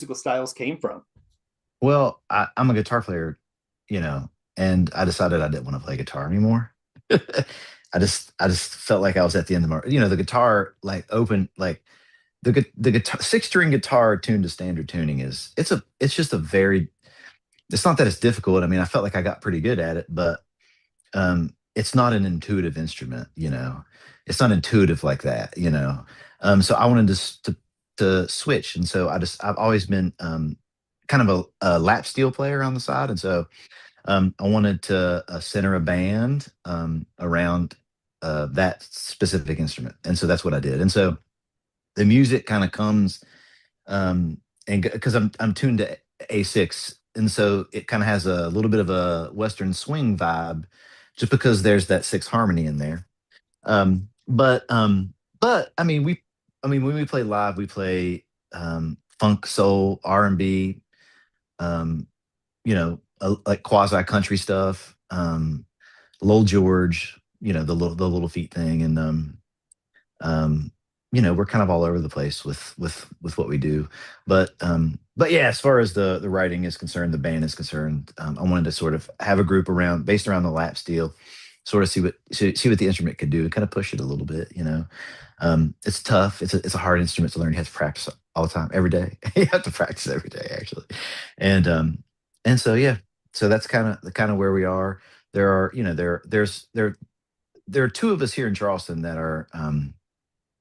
musical styles came from. Well, I'm a guitar player, you know, and I decided I didn't want to play guitar anymore. I just felt like I was at the end of the guitar like open like the guitar six-string guitar tuned to standard tuning is it's just a very it's not that it's difficult. I mean, I felt like I got pretty good at it, but it's not an intuitive instrument. It's not intuitive like that. So I wanted to switch, and so I've always been kind of a lap steel player on the side, and so I wanted to center a band around that specific instrument, and so that's what I did. And so the music kind of comes and because I'm tuned to A6, and so it kind of has a little bit of a Western swing vibe, just because there's that sixth harmony in there. But I mean when we play live, we play funk, soul, R&B, um, like quasi country stuff, Lowell George, the little feet thing, and um, we're kind of all over the place with what we do. But yeah, as far as the writing is concerned, the band is concerned, I wanted to sort of have a group around based around the lap steel, sort of see what the instrument could do and kind of push it a little bit. It's tough. It's a hard instrument to learn. You have to practice all the time, every day. You have to practice every day, actually. And so yeah, so that's kind of where we are. There are you know there are two of us here in Charleston that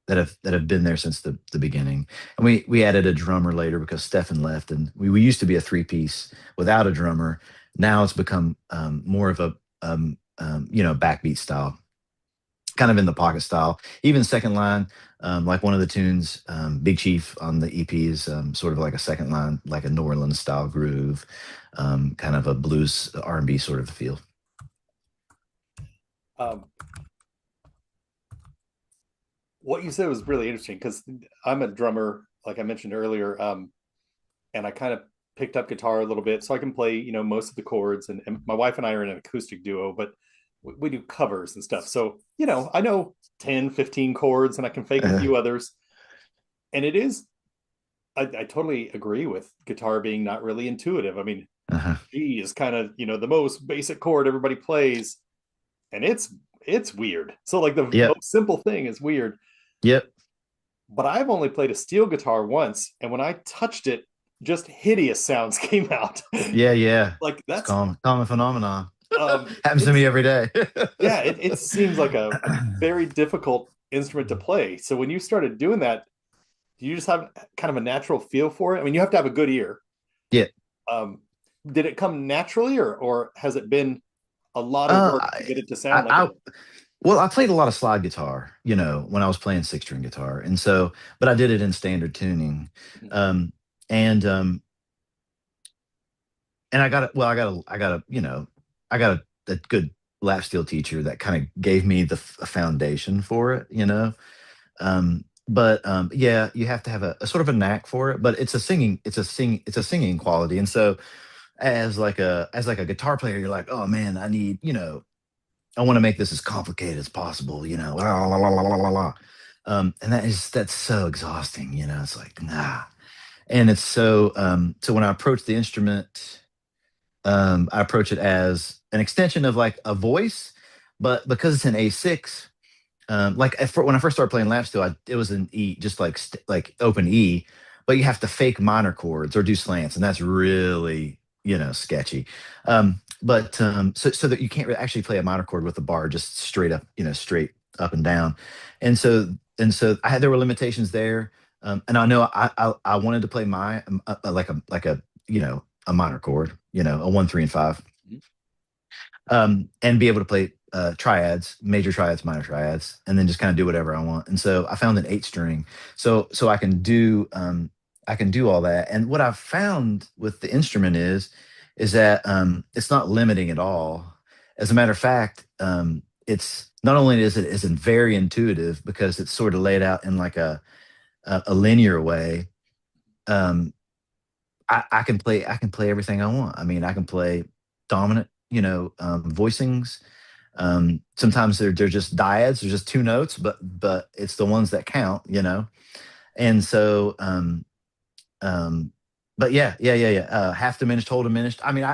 have been there since the beginning. And we added a drummer later because Stefan left, and we used to be a three-piece without a drummer. Now it's become more of a backbeat style, kind of in the pocket style. Even second line, like one of the tunes, Big Chief on the EP is sort of like a second line, like a New Orleans style groove, kind of a blues R&B sort of feel. Um, what you said was really interesting because I'm a drummer, like I mentioned earlier, and I kind of picked up guitar a little bit, so I can play, most of the chords. And my wife and I are in an acoustic duo, but we do covers and stuff. So, I know 10, 15 chords, and I can fake a Uh, few others. And it is, I totally agree with guitar being not really intuitive. I mean, uh-huh. G is kind of, the most basic chord everybody plays, and it's weird. So like the Yep. most simple thing is weird. Yep. But I've only played a steel guitar once, and when I touched it, just hideous sounds came out. Yeah. Yeah. Like It's that's common phenomenon. Happens to me it's every day. yeah, it seems like a very difficult instrument to play. So when you started doing that, do you just have kind of a natural feel for it? I mean, you have to have a good ear. Yeah. Um, did it come naturally, or has it been a lot of Uh, work to I, get it to I, sound like it? I, well, I played a lot of slide guitar, when I was playing six-string guitar, and so, but I did it in standard tuning, um, and I got it. Well, I got a good lap steel teacher that kind of gave me a foundation for it. But yeah, you have to have a sort of a knack for it. But it's a singing quality, and so as like a guitar player, you're like, oh man, I want to make this as complicated as possible. La, la, la, la, la, la, la. And that's so exhausting. It's like, nah. And it's so when I approach the instrument, I approach it as an extension of like a voice, but because it's an A6, when I first started playing lap steel, it was an E, just like open E, but you have to fake minor chords or do slants, and that's really sketchy. So that you can't actually play a minor chord with a bar just straight up, straight up and down, and so there were limitations there, and I know I wanted to play like a minor chord, a 1, 3, and 5, and be able to play triads, major triads, minor triads, and then just kind of do whatever I want. And so I found an eight string, so I can do all that. And what I've found with the instrument is that it's not limiting at all. As a matter of fact, it's not only is it very intuitive because it's sort of laid out in like a linear way. Um, I can play everything I want. I mean, I can play dominant, voicings. Sometimes they're just dyads, they're just two notes, but it's the ones that count. And so um, but yeah, yeah, yeah, yeah. Half diminished, whole diminished. I mean,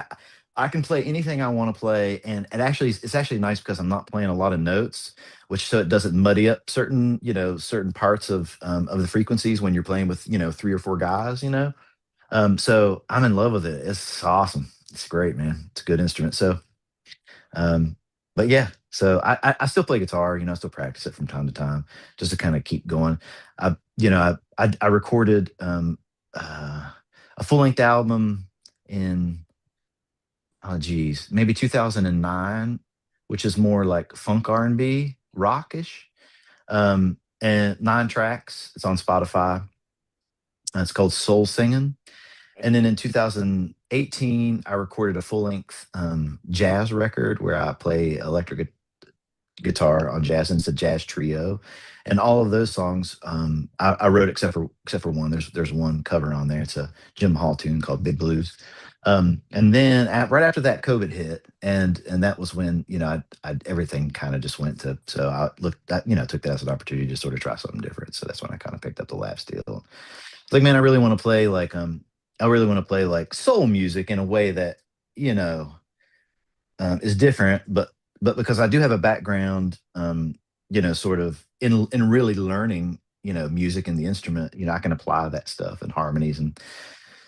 I can play anything I want to play, and it's actually nice because I'm not playing a lot of notes, which so it doesn't muddy up certain certain parts of the frequencies when you're playing with three or four guys. So I'm in love with it. It's awesome. It's great, man. It's a good instrument. So um, but yeah, so I still play guitar. I still practice it from time to time just to kind of keep going. I recorded a full length album in oh geez, maybe 2009, which is more like funk R&B, rockish. And 9 tracks. It's on Spotify. It's called Soul Singing. Okay. And then in 2018, I recorded a full length jazz record where I play electric guitar on jazz, and it's a jazz trio. And all of those songs I wrote except for one. There's one cover on there. It's a Jim Hall tune called Big Blues. And then right after that, COVID hit, and that was when I everything kind of just went to. So I looked at took that as an opportunity to sort of try something different. So that's when I kind of picked up the lap steel. It's like, man, I really want to play like soul music in a way that you know is different, but because I do have a background, sort of in really learning, music and the instrument, I can apply that stuff and harmonies and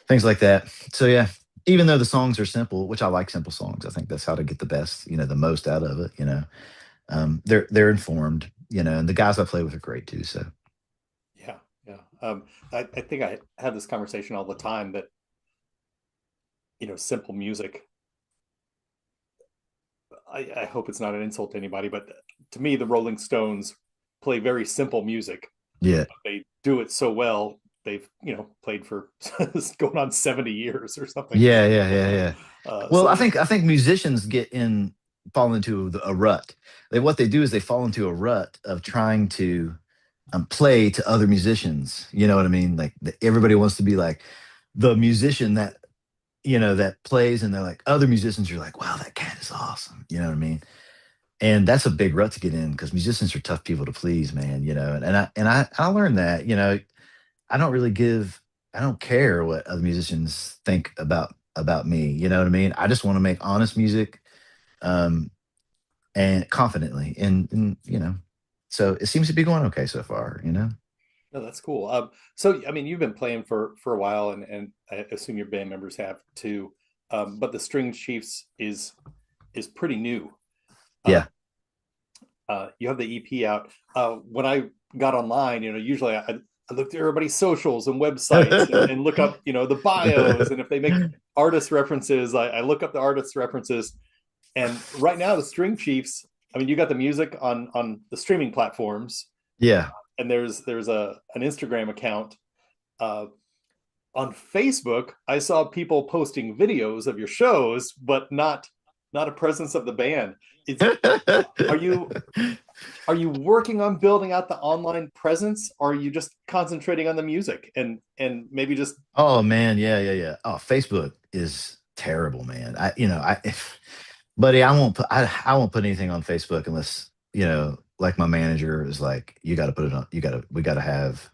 things like that. So yeah, even though the songs are simple, which I like simple songs, I think that's how to get the best, the most out of it. They're informed, and the guys I play with are great too. So Yeah, yeah. I think I have this conversation all the time that simple music. I hope it's not an insult to anybody, but to me, the Rolling Stones play very simple music. yeah, They do it so well. They've played for going on 70 years or something. yeah, yeah, yeah, yeah. Well, So I think musicians fall into a rut. What they do is they fall into a rut of trying to play to other musicians. You know what I mean? Like everybody wants to be like the musician that plays, and they're like other musicians. You're like, wow, that cat is awesome. You know what I mean? And that's a big rut to get in because musicians are tough people to please, man. And I learned that. I don't really give. I don't care what other musicians think about me. You know what I mean? I just want to make honest music, um, and confidently, and. So it seems to be going okay so far. no, that's cool. So I mean, you've been playing for a while, and I assume your band members have too. But the String Chiefs is pretty new. Uh, Yeah. you have the EP out. When I got online, usually I looked at everybody's socials and websites and look up, the bios. And if they make artist references, I look up the artist references. And right now, the String Chiefs, I mean, you got the music on the streaming platforms, Yeah. and there's an Instagram account. Uh, on Facebook, I saw people posting videos of your shows, but not a presence of the band. It's are you are you working on building out the online presence, or are you just concentrating on the music and maybe just Oh man, yeah, yeah, yeah. Oh, Facebook is terrible, man. Buddy, I won't put anything on Facebook unless, like my manager is like, you got to put it on, we got to have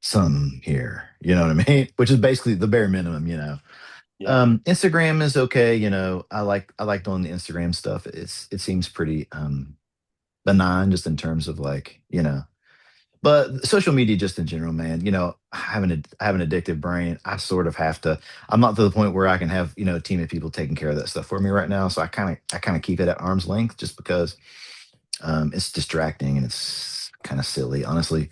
some here. You know what I mean? Which is basically the bare minimum. yeah, Instagram is okay. I like doing the Instagram stuff. It seems pretty benign just in terms of like, but social media, just in general, man, I have an addictive brain. I sort of have to. I'm not to the point where I can have a team of people taking care of that stuff for me right now. So I kind of keep it at arm's length, just because it's distracting and it's kind of silly, honestly.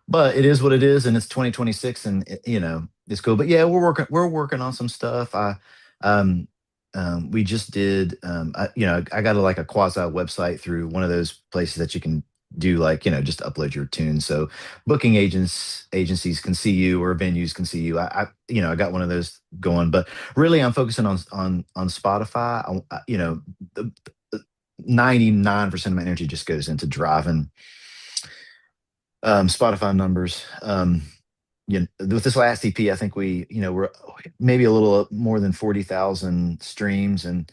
But it is what it is, and it's 2026, and it's cool. But yeah, we're working on some stuff. Um, we just did. I got like a quasi website through one of those places that you can do, like, just upload your tunes. So booking agencies can see you, or venues can see you. I got one of those going, but really I'm focusing on Spotify. 99% of my energy just goes into driving Spotify numbers. With this last EP, I think we're maybe a little more than 40,000 streams, and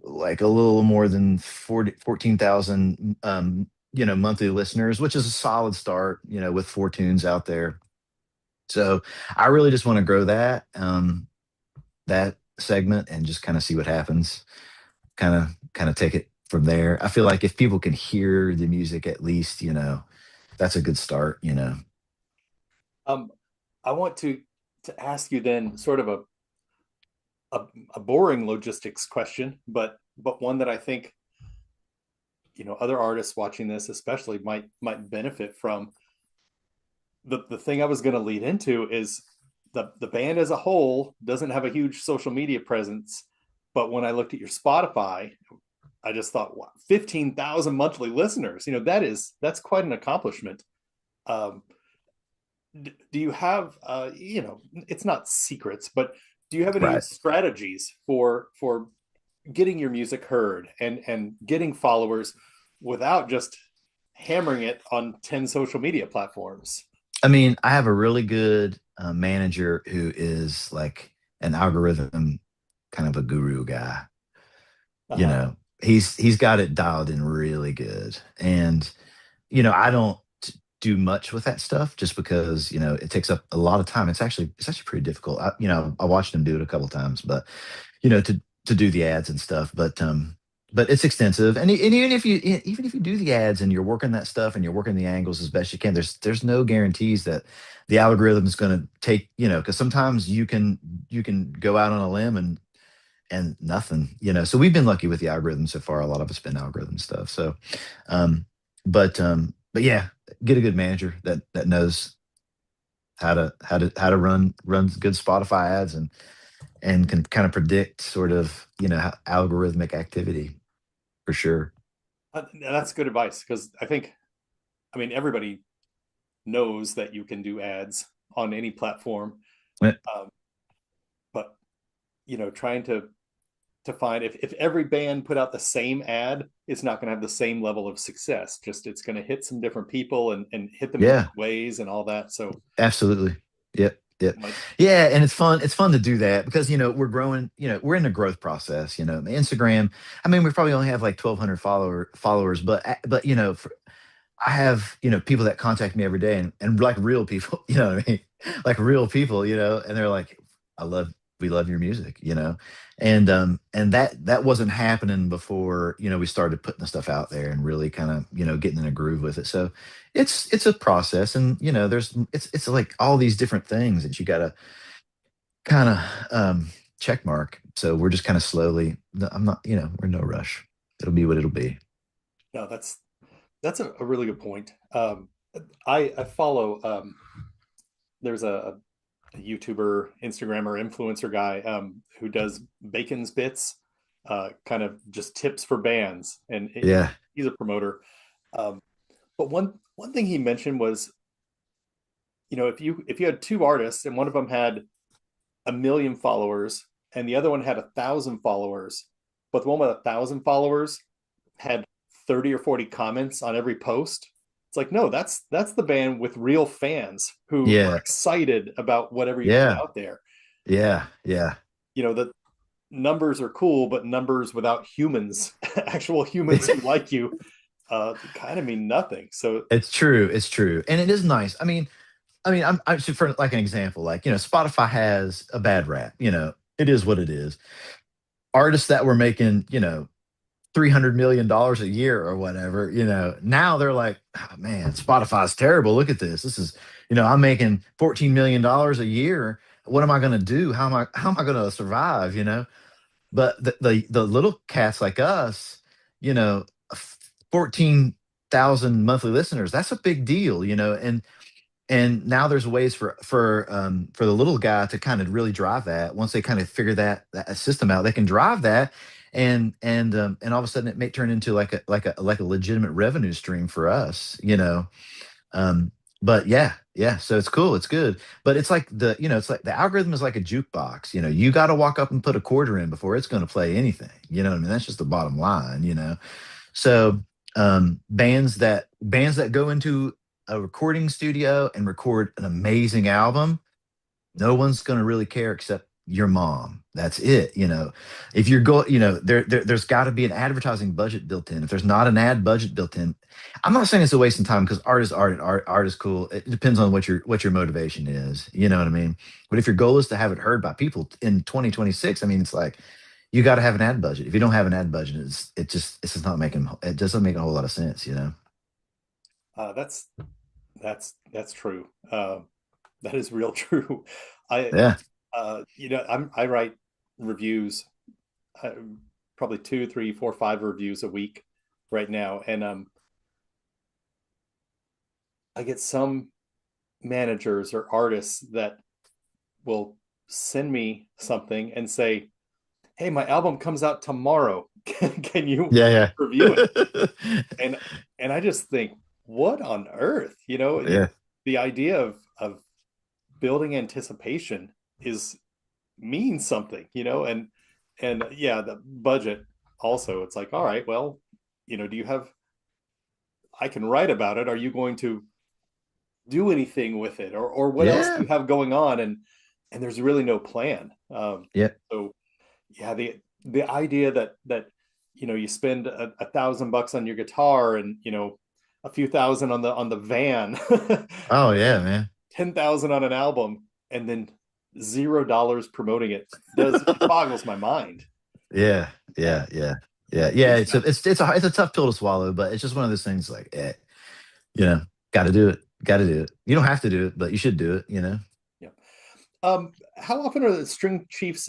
like a little more than 14,000 monthly listeners, which is a solid start, with 4 tunes out there. So I really just want to grow that segment and just kind of see what happens. Kind of take it from there. I feel like if people can hear the music at least, that's a good start, Um, I want to ask you then sort of a, a boring logistics question, but one that I think other artists watching this especially might benefit from. The thing I was going to lead into is the band as a whole doesn't have a huge social media presence, but when I looked at your Spotify, I just thought, wow, 15,000 monthly listeners. That's quite an accomplishment. Um, do you have it's not secrets, but do you have any Right. strategies for getting your music heard and getting followers without just hammering it on 10 social media platforms? I mean, I have a really good manager who is like an algorithm kind of a guru guy. You Uh-huh. know, he's got it dialed in really good. And I don't do much with that stuff just because it takes up a lot of time. It's actually pretty difficult. I watched him do it a couple times, but to do the ads and stuff. But it's extensive. And even if you do the ads and you're working that stuff and you're working the angles as best you can, there's no guarantees that the algorithm is going to take, because sometimes you can go out on a limb and nothing. So we've been lucky with the algorithm so far. A lot of it's been algorithm stuff. So um but yeah, get a good manager that knows how to run good Spotify ads and can kind of predict sort of algorithmic activity for sure. That's good advice because I mean, everybody knows that you can do ads on any platform, Eh, um, but trying to find if every band put out the same ad, it's not going to have the same level of success. Just it's going to hit some different people and hit them in yeah, different ways and all that. So absolutely. Yep. Yep. like, Yeah, and it's fun to do that because we're growing, we're in a growth process, Instagram. I mean, we probably only have like 1,200 followers, but I have, people that contact me every day and like real people, you know what I mean? Like real people, and they're like, I love, we love your music, and that wasn't happening before, we started putting the stuff out there and really kind of, getting in a groove with it. So it's a process and, it's like all these different things that you got to kind of, check mark. So we're just kind of slowly, I'm not, we're in no rush. It'll be what it'll be. no, that's a really good point. I follow there's a YouTuber, Instagrammer, influencer guy who does Bacon's Bits, kind of just tips for bands, and Yeah. he's a promoter. Um, but one thing he mentioned was, if you had two artists and one of them had 1 million followers and the other one had 1,000 followers, but the one with 1,000 followers had 30 or 40 comments on every post. It's like, no, that's the band with real fans who are Yeah. excited about whatever you put Yeah. out there. Yeah. Yeah. The numbers are cool, but numbers without humans, actual humans who like you, kind of mean nothing. So It's true. It's true, and it is nice. I mean, I'm so for like an example, like Spotify has a bad rap. It is what it is. Artists that were making $300 million a year or whatever, now they're like, oh, man, Spotify's terrible. Look at this. This is, I'm making $14 million a year. What am I going to do? How am I going to survive? But the little cats like us, 14,000 monthly listeners, that's a big deal, and now there's ways for the little guy to kind of really drive that. Once they kind of figure that system out, they can drive that, and all of a sudden it may turn into like a legitimate revenue stream for us. Um, but yeah, so it's cool, it's good. But it's like the algorithm is like a jukebox. You got to walk up and put a quarter in before it's going to play anything. You know what I mean? That's just the bottom line. So bands that go into a recording studio and record an amazing album, no one's going to really care except your mom. That's it. If you're going, there's got to be an advertising budget built in. If there's not an ad budget built in, I'm not saying it's a waste of time because art is art and art is cool. It depends on what your motivation is. You know what I mean? But if your goal is to have it heard by people in 2026, I mean, it's like you got to have an ad budget. If you don't have an ad budget, it's just not making it doesn't make a whole lot of sense. You know? Uh, that's that's true. That is real true. I Yeah. I write reviews, uh, probably two, three, four, five reviews a week right now, and I get some managers or artists that will send me something and say, "Hey, my album comes out tomorrow. Can you Yeah. review it?" Yeah. And I just think, what on earth? Yeah. The idea of building anticipation is means something, and yeah, the budget also. It's like, all right, well, do you have? I can write about it. Are you going to do anything with it, or what else do Yeah. you have going on? And there's really no plan. Yeah. So yeah, the idea that you spend $1,000 on your guitar, and a few thousand on the van, Oh yeah, and man. 10,000 on an album, and then $0 promoting it boggles my mind. Yeah. uh, Yeah. Yeah. Yeah. Yeah. it's not, It's a tough pill to swallow, but it's just one of those things like, you know, got to do it. Got to do it. You don't have to do it, but you should do it. You know. yeah. How often are the String Chiefs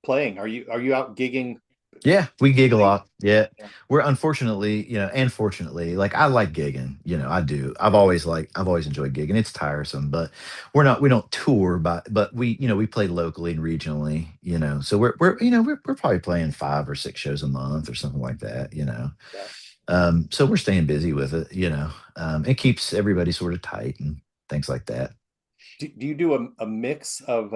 playing? Are you out gigging Yeah, we gig a late? lot. Yeah. Yeah. We're unfortunately, and fortunately, like I like gigging, I do. I've always enjoyed gigging. It's tiresome, but we don't tour, but we play locally and regionally, So we're probably playing 5 or 6 shows a month or something like that. Yeah. So we're staying busy with it. It keeps everybody sort of tight and things like that. Do you do a mix of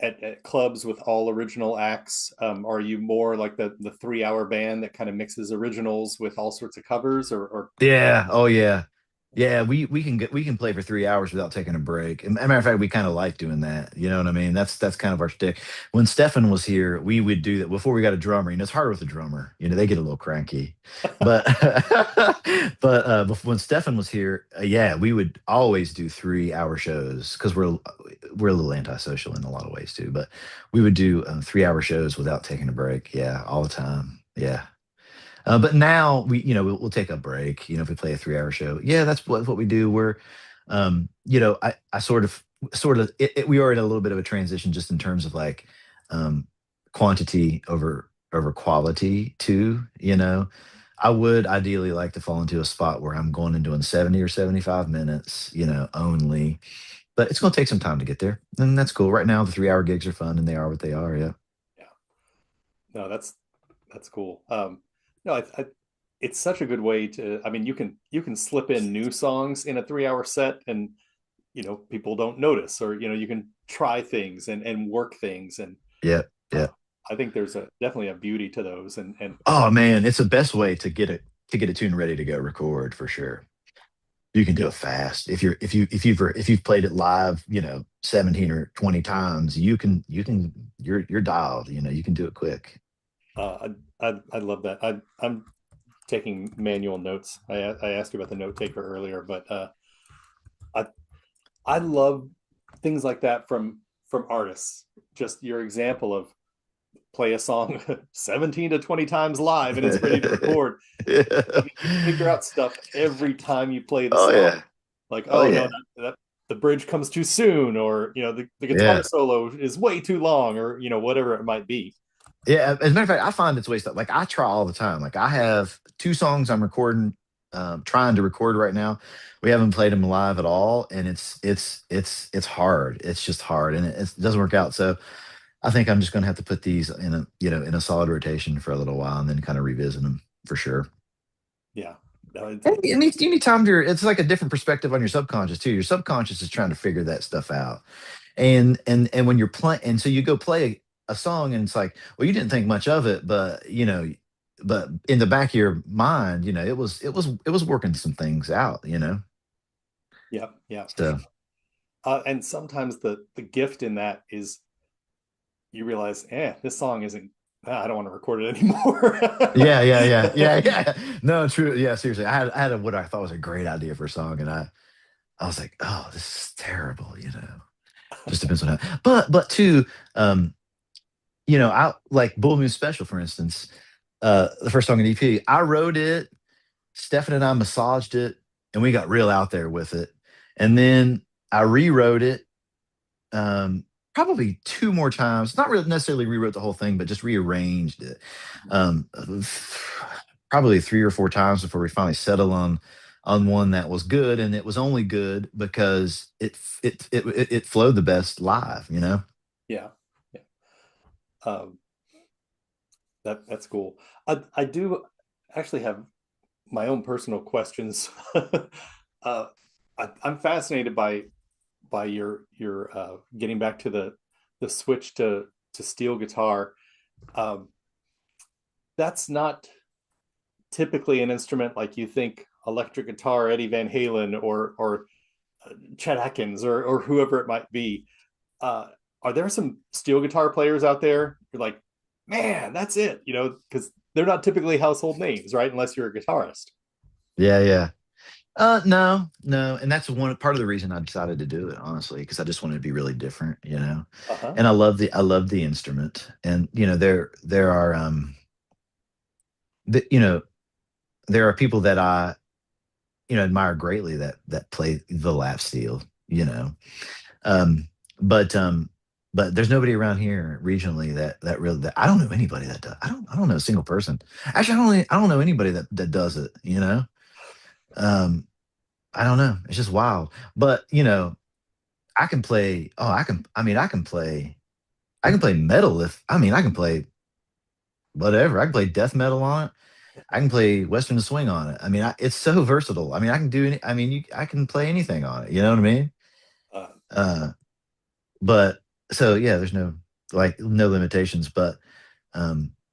at clubs with all original acts? Are you more like the 3 hour band that kind of mixes originals with all sorts of covers, or Yeah. Oh yeah. Yeah, we can play for 3 hours without taking a break. And matter of fact, we kind of like doing that. You know what I mean? That's kind of our shtick. When Stefan was here, we would do that before we got a drummer. It's harder with a drummer. They get a little cranky. But when Stefan was here, yeah, we would always do 3 hour shows because we're a little antisocial in a lot of ways too. But we would do 3 hour shows without taking a break. Yeah, all the time. Yeah. But now we'll take a break. If we play a 3 hour show, yeah, that's what we do. I we are in a little bit of a transition just in terms of like um, quantity over quality too. I would ideally like to fall into a spot where I'm going and doing 70 or 75 minutes, only. But it's going to take some time to get there, and that's cool. Right now, the 3 hour gigs are fun, and they are what they are. Yeah. yeah, no, that's cool. No, it's such a good way to. I mean, you can slip in new songs in a 3 hour set, and people don't notice, or you can try things and work things, and Yeah. uh, Yeah. I think there's definitely a beauty to those, and Oh man, it's the best way to get a tune ready to go record for sure. You can do yeah. it fast. If you've played it live, 17 or 20 times, you're dialed, you can do it quick. I love that. I'm taking manual notes. I asked you about the note taker earlier, but I I love things like that from artists. Just your example of play a song 17 to 20 times live and it's ready to record. Yeah. You figure out stuff every time you play the Oh song. yeah. Like, Oh oh no, yeah. that the bridge comes too soon, or the guitar Yeah. solo is way too long, or whatever it might be. Yeah, as a matter of fact, I find it's waste. Like I try all the time. Like I have 2 songs I'm recording, trying to record right now. We haven't played them live at all, and it's hard. It's just hard, and it doesn't work out. So I think I'm just going to have to put these in a solid rotation for a little while, and then kind of revisit them for sure. Yeah, no, And you need time to. It's like a different perspective on your subconscious too. Your subconscious is trying to figure that stuff out, and when you're playing, and so you go play a song, and it's like, well, you didn't think much of it, but in the back of your mind, it was working some things out. yeah, yeah, for So sure. And sometimes the gift in that is you realize, this song isn't I don't want to record it anymore. Yeah. No, true. Yeah, seriously. I had what I thought was a great idea for a song, and I was like, oh, this is terrible, you know. Just depends on how. But too, um, I like Bull Moon Special, for instance, the first song in EP. I wrote it, Stefan and I massaged it, and we got real out there with it. And then I rewrote it, probably two more times. Not really necessarily rewrote the whole thing, but just rearranged it. Um, Probably three or four times before we finally settled on one that was good, and it was only good because it flowed the best live, you know. Yeah, yeah. Um, that's cool. I do actually have my own personal questions. I'm fascinated by your getting back to the switch to steel guitar. Um, that's not typically an instrument like you think electric guitar, Eddie Van Halen, or Chet Atkins, or whoever it might be. Uh, are there some steel guitar players out there? You're like, man, that's it, because they're not typically household names, right? Unless you're a guitarist. Yeah. No, and that's one part of the reason I decided to do it, honestly, because I just wanted to be really different, you know. Uh huh. And I love the instrument, and there are the, there are people that I admire greatly that play the lap steel, you know. Um, but there's nobody around here regionally that really that I don't know anybody that does. I don't know a single person. Actually, I don't know anybody that does it, you know. Um, I don't know. It's just wild. But I can play. Oh, I can play metal if I can play whatever. I can play death metal on it. I can play Western swing on it. It's so versatile. I can do any. I can play anything on it. You know what I mean? Uh, Uh, but so yeah, there's no limitations. But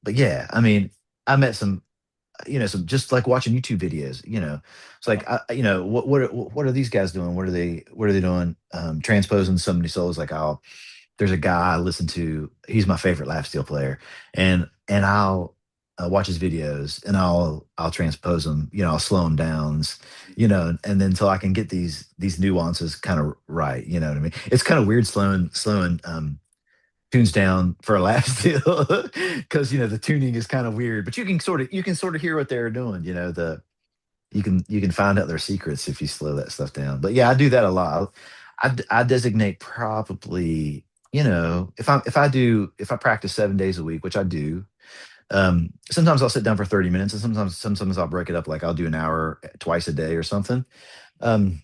yeah, I met some just like watching YouTube videos. It's like what are these guys doing? What are they doing? Transposing somebody's souls. Like there's a guy I listen to. He's my favorite lap steel player, and I'll watch his videos and I'll transpose them. I'll slow them down. And then until I can get these nuances kind of right. You know what I mean? It's kind of weird slowing tunes down for a lap steel because the tuning is kind of weird, but you can sort of hear what they're doing. You can find out their secrets if you slow that stuff down. But yeah, I do that a lot. I designate probably, if I practice 7 days a week, which I do. Sometimes I'll sit down for 30 minutes, and sometimes I'll break it up, like I'll do an hour twice a day or something. Um,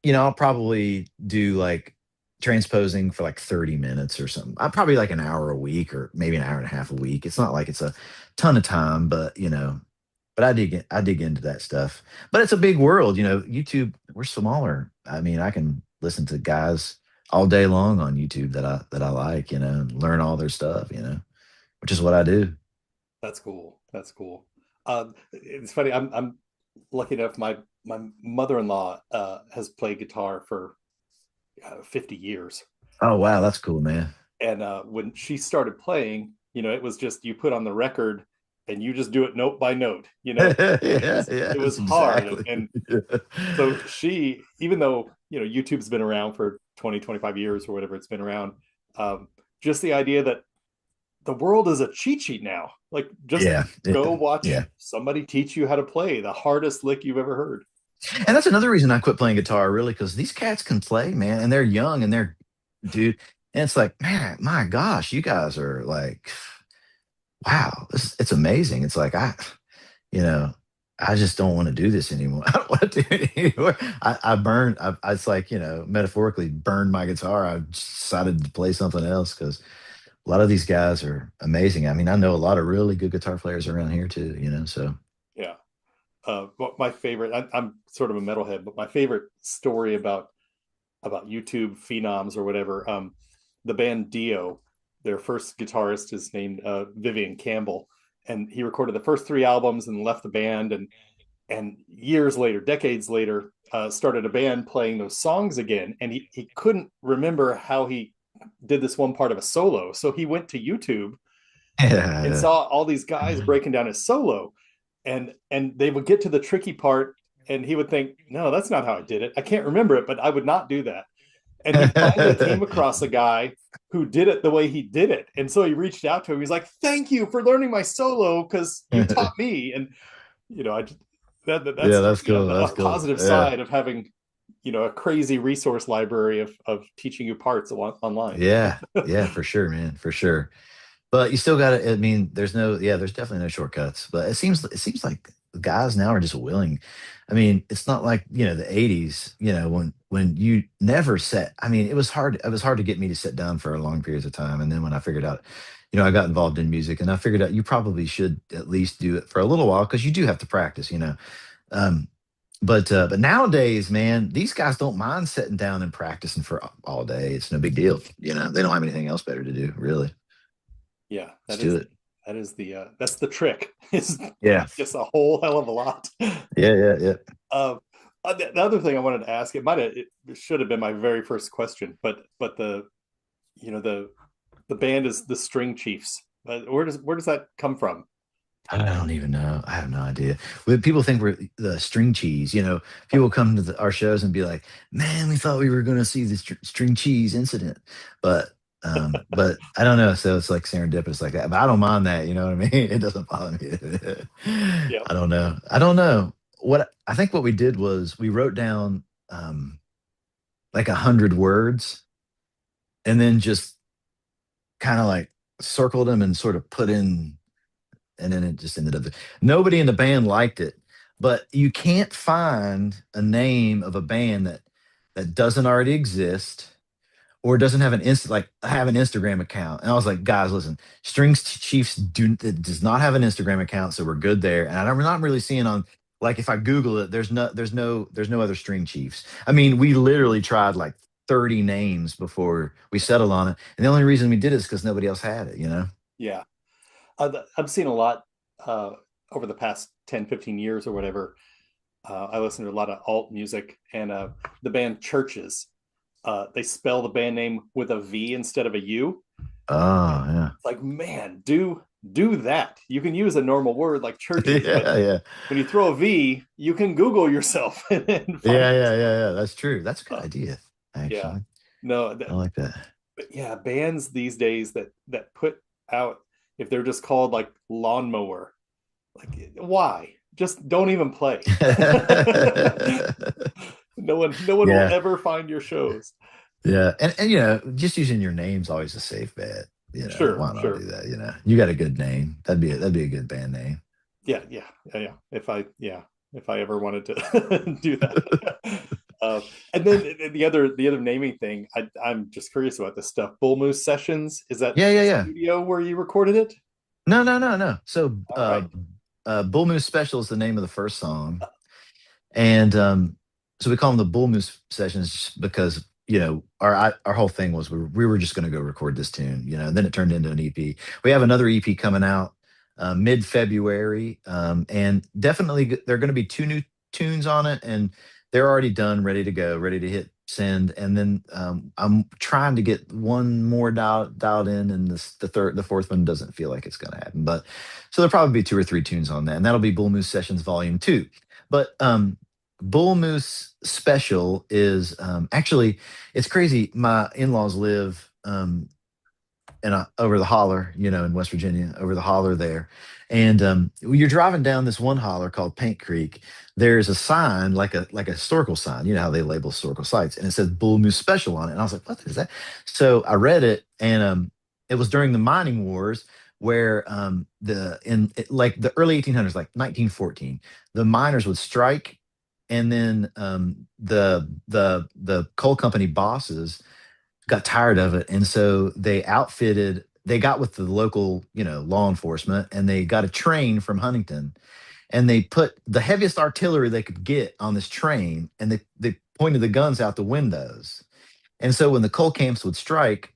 I'll probably do like transposing for like 30 minutes or something. I probably like an hour a week or maybe an hour and a half a week. It's not like it's a ton of time, but I dig into that stuff. But it's a big world, YouTube, we're smaller. I can listen to guys all day long on YouTube that I like, and learn all their stuff, which is what I do. that's cool. That's cool. It's funny. I'm lucky enough. My mother-in-law has played guitar for 50 years. Oh wow, that's cool, man. And when she started playing, it was just you put on the record and you just do it note by note. Yeah, It yes, was hard. And, exactly. and so she, even though, YouTube's been around for 20, 25 years or whatever it's been around, um, just the idea that the world is a cheat sheet now. Like, just Yeah, go yeah. watch somebody teach you how to play the hardest lick you've ever heard. And that's another reason I quit playing guitar, really, because these cats can play, man, and they're young and they're dude. And it's like, man, my gosh, you guys are like, wow, it's amazing. It's like you know, I just don't want to do this anymore. I don't want to do it anymore. I burned. It's like metaphorically burned my guitar. I decided to play something else because a lot of these guys are amazing. I know a lot of really good guitar players around here too. So Yeah. But my favorite, I'm sort of a metalhead, but my favorite story about YouTube phenoms or whatever. The band Dio, their first guitarist is named Vivian Campbell, and he recorded the first three albums and left the band, and years later, decades later, started a band playing those songs again, and he couldn't remember how he did this one part of a solo, so he went to YouTube and Yeah. saw all these guys breaking down his solo, and they would get to the tricky part, and he would think, no, that's not how I did it. I can't remember it, but I would not do that. And he finally came across a guy who did it the way he did it. And so he reached out to him. He's like, thank you for learning my solo because you taught me. And, I just, Yeah, that's, that's cool. a That's cool. positive Yeah. side of having, a crazy resource library of teaching you parts online. Yeah. Yeah, for sure, man. For sure. But you still got to, I mean, there's definitely no shortcuts. But it seems like guys now are just willing. I mean, it's not like, the 80s, when you never set, I mean, it was hard to get me to sit down for long periods of time. And then when I figured out, I got involved in music and I figured out you probably should at least do it for a little while because you do have to practice. Um, but nowadays, man, these guys don't mind sitting down and practicing for all day. It's no big deal. They don't have anything else better to do, really. Yeah, Let's do it. that's the trick is Yeah. just a whole hell of a lot. Yeah, yeah, yeah. Uh, the other thing I wanted to ask, it should have been my very first question, but you know the band is the String Chiefs. Where does that come from? I don't even know. I have no idea. People think we're the string cheese. People come to our shows and be like, "Man, we thought we were going to see the string cheese incident," but I don't know. So it's like serendipitous like that. But I don't mind that. You know what I mean? It doesn't bother me. Yeah, I don't know. I don't know. I think what we did was we wrote down like 100 words and then just kind of like circled them and sort of put in, and then it just ended up. Nobody in the band liked it, but you can't find a name of a band that doesn't already exist or doesn't have have an Instagram account. And I was like, guys, listen, Strings Chiefs does not have an Instagram account, so we're good there. And I'm not really seeing on like if I Google it, there's no other String Chiefs. I mean, we literally tried like 30 names before we settled on it, and the only reason we did it is because nobody else had it. yeah. I've seen a lot over the past 10, 15 years or whatever. I listen to a lot of alt music, and the band Churches. They spell the band name with a V instead of a U. Oh yeah. It's like, man, do that. You can use a normal word like churches, but Yeah, yeah. when you throw a V, you can Google yourself and find Yeah, it. yeah, yeah, yeah. That's true. That's a good Uh, idea, yeah, actually. no, I like that. but yeah, bands these days that put out, if they're just called like lawnmower, like why? Just don't even play. No one will Yeah, ever find your shows. yeah. And just using your name's always a safe bet. Sure, Why not do sure. that? You got a good name. That'd be a good band name. Yeah. If I ever wanted to do that. Uh, and then the other naming thing, I'm just curious about this stuff. Bull Moose Sessions, is that Yeah, the yeah, yeah. studio where you recorded it? No, no, no, no. So, All right. Bull Moose Special is the name of the first song, and so we call them the Bull Moose sessions just because our whole thing was we were just going to go record this tune, and then it turned into an EP. We have another EP coming out mid February, and definitely there are going to be two new tunes on it, and they're already done, ready to go, ready to hit send. And then I'm trying to get one more dialed in, and the fourth one doesn't feel like it's going to happen, but so there'll probably be two or three tunes on that, and that'll be Bull Moose Sessions Volume Two. But Bull Moose Special is actually it's crazy. My in-laws live over the holler, in West Virginia, over the holler there. And you're driving down this one holler called Paint Creek. There's a sign, like a historical sign. You know how they label historical sites, and it says Bull Moose Special on it. And I was like, "What is that?" So I read it, and it was during the mining wars where like the early 1800s, like 1914, the miners would strike, and then the coal company bosses got tired of it, and so they got with the local law enforcement, and they got a train from Huntington, and they put the heaviest artillery they could get on this train, and they pointed the guns out the windows. And so when the coal camps would strike,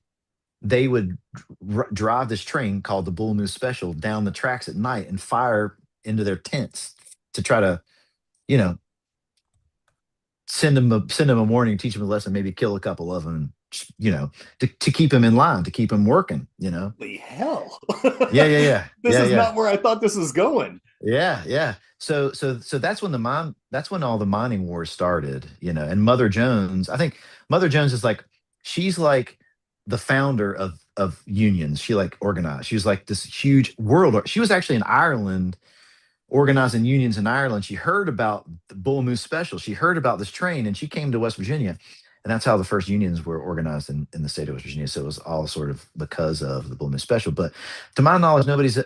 they would drive this train called the Bull Moose Special down the tracks at night and fire into their tents to try to you know send them a warning, teach them a lesson, maybe kill a couple of them, to keep them in line, to keep them working. hell? Yeah, yeah, yeah, This yeah, is yeah. not where I thought this was going. Yeah, yeah. So that's when that's when all the mining wars started, you know. And Mother Jones, I think Mother Jones is like she's like the founder of unions. She like organized. She was like this huge world. She was actually in Ireland organizing unions in Ireland. She heard about the Bull Moose Special. She heard about this train and she came to West Virginia. And that's how the first unions were organized in the state of West Virginia. So it was all sort of because of the Bull Moose Special. But to my knowledge, nobody's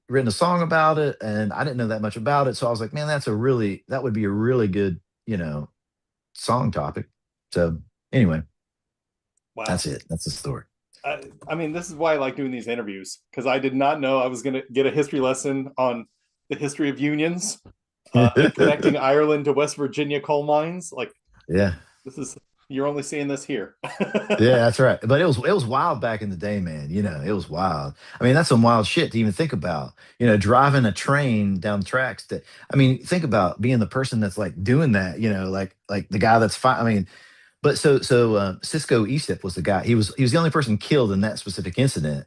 written a song about it. And I didn't know that much about it. So I was like, man, that would be a really good, you know, song topic. So anyway, Wow. that's it. That's the story. I mean, this is why I like doing these interviews because I did not know I was going to get a history lesson on the history of unions and connecting Ireland to West Virginia coal mines. Like, Yeah. this is, you're only seeing this here. Yeah, that's right. But it was wild back in the day, man. You know, it was wild. I mean, that's some wild shit to even think about. You know, driving a train down the tracks. That I mean, think about being the person that's like doing that. You know, like the guy that's fine. I mean, but Cisco Esip was the guy. He was the only person killed in that specific incident.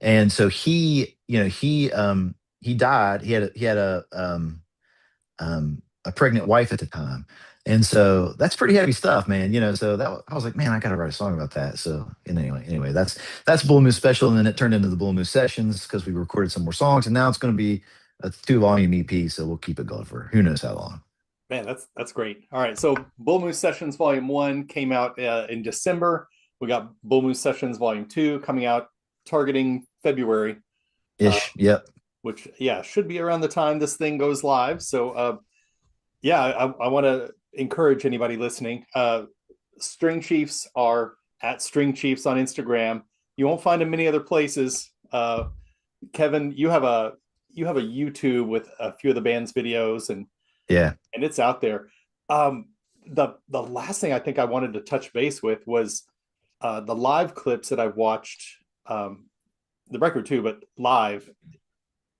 And so he died. He had a pregnant wife at the time. And so that's pretty heavy stuff, man. You know, so I was like, man, I gotta write a song about that. So and anyway, that's Bull Moose Special, and then it turned into the Bull Moose Sessions because we recorded some more songs, and now it's going to be a 2 volume EP. So we'll keep it going for who knows how long. Man, that's great. All right, so Bull Moose Sessions Volume One came out in December. We got Bull Moose Sessions Volume Two coming out, targeting February, uh, Ish. Yep. which yeah should be around the time this thing goes live. So yeah, I want to encourage anybody listening. String Chiefs are at String Chiefs on Instagram. You won't find them many other places. Kevin, you have a YouTube with a few of the band's videos, Yeah. and it's out there. The last thing I think I wanted to touch base with was the live clips that I've watched. The record too, but live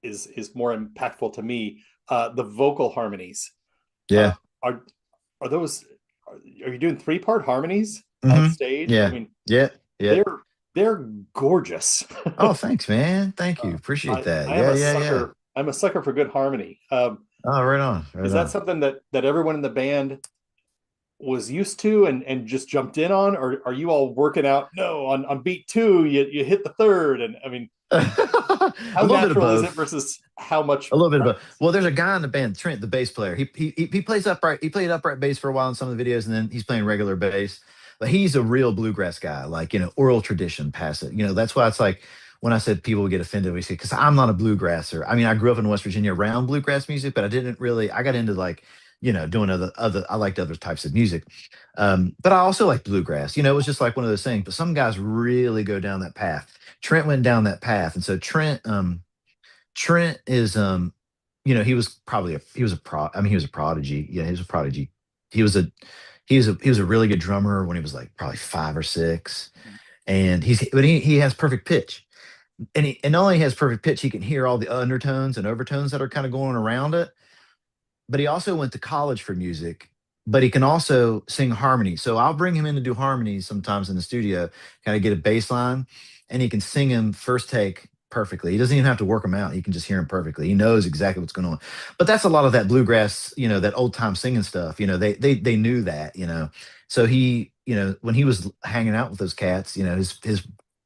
is more impactful to me. The vocal harmonies uh, Yeah. are are those are you doing 3-part harmonies on Hmm. stage? I Yeah. mean, Yeah. Yeah. they're gorgeous. Oh, thanks, man. Thank you. uh, Appreciate I that. I am Yeah. a Yeah. Yeah. sucker. I'm a sucker for good harmony. Oh, right on. Right Is that on. something that everyone in the band was used to and just jumped in on, or are you all working out? No, on beat two, you hit the third, and I mean, A how little bit of natural is it both. versus how much A little bit of both. practice? Well, there's a guy in the band, Trent, the bass player. He plays upright. He played upright bass for a while in some of the videos, and then he's playing regular bass. But he's a real bluegrass guy, like oral tradition, pass it. That's why it's like when I said people would get offended, we say because I'm not a bluegrasser. I mean, I grew up in West Virginia around bluegrass music, but I didn't really. I got into like doing other. I liked other types of music, but I also like bluegrass. It was just like one of those things. But some guys really go down that path. Trent went down that path, and so Trent is he was probably he was a pro I mean he was a prodigy. Yeah, he was a prodigy. He was a he was a really good drummer when he was like probably 5 or 6. And he has perfect pitch. And not only has perfect pitch, he can hear all the undertones and overtones that are kind of going around it. But he also went to college for music, but he can also sing harmony. So I'll bring him in to do harmonies sometimes in the studio, kind of get a bass line, and he can sing him first take perfectly. He doesn't even have to work them out. He can just hear him perfectly. He knows exactly what's going on. But that's a lot of that bluegrass, that old time singing stuff. They knew that. So when he was hanging out with those cats,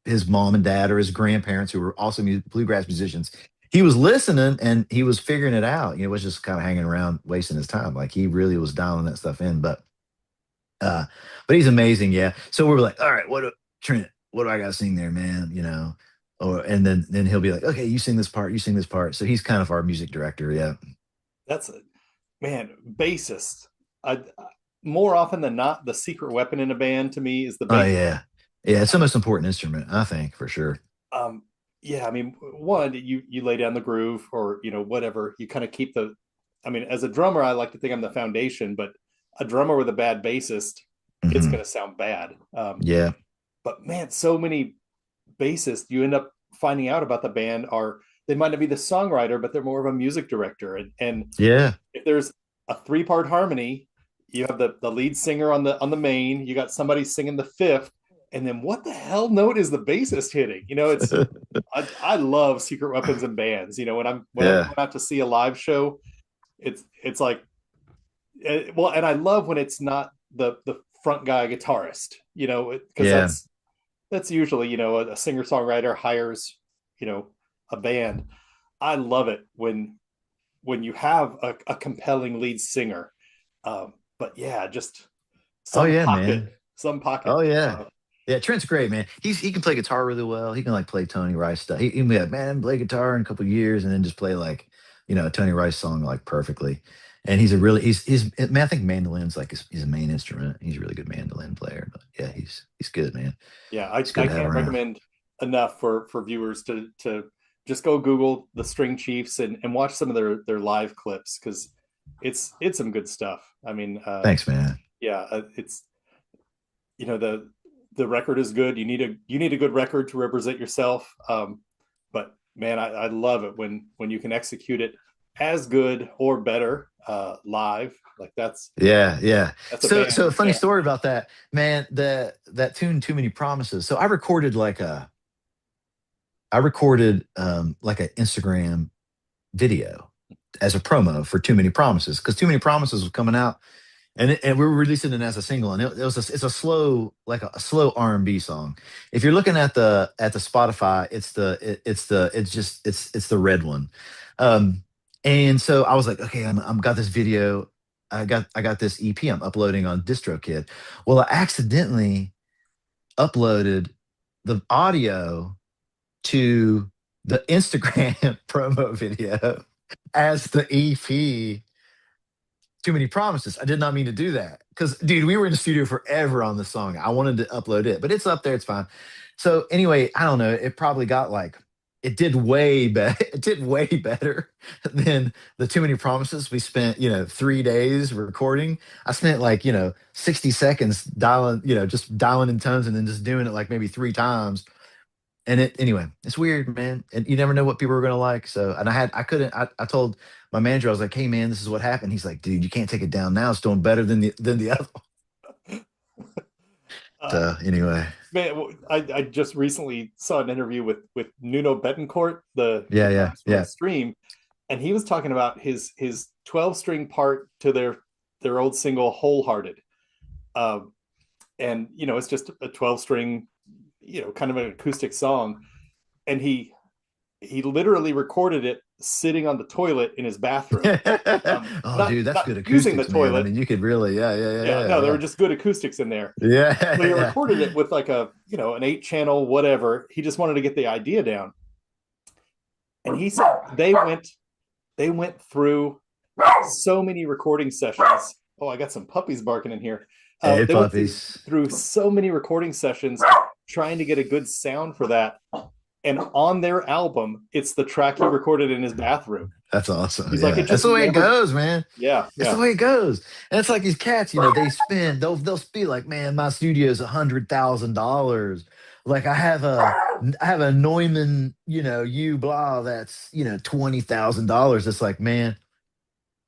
his mom and dad or his grandparents who were also bluegrass musicians, he was listening and he was figuring it out. Was just kind of hanging around, wasting his time. Like he really was dialing that stuff in. Uh, but he's amazing. Yeah. So we were like, all right, Trent, what do I got to sing there, man? And then he'll be like, okay, you sing this part, you sing this part. So he's kind of our music director. Yeah. That's man, bassist. More often than not, the secret weapon in a band to me is the Oh bass. yeah. Yeah. It's the most important instrument, I think, for sure. Um, yeah, I mean, one, you lay down the groove, or whatever. You kind of keep the. I mean, as a drummer, I like to think I'm the foundation, but a drummer with a bad bassist, it's Hmm. going to sound bad. Yeah. But man, so many bassists you end up finding out about the band are they might not be the songwriter, but they're more of a music director. And Yeah. if there's a 3-part harmony, you have the lead singer on the main, you got somebody singing the fifth, and then what the hell note is the bassist hitting? I love secret weapons and bands. When I'm Yeah. going out to see a live show, it's like, well, and I love when it's not the front guy guitarist, because Yeah. that's usually, a singer songwriter hires, a band. I love it when you have a compelling lead singer. But yeah, just Oh some yeah, pocket, man. some pocket. Oh yeah. Yeah, Trent's great, man. He can play guitar really well. He can like play Tony Rice stuff. He can be like, man, play guitar in a couple of years and then just play like, a Tony Rice song like perfectly. And he's man, I think mandolin's like he's a main instrument. He's a really good mandolin player. But yeah, he's good, man. Yeah, I, He's good I to have can't around. recommend enough for viewers to just go Google the String Chiefs and watch some of their live clips, because it's some good stuff. I mean, Thanks, man. yeah, it's, the record is good. You need a good record to represent yourself. But man, I love it when you can execute it as good or better live. Like Yeah, yeah. that's a band So a right funny there. story about that, man. That tune, Too Many Promises. So I recorded like an Instagram video as a promo for Too Many Promises because Too Many Promises was coming out, and we were releasing it as a single, and it's a slow like a slow R&B song. If you're looking at the Spotify, it's the red one. Um, and so I was like, okay, I'm got this video, I got this EP I'm uploading on DistroKid. Well, I accidentally uploaded the audio to the Instagram promo video as the EP. Too Many Promises. I did not mean to do that because, dude, we were in the studio forever on the song. I wanted to upload it, but it's up there. It's fine. So anyway, I don't know. It probably got like it did way better. It did way better than the Too Many Promises we spent, 3 days recording. I spent like 60 seconds dialing, just dialing in tones and then just doing it like maybe 3 times. And anyway, it's weird, man. And you never know what people are gonna like. So, and I told my manager, I was like, hey man, this is what happened. He's like, dude, you can't take it down now. It's doing better than the other one. Uh, So anyway. Man, I just recently saw an interview with Nuno Betancourt, the Yeah, yeah, guitarist from yeah. Extreme, and he was talking about his 12 string part to their old single Wholehearted. Um, and it's just a 12 string, kind of an acoustic song, and he literally recorded it sitting on the toilet in his bathroom. Oh, Not dude, that's not good using the acoustics, man. I toilet. mean, you could really, yeah, yeah, yeah, Yeah, yeah, no, there were yeah. just good acoustics in there. Yeah, So he yeah. recorded it with like an 8 channel, whatever. He just wanted to get the idea down. And he said they went through so many recording sessions. Oh, I got some puppies barking in here. Hey, They went through, puppies. through so many recording sessions trying to get a good sound for that. And on their album, it's the track he recorded in his bathroom. That's awesome. He's like, it Yeah. That's just the way it never. goes, man. Yeah, That's the yeah. way it goes. And it's like these cats, they'll be like, man, my studio is $100,000. Like I have a Neumann, you blah, that's $20,000. It's like, man,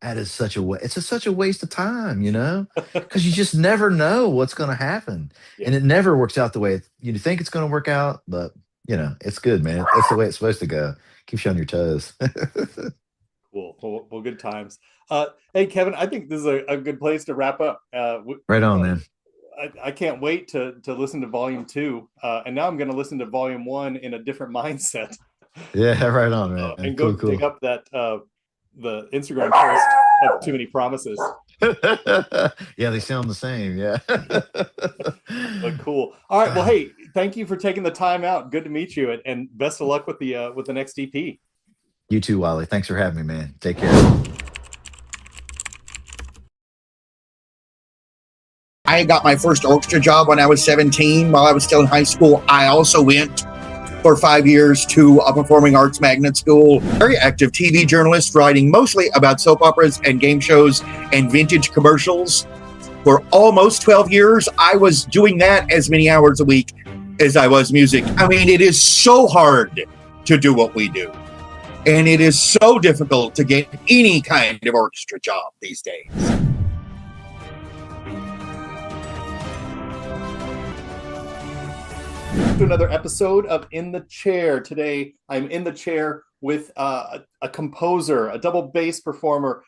that is such a it's such a waste of time, because you just never know what's gonna happen. Yeah. And it never works out the way you think it's gonna work out, but it's good, man. That's the way it's supposed to go. Keeps you on your toes. Cool. Well, good times. Hey, Kevin, I think this is a good place to wrap up. Right on, man. I can't wait to listen to volume 2. And now I'm going to listen to volume 1 in a different mindset, Yeah, right on, man. and go Cool, dig cool. up the Instagram post of Too Many Promises. Yeah, they sound the same. Yeah. But cool. All right. Well, hey, thank you for taking the time out. Good to meet you, and best of luck with the next EP. You too, Wally. Thanks for having me, man. Take care. I got my first orchestra job when I was 17. While I was still in high school, I also went for 5 years to a performing arts magnet school. Very active TV journalist, writing mostly about soap operas and game shows and vintage commercials. For almost 12 years, I was doing that as many hours a week as I was music. I mean, it is so hard to do what we do. And it is so difficult to get any kind of orchestra job these days. back to another episode of In the Chair. Today, I'm in the chair with a composer, a double bass performer,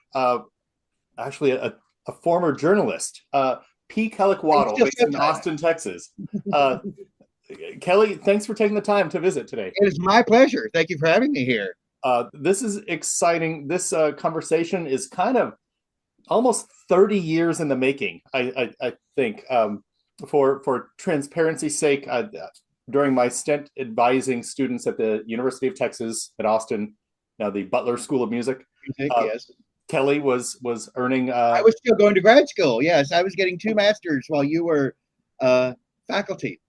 actually a former journalist, P. Kellick Waddle, based in Austin, Texas. Kelly, thanks for taking the time to visit today. It is my pleasure. Thank you for having me here. This is exciting. This conversation is kind of almost 30 years in the making, I think. For transparency's sake, during my stint advising students at the University of Texas at Austin, now the Butler School of Music, yes, Kelly was earning. I was still going to grad school. Yes, I was getting 2 masters while you were faculty.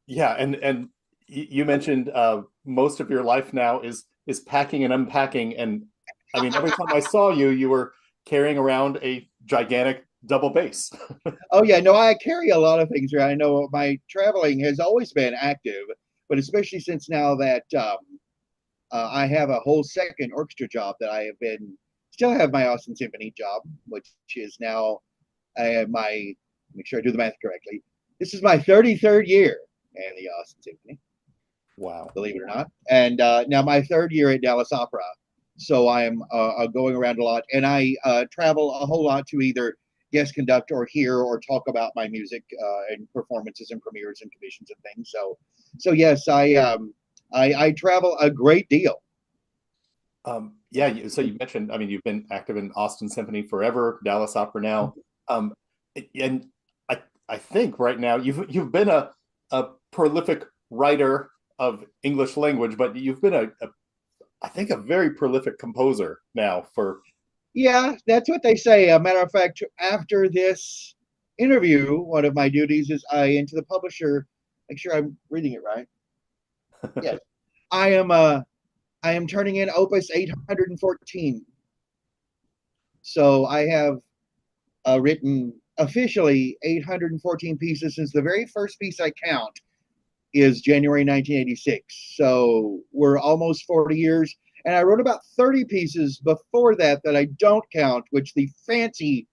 Yeah, and you mentioned most of your life now is packing and unpacking, and I mean every time I saw you, you were carrying around a gigantic double bass. Oh yeah, no, I carry a lot of things around. I know my traveling has always been active, but especially since now that I have a whole second orchestra job that I have still have my Austin Symphony job, which is now make sure I do the math correctly. This is my 33rd year in the Austin Symphony. Wow. Believe it or not. And now my 3rd year at Dallas Opera. So I am going around a lot, and I travel a whole lot to either guest conduct or hear or talk about my music and performances and premieres and commissions and things. So yes, I travel a great deal. Yeah. So you mentioned, I mean, you've been active in Austin Symphony forever, Dallas Opera now, and I think right now you've been a prolific writer of English language, but you've been I think a very prolific composer now for. Yeah, that's what they say. A matter of fact, after this interview, one of my duties is to the publisher, make sure I'm reading it right. Yes. I am turning in Opus 814. So I have written officially 814 pieces since the very first piece I count is January 1986. So we're almost 40 years. And I wrote about 30 pieces before that I don't count, which the fancy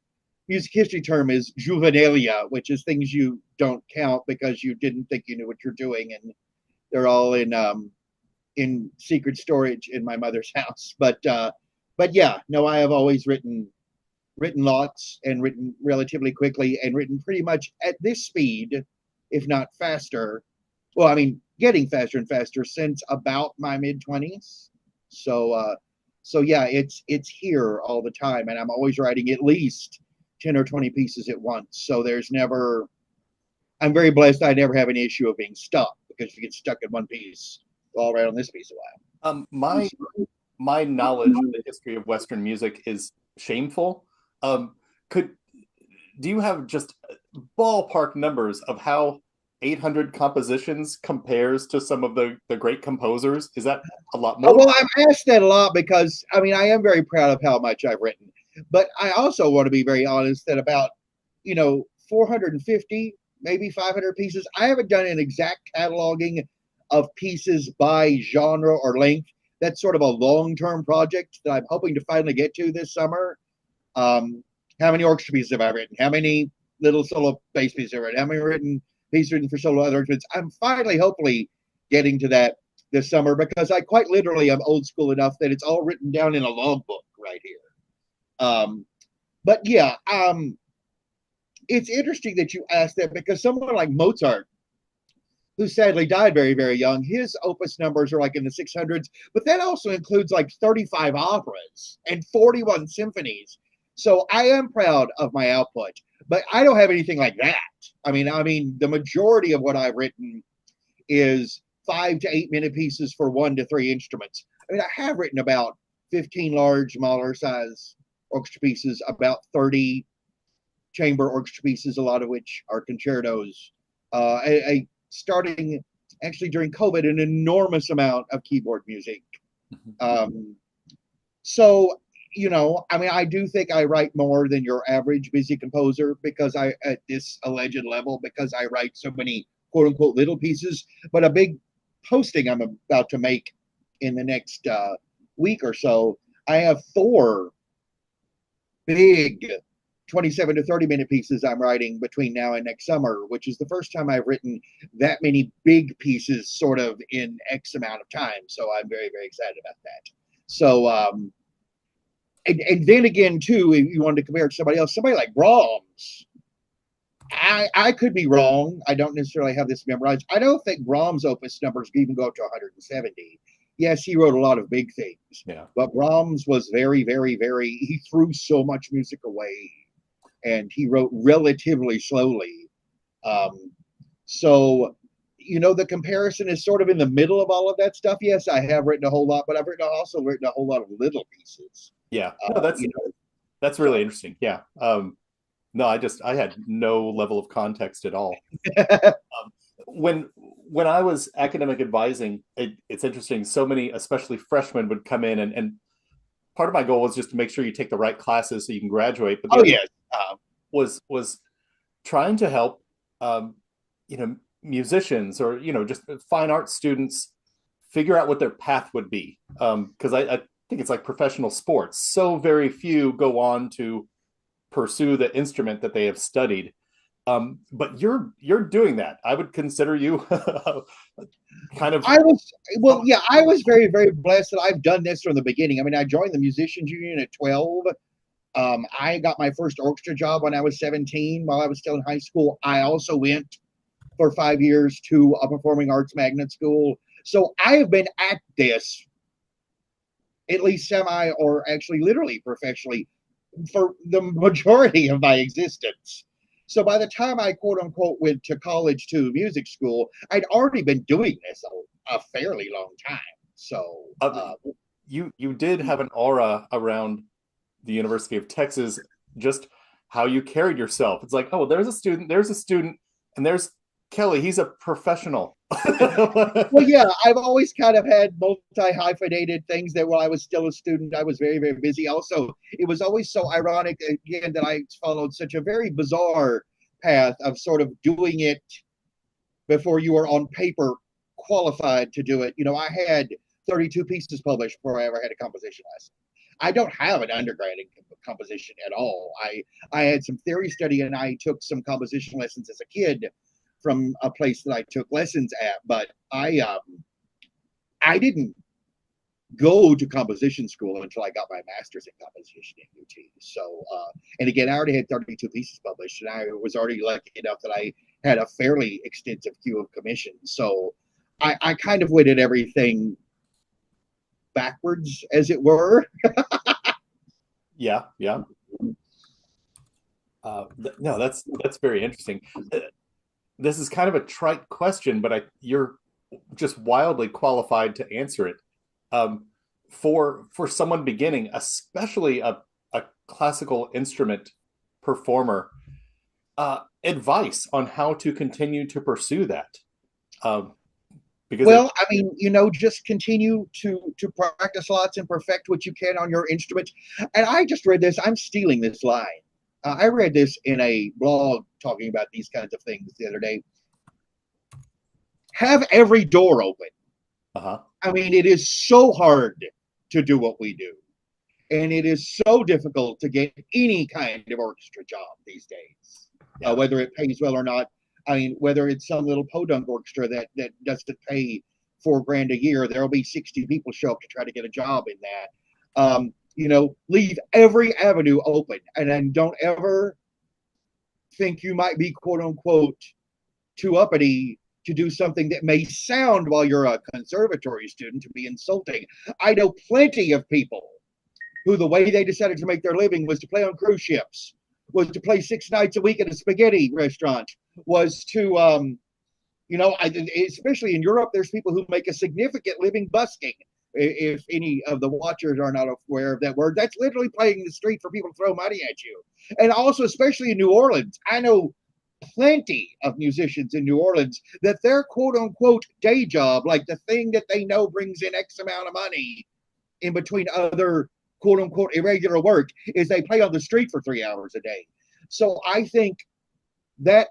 music history term is juvenilia, which is things you don't count because you didn't think you knew what you're doing. And they're all in secret storage in my mother's house. But yeah, no, I have always written lots and written relatively quickly and written pretty much at this speed, if not faster. Well, I mean, getting faster and faster since about my mid-20s. So yeah, it's here all the time, and I'm always writing at least 10 or 20 pieces at once. So I'm very blessed. I never have an issue of being stuck, because if you get stuck in one piece, I'll write on this piece a while. My knowledge of the history of Western music is shameful. Do you have just ballpark numbers of how 800 compositions compares to some of the great composers? Is that a lot more? Well, I'm asked that a lot because, I mean, I am very proud of how much I've written. But I also want to be very honest that about, 450, maybe 500 pieces, I haven't done an exact cataloging of pieces by genre or length. That's sort of a long-term project that I'm hoping to finally get to this summer. How many orchestra pieces have I written? How many little solo bass pieces have I written? How many pieces written for solo other instruments? I'm finally, hopefully, getting to that this summer, because I quite literally am old school enough that it's all written down in a logbook right here. But yeah, it's interesting that you asked that, because someone like Mozart, who sadly died very, very young, his opus numbers are like in the 600s, but that also includes like 35 operas and 41 symphonies. So I am proud of my output, but I don't have anything like that. I mean, the majority of what I've written is 5 to 8 minute pieces for 1 to 3 instruments. I mean, I have written about 15 large, Mahler size orchestra pieces, about 30 chamber orchestra pieces, a lot of which are concertos. Starting actually during COVID, an enormous amount of keyboard music. So, I mean, I do think I write more than your average busy composer, because at this alleged level, because I write so many quote unquote little pieces. But a big posting I'm about to make in the next week or so, I have 4 big 27 to 30-minute pieces I'm writing between now and next summer, which is the first time I've written that many big pieces sort of in X amount of time. So I'm very, very excited about that. So, and then again, too, if you wanted to compare it to somebody else, somebody like Brahms, I could be wrong. I don't necessarily have this memorized. I don't think Brahms' opus numbers even go up to 170. Yes, he wrote a lot of big things. Yeah. But Brahms was very, very, very, he threw so much music away and he wrote relatively slowly. So, the comparison is sort of in the middle of all of that stuff. Yes, I have written a whole lot, but I've also written a whole lot of little pieces. Yeah. No, that's really interesting. Yeah. No, I had no level of context at all. When I was academic advising, it's interesting. So many, especially freshmen, would come in, and part of my goal was just to make sure you take the right classes so you can graduate. But the other yes, was trying to help, musicians or just fine arts students figure out what their path would be. Because I think it's like professional sports. So very few go on to pursue the instrument that they have studied. But you're doing that. I would consider you kind of. I was very, very blessed that I've done this from the beginning. I mean, I joined the musicians union at 12. I got my first orchestra job when I was 17 while I was still in high school. I also went for 5 years to a performing arts magnet school. So I have been at this at least semi or actually literally professionally for the majority of my existence. So by the time I quote unquote went to college to music school, I'd already been doing this a fairly long time. So you did have an aura around the University of Texas, just how you carried yourself. It's like, oh, there's a student, and there's Kelly. He's a professional. Well, yeah, I've always kind of had multi-hyphenated things that while I was still a student, I was very, very busy. Also, it was always so ironic, again, that I followed such a very bizarre path of sort of doing it before you were on paper qualified to do it. I had 32 pieces published before I ever had a composition lesson. I don't have an undergrad in composition at all. I had some theory study and I took some composition lessons as a kid from a place that I took lessons at, but I didn't go to composition school until I got my master's in composition at UT. So, and again, I already had 32 pieces published, and I was already lucky enough that I had a fairly extensive queue of commissions. So, I kind of went at everything backwards, as it were. Yeah. No, that's very interesting. This is kind of a trite question, but you're just wildly qualified to answer it. For someone beginning, especially a classical instrument performer, advice on how to continue to pursue that. Because I mean, just continue to practice lots and perfect what you can on your instrument. And I just read this. I'm stealing this line. I read this in a blog talking about these kinds of things the other day. Have every door open. I mean, it is so hard to do what we do. And it is so difficult to get any kind of orchestra job these days, whether it pays well or not. I mean, whether it's some little podunk orchestra that doesn't pay $4,000 a year, there'll be 60 people show up to try to get a job in that. Leave every avenue open, and then don't ever think you might be quote unquote too uppity to do something that may sound, while you're a conservatory student, to be insulting. I know plenty of people who the way they decided to make their living was to play on cruise ships, was to play 6 nights a week at a spaghetti restaurant, was to, especially in Europe, there's people who make a significant living busking. If any of the watchers are not aware of that word, that's literally playing the street for people to throw money at you. And also, especially in New Orleans, I know plenty of musicians in New Orleans that their quote unquote day job, like the thing that they know brings in X amount of money in between other quote unquote irregular work, is they play on the street for 3 hours a day. So I think that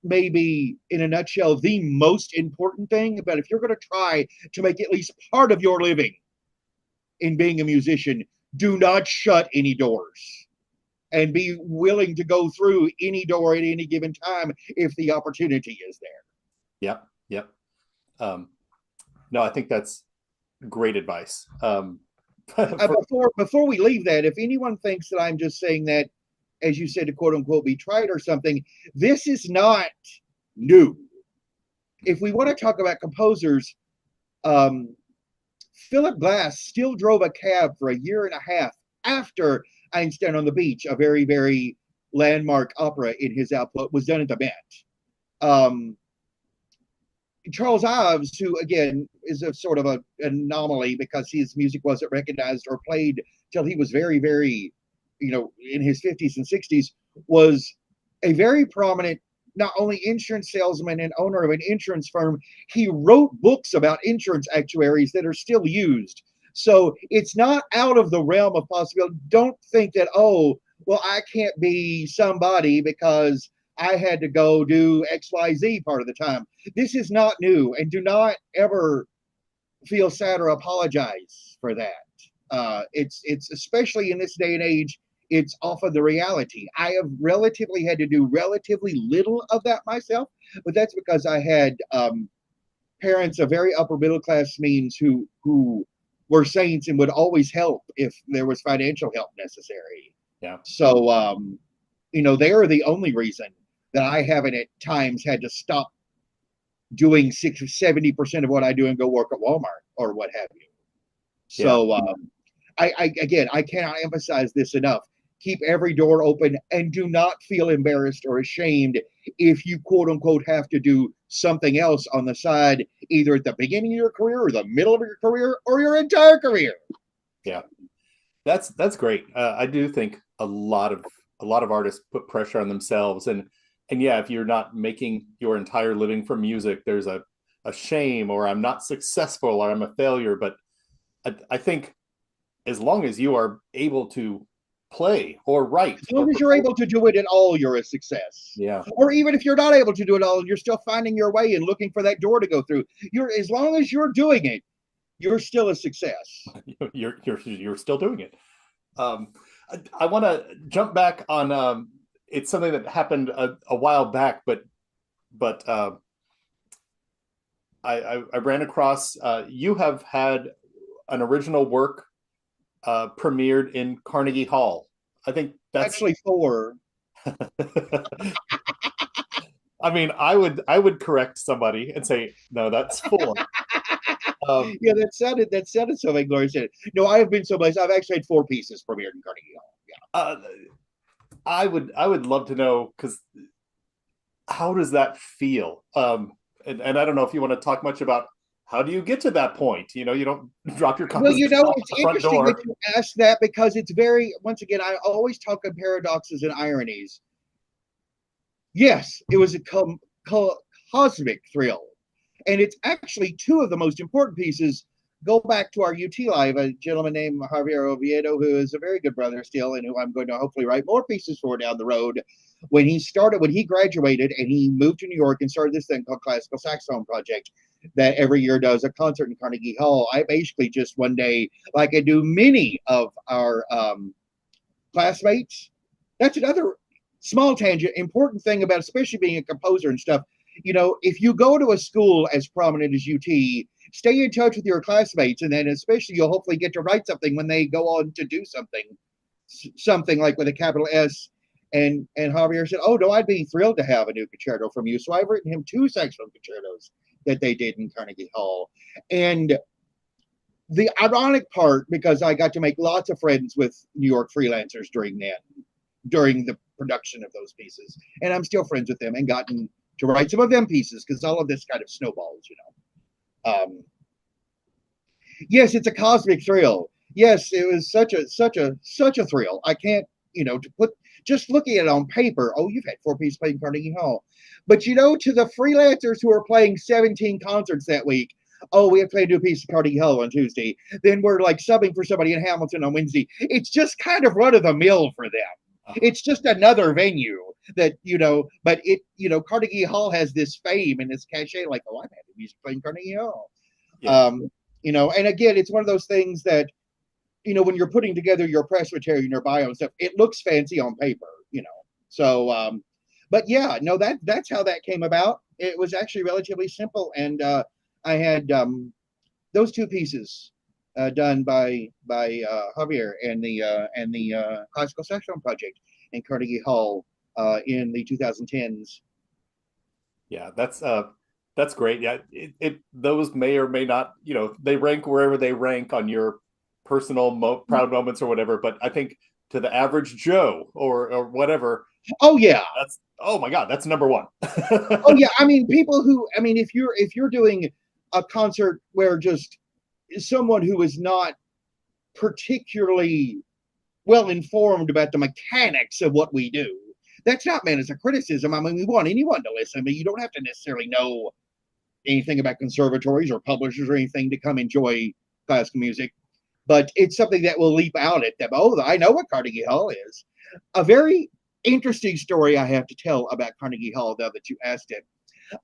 may be, in a nutshell, the most important thing. But if you're going to try to make at least part of your living in being a musician, do not shut any doors. and be willing to go through any door at any given time if the opportunity is there. Yep. Yep. No, I think that's great advice. Before we leave that, if anyone thinks that I'm just saying that, as you said, to quote unquote be tried or something, this is not new. If we want to talk about composers, Philip Glass still drove a cab for a year and a half after Einstein on the Beach, a very, very landmark opera in his output, was done at the Met. Charles Ives, who again is a sort of an anomaly because his music wasn't recognized or played till he was very, very, in his 50s and 60s, was a very prominent, not only insurance salesman and owner of an insurance firm, he wrote books about insurance actuaries that are still used. So it's not out of the realm of possibility. Don't think that, oh, well, I can't be somebody because I had to go do XYZ part of the time. This is not new, and do not ever feel sad or apologize for that. It's especially in this day and age, it's often the reality. I have relatively had to do relatively little of that myself, but that's because I had parents of very upper middle class means who were saints and would always help if there was financial help necessary. Yeah. So, they are the only reason that I haven't at times had to stop doing 60 or 70% of what I do and go work at Walmart or what have you. So, I cannot emphasize this enough. Keep every door open and do not feel embarrassed or ashamed if you quote unquote have to do something else on the side, either at the beginning of your career or the middle of your career or your entire career. Yeah, that's great. I do think a lot of artists put pressure on themselves, and yeah, if you're not making your entire living from music, there's a shame, or I'm not successful, or I'm a failure. But I think as long as you are able to play or write, as long as you're able to do it at all, you're a success. Yeah. Or even if you're not able to do it all, you're still finding your way and looking for that door to go through. As long as you're doing it, you're still a success. You're still doing it. I want to jump back on. It's something that happened a while back, but I ran across. You have had an original work premiered in Carnegie Hall. I think that's actually 4. I mean, I would correct somebody and say, no, that's 4. Yeah, that sounded so inglorious. No, I have been so blessed. I've actually had 4 pieces premiered in Carnegie Hall. Yeah. I would love to know, because how does that feel? And I don't know if you want to talk much about how do you get to that point? You don't drop your composition. Well, it's interesting that you ask that, because it's very, once again, I always talk in paradoxes and ironies. Yes, it was a cosmic thrill. And it's actually 2 of the most important pieces. Go back to our UT Live, a gentleman named Javier Oviedo, who is a very good brother still, and who I'm going to hopefully write more pieces for down the road. When he graduated and he moved to New York and started this thing called Classical Saxophone Project that every year does a concert in Carnegie Hall, I basically just one day, like I do many of our classmates, that's another small tangent, important thing about especially being a composer and stuff. If you go to a school as prominent as UT, stay in touch with your classmates, and then especially you'll hopefully get to write something when they go on to do something like with a capital S. And Javier said, oh, no, I'd be thrilled to have a new concerto from you. So I've written him 2 saxophone concertos that they did in Carnegie Hall. And the ironic part, because I got to make lots of friends with New York freelancers during the production of those pieces. And I'm still friends with them and gotten to write some of them pieces, because all of this kind of snowballs, Yes, it's a cosmic thrill. Yes, it was such a thrill. I can't, to put, just looking at it on paper, oh, you've had 4 pieces played in Carnegie Hall. But, to the freelancers who are playing 17 concerts that week, oh, we have to play a new piece of Carnegie Hall on Tuesday. Then we're like subbing for somebody in Hamilton on Wednesday. It's just kind of run of the mill for them. It's just another venue that, but Carnegie Hall has this fame and this cachet, like, oh, I've had music playing Carnegie Hall. Yeah. And again, it's one of those things that, when you're putting together your press material and your bio and stuff, it looks fancy on paper, So, but yeah, no, that's how that came about. It was actually relatively simple, and I had those two pieces done by Javier and the Classical Saxophone Project in Carnegie Hall in the 2010s. Yeah, that's great. Yeah, those may or may not, they rank wherever they rank on your personal proud moments or whatever. But I think to the average Joe or whatever, oh yeah, oh my God, that's number one. Oh yeah, I mean, if you're doing a concert where just someone who is not particularly well informed about the mechanics of what we do, that's not meant as a criticism. I mean, we want anyone to listen. I mean, you don't have to necessarily know anything about conservatories or publishers or anything to come enjoy classical music, but it's something that will leap out at them. Oh, I know what Carnegie Hall is. A very interesting story I have to tell about Carnegie Hall, now that you asked it.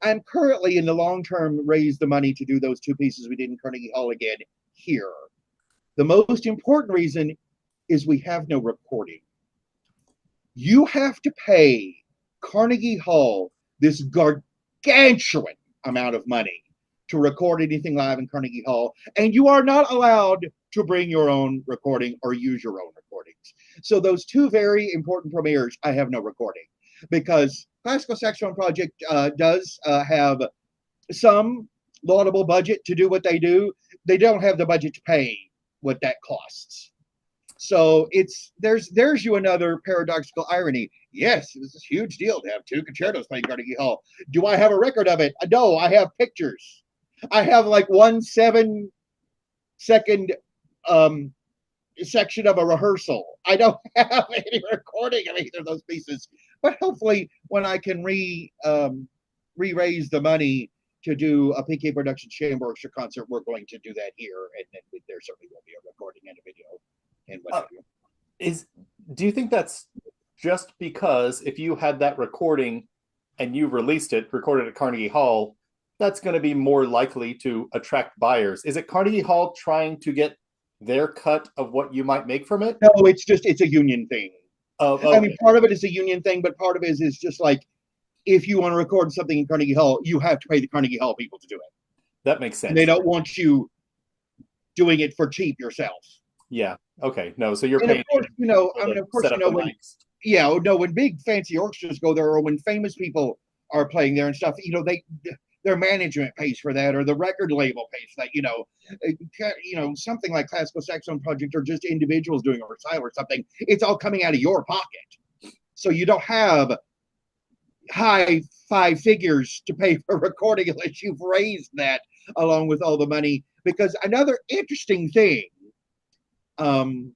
I'm currently in the long term raise the money to do those two pieces we did in Carnegie Hall again here. The most important reason is we have no recording. You have to pay Carnegie Hall this gargantuan amount of money to record anything live in Carnegie Hall, and you are not allowed to bring your own recording or use your own recordings. So those two very important premieres, I have no recording, because Classical Saxophone Project does have some laudable budget to do what they do. They don't have the budget to pay what that costs. So there's you another paradoxical irony. Yes, it was a huge deal to have two concertos playing Carnegie Hall. Do I have a record of it? No, I have pictures. I have like 1 7-second section of a rehearsal. I don't have any recording of either of those pieces. But hopefully, when I can re-raise the money to do a PK Production Chamber Orchestra concert, we're going to do that here, and then there certainly will be a recording and a video and what have you. Do you think that's just because if you had that recording and you recorded at Carnegie Hall, that's going to be more likely to attract buyers? Is it Carnegie Hall trying to get their cut of what you might make from it? No, it's a union thing. I mean, part of it is a union thing, but part of it is just like, if you want to record something in Carnegie Hall, you have to pay the Carnegie Hall people to do it. That makes sense. And they don't want you doing it for cheap yourself. Yeah. Okay. No. So you're and paying. Of course, when big fancy orchestras go there, or when famous people are playing there and stuff, their management pays for that, or the record label pays for that. Something like Classical Saxophone Project, or just individuals doing a recital or something. It's all coming out of your pocket, so you don't have high 5 figures to pay for recording unless you've raised that along with all the money. Because another interesting thing to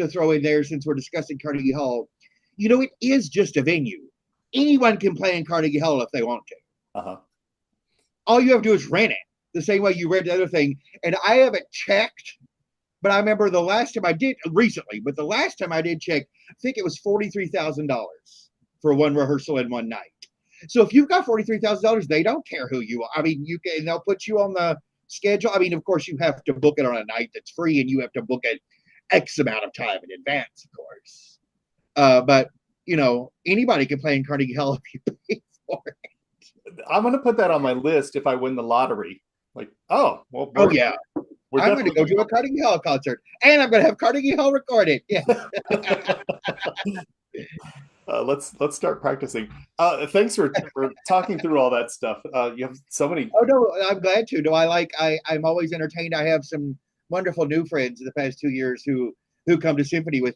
throw in there, since we're discussing Carnegie Hall, it is just a venue. Anyone can play in Carnegie Hall if they want to. Uh-huh. All you have to do is rent it, the same way you rent the other thing. And I haven't checked, but I remember the last time I did check, I think it was $43,000 for one rehearsal and one night. So if you've got $43,000, they don't care who you are. I mean, they'll put you on the schedule. I mean, of course, you have to book it on a night that's free, and you have to book it X amount of time in advance, of course. But anybody can play in Carnegie Hall if you pay for it. I'm going to put that on my list if I win the lottery. Like, I'm going to go to a Carnegie Hall concert, and I'm going to have Carnegie Hall recorded. Yeah. Let's start practicing. Thanks for talking through all that stuff. You have so many. Oh no, I'm glad to. I'm always entertained. I have some wonderful new friends in the past 2 years who come to Symphony with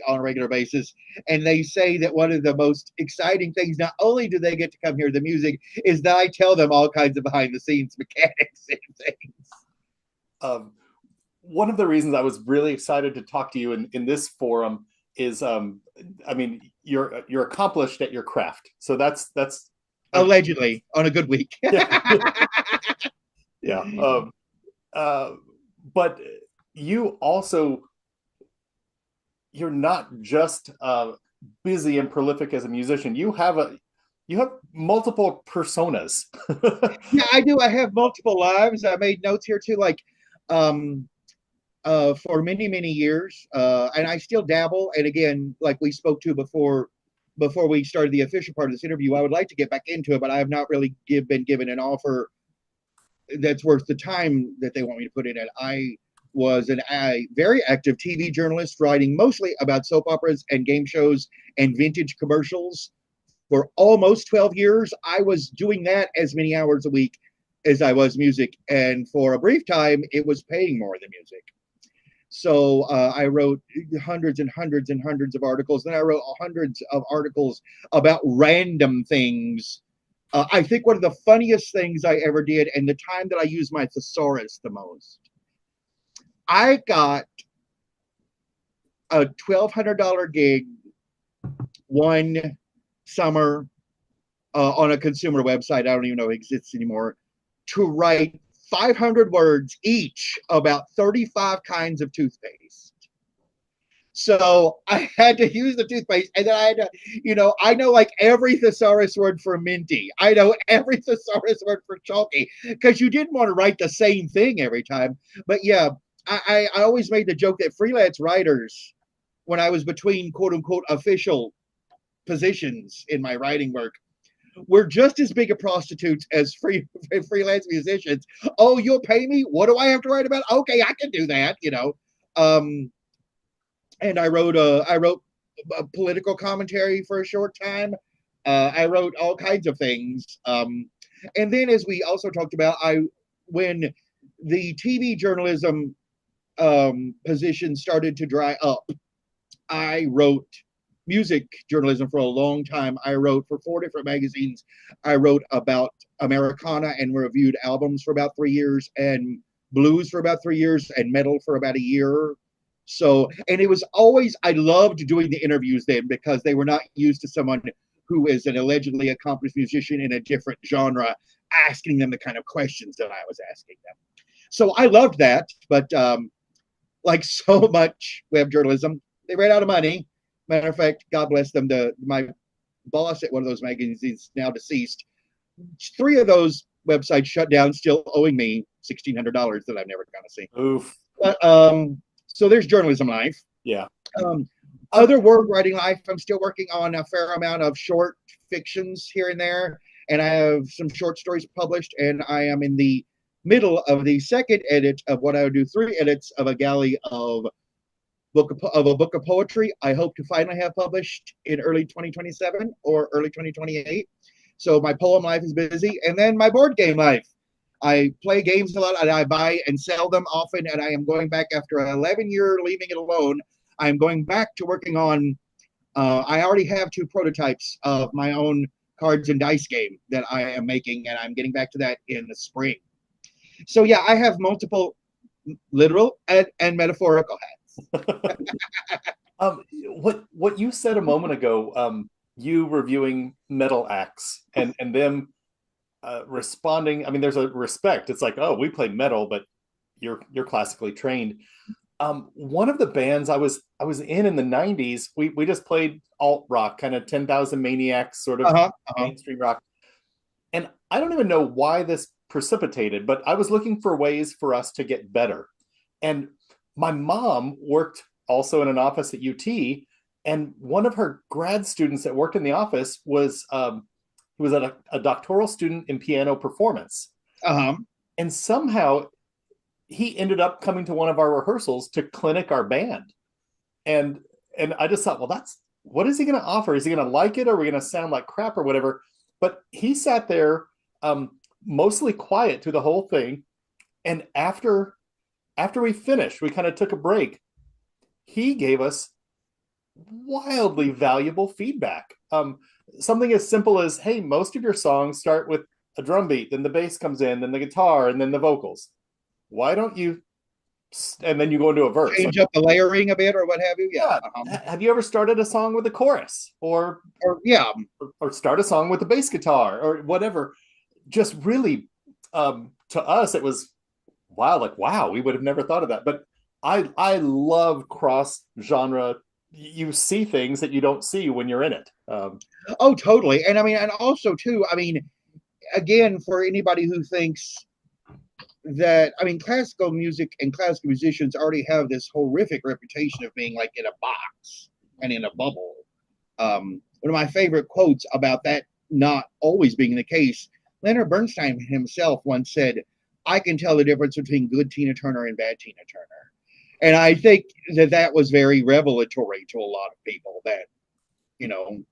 on a regular basis, and they say that one of the most exciting things, not only do they get to come hear the music, is that I tell them all kinds of behind the scenes mechanics and things. One of the reasons I was really excited to talk to you in this forum is, you're accomplished at your craft. So that's allegedly on a good week. Yeah. But you also, you're not just busy and prolific as a musician. You have multiple personas. Yeah, I do. I have multiple lives. I made notes here too. Like, for many, many years. And I still dabble. And again, like we spoke to before we started the official part of this interview, I would like to get back into it, but I have not really been given an offer that's worth the time that they want me to put in it. I was a very active TV journalist, writing mostly about soap operas and game shows and vintage commercials for almost 12 years. I was doing that as many hours a week as I was music. And for a brief time, it was paying more than music. So I wrote hundreds and hundreds and hundreds of articles. Then I wrote hundreds of articles about random things. I think one of the funniest things I ever did, and the time that I used my thesaurus the most, I got a $1,200 gig one summer on a consumer website, I don't even know if it exists anymore, to write 500 words each about 35 kinds of toothpaste. So I had to use the toothpaste, and then I had to, I know like every thesaurus word for minty. I know every thesaurus word for chalky, because you didn't want to write the same thing every time. But yeah, I always made the joke that freelance writers, when I was between quote unquote official positions in my writing work, we're just as big a prostitutes as freelance musicians. Oh, you'll pay me? What do I have to write about? Okay, I can do that, and I wrote a political commentary for a short time. I wrote all kinds of things. And then, as we also talked about, when the TV journalism position started to dry up, I wrote music journalism for a long time. I wrote for 4 different magazines. I wrote about Americana and reviewed albums for about 3 years, and blues for about 3 years, and metal for about a year. So, and it was always, I loved doing the interviews then, because they were not used to someone who is an allegedly accomplished musician in a different genre asking them the kind of questions that I was asking them. So I loved that, but like so much web journalism, they ran out of money. Matter of fact, God bless them, my boss at one of those magazines is now deceased. 3 of those websites shut down, still owing me $1,600 that I'm never going to see. Oof. But so there's journalism life. Yeah. Other word writing life, I'm still working on a fair amount of short fictions here and there, and I have some short stories published, and I am in the middle of the second edit of what I would do 3 edits of a galley of a book of poetry. I hope to finally have published in early 2027 or early 2028. So my poem life is busy, and then my board game life. I play games a lot, and I buy and sell them often, and I am going back after an 11-year leaving it alone. I'm going back to working on, I already have 2 prototypes of my own cards and dice game that I am making, and I'm getting back to that in the spring. So yeah, I have multiple literal and metaphorical hats. What you said a moment ago, you reviewing metal acts and them responding. I mean, there's a respect. It's like, oh, we play metal, but you're classically trained. One of the bands I was in the 90s, we just played alt rock, kind of 10,000 Maniacs, sort of mainstream rock. And I don't even know why this precipitated, but I was looking for ways for us to get better. And my mom worked also in an office at UT, and one of her grad students that worked in the office was a doctoral student in piano performance. And somehow he ended up coming to one of our rehearsals to clinic our band. And I just thought, well, what is he going to offer? Is he going to like it? Or are we going to sound like crap or whatever? But he sat there mostly quiet through the whole thing. And after we finished, we kind of took a break. He gave us wildly valuable feedback. Something as simple as, hey, most of your songs start with a drum beat, then the bass comes in, then the guitar, and then the vocals. Why don't you, and then you go into a verse. Change up the layering a bit or what have you? Yeah. Have you ever started a song with a chorus or start a song with a bass guitar or whatever? Just really, to us, it was wow, we would have never thought of that. But I love cross genre. You see things that you don't see when you're in it. Oh, totally. And I mean, and also too, I mean, again, for anybody who thinks that, I mean, classical music and classical musicians already have this horrific reputation of being like in a box and in a bubble. One of my favorite quotes about that not always being the case, Leonard Bernstein himself once said, I can tell the difference between good Tina Turner and bad Tina Turner. And I think that that was very revelatory to a lot of people that, you know,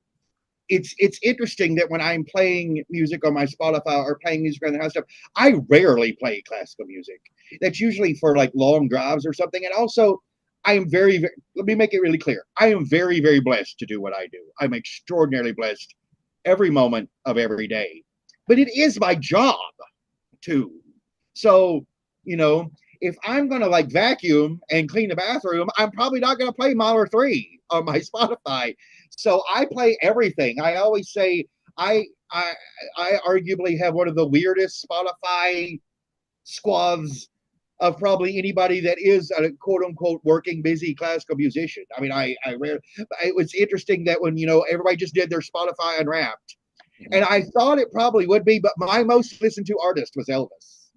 it's interesting that when I'm playing music on my Spotify or playing music around the house stuff, I rarely play classical music. That's usually for like long drives or something. And also, I am very, let me make it really clear. I am very, very blessed to do what I do. I'm extraordinarily blessed every moment of every day. But it is my job too. So, you know, if I'm going to like vacuum and clean the bathroom, I'm probably not going to play Mahler 3 on my Spotify. So I play everything. I always say I I arguably have one of the weirdest Spotify squads of probably anybody that is a quote unquote working busy classical musician. I mean, it was interesting that when, you know, everybody just did their Spotify Unwrapped, and I thought it probably would be, but my most listened to artist was Elvis.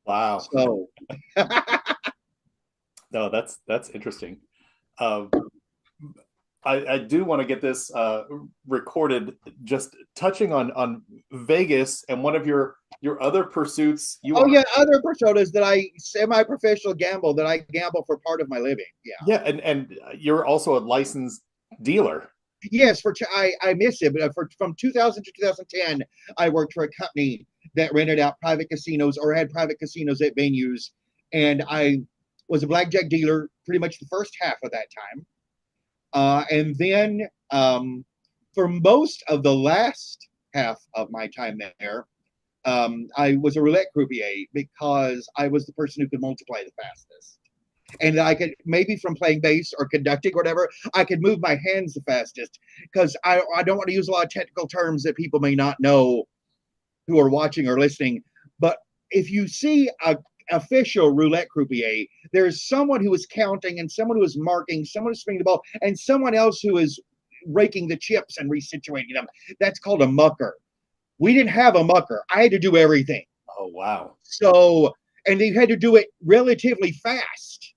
Wow. So no, that's interesting. I do want to get this recorded. Just touching on Vegas and one of your other pursuits. Other personas that I semi-professional gamble that I gamble for part of my living. Yeah, and you're also a licensed dealer. Yes, I miss it, but from 2000 to 2010, I worked for a company that rented out private casinos or had private casinos at venues, and I was a blackjack dealer pretty much the first half of that time. And then for most of the last half of my time there, I was a roulette croupier because I was the person who could multiply the fastest. And I could, maybe from playing bass or conducting or whatever, I could move my hands the fastest because I don't want to use a lot of technical terms that people may not know who are watching or listening. But if you see a official roulette croupier, there's someone who is counting and someone who is marking, someone who's spinning the ball, and someone else who is raking the chips and resituating them. That's called a mucker. We didn't have a mucker. I had to do everything. Oh, wow. So, and they had to do it relatively fast.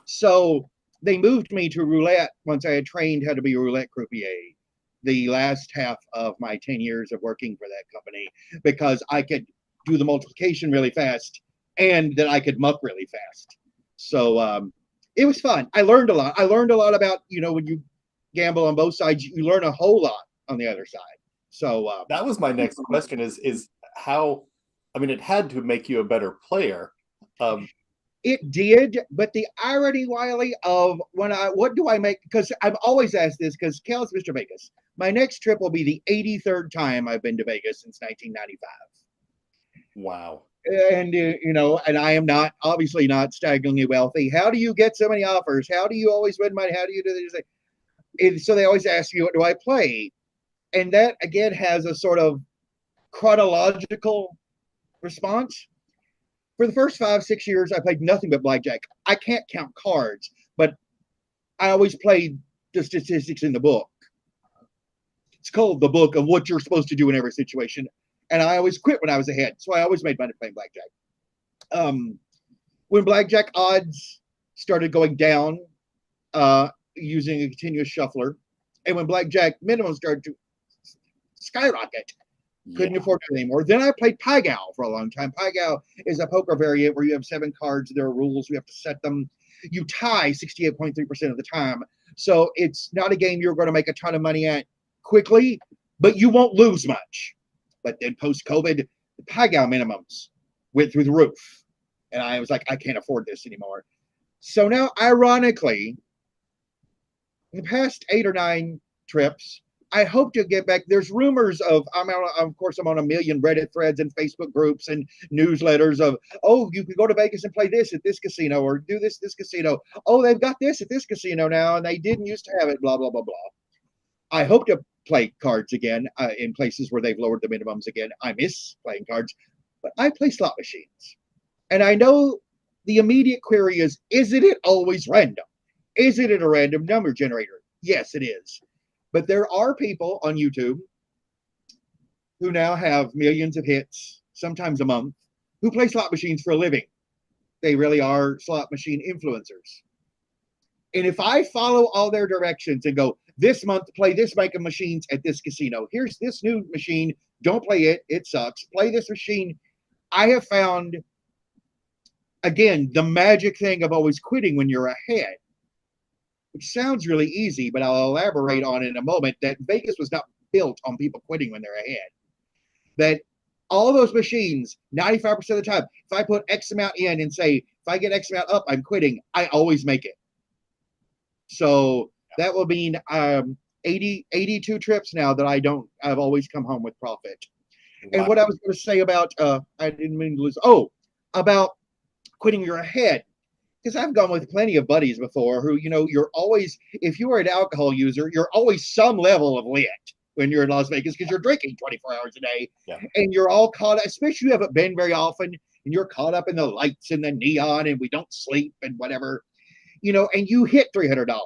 So they moved me to roulette once I had trained how to be a roulette croupier the last half of my 10 years of working for that company, because I could do the multiplication really fast and that I could muck really fast. So it was fun. I learned a lot. I learned a lot about, you know, when you gamble on both sides, you learn a whole lot on the other side. So that was my next question is how, I mean, it had to make you a better player. It did, but the irony, Wiley, of what do I make? Because I've always asked this, because Kel's Mr. Vegas. My next trip will be the 83rd time I've been to Vegas since 1995. Wow. And, you know, and I am not, obviously not staggeringly wealthy. How do you get so many offers? How do you always win money? How do you do this? And so they always ask you, what do I play? And that, again, has a sort of chronological response. For the first 5-6 years, I played nothing but blackjack. I can't count cards, but I always played the statistics in the book. It's called the book of what you're supposed to do in every situation. And I always quit when I was ahead. So I always made money playing blackjack. When blackjack odds started going down using a continuous shuffler, and when blackjack minimum started to skyrocket, couldn't afford it anymore. Then I played Pai Gow for a long time. Pai Gow is a poker variant where you have 7 cards. There are rules. You have to set them. You tie 68.3% of the time. So it's not a game you're going to make a ton of money at quickly, but you won't lose much. But then post-COVID, the Pai Gow minimums went through the roof. And I was like, I can't afford this anymore. So now, ironically, in the past 8 or 9 trips, I hope to get back. There's rumors of, of course, I'm on a million Reddit threads and Facebook groups and newsletters of, oh, you can go to Vegas and play this at this casino or do this casino. Oh, they've got this at this casino now, and they didn't used to have it, blah, blah, blah, blah. I hope to play cards again in places where they've lowered the minimums again. I miss playing cards, but I play slot machines. And I know the immediate query is it always random? Is it a random number generator? Yes, it is. But there are people on YouTube who now have millions of hits, sometimes a month, who play slot machines for a living. They really are slot machine influencers. And if I follow all their directions and go, this month, play this bank of machines at this casino. Here's this new machine. Don't play it. It sucks. Play this machine. I have found, again, the magic thing of always quitting when you're ahead, which sounds really easy, but I'll elaborate on it in a moment, that Vegas was not built on people quitting when they're ahead. That all those machines, 95% of the time, if I put X amount in and say, if I get X amount up, I'm quitting, I always make it. So that will mean 82 trips now that I've always come home with profit. Wow. And what I was going to say about, I didn't mean to lose, about quitting your ahead. Because I've gone with plenty of buddies before who, you're always, if you are an alcohol user, you're always some level of lit when you're in Las Vegas because you're drinking 24 hours a day. Yeah. And you're all caught up, especially you haven't been very often, and you're caught up in the lights and the neon and we don't sleep and whatever, and you hit $300.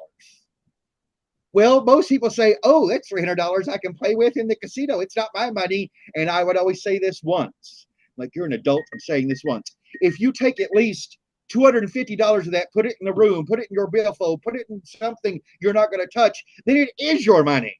Well, most people say, oh, that's $300 I can play with in the casino. It's not my money. And I would always say this once. Like, you're an adult, I'm saying this once. If you take at least $250 of that, put it in the room, put it in your billfold, put it in something you're not going to touch, then it is your money.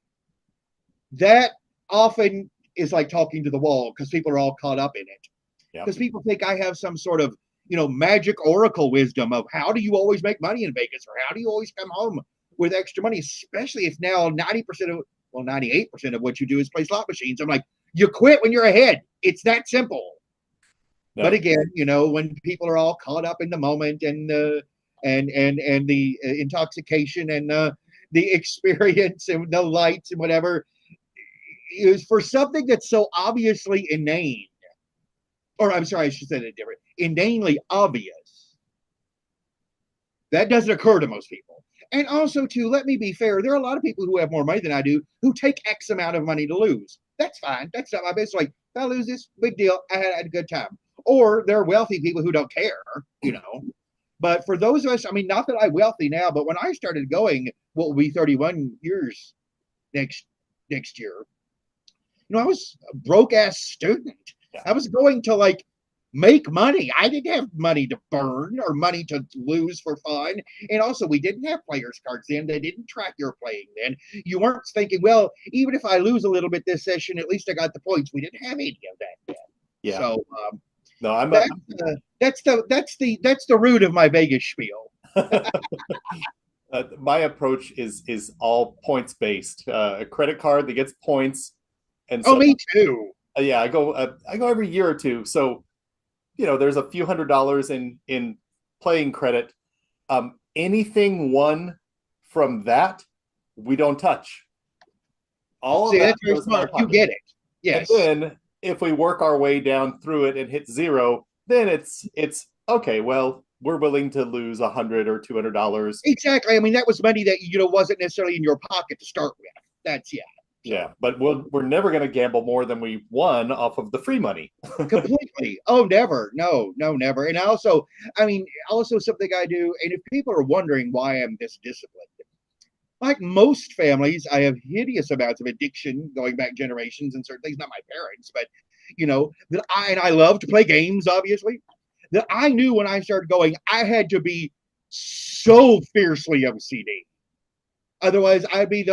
That often is like talking to the wall because people are all caught up in it. Because people think I have some sort of, magic oracle wisdom of how do you always make money in Vegas, or how do you always come home with extra money, especially if now 98% of what you do is play slot machines. I'm like, you quit when you're ahead. It's that simple. No. But again, when people are all caught up in the moment and the intoxication and the experience and the lights and whatever, is for something that's so obviously inane, or I'm sorry, I should say it different, inanely obvious. That doesn't occur to most people. And also, too, let me be fair, there are a lot of people who have more money than I do who take X amount of money to lose. That's fine. That's not my business. Like, if I lose this, big deal. I had a good time. Or there are wealthy people who don't care, But for those of us, I mean, not that I'm wealthy now, but when I started going, what will be 31 years next year, I was a broke-ass student. Yeah. I was going to, make money. I didn't have money to burn or money to lose for fun. And also, we didn't have players cards then. They didn't track your playing then. You weren't thinking, well, even if I lose a little bit this session, at least I got the points. We didn't have any of that then. Yeah. So, no, that's the root of my Vegas spiel. My approach is all points based. A credit card that gets points, and so, me too. Yeah, I go every year or two. So, there's a few $100s in playing credit. Anything won from that, we don't touch. All of that. That's very smart. You get it. Yes. And then if we work our way down through it and hit zero, then it's okay. Well, we're willing to lose $100 or $200. Exactly. I mean, that was money that wasn't necessarily in your pocket to start with. That's Yeah, but we're never going to gamble more than we won off of the free money. Completely. Oh, never. No, never. And also something I do, and if people are wondering why I'm this disciplined, like most families, I have hideous amounts of addiction going back generations and certain things, not my parents, but, that I love to play games, obviously, that I knew when I started going, I had to be so fiercely OCD. Otherwise, I'd be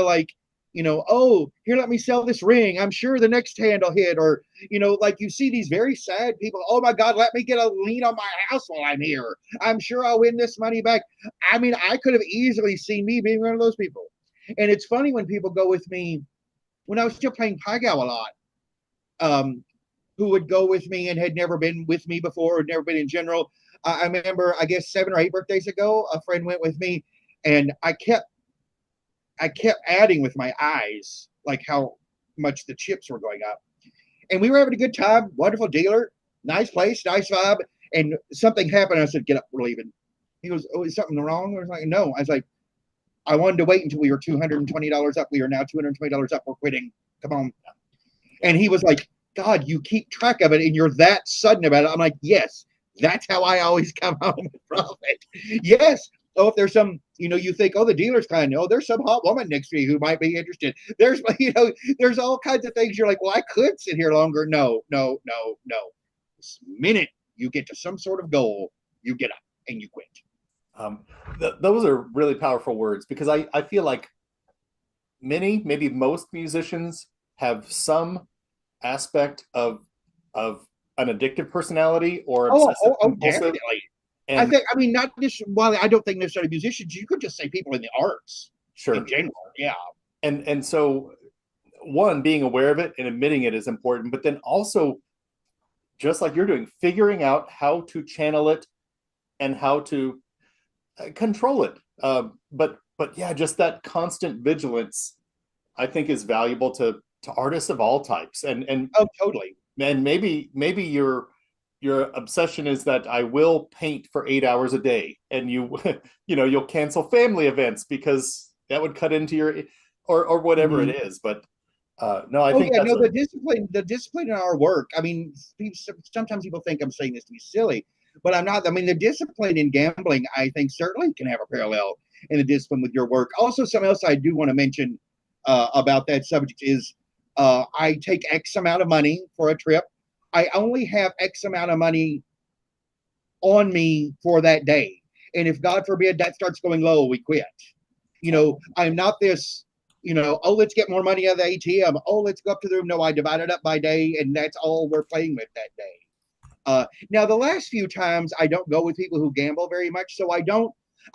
oh, here, let me sell this ring. I'm sure the next hand will hit. Or, you see these very sad people. Oh, my God, let me get a lien on my house while I'm here. I'm sure I'll win this money back. I mean, I could have easily seen me being one of those people. And it's funny when people go with me, when I was still playing Pygao a lot, who would go with me and had never been with me before, or never been in general. I remember, I guess 7 or 8 birthdays ago, a friend went with me, and I kept adding with my eyes, like how much the chips were going up. And we were having a good time, wonderful dealer, nice place, nice vibe. And something happened. I said, get up, we're leaving. He goes, oh, is something wrong? I was like, no. I was like, I wanted to wait until we were $220 up. We are now $220 up. We're quitting. Come on. And he was like, God, you keep track of it and you're that sudden about it. I'm like, yes, that's how I always come home with profit. Yes. Oh, if there's some, you think, oh, the dealer's kind of, there's some hot woman next to you who might be interested. There's, there's all kinds of things. You're like, well, I could sit here longer. No. This minute You get to some sort of goal, you get up and you quit. Those are really powerful words, because I feel like maybe most musicians have some aspect of an addictive personality or obsessive compulsive. Definitely. And I mean, not just, well, I don't think necessarily musicians. You could just say people in the arts in general. Yeah. And so, one, being aware of it and admitting it is important, but then also, just like you're doing, figuring out how to channel it and how to control it. But yeah, just that constant vigilance, I think, is valuable to artists of all types. And oh, totally. And maybe your obsession is that I will paint for 8 hours a day, and you'll cancel family events because that would cut into your, or whatever it is. But no, I think that's the discipline in our work. I mean, sometimes people think I'm saying this to be silly, but I'm not. I mean, the discipline in gambling, I think, certainly can have a parallel in the discipline with your work. Also, something else I do want to mention about that subject is I take X amount of money for a trip. I only have X amount of money on me for that day. And if, God forbid, that starts going low, we quit. I'm not this, oh, let's get more money out of the ATM. Oh, let's go up to the room. No, I divide it up by day, and that's all we're playing with that day. Now, the last few times, I don't go with people who gamble very much. So I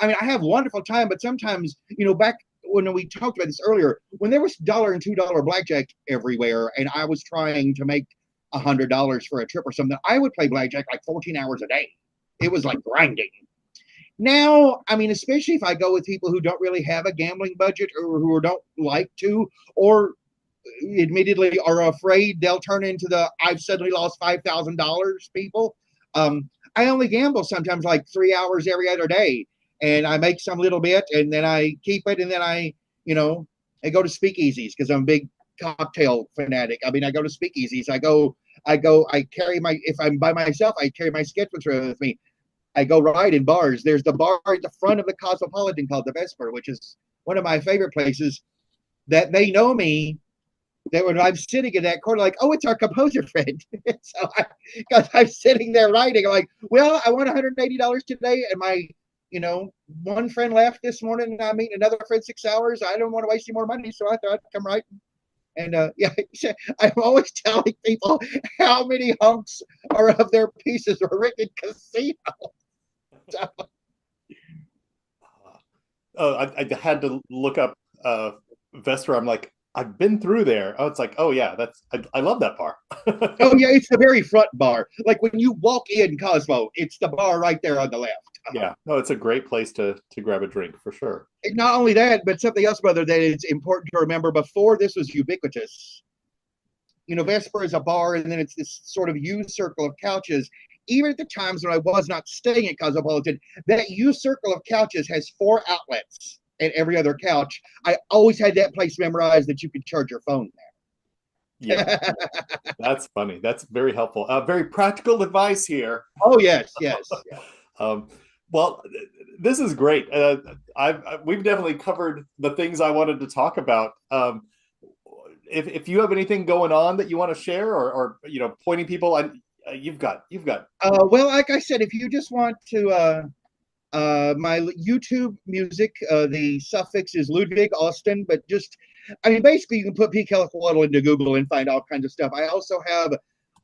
have a wonderful time, but sometimes, back when we talked about this earlier, when there was $1 and $2 blackjack everywhere, and I was trying to make $100 for a trip or something, I would play blackjack like 14 hours a day. It was like grinding. Now, I mean, especially if I go with people who don't really have a gambling budget, or who don't like to, or admittedly are afraid they'll turn into the I've suddenly lost $5,000 people. I only gamble sometimes like 3 hours every other day, and I make some little bit, and then I keep it, and then I go to speakeasies because I'm a big cocktail fanatic. I mean, I go to speakeasies. I carry if I'm by myself, I carry my sketchbooks with me. I go ride in bars. There's the bar at the front of the Cosmopolitan called the Vesper, which is one of my favorite places, that they know me, that when I'm sitting in that corner, like, oh, it's our composer friend. So because I'm sitting there writing, I'm like, well, I won $180 today, and my, one friend left this morning, and I meet another friend 6 hours. I don't want to waste any more money, so I thought I'd come right. And I'm always telling people how many hunks are of their pieces are written in casino. I had to look up Vesper. I'm like, I've been through there. Oh, it's like, oh yeah, I love that bar. Oh yeah, it's the very front bar. Like when you walk in Cosmo, it's the bar right there on the left. Yeah, no, it's a great place to grab a drink for sure. And not only that, but something else, brother, that is important to remember. Before this was ubiquitous, Vesper is a bar, and then it's this sort of U circle of couches. Even at the times when I was not staying at Cosmopolitan, that U circle of couches has 4 outlets at every other couch. I always had that place memorized, that you could charge your phone there. Yeah, that's funny. That's very helpful. Very practical advice here. Oh yes. Well, this is great. We've definitely covered the things I wanted to talk about. If you have anything going on that you want to share, or pointing people, you've got. Well, like I said, if you just want to, my YouTube music, the suffix is Ludwig Austin, but basically you can put P. Kellicoatl into Google and find all kinds of stuff. I also have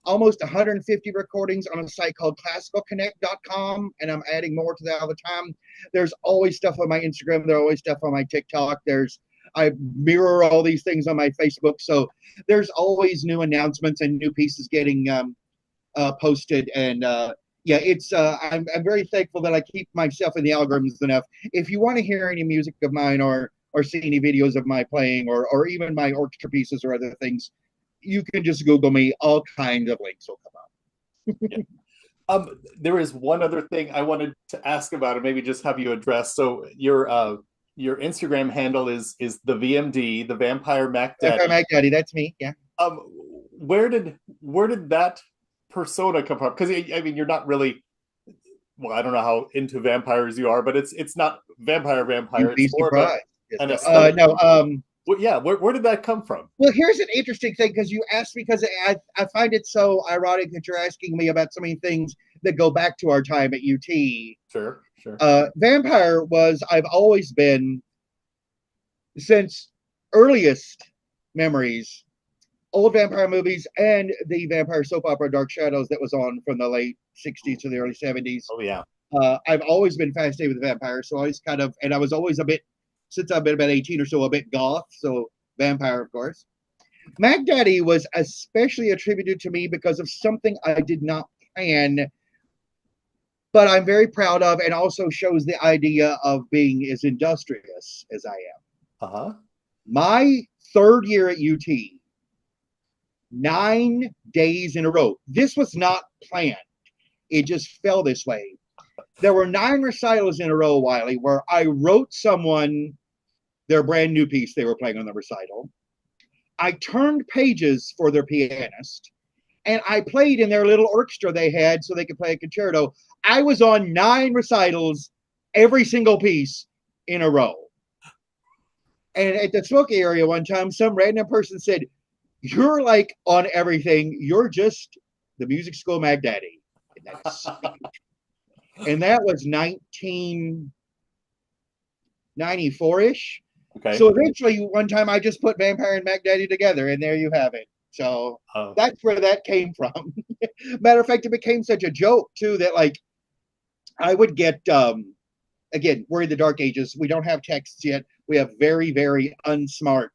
almost 150 recordings on a site called classicalconnect.com, and I'm adding more to that all the time. There's always stuff on my Instagram. There's always stuff on my TikTok. I mirror all these things on my Facebook. So there's always new announcements and new pieces getting posted. And it's I'm very thankful that I keep myself in the algorithms enough. If you want to hear any music of mine, or see any videos of my playing, or even my orchestra pieces or other things, you can just Google me. All kinds of links will come up. Yeah. There is one other thing I wanted to ask about, and maybe just have you address. So your Instagram handle is the VMD, the Vampire Mac Daddy. Vampire Mac Daddy, that's me. Yeah. Where did that persona come from? Because I mean, you're not really. Well, I don't know how into vampires you are, but it's not vampire. You'd be it's more surprised. of an aesthetic. No. Well, yeah, where did that come from? Well, here's an interesting thing, because you asked me, because I find it so ironic that you're asking me about so many things that go back to our time at UT. Sure, sure. Vampire was, I've always been, since earliest memories, old vampire movies and the vampire soap opera Dark Shadows that was on from the late 60s to the early 70s. Oh yeah. I've always been fascinated with vampires, so I always kind of, and I was always a bit, since I've been about 18 or so, a bit goth, so vampire, of course. Mac Daddy was especially attributed to me because of something I did not plan, but I'm very proud of, and also shows the idea of being as industrious as I am. Uh-huh. My third year at UT, 9 days in a row. This was not planned. It just fell this way. There were 9 recitals in a row, Wiley, where I wrote someone their brand new piece they were playing on the recital. I turned pages for their pianist, and I played in their little orchestra they had so they could play a concerto. I was on 9 recitals, every single piece in a row. And at the smoking area one time, some random person said, "You're like on everything. You're just the music school Mac Daddy." And that was 1994-ish. Okay. So eventually, one time I just put Vampire and Mac Daddy together, and there you have it. So that's where that came from. Matter of fact, it became such a joke, too, that like I would get, again, we're in the dark ages. We don't have texts yet. We have very, very unsmart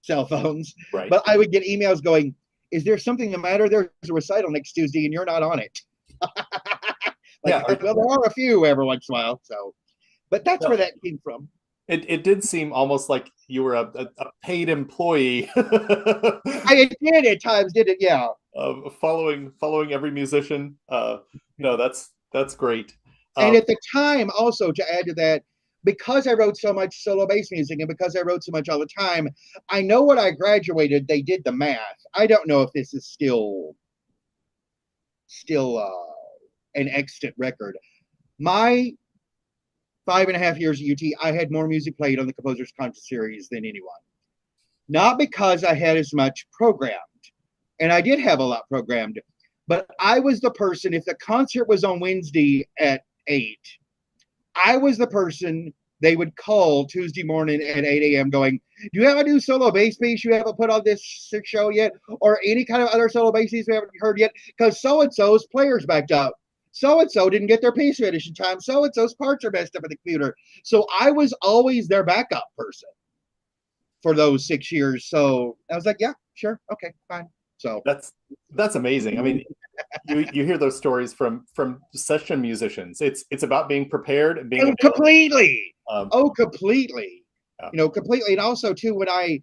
cell phones. Right. But I would get emails going, "Is there something the matter? There's a recital next Tuesday and you're not on it." Yeah. Well, there are a few every once in a while. So, but that's where that came from. It did seem almost like you were a paid employee. I did at times, did it? Yeah. Following every musician. No, that's great. And at the time, also to add to that, because I wrote so much solo bass music and because I wrote so much all the time, I know when I graduated, they did the math. I don't know if this is still an extant record. My 5.5 years at UT, I had more music played on the Composer's Concert Series than anyone. Not because I had as much programmed, and I did have a lot programmed, but I was the person, if the concert was on Wednesday at 8, I was the person they would call Tuesday morning at 8 a.m. going, "Do you have a new solo bass piece you haven't put on this show yet? Or any kind of other solo bass piece we haven't heard yet? Because so-and-so's players backed up. So-and-so didn't get their piece finished in time. So-and-so's parts are messed up in the computer." So I was always their backup person for those 6 years. So I was like, yeah, sure. Okay, fine. So that's amazing. I mean, you hear those stories from session musicians. It's about being prepared and being completely. Completely. Yeah. Completely. And also too, when I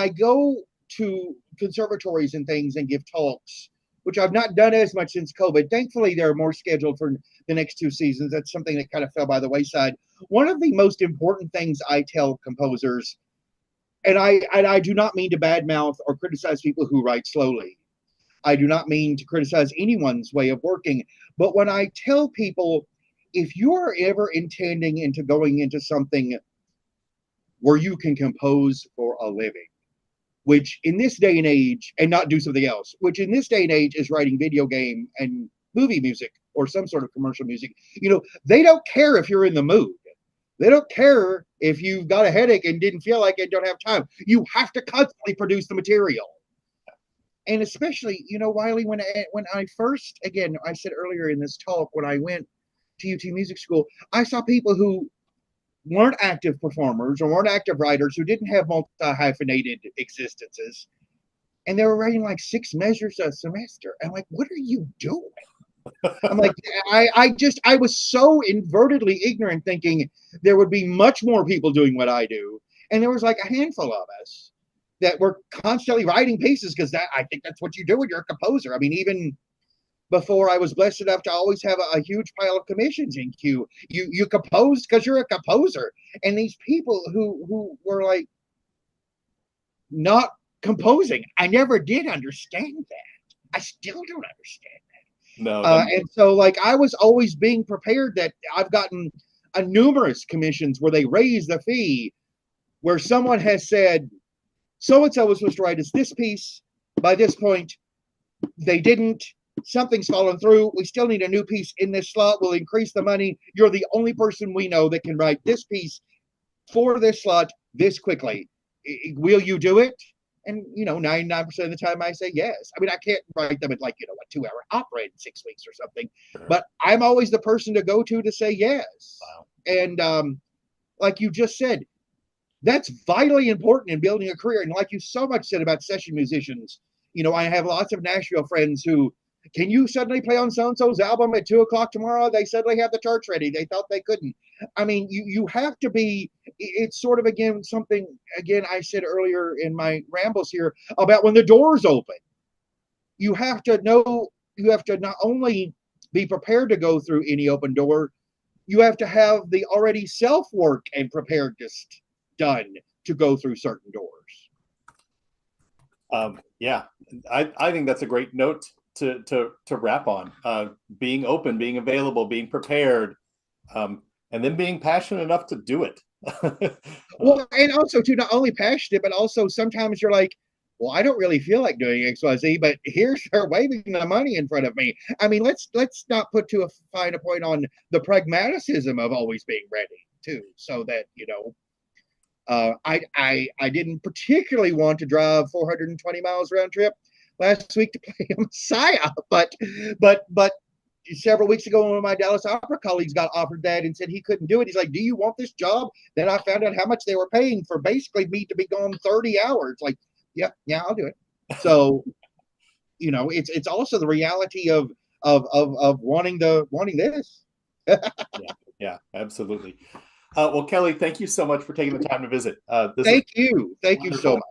go to conservatories and things and give talks, which I've not done as much since COVID. Thankfully, there are more scheduled for the next 2 seasons. That's something that kind of fell by the wayside. One of the most important things I tell composers, and I do not mean to badmouth or criticize people who write slowly. I do not mean to criticize anyone's way of working. But when I tell people, if you are ever intending into going into something where you can compose for a living, which in this day and age, and not do something else, which in this day and age is writing video game and movie music or some sort of commercial music, they don't care if you're in the mood. They don't care if you've got a headache and didn't feel like it, don't have time. You have to constantly produce the material. And especially, Wiley, when I first, again, I said earlier in this talk, when I went to UT Music School, I saw people who weren't active performers or weren't active writers, who didn't have multi-hyphenated existences. And they were writing like 6 measures a semester. I'm like, what are you doing? I'm like, I was so invertedly ignorant, thinking there would be much more people doing what I do. And there was like a handful of us that were constantly writing pieces, because I think that's what you do when you're a composer. I mean, even before I was blessed enough to always have a huge pile of commissions in queue, you compose because you're a composer. And these people who were like not composing, I never did understand that. I still don't understand that. No. And so like I was always being prepared that I've gotten numerous commissions where they raise the fee, where someone has said, so-and-so was supposed to write us this piece by this point. They didn't. something's fallen through. We still need a new piece in this slot. We'll increase the money. You're the only person we know that can write this piece for this slot this quickly. Will you do it? And 99% of the time I say yes. I mean, I can't write them at like a 2-hour opera in 6 weeks or something, but I'm always the person to go to say yes. Wow. And like you just said, that's vitally important in building a career. And like you so much said about session musicians, I have lots of Nashville friends who, can you suddenly play on so-and-so's album at 2:00 tomorrow? They suddenly have the charts ready. They thought they couldn't. I mean, you have to be, it's sort of, again, something, again, I said earlier in my rambles here about when the doors open. You have to know, you have to not only be prepared to go through any open door, you have to have the already self-work and preparedness done to go through certain doors. Yeah, I think that's a great note to wrap on. Being open, being available, being prepared, and then being passionate enough to do it. Well, and also too, not only passionate, but also sometimes you're like, well, I don't really feel like doing XYZ, but here's her waving the money in front of me. I mean, let's not put too fine a point on the pragmaticism of always being ready too, so that I didn't particularly want to drive 420 miles round trip last week to play a Messiah, but several weeks ago, one of my Dallas Opera colleagues got offered that and said he couldn't do it. He's like, "Do you want this job?" Then I found out how much they were paying for basically me to be gone 30 hours. Like, yeah, I'll do it. So, it's also the reality of wanting this. Yeah, absolutely. Well, Kelly, thank you so much for taking the time to visit. Thank you so much.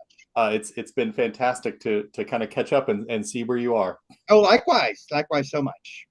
It's been fantastic to kind of catch up and see where you are. Oh, likewise so much.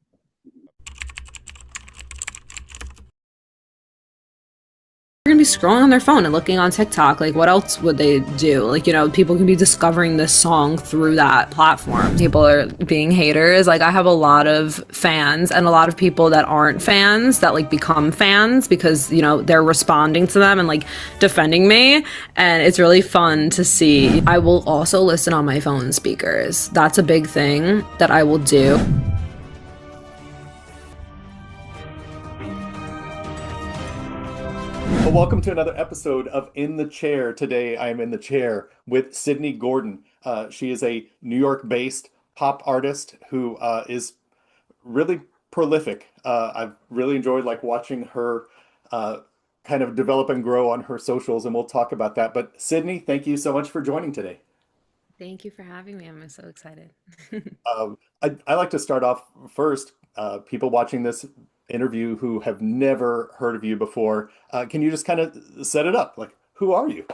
Going to be scrolling on their phone and looking on TikTok. Like, what else would they do? Like, people can be discovering this song through that platform. People are being haters. Like, I have a lot of fans and a lot of people that aren't fans that become fans because they're responding to them and defending me, and it's really fun to see. I will also listen on my phone speakers. That's a big thing that I will do. Well, welcome to another episode of In the Chair. Today, I am in the chair with Sydney Gordon. She is a New York-based pop artist who is really prolific. I've really enjoyed watching her kind of develop and grow on her socials, and we'll talk about that. But Sydney, thank you so much for joining today. Thank you for having me. I'm so excited. I like to start off first. People watching this interview who have never heard of you before, can you just kind of set it up? Who are you?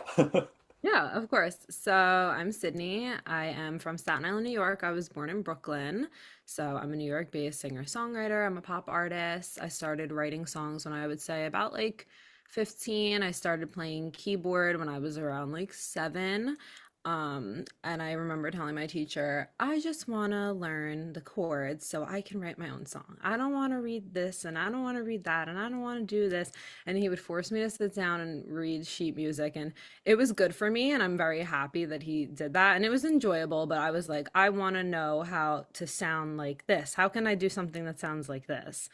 Yeah, of course. So I'm Sydney. I am from Staten Island, New York. I was born in Brooklyn. So I'm a New York-based singer-songwriter. I'm a pop artist. I started writing songs when I would say about 15. I started playing keyboard when I was around 7. And I remember telling my teacher, I just want to learn the chords so I can write my own song. I don't want to read this and I don't want to read that and I don't want to do this. And he would force me to sit down and read sheet music, and it was good for me, and I'm very happy that he did that, and it was enjoyable, but I was like, I want to know how to sound like this. How can I do something that sounds like this?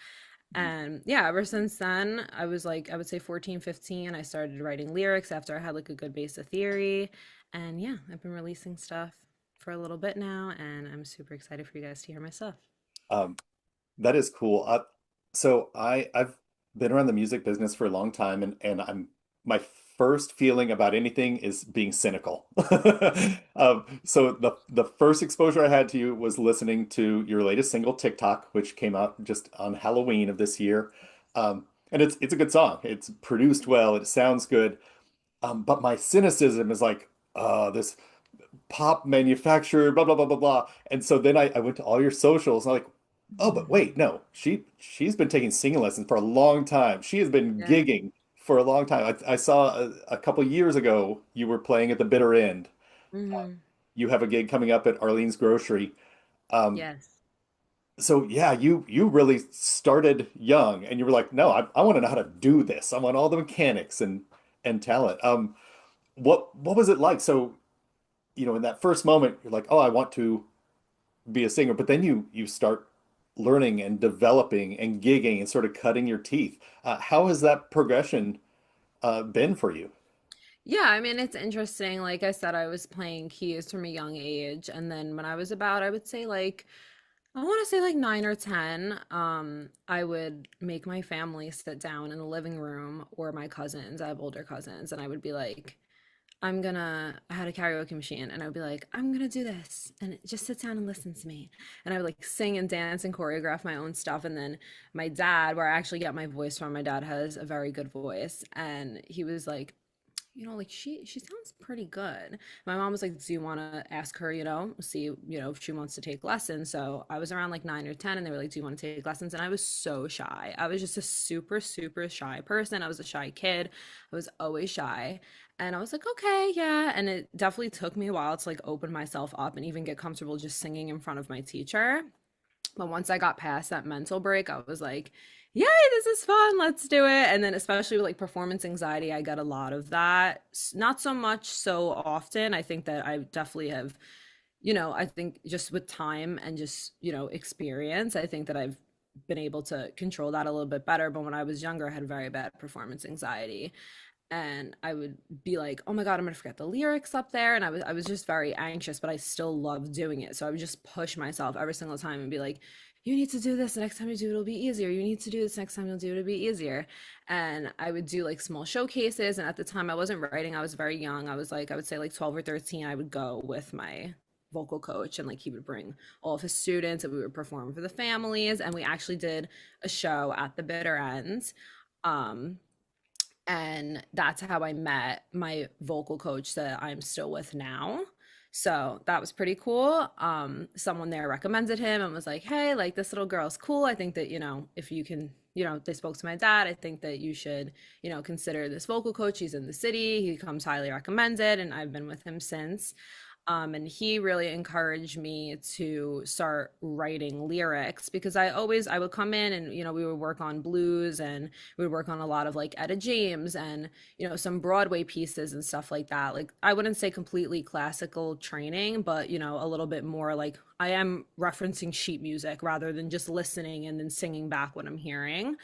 And yeah, ever since then, I was I would say 14, 15, I started writing lyrics after I had a good base of theory. And yeah, I've been releasing stuff for a little bit now, and I'm super excited for you guys to hear my stuff. That is cool. So I've been around the music business for a long time, and my first feeling about anything is being cynical. So the first exposure I had to you was listening to your latest single, TikTok, which came out just on Halloween of this year. And it's a good song. It's produced well. It sounds good. But my cynicism is this pop manufacturer, blah, blah, blah, blah, blah. And so then I went to all your socials, and I'm like, oh, but wait, no, she's been taking singing lessons for a long time. She has been Yeah. gigging for a long time. I saw a couple years ago you were playing at the bitter end. Mm-hmm. You have a gig coming up at Arlene's Grocery. Um, Yes. so yeah, you really started young, and you were like, no, I want to know how to do this. I want all the mechanics and talent. What was it like? So, in that first moment, you're like, oh, I want to be a singer, but then you start learning and developing and gigging and sort of cutting your teeth. How has that progression been for you? Yeah, I mean, it's interesting. Like I said, I was playing keys from a young age. And then when I was about, I would say like, I want to say like 9 or 10, I would make my family sit down in the living room or my cousins. I have older cousins, and I would be like, I had a karaoke machine, and I would be like, I'm gonna do this, and just sit down and listen to me. And I would like sing and dance and choreograph my own stuff. And then my dad, where I actually get my voice from, my dad has a very good voice, and he was like, like she sounds pretty good. My mom was like, do you want to ask her, see, if she wants to take lessons? So I was around like 9 or 10, and they were like, do you want to take lessons? And I was so shy. I was just a super, super shy person. I was a shy kid. I was always shy. And I was like, okay, yeah. And it definitely took me a while to like open myself up and even get comfortable just singing in front of my teacher. But once I got past that mental break, I was like, yay, this is fun. Let's do it. And then, especially with like performance anxiety, I got a lot of that. Not so much so often. I think that I definitely have, I think just with time and just, experience, I think that I've been able to control that a little bit better. But when I was younger, I had very bad performance anxiety. And I would be like, oh my God, I'm gonna forget the lyrics up there. And I was just very anxious, but I still loved doing it. So I would just push myself every single time and be like, you need to do this. The next time you do it, it'll be easier. You need to do this next time you'll do it, it'll be easier. And I would do like small showcases. And at the time I wasn't writing, I was very young. I was like, I would say like 12 or 13, I would go with my vocal coach, and like he would bring all of his students and we would perform for the families. And we actually did a show at the bitter ends. Um, and that's how I met my vocal coach that I'm still with now. So that was pretty cool. Someone there recommended him and was like, hey, like this little girl's cool. I think that, if you can, they spoke to my dad. I think that you should, consider this vocal coach. He's in the city. He comes highly recommended, and I've been with him since. And he really encouraged me to start writing lyrics, because I would come in and, we would work on blues, and we would work on a lot of like Etta James and, some Broadway pieces and stuff like that. Like, I wouldn't say completely classical training, but, a little bit more like I am referencing sheet music rather than just listening and then singing back what I'm hearing.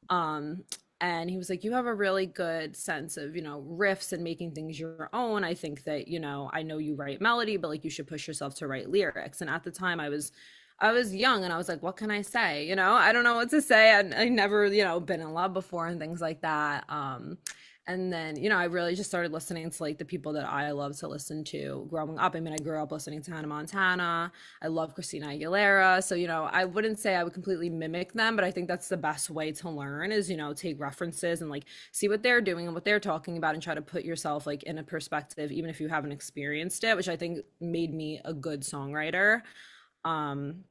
Um, and he was like, you have a really good sense of, riffs and making things your own. I think that, I know you write melody, but like you should push yourself to write lyrics. And at the time I was young, and I was like, what can I say? I don't know what to say. I never, been in love before and things like that. And then, I really just started listening to like the people that I love to listen to growing up. I mean, I grew up listening to Hannah Montana. I love Christina Aguilera. So, I wouldn't say I would completely mimic them, but I think that's the best way to learn is, take references and like see what they're doing and what they're talking about, and try to put yourself like in a perspective, even if you haven't experienced it, which I think made me a good songwriter. Um,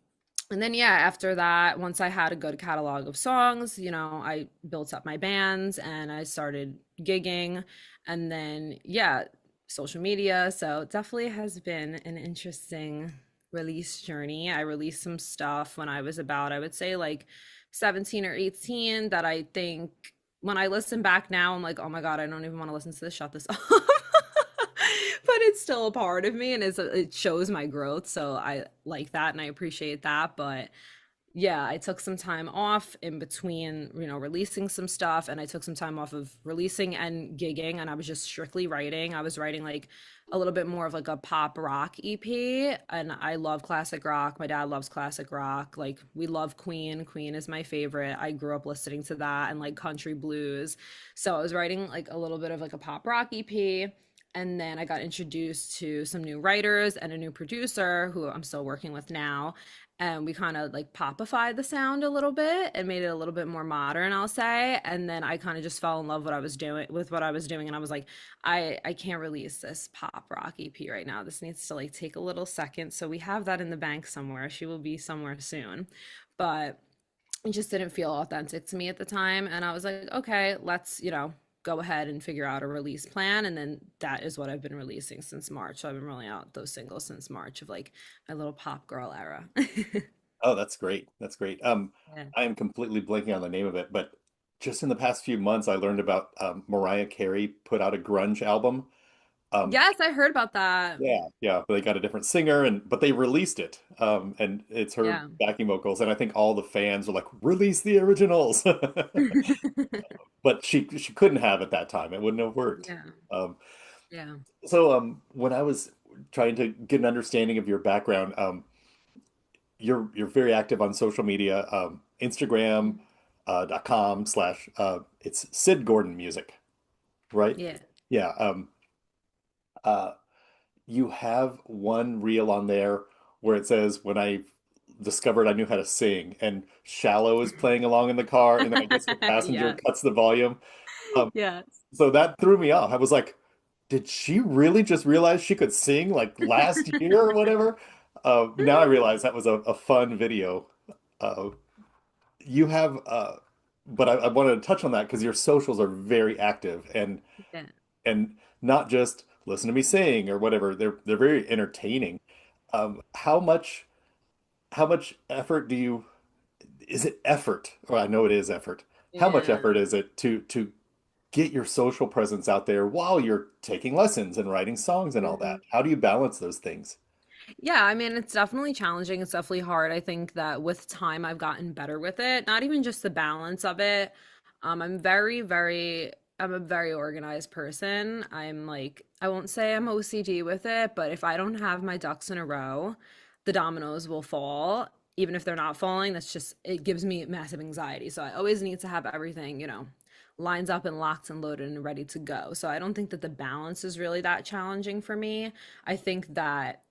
and then, yeah, after that, once I had a good catalog of songs, I built up my bands and I started gigging. And then, yeah, social media. So it definitely has been an interesting release journey. I released some stuff when I was about, I would say like 17 or 18, that I think when I listen back now, I'm like, oh my God, I don't even want to listen to this. Shut this off. But it's still a part of me, and it shows my growth. So I like that and I appreciate that. But yeah, I took some time off in between, releasing some stuff, and I took some time off of releasing and gigging, and I was just strictly writing. I was writing like a little bit more of like a pop rock EP, and I love classic rock. My dad loves classic rock. Like, we love Queen. Queen is my favorite. I grew up listening to that, and like country blues. So I was writing like a little bit of like a pop rock EP. And then I got introduced to some new writers and a new producer who I'm still working with now. And we kind of like popified the sound a little bit and made it a little bit more modern, I'll say. And then I kind of just fell in love with what I was doing. And I was like, I can't release this pop rock EP right now. This needs to like take a little second. So we have that in the bank somewhere. She will be somewhere soon. But it just didn't feel authentic to me at the time. And I was like, okay, let's, go ahead and figure out a release plan. And then that is what I've been releasing since March. So I've been rolling out those singles since March of like my little pop girl era. Oh, that's great. That's great. Yeah. I am completely blanking on the name of it, but just in the past few months, I learned about Mariah Carey put out a grunge album. Yes, I heard about that. Yeah, yeah, they got a different singer, and but they released it, and it's her Yeah. backing vocals, and I think all the fans were like, "Release the originals," but she couldn't have at that time; it wouldn't have worked. Yeah. Um, Yeah. when I was trying to get an understanding of your background, you're very active on social media, Instagram .com slash it's Sid Gordon Music, right? Yeah. Yeah. Uh, you have one reel on there where it says when I discovered I knew how to sing, and Shallow is playing along in the car, and then I guess the passenger Yes. cuts the volume. Um, Yes. so that threw me off. I was like, did she really just realize she could sing like last year or whatever? Now I realize that was a fun video. Uh, you have, but I wanted to touch on that because your socials are very active, Yeah. and not just listen to me sing or whatever. They're very entertaining. How much effort do you, is it effort? Well, I know it is effort. How much Yeah. effort is it to get your social presence out there while you're taking lessons and writing songs and all that? Mhm. How do you balance those things? Yeah, I mean, it's definitely challenging. It's definitely hard. I think that with time, I've gotten better with it. Not even just the balance of it. I'm a very organized person. I'm like, I won't say I'm OCD with it, but if I don't have my ducks in a row, the dominoes will fall. Even if they're not falling, that's just, it gives me massive anxiety. So I always need to have everything, lines up and locked and loaded and ready to go. So I don't think that the balance is really that challenging for me. I think that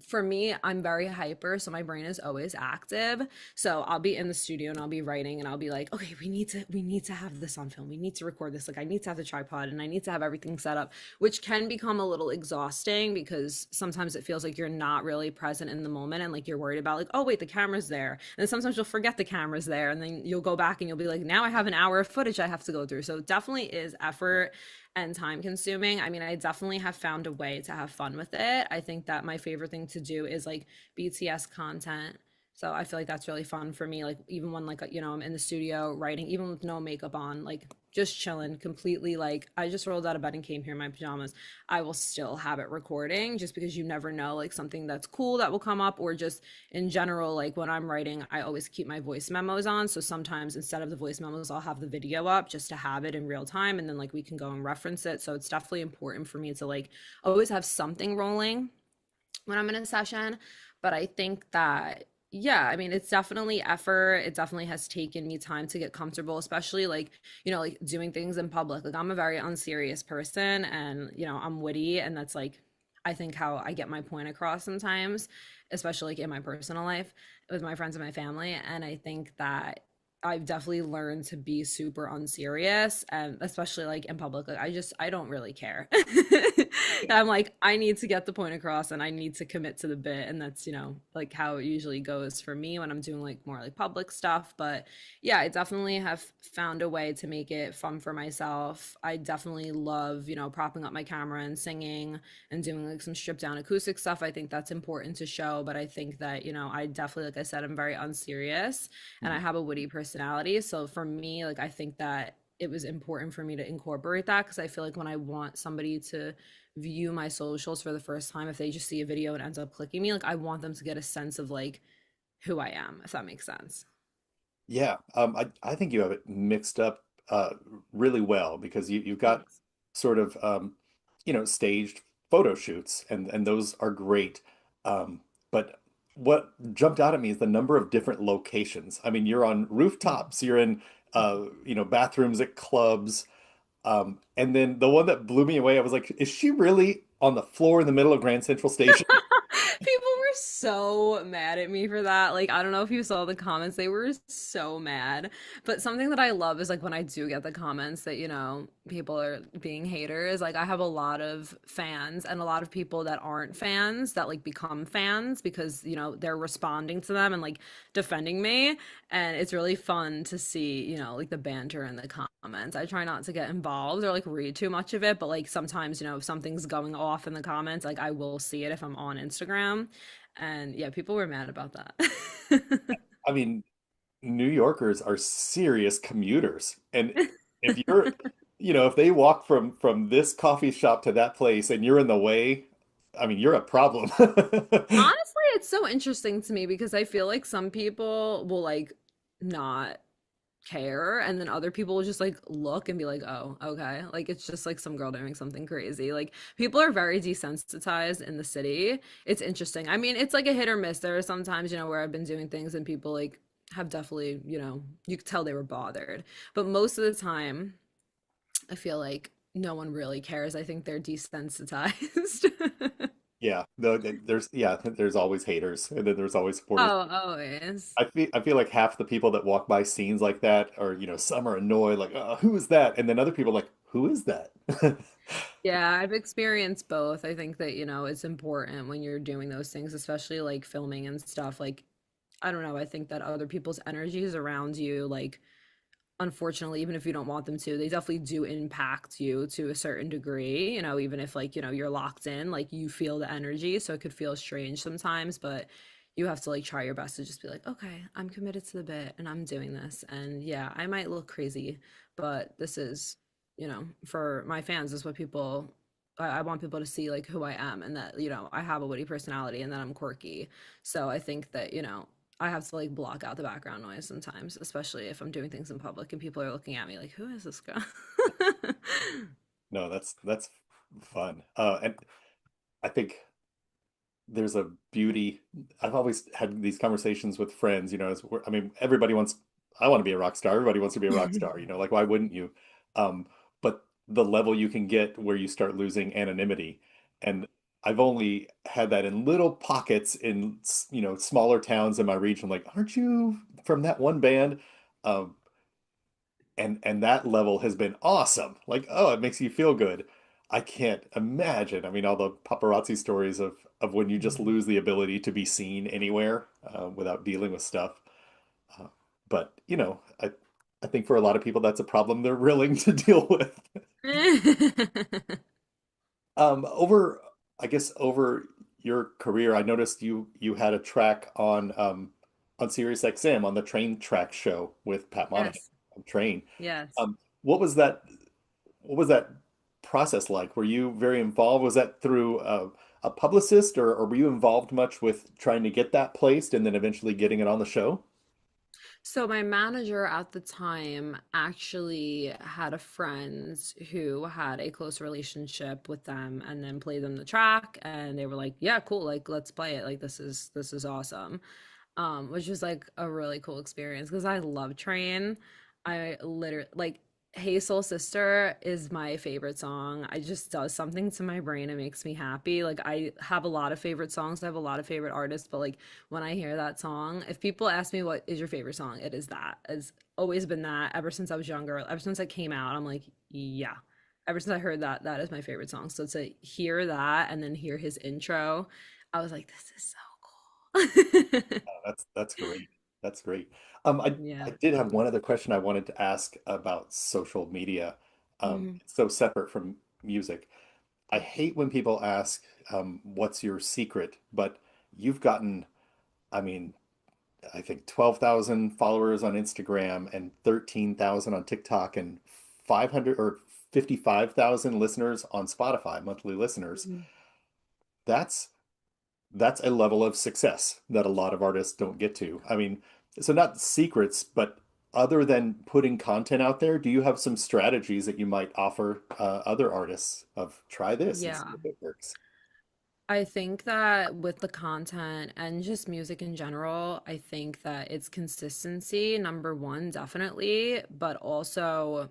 for me, I'm very hyper, so my brain is always active. So I'll be in the studio and I'll be writing and I'll be like, okay, we need to have this on film. We need to record this. Like I need to have the tripod and I need to have everything set up, which can become a little exhausting because sometimes it feels like you're not really present in the moment and like you're worried about like, oh wait, the camera's there. And sometimes you'll forget the camera's there and then you'll go back and you'll be like, now I have an hour of footage I have to go through. So it definitely is effort and time consuming. I mean, I definitely have found a way to have fun with it. I think that my favorite thing to do is like BTS content. So I feel like that's really fun for me. Like even when like I'm in the studio writing, even with no makeup on, like just chilling completely. Like I just rolled out of bed and came here in my pajamas. I will still have it recording just because you never know like something that's cool that will come up or just in general, like when I'm writing, I always keep my voice memos on. So sometimes instead of the voice memos, I'll have the video up just to have it in real time and then like we can go and reference it. So it's definitely important for me to like always have something rolling when I'm in a session. But I think that, yeah, I mean, it's definitely effort. It definitely has taken me time to get comfortable, especially like, like doing things in public. Like I'm a very unserious person and, I'm witty. And that's like, I think how I get my point across sometimes, especially like in my personal life with my friends and my family. And I think that I've definitely learned to be super unserious and especially like in public. Like I don't really care. I'm like, I need to get the point across and I need to commit to the bit. And that's, like how it usually goes for me when I'm doing like more like public stuff. But yeah, I definitely have found a way to make it fun for myself. I definitely love, propping up my camera and singing and doing like some stripped down acoustic stuff. I think that's important to show. But I think that, I definitely, like I said, I'm very unserious and I have a witty personality. So for me, like I think that it was important for me to incorporate that because I feel like when I want somebody to view my socials for the first time, if they just see a video and ends up clicking me, like I want them to get a sense of like who I am, if that makes sense. Yeah, I think you have it mixed up really well because you've got Thanks. sort of staged photo shoots and those are great. But what jumped out at me is the number of different locations. I mean, you're on rooftops, you're in bathrooms at clubs, and then the one that blew me away, I was like, is she really on the floor in the middle of Grand Central Station? People were so mad at me for that. Like, I don't know if you saw the comments, they were so mad. But something that I love is like when I do get the comments that, people are being haters. Like, I have a lot of fans and a lot of people that aren't fans that like become fans because, they're responding to them and like defending me. And it's really fun to see, like the banter in the comments. I try not to get involved or like read too much of it, but like sometimes, if something's going off in the comments, like I will see it if I'm on Instagram. And yeah, people were mad about that. I mean, New Yorkers are serious commuters. And if you're if they walk from this coffee shop to that place and you're in the way, I mean, you're a problem. Honestly, it's so interesting to me because I feel like some people will like not care and then other people will just like look and be like, "Oh, okay." Like it's just like some girl doing something crazy. Like people are very desensitized in the city. It's interesting. I mean, it's like a hit or miss. There are some times, where I've been doing things and people like have definitely, you could tell they were bothered. But most of the time, I feel like no one really cares. I think they're desensitized. Yeah, there's always haters and then there's always supporters. Oh, always. I feel like half the people that walk by scenes like that are, some are annoyed, like, who is that? And then other people are like, who is that? Yeah, I've experienced both. I think that, it's important when you're doing those things, especially like filming and stuff. Like, I don't know, I think that other people's energies around you, like, unfortunately, even if you don't want them to, they definitely do impact you to a certain degree, even if like, you're locked in, like you feel the energy. So it could feel strange sometimes, but you have to like try your best to just be like, okay, I'm committed to the bit and I'm doing this. And yeah, I might look crazy, but this is, for my fans, this is what I want people to see like who I am and that, I have a witty personality and that I'm quirky. So I think that, I have to like block out the background noise sometimes, especially if I'm doing things in public and people are looking at me like, who is this girl? No, that's fun. And I think there's a beauty. I've always had these conversations with friends, I mean, I want to be a rock star. Everybody wants to be a rock star, like, why wouldn't you? But the level you can get where you start losing anonymity. And I've only had that in little pockets in, smaller towns in my region. Like, aren't you from that one band? Um, and that level has been awesome. Like, oh, it makes you feel good. I can't imagine. I mean, all the paparazzi stories of when you just lose the ability to be seen anywhere without dealing with stuff. Uh, but I think for a lot of people that's a problem they're willing to deal with. Over I guess over your career, I noticed you had a track on Sirius XM on the Train Track show with Pat Monahan Yes, on Train. yes. Um, what was that? What was that process like? Were you very involved? Was that through a publicist, or were you involved much with trying to get that placed and then eventually getting it on the show? So my manager at the time actually had a friend who had a close relationship with them and then played them the track and they were like, "Yeah, cool, like let's play it. Like this is awesome." Which was like a really cool experience because I love Train. I literally like Hey Soul Sister is my favorite song. I just does something to my brain. It makes me happy. Like I have a lot of favorite songs. I have a lot of favorite artists, but like when I hear that song, if people ask me what is your favorite song, it is that. It's always been that ever since I was younger. Ever since I came out, I'm like, yeah. Ever since I heard that, that is my favorite song. So to hear that and then hear his intro, I was like, this is so cool. That's great. That's great. I Yeah. did have one other question I wanted to ask about social media. Mhm. It's so separate from music. I hate when people ask, what's your secret? But you've gotten, I mean, I think 12,000 followers on Instagram and 13,000 on TikTok and 500 or 55,000 listeners on Spotify, monthly listeners. Mhm. That's that's a level of success that a lot of artists don't get to. I mean, so not secrets, but other than putting content out there, do you have some strategies that you might offer other artists of try this and see Yeah. if it works? I think that with the content and just music in general, I think that it's consistency, number one, definitely, but also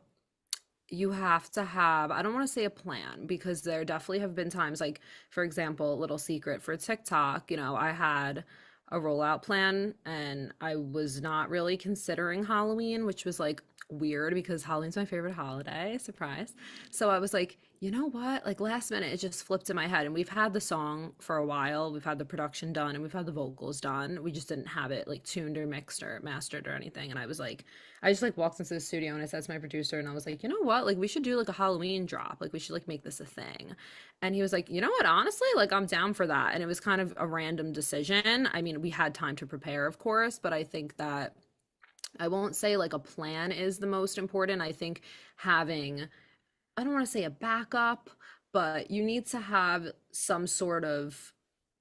you have to have, I don't want to say a plan because there definitely have been times, like, for example, little secret for TikTok, I had a rollout plan and I was not really considering Halloween, which was like weird because Halloween's my favorite holiday, surprise. So I was like, you know what? Like last minute, it just flipped in my head. And we've had the song for a while, we've had the production done, and we've had the vocals done. We just didn't have it like tuned or mixed or mastered or anything. And I was like, I just like walked into the studio and I said to my producer, and I was like, you know what? Like, we should do like a Halloween drop. Like, we should like make this a thing. And he was like, you know what? Honestly, like, I'm down for that. And it was kind of a random decision. I mean, we had time to prepare, of course, but I think that I won't say like a plan is the most important. I think having I don't want to say a backup, but you need to have some sort of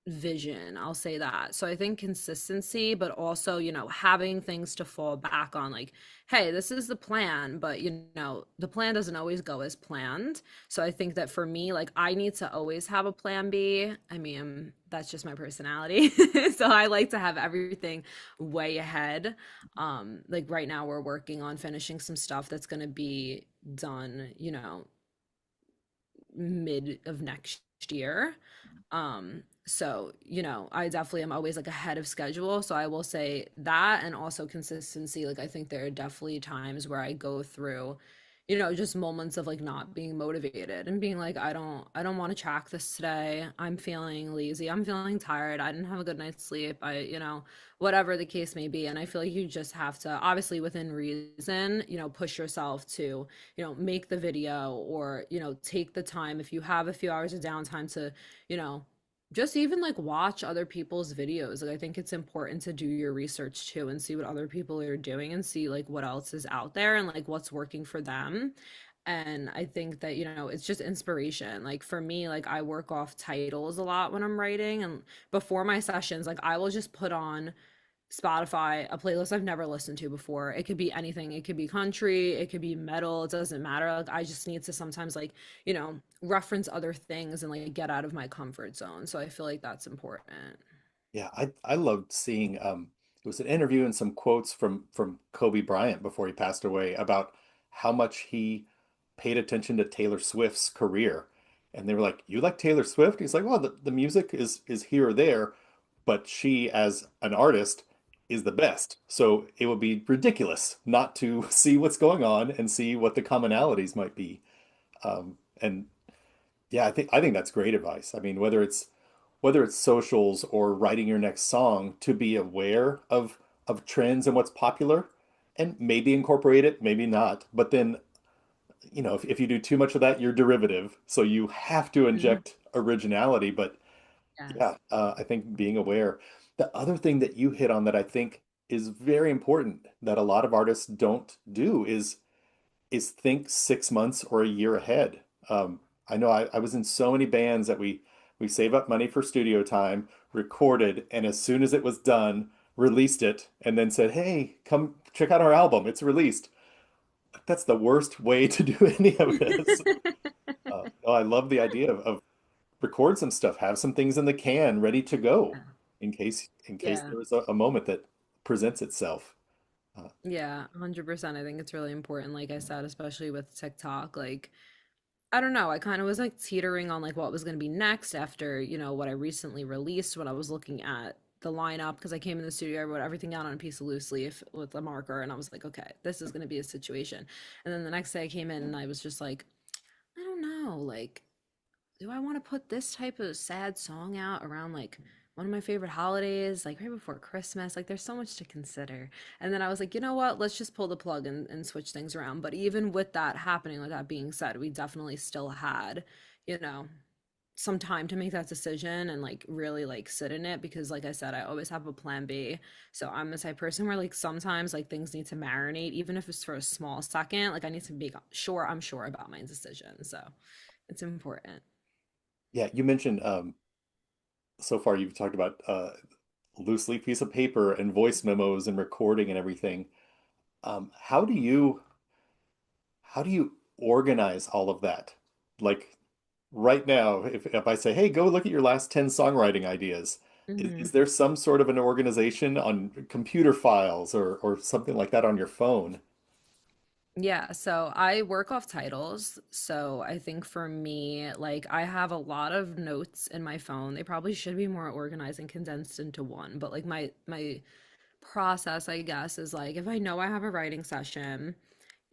vision. I'll say that. So I think consistency, but also, having things to fall back on, like, hey, this is the plan, but the plan doesn't always go as planned. So I think that for me, like, I need to always have a plan B. I mean, that's just my personality. So I like to have everything way ahead. Like right now we're working on finishing some stuff that's going to be done, mid of next year. So, I definitely am always like ahead of schedule. So I will say that, and also consistency. Like I think there are definitely times where I go through, just moments of like not being motivated and being like, I don't want to track this today. I'm feeling lazy. I'm feeling tired. I didn't have a good night's sleep. Whatever the case may be. And I feel like you just have to, obviously within reason, push yourself to, make the video, or, take the time if you have a few hours of downtime to, you know, just even like watch other people's videos. Like I think it's important to do your research too and see what other people are doing and see like what else is out there and like what's working for them. And I think that, it's just inspiration. Like for me, like I work off titles a lot when I'm writing, and before my sessions, like I will just put on Spotify, a playlist I've never listened to before. It could be anything. It could be country, it could be metal, it doesn't matter. Like I just need to sometimes like, reference other things and like get out of my comfort zone. So I feel like that's important. Yeah, I loved seeing it was an interview and some quotes from Kobe Bryant before he passed away about how much he paid attention to Taylor Swift's career. And they were like, "You like Taylor Swift?" He's like, "Well, the music is here or there, but she as an artist is the best. So it would be ridiculous not to see what's going on and see what the commonalities might be." And yeah, I think that's great advice. I mean, whether it's socials or writing your next song, to be aware of trends and what's popular and maybe incorporate it, maybe not. But then, if you do too much of that, you're derivative. So you have to Mhm. inject originality. But Yes. yeah, I think being aware. The other thing that you hit on that I think is very important that a lot of artists don't do is think 6 months or a year ahead. I know I was in so many bands that we save up money for studio time, recorded, and as soon as it was done, released it, and then said, "Hey, come check out our album. It's released." That's the worst way to do any of this. Oh, I love the idea of record some stuff, have some things in the can ready to go in case Yeah. there is a moment that presents itself. Uh, Yeah, 100%. I think it's really important, like I said, especially with TikTok. Like, I don't know, I kind of was like teetering on like what was going to be next after, what I recently released when I was looking at the lineup, because I came in the studio, I wrote everything down on a piece of loose leaf with a marker, and I was like, okay, this is going to be a situation. And then the next day I came in and I was just like, I don't know, like, do I want to put this type of sad song out around like one of my favorite holidays, like right before Christmas? Like, there's so much to consider. And then I was like, you know what? Let's just pull the plug and switch things around. But even with that happening, with that being said, we definitely still had, you know, some time to make that decision and like really like sit in it, because like I said, I always have a plan B. So I'm the type of person where like sometimes like things need to marinate, even if it's for a small second. Like I need to make sure I'm sure about my decision. So it's important. yeah, you mentioned so far you've talked about loose leaf piece of paper and voice memos and recording and everything. How do you organize all of that? Like right now, if I say, hey, go look at your last 10 songwriting ideas, is Mhm. there some sort of an organization on computer files or something like that on your phone? Yeah, so I work off titles. So I think for me, like I have a lot of notes in my phone. They probably should be more organized and condensed into one. But like my process, I guess, is like if I know I have a writing session,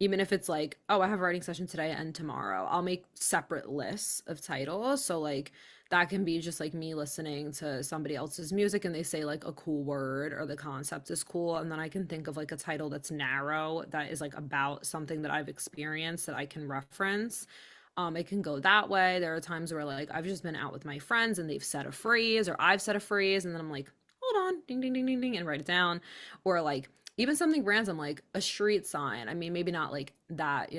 even if it's like, oh, I have a writing session today and tomorrow, I'll make separate lists of titles. So like that can be just like me listening to somebody else's music and they say like a cool word or the concept is cool. And then I can think of like a title that's narrow, that is like about something that I've experienced that I can reference. It can go that way. There are times where like I've just been out with my friends and they've said a phrase or I've said a phrase and then I'm like, hold on, ding, ding, ding, ding, ding, and write it down. Or like even something random like a street sign. I mean, maybe not like that,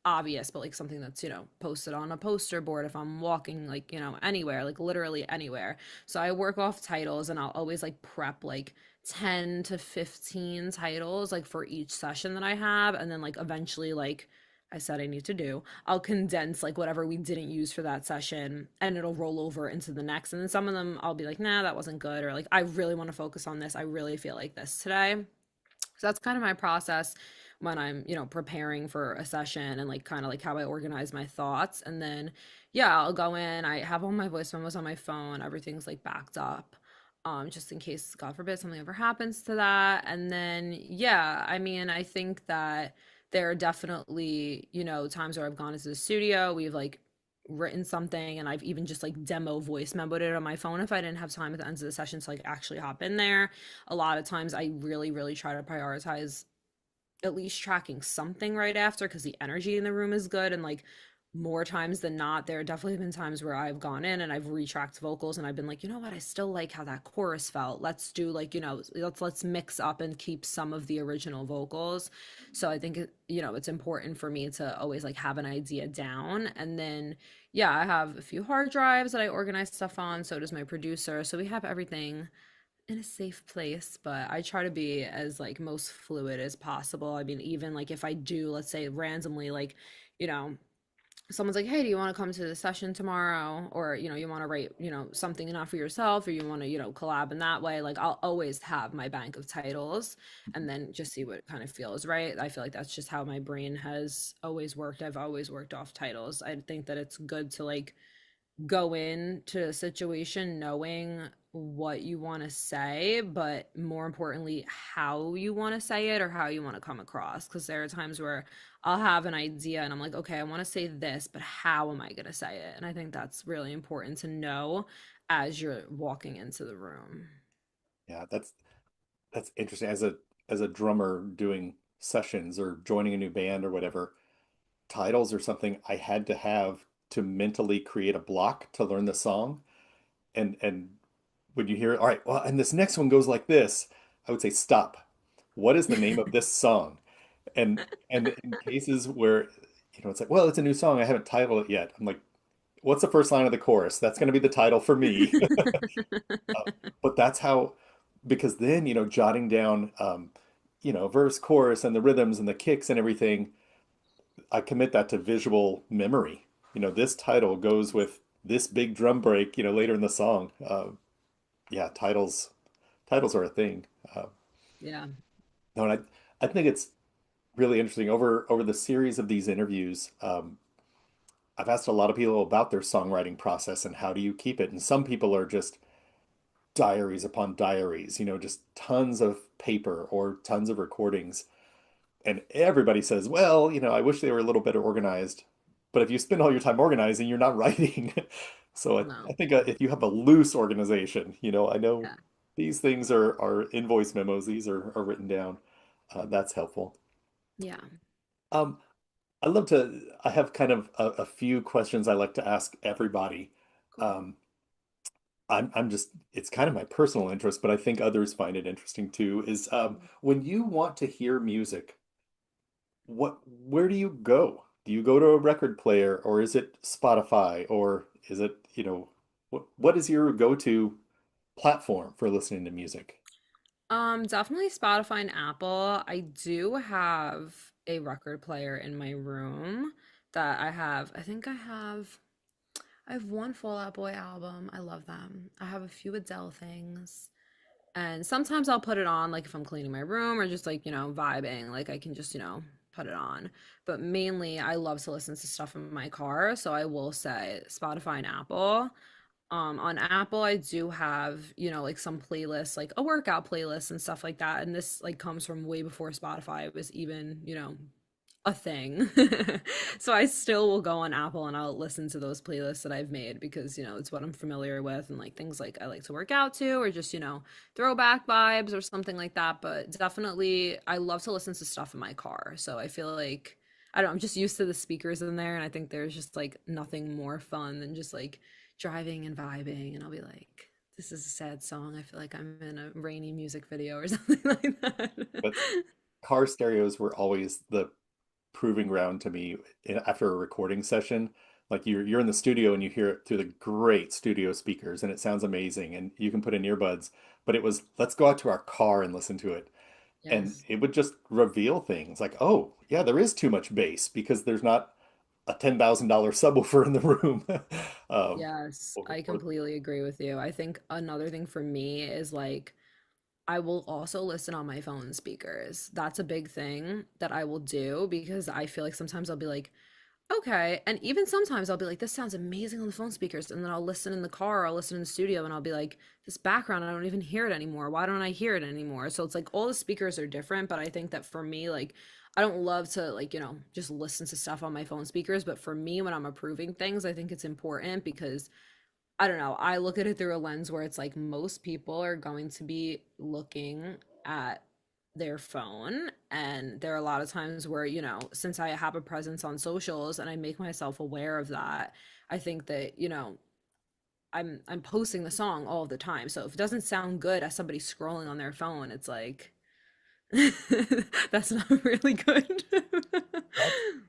obvious, but like something that's, posted on a poster board if I'm walking, like, anywhere, like literally anywhere. So I work off titles, and I'll always like prep like 10 to 15 titles like for each session that I have. And then like eventually, like I said I need to do, I'll condense like whatever we didn't use for that session, and it'll roll over into the next. And then some of them I'll be like, nah, that wasn't good. Or like, I really want to focus on this. I really feel like this today. So that's kind of my process when I'm, preparing for a session, and like kind of like how I organize my thoughts. And then, yeah, I'll go in. I have all my voice memos on my phone. Everything's like backed up, just in case, God forbid, something ever happens to that. And then, yeah, I mean, I think that there are definitely, times where I've gone into the studio, we've like written something, and I've even just like demo voice memoed it on my phone if I didn't have time at the end of the session to like actually hop in there. A lot of times I really, really try to prioritize at least tracking something right after, because the energy in the room is good. And like more times than not, there have definitely been times where I've gone in and I've retracked vocals, and I've been like, you know what, I still like how that chorus felt. Let's do like, let's mix up and keep some of the original vocals. So I think it's important for me to always like have an idea down. And then, yeah, I have a few hard drives that I organize stuff on. So does my producer. So we have everything in a safe place, but I try to be as like most fluid as possible. I mean, even like if I do, let's say randomly, like, you know, someone's like, hey, do you want to come to the session tomorrow? Or, you want to write, something enough for yourself, or you want to, collab in that way. Like, I'll always have my bank of titles, and then just see what kind of feels right. I feel like that's just how my brain has always worked. I've always worked off titles. I think that it's good to like go into a situation knowing what you want to say, but more importantly, how you want to say it or how you want to come across. Because there are times where I'll have an idea and I'm like, okay, I want to say this, but how am I going to say it? And I think that's really important to know as you're walking into the room. Yeah, that's interesting. As a drummer doing sessions or joining a new band or whatever, titles are something I had to have to mentally create a block to learn the song. And when you hear, all right, well, and this next one goes like this, I would say, stop. What is the name of this song? And in cases where, it's like, well, it's a new song, I haven't titled it yet. I'm like, what's the first line of the chorus? That's going to be the title for me. Uh, but that's how, because then, jotting down, verse, chorus, and the rhythms and the kicks and everything, I commit that to visual memory. This title goes with this big drum break, later in the song. Yeah, titles are a thing. Uh, Yeah. no, and I think it's really interesting over the series of these interviews. I've asked a lot of people about their songwriting process and how do you keep it. And some people are just diaries upon diaries, just tons of paper or tons of recordings. And everybody says, well, I wish they were a little better organized. But if you spend all your time organizing, you're not writing. So I No. think if you have a loose organization, I know Yeah. these things are invoice memos, these are written down. That's helpful. Yeah. Um, I have kind of a few questions I like to ask everybody. Cool. Um, I'm just, it's kind of my personal interest, but I think others find it interesting too, is when you want to hear music, where do you go? Do you go to a record player, or is it Spotify, or is it, what is your go-to platform for listening to music? Definitely Spotify and Apple. I do have a record player in my room that I have one Fall Out Boy album. I love them. I have a few Adele things. And sometimes I'll put it on like if I'm cleaning my room or just like, vibing, like I can just, put it on. But mainly I love to listen to stuff in my car, so I will say Spotify and Apple. On Apple, I do have, like some playlists, like a workout playlist and stuff like that. And this like comes from way before Spotify was even, a thing. So I still will go on Apple and I'll listen to those playlists that I've made because, it's what I'm familiar with, and like things like I like to work out to, or just, throwback vibes or something like that. But definitely I love to listen to stuff in my car. So I feel like I don't know, I'm just used to the speakers in there, and I think there's just like nothing more fun than just like driving and vibing, and I'll be like, this is a sad song. I feel like I'm in a rainy music video or something like that. But car stereos were always the proving ground to me after a recording session. Like you're in the studio and you hear it through the great studio speakers and it sounds amazing and you can put in earbuds, but it was let's go out to our car and listen to it. And Yes. it would just reveal things like, oh, yeah, there is too much bass because there's not a $10,000 subwoofer in the room. Yes, I Or completely agree with you. I think another thing for me is like I will also listen on my phone speakers. That's a big thing that I will do because I feel like sometimes I'll be like, okay. And even sometimes I'll be like, this sounds amazing on the phone speakers. And then I'll listen in the car or I'll listen in the studio and I'll be like, this background, I don't even hear it anymore. Why don't I hear it anymore? So it's like all the speakers are different. But I think that for me, like, I don't love to, like, just listen to stuff on my phone speakers. But for me, when I'm approving things, I think it's important because I don't know. I look at it through a lens where it's like most people are going to be looking at their phone. And there are a lot of times where, since I have a presence on socials and I make myself aware of that, I think that, I'm posting the song all the time. So if it doesn't sound good as somebody scrolling on their phone, it's like that's not really good.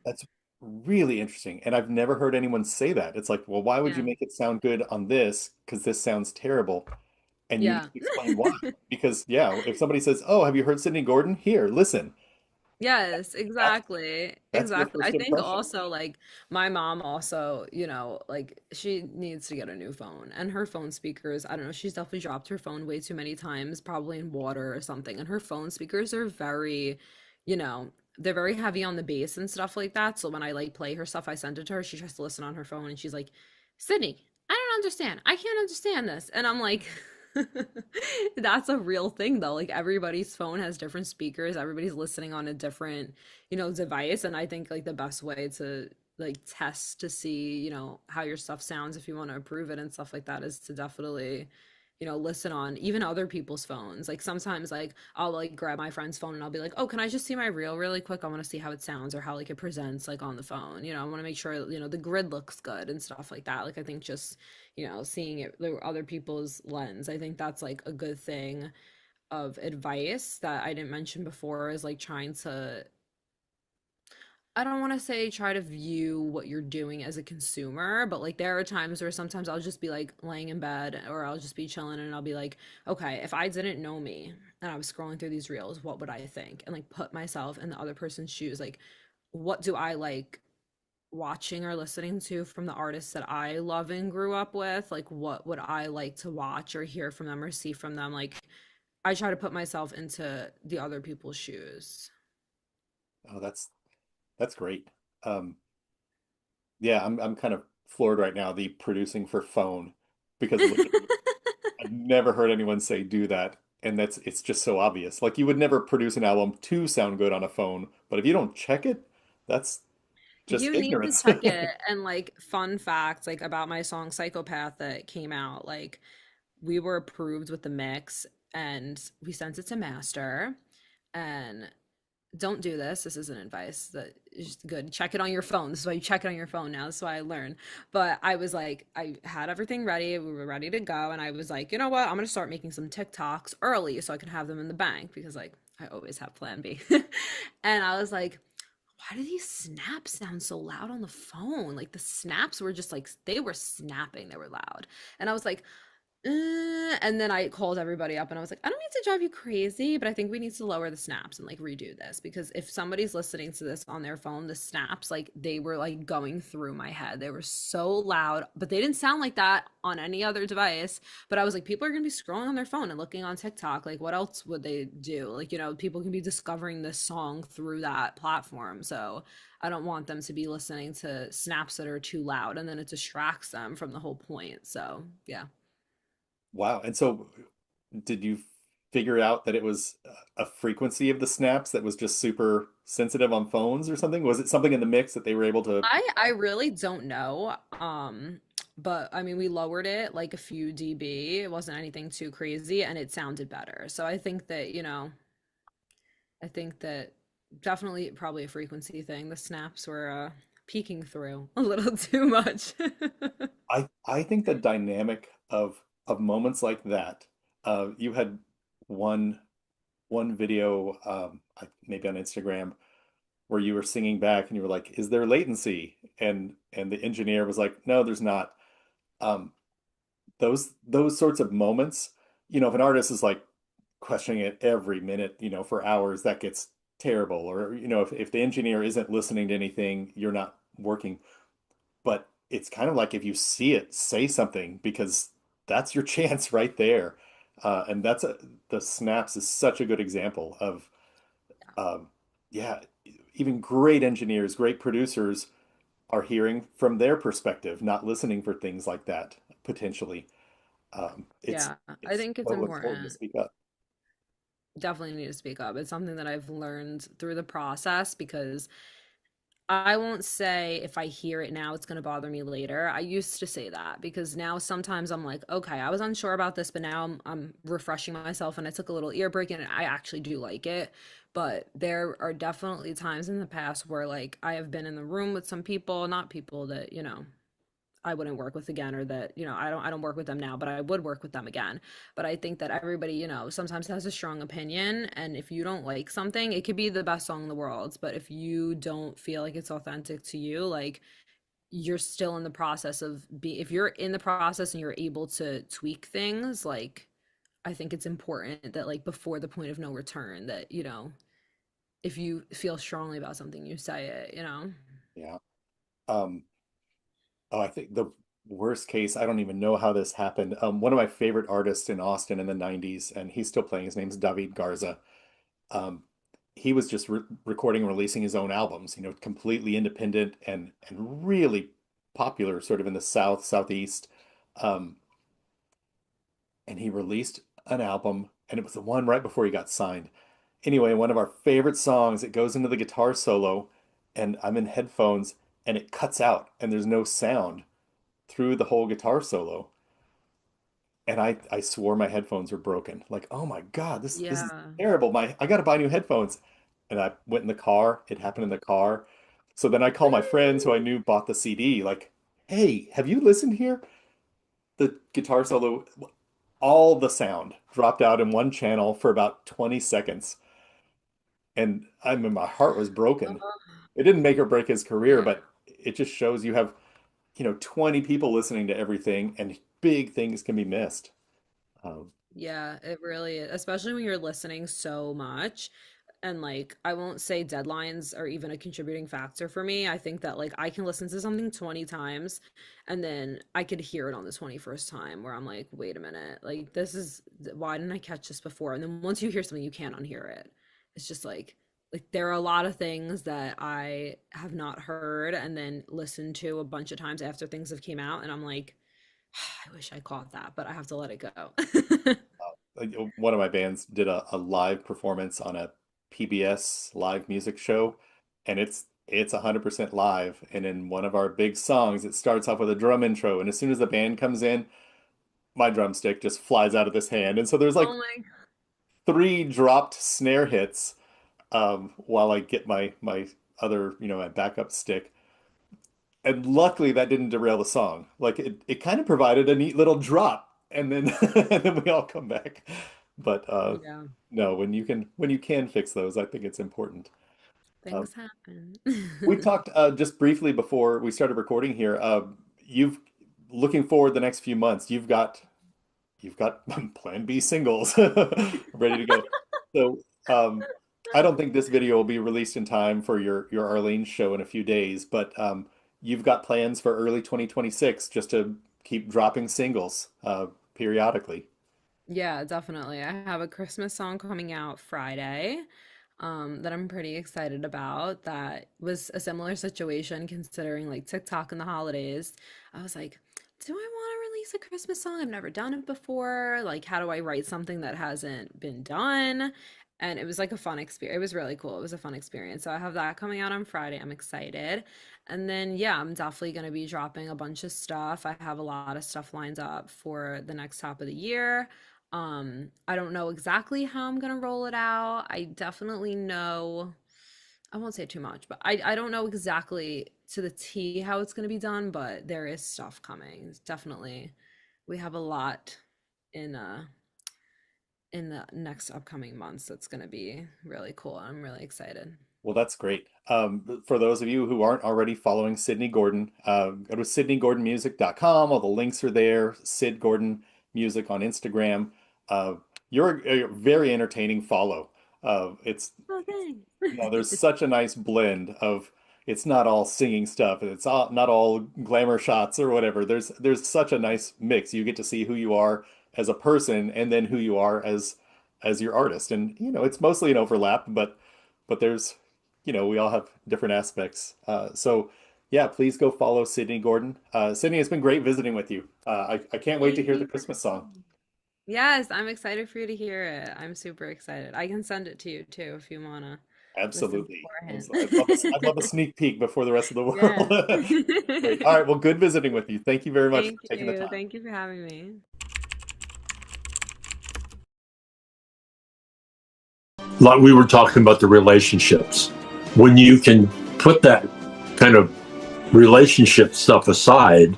that's really interesting. And I've never heard anyone say that. It's like, well, why would you Yeah. make it sound good on this? Because this sounds terrible. And you need Yeah. to explain why. Because, yeah, if somebody says, oh, have you heard Sidney Gordon? Here, listen. Yes, That's exactly. that's your Exactly. I first think impression. also like my mom also, like she needs to get a new phone and her phone speakers, I don't know, she's definitely dropped her phone way too many times, probably in water or something. And her phone speakers are very, you know, they're very heavy on the bass and stuff like that. So when I like play her stuff, I send it to her, she tries to listen on her phone and she's like, Sydney, I don't understand. I can't understand this. And I'm like, that's a real thing though. Like everybody's phone has different speakers, everybody's listening on a different, device. And I think like the best way to like test to see, how your stuff sounds if you want to improve it and stuff like that is to definitely, listen on even other people's phones. Like sometimes like I'll like grab my friend's phone and I'll be like, oh, can I just see my reel really quick? I want to see how it sounds or how like it presents like on the phone. I want to make sure, the grid looks good and stuff like that. Like I think just seeing it through other people's lens. I think that's like a good thing of advice that I didn't mention before is like trying to, I don't want to say try to view what you're doing as a consumer, but like there are times where sometimes I'll just be like laying in bed or I'll just be chilling and I'll be like, okay, if I didn't know me and I was scrolling through these reels, what would I think? And like put myself in the other person's shoes. Like, what do I like watching or listening to from the artists that I love and grew up with? Like, what would I like to watch or hear from them or see from them? Like, I try to put myself into the other people's shoes. Oh, that's great. Um, yeah, I'm kind of floored right now, the producing for phone, because literally I've never heard anyone say do that. And it's just so obvious. Like you would never produce an album to sound good on a phone, but if you don't check it, that's just You need to ignorance. check it. And like, fun fact, like about my song Psychopath that came out, like, we were approved with the mix and we sent it to master. And don't do this. This isn't advice. That is just good. Check it on your phone. This is why you check it on your phone now. This is why I learned. But I was like, I had everything ready. We were ready to go. And I was like, you know what? I'm going to start making some TikToks early so I can have them in the bank because, like, I always have plan B. And I was like, why do these snaps sound so loud on the phone? Like, the snaps were just like, they were snapping, they were loud. And I was like, and then I called everybody up and I was like, I don't mean to drive you crazy, but I think we need to lower the snaps and like redo this because if somebody's listening to this on their phone, the snaps, like they were like going through my head. They were so loud, but they didn't sound like that on any other device. But I was like, people are going to be scrolling on their phone and looking on TikTok. Like, what else would they do? Like, people can be discovering this song through that platform. So I don't want them to be listening to snaps that are too loud and then it distracts them from the whole point. So, yeah. Wow. And so did you figure out that it was a frequency of the snaps that was just super sensitive on phones or something? Was it something in the mix that they were able to? I really don't know. But I mean we lowered it like a few dB. It wasn't anything too crazy and it sounded better. So I think that, I think that definitely probably a frequency thing. The snaps were peeking through a little too much. I think the dynamic of moments like that. You had one one video, maybe on Instagram, where you were singing back and you were like, is there latency? And the engineer was like, no, there's not. Um, those sorts of moments, if an artist is like questioning it every minute, for hours, that gets terrible. Or, if the engineer isn't listening to anything, you're not working. But it's kind of like if you see it, say something because that's your chance right there. And the snaps is such a good example of, um, yeah, even great engineers, great producers are hearing from their perspective, not listening for things like that potentially. It's Yeah, I it's think it's so important to important. speak up. Definitely need to speak up. It's something that I've learned through the process because I won't say if I hear it now, it's going to bother me later. I used to say that because now sometimes I'm like, okay, I was unsure about this, but now I'm refreshing myself and I took a little ear break and I actually do like it. But there are definitely times in the past where like I have been in the room with some people, not people that, I wouldn't work with again or that, I don't work with them now, but I would work with them again. But I think that everybody, sometimes has a strong opinion and if you don't like something, it could be the best song in the world, but if you don't feel like it's authentic to you, like you're still in the process of if you're in the process and you're able to tweak things, like I think it's important that like before the point of no return that, if you feel strongly about something, you say it. Yeah. Um, oh, I think the worst case, I don't even know how this happened. One of my favorite artists in Austin in the 90s, and he's still playing, his name's David Garza. Um, he was just recording and releasing his own albums, completely independent and really popular sort of in the South, Southeast. Um, and he released an album, and it was the one right before he got signed. Anyway, one of our favorite songs, it goes into the guitar solo, and I'm in headphones, and it cuts out, and there's no sound through the whole guitar solo. And I swore my headphones were broken. Like, oh my God, this is Yeah. terrible. I gotta buy new headphones. And I went in the car. It happened in the car. So then I called my friends who I knew bought the CD, like, hey, have you listened here? The guitar solo, all the sound dropped out in one channel for about 20 seconds. And I mean, my heart was broken. It didn't make or break his career, Yeah. but it just shows you have, 20 people listening to everything and big things can be missed. Um, Yeah, it really is, especially when you're listening so much. And like, I won't say deadlines are even a contributing factor for me. I think that like I can listen to something 20 times and then I could hear it on the 21st time where I'm like, wait a minute, like why didn't I catch this before? And then once you hear something, you can't unhear it. It's just like there are a lot of things that I have not heard and then listened to a bunch of times after things have came out and I'm like, I wish I caught that, but I have to let it go. one of my bands did a live performance on a PBS live music show, and it's 100% live. And in one of our big songs, it starts off with a drum intro, and as soon as the band comes in, my drumstick just flies out of this hand. And so there's Oh like my, three dropped snare hits while I get my other, my backup stick. And luckily that didn't derail the song. Like it kind of provided a neat little drop, and then and then we all come back. But yeah, no, when you can fix those, I think it's important. Um, things happen. we talked just briefly before we started recording here. You've looking forward the next few months. You've got Plan B singles ready to go. So I don't think this video will be released in time for your Arlene show in a few days, but you've got plans for early 2026 just to keep dropping singles periodically. Yeah, definitely. I have a Christmas song coming out Friday, that I'm pretty excited about. That was a similar situation considering like TikTok and the holidays. I was like, do I want to release a Christmas song? I've never done it before. Like, how do I write something that hasn't been done? And it was like a fun experience. It was really cool. It was a fun experience. So I have that coming out on Friday. I'm excited. And then, yeah, I'm definitely going to be dropping a bunch of stuff. I have a lot of stuff lined up for the next half of the year. I don't know exactly how I'm gonna roll it out. I definitely know, I won't say too much, but I don't know exactly to the T how it's gonna be done, but there is stuff coming. It's definitely, we have a lot in uh in the next upcoming months that's gonna be really cool. I'm really excited. Well, that's great. For those of you who aren't already following Sydney Gordon, go to sydneygordonmusic.com. All the links are there. Sid Gordon Music on Instagram. Uh, you're a very entertaining follow. It's Oh, thanks. there's such a nice blend of it's not all singing stuff and it's not all glamour shots or whatever. There's such a nice mix. You get to see who you are as a person and then who you are as your artist. And it's mostly an overlap, but there's we all have different aspects. So yeah, please go follow Sydney Gordon. Sydney, it's been great visiting with you. I can't wait to Thank hear the you for Christmas song. having me. Yes, I'm excited for you to hear it. I'm super excited. I can send it to you too if you wanna listen Absolutely. beforehand. I'd love a sneak peek before the rest of the Yeah. world. Great. All right. Well, good visiting with you. Thank you very much for Thank taking the you. time. Thank you for having me. Like we were talking about the relationships. When you can put that kind of relationship stuff aside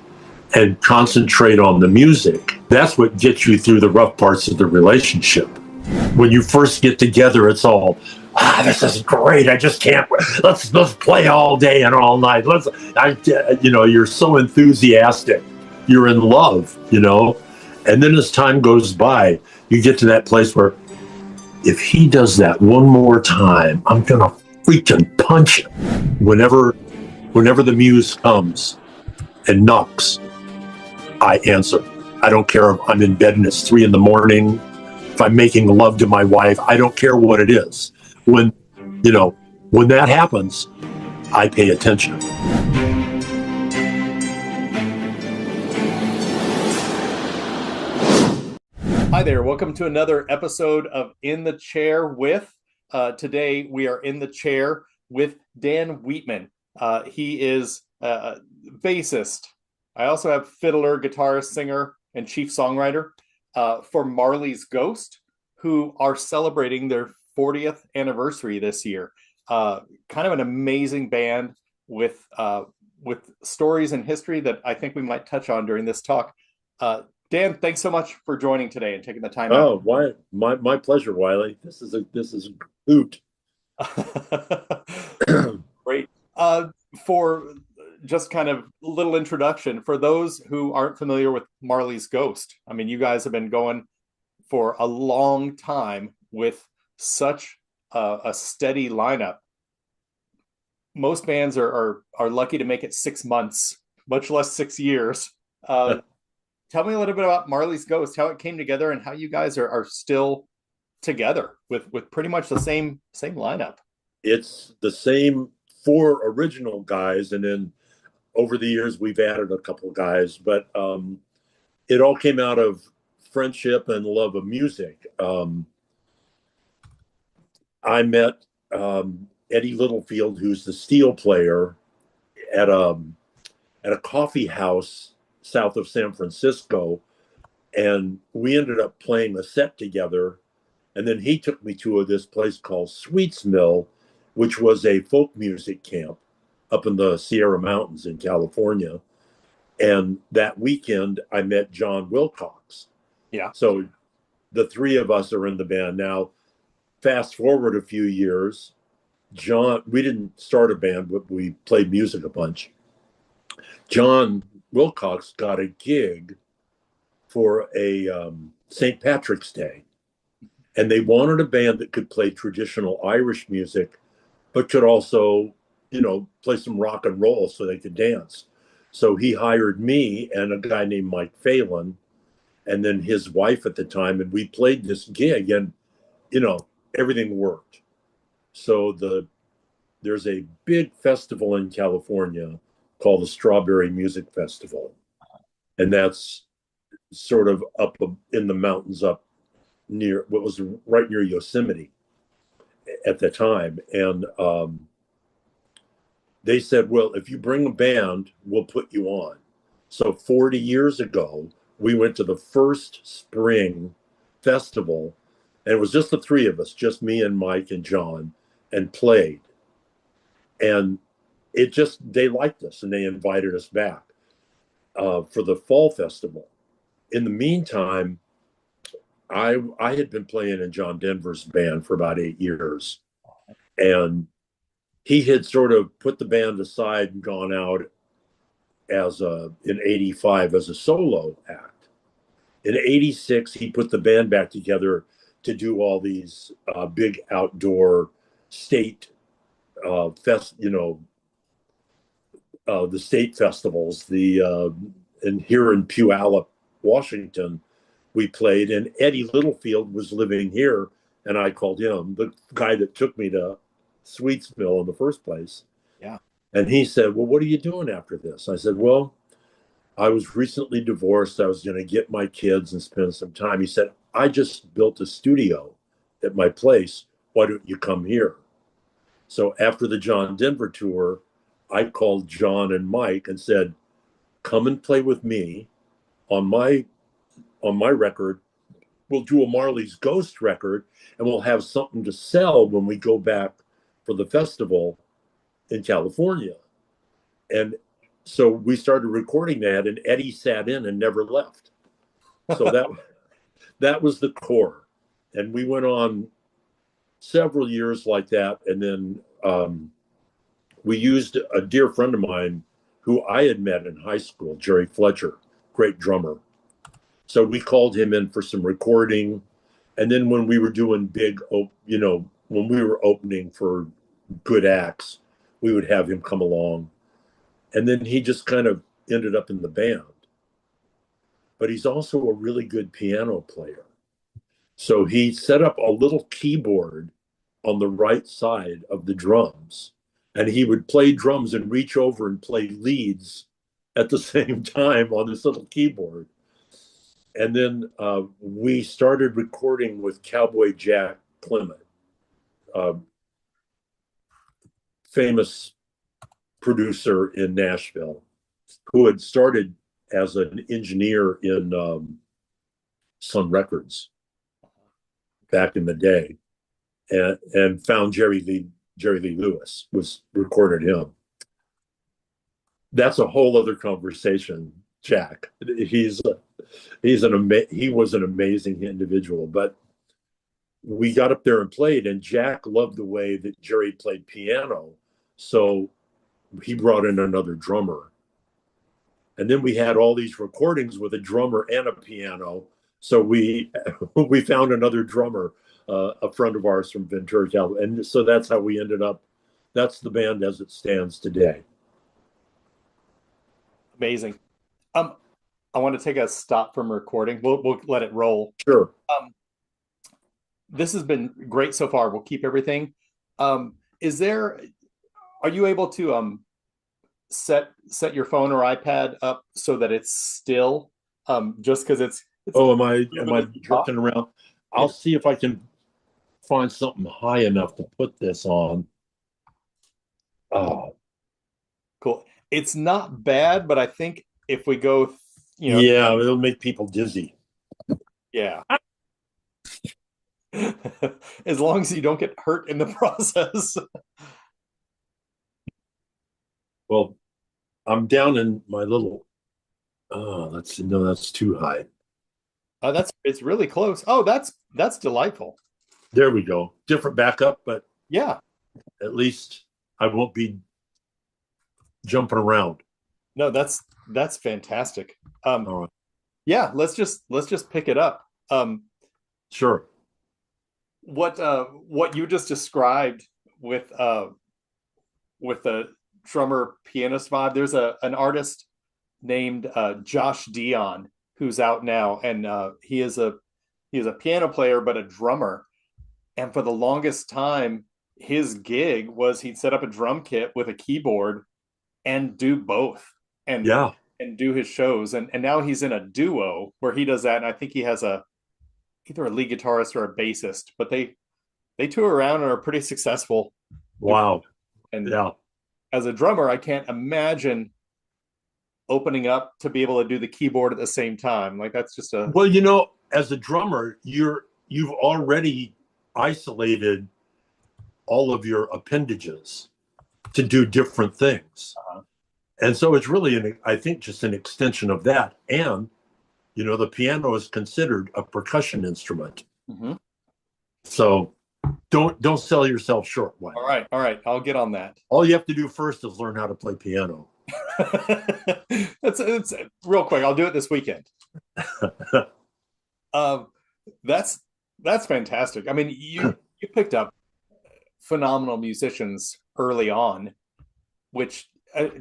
and concentrate on the music, that's what gets you through the rough parts of the relationship. When you first get together, it's all, this is great. I just can't. Let's play all day and all night. You're so enthusiastic. You're in love, and then as time goes by, you get to that place where if he does that one more time, I'm gonna freaking punch him. Whenever the muse comes and knocks, I answer. I don't care if I'm in bed and it's 3 a.m, if I'm making love to my wife, I don't care what it is. When that happens, I pay attention. Hi there. Welcome to another episode of In the Chair with. Today we are in the chair with Dan Wheatman. He is a bassist. I also have fiddler, guitarist, singer, and chief songwriter for Marley's Ghost, who are celebrating their 40th anniversary this year. Kind of an amazing band with stories and history that I think we might touch on during this talk. Dan, thanks so much for joining today and taking the time out. Oh, why? My pleasure, Wiley. This is a hoot. Great. For just kind of little introduction for those who aren't familiar with Marley's Ghost. I mean, you guys have been going for a long time with such a steady lineup. Most bands are lucky to make it 6 months, much less 6 years. Tell me a little bit about Marley's Ghost, how it came together, and how you guys are still together with pretty much the same lineup. It's the same 4 original guys, and then over the years we've added a couple of guys, but it all came out of friendship and love of music. I met Eddie Littlefield, who's the steel player, at a coffee house south of San Francisco, and we ended up playing a set together. And then he took me to this place called Sweets Mill, which was a folk music camp up in the Sierra Mountains in California. And that weekend, I met John Wilcox. Yeah. So the 3 of us are in the band now. Fast forward a few years, we didn't start a band, but we played music a bunch. John Wilcox got a gig for a St. Patrick's Day. And they wanted a band that could play traditional Irish music, but could also, play some rock and roll so they could dance. So he hired me and a guy named Mike Phelan, and then his wife at the time, and we played this gig, and, everything worked. So there's a big festival in California called the Strawberry Music Festival. And that's sort of up in the mountains up near what was right near Yosemite at the time. And they said, well, if you bring a band, we'll put you on. So 40 years ago, we went to the first spring festival, and it was just the 3 of us, just me and Mike and John, and played. And they liked us and they invited us back for the fall festival. In the meantime, I had been playing in John Denver's band for about 8 years, and he had sort of put the band aside and gone out in 85 as a solo act. In 86, he put the band back together to do all these big outdoor state the state festivals. And here in Puyallup, Washington, we played, and Eddie Littlefield was living here, and I called him, the guy that took me to Sweetsville in the first place. Yeah. And he said, well, what are you doing after this? I said, well, I was recently divorced. I was going to get my kids and spend some time. He said, I just built a studio at my place. Why don't you come here? So after the John Denver tour, I called John and Mike and said, come and play with me on my record. We'll do a Marley's Ghost record, and we'll have something to sell when we go back for the festival in California. And so we started recording that, and Eddie sat in and never left. So that was the core. And we went on several years like that. And then we used a dear friend of mine who I had met in high school, Jerry Fletcher, great drummer. So we called him in for some recording. And then when we were doing when we were opening for good acts, we would have him come along. And then he just kind of ended up in the band. But he's also a really good piano player. So he set up a little keyboard on the right side of the drums. And he would play drums and reach over and play leads at the same time on this little keyboard. And then we started recording with Cowboy Jack Clement, famous producer in Nashville, who had started as an engineer in Sun Records back in the day, and found Jerry Lee Lewis, recorded him. That's a whole other conversation, Jack. He was an amazing individual, but we got up there and played, and Jack loved the way that Jerry played piano, so he brought in another drummer. And then we had all these recordings with a drummer and a piano. So we found another drummer, a friend of ours from Ventura, California. And so that's how we ended up. That's the band as it stands today. Amazing. I want to take a stop from recording. We'll let it roll. Sure. This has been great so far. We'll keep everything. Are you able to set your phone or iPad up so that it's still, just because it's am I drifting around? I'll see if I can find something high enough to put this on. Oh, cool. It's not bad, but I think if we go, yeah, it'll make people dizzy. Yeah. As long as you don't get hurt in the process. Well, I'm down in my little. Oh, that's too high. It's really close. Oh, that's delightful. There we go. Different backup, but yeah, at least I won't be jumping around. No, that's fantastic. All right. Yeah, let's just pick it up. Sure. What you just described with the drummer pianist vibe, there's an artist named Josh Dion who's out now, and he is a piano player but a drummer. And for the longest time, his gig was he'd set up a drum kit with a keyboard and do both, and do his shows. And now he's in a duo where he does that, and I think he has either a lead guitarist or a bassist, but they tour around and are pretty successful. Wow. And as a drummer, I can't imagine opening up to be able to do the keyboard at the same time. Like, that's just well, as a drummer, you've already isolated all of your appendages to do different things. And so it's really, I think, just an extension of that. And, the piano is considered a percussion instrument. Mm-hmm. So Don't sell yourself short, White. All right, I'll get on that. All you have to do first is learn how to play piano. It's real quick. I'll do it this weekend. Um, that's fantastic. I mean, you picked up phenomenal musicians early on, which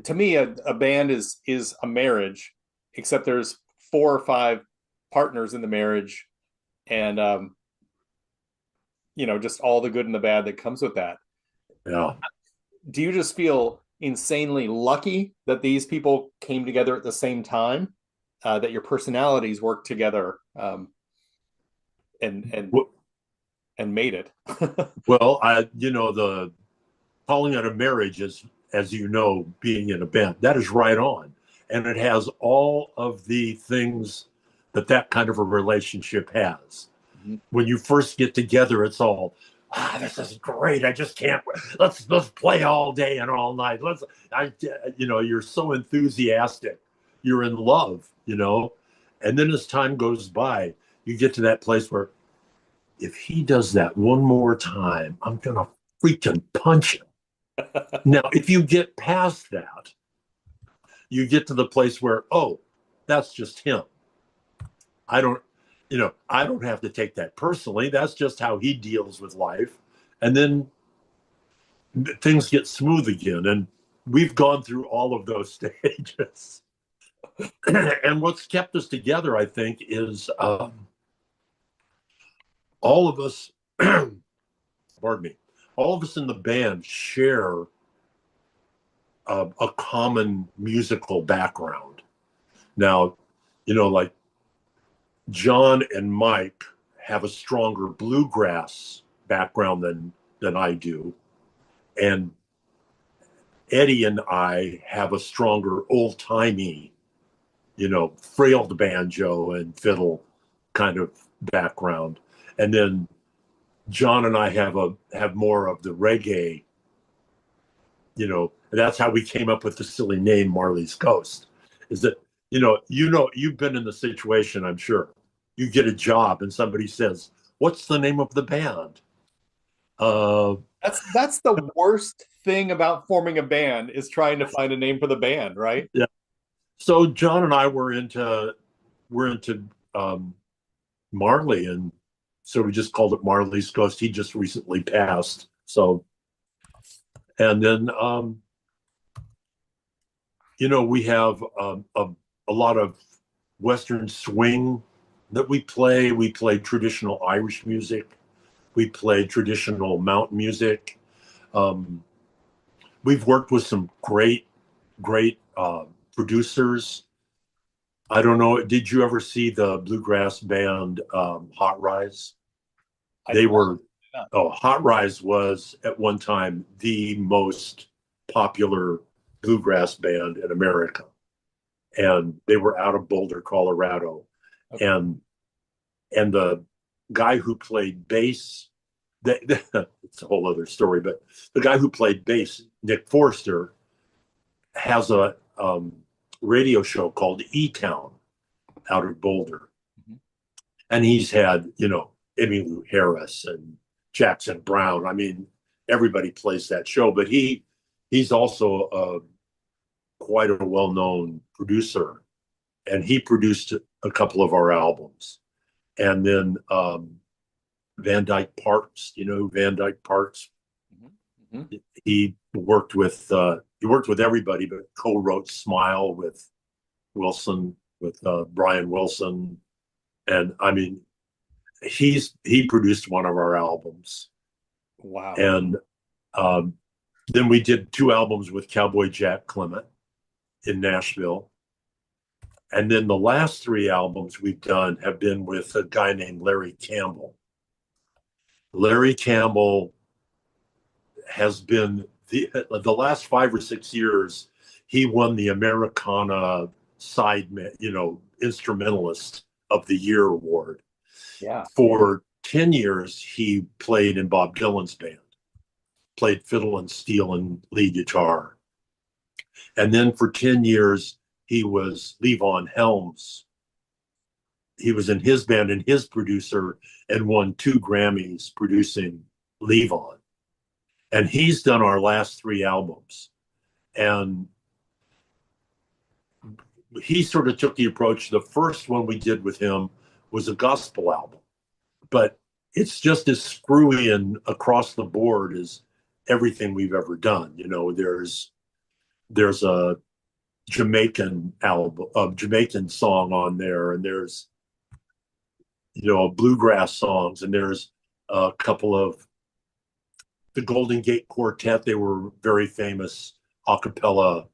to me a band is a marriage, except there's 4 or 5 partners in the marriage, and just all the good and the bad that comes with that. Yeah. Do you just feel insanely lucky that these people came together at the same time, that your personalities worked together, and made it? Well, the calling it a marriage is, as you know, being in a band, that is right on. And it has all of the things that kind of a relationship has. Mm-hmm. When you first get together, it's all, this is great. I just can't, let's play all day and all night. You're so enthusiastic. You're in love, and then as time goes by, you get to that place where if he does that one more time, I'm going to freaking punch him. Now, if you get past that, you get to the place where, oh, that's just him. I don't have to take that personally. That's just how he deals with life. And then things get smooth again. And we've gone through all of those stages. And what's kept us together, I think, is all of us, pardon me, all of us in the band share a common musical background. Now, like John and Mike have a stronger bluegrass background than I do. And Eddie and I have a stronger old-timey, frailed banjo and fiddle kind of background. And then John and I have more of the reggae, that's how we came up with the silly name Marley's Ghost. Is that, you've been in the situation, I'm sure. You get a job and somebody says, "What's the name of the band?" That's the worst thing about forming a band, is trying to find a name for the band, right? Yeah. So John and I were into Marley, and so we just called it Marley's Ghost. He just recently passed. So, and then, we have a lot of Western swing that we play. We play traditional Irish music. We play traditional mountain music. We've worked with some great producers. I don't know. Did you ever see the bluegrass band Hot Rise? Hot Rise was at one time the most popular bluegrass band in America. And they were out of Boulder, Colorado. Okay. And the guy who played bass, it's a whole other story, but the guy who played bass, Nick Forster, has a radio show called E-Town out of Boulder. Mm-hmm. And he's had, Emmylou Harris and Jackson Browne. I mean, everybody plays that show, but he's also quite a well-known producer, and he produced a couple of our albums. And then Van Dyke Parks, Van Dyke Parks. Mm-hmm. He worked with everybody, but co-wrote "Smile" with Wilson, with Brian Wilson, and I mean, he produced one of our albums. Wow! And then we did 2 albums with Cowboy Jack Clement in Nashville. And then the last 3 albums we've done have been with a guy named Larry Campbell. Larry Campbell has been the last 5 or 6 years, he won the Americana Instrumentalist of the Year award. Yeah. For 10 years, he played in Bob Dylan's band, played fiddle and steel and lead guitar. And then for 10 years, he was Levon Helms. He was in his band and his producer, and won 2 Grammys producing Levon, and he's done our last three albums. And he sort of took the approach. The first one we did with him was a gospel album, but it's just as screwy and across the board as everything we've ever done. You know, there's a Jamaican album, a Jamaican song on there, and there's, you know, bluegrass songs, and there's a couple of the Golden Gate Quartet. They were very famous a cappella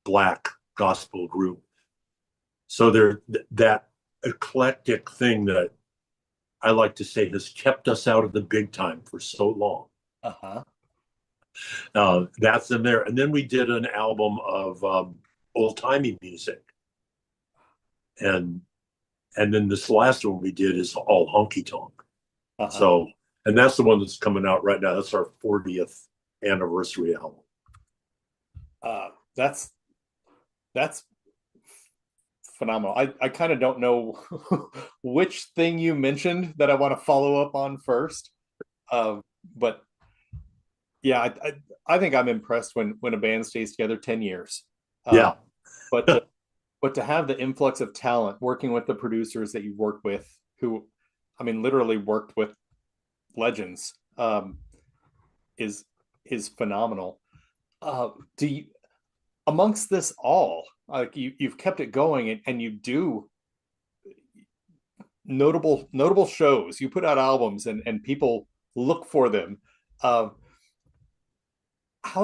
black gospel group. So they're that eclectic thing that I like to say has kept us out of the big time for so long. Uh-huh. That's in there. And then we did an album of old-timey music. And then this last one we did is all honky tonk. Uh-huh. So, and that's the one that's coming out right now. That's our 40th anniversary album. That's phenomenal. I kind of don't know which thing you mentioned that I want to follow up on first. But yeah, I think I'm impressed when a band stays together 10 years. Yeah. But to have the influx of talent working with the producers that you've worked with, who, I mean, literally worked with legends, is phenomenal. Do you, amongst this all, like you've kept it going, and you do notable shows. You put out albums, and people look for them. How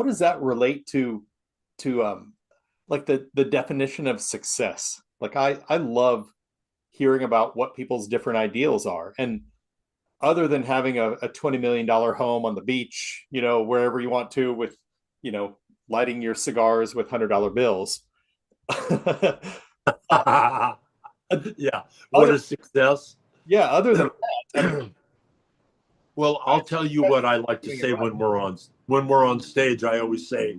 does that relate to like the definition of success? Like I love hearing about what people's different ideals are, and other than having a $20 million home on the beach, you know, wherever you want to, with, you know, lighting your cigars with $100 bills. Yeah. What a success. Yeah. Other than that, well, I'll tell you what I like to say when we're on stage. I always say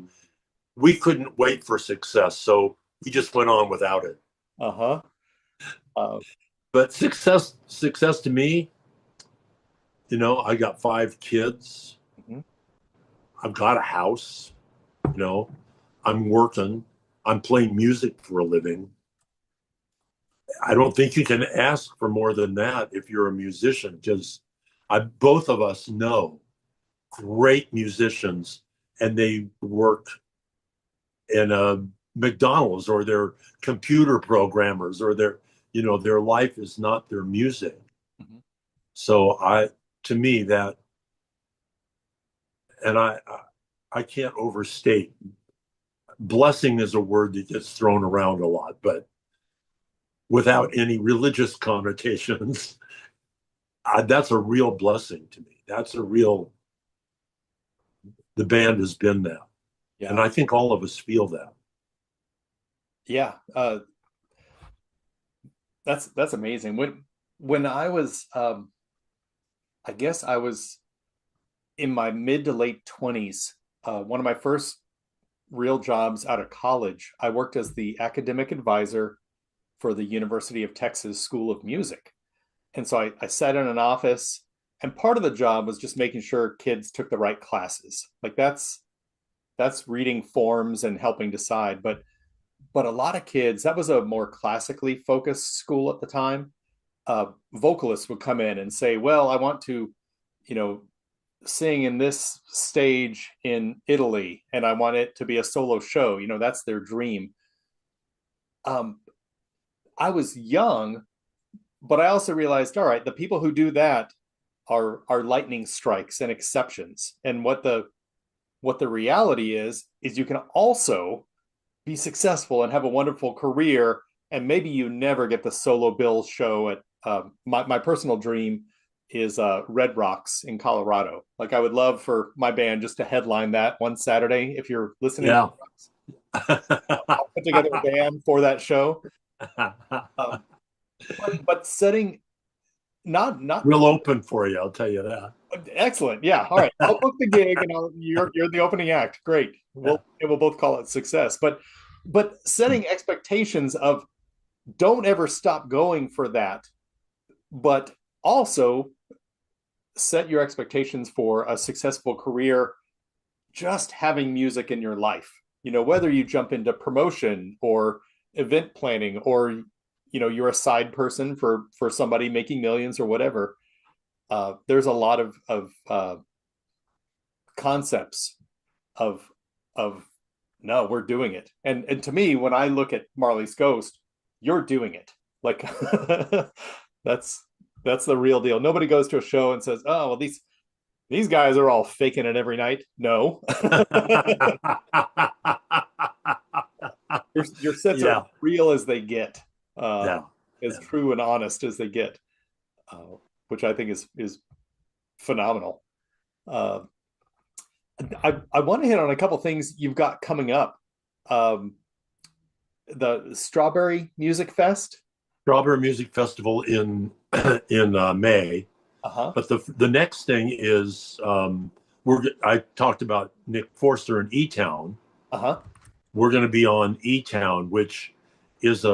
we couldn't wait for success, so we just went on without it. Uh-huh. But success to me, you know, I got 5 kids. Mm-hmm. I've got a house. You know, I'm working. I'm playing music for a living. I don't think you can ask for more than that if you're a musician, because both of us know great musicians, and they work in a McDonald's, or they're computer programmers, or their life is not their music. Mm-hmm. So to me that, and I can't overstate. Blessing is a word that gets thrown around a lot, but without any religious connotations, that's a real blessing to me. The band has been that. Yeah. And I think all of us feel that. Yeah. That's amazing. When I was, I guess I was in my mid to late 20s, one of my first real jobs out of college, I worked as the academic advisor for the University of Texas School of Music. And so I sat in an office, and part of the job was just making sure kids took the right classes. Like that's reading forms and helping decide. But a lot of kids, that was a more classically focused school at the time. Vocalists would come in and say, well, I want to, you know, sing in this stage in Italy, and I want it to be a solo show. You know, that's their dream. I was young, but I also realized, all right, the people who do that are lightning strikes and exceptions. And what the reality is you can also be successful and have a wonderful career, and maybe you never get the solo bill show at my personal dream is Red Rocks in Colorado. Like I would love for my band just to headline that one Saturday. If you're listening, yeah. I'll put together a band for that show. But setting not real open for you, I'll tell you that. Excellent. Yeah. All right. I'll book the gig, and you're the opening act. Great. We'll both call it success. But setting expectations of don't ever stop going for that, but also set your expectations for a successful career just having music in your life. You know, whether you jump into promotion or event planning, or you're a side person for somebody making millions or whatever. There's a lot of concepts of no, we're doing it. And to me, when I look at Marley's Ghost, you're doing it. Like that's the real deal. Nobody goes to a show and says, "Oh, well, these guys are all faking it every night." No. Your sets are real as they get. As true and honest as they get, which I think is phenomenal. I want to hit on a couple things you've got coming up. The Strawberry Music Fest. Strawberry Music Festival in May. But the next thing is I talked about Nick Forster in E-Town. We're going to be on E-Town, which is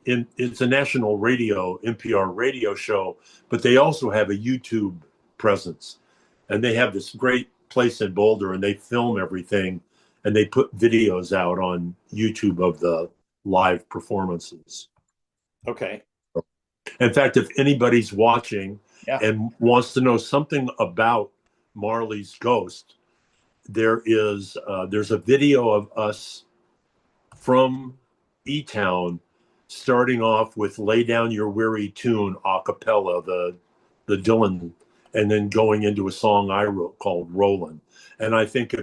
it's a national radio, NPR radio show, but they also have a YouTube presence, and they have this great place in Boulder, and they film everything, and they put videos out on YouTube of the live performances. Okay. In fact, if anybody's watching and wants to know something about Marley's Ghost, there's a video of us from E-Town starting off with "Lay Down Your Weary Tune" a cappella, the Dylan, and then going into a song I wrote called "Rollin'." And I think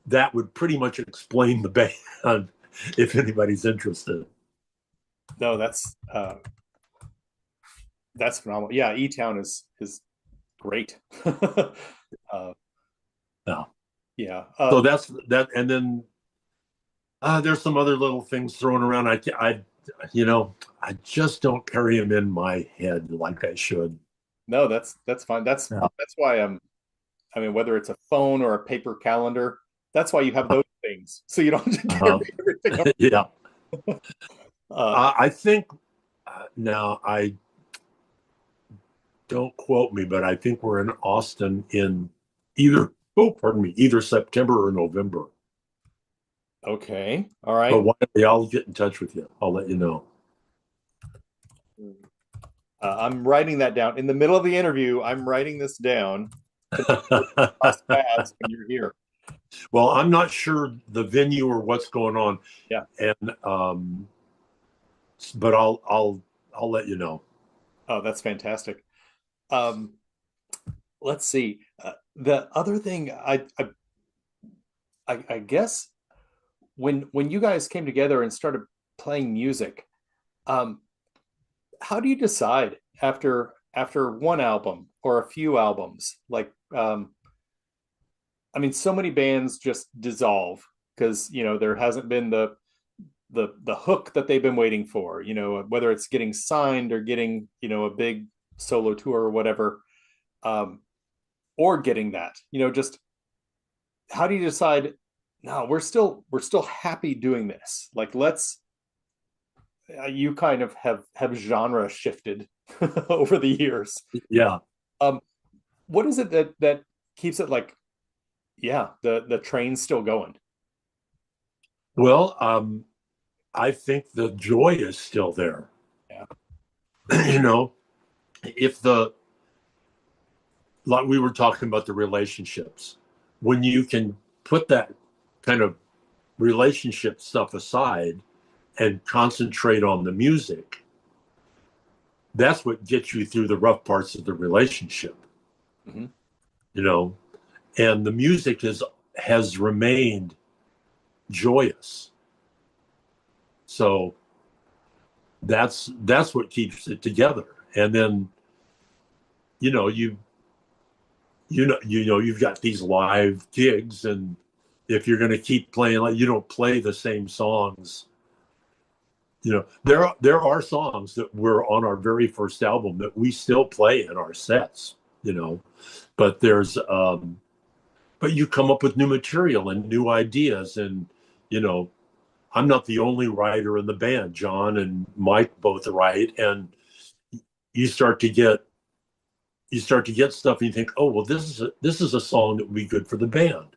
that would pretty much explain the band if anybody's interested. No, that's phenomenal. Yeah, E-Town is great. Yeah. So that's that, and then there's some other little things thrown around. I just don't carry them in my head like I should. No, that's fine. That's why I mean, whether it's a phone or a paper calendar, that's why you have those things, so you don't have to carry everything up. Yeah. I think now, I don't quote me, but I think we're in Austin in either September or November. Okay. All right. But why don't I'll get in touch with you. I'll let you know. I'm writing that down. In the middle of the interview, I'm writing this down. When you're here. Well, I'm not sure the venue or what's going on. Yeah. And but I'll let you know. Oh, that's fantastic. Let's see. The other thing, I guess when you guys came together and started playing music, how do you decide after one album or a few albums? Like, I mean, so many bands just dissolve because there hasn't been the hook that they've been waiting for. Whether it's getting signed or getting a big solo tour or whatever, or getting that. Just how do you decide? No, we're still happy doing this. Like, you kind of have genre shifted over the years. Yeah. What is it that keeps it like, the train's still going? Well, I think the joy is still there. Yeah. Like we were talking about the relationships, when you can put that kind of relationship stuff aside and concentrate on the music, that's what gets you through the rough parts of the relationship. Mm-hmm. And the music has remained joyous. So that's what keeps it together. And then you've got these live gigs, and if you're going to keep playing, like, you don't play the same songs. There are songs that were on our very first album that we still play in our sets. But there's but you come up with new material and new ideas, and I'm not the only writer in the band. John and Mike both write, and you start to get you start to get stuff and you think, oh, well, this is a song that would be good for the band.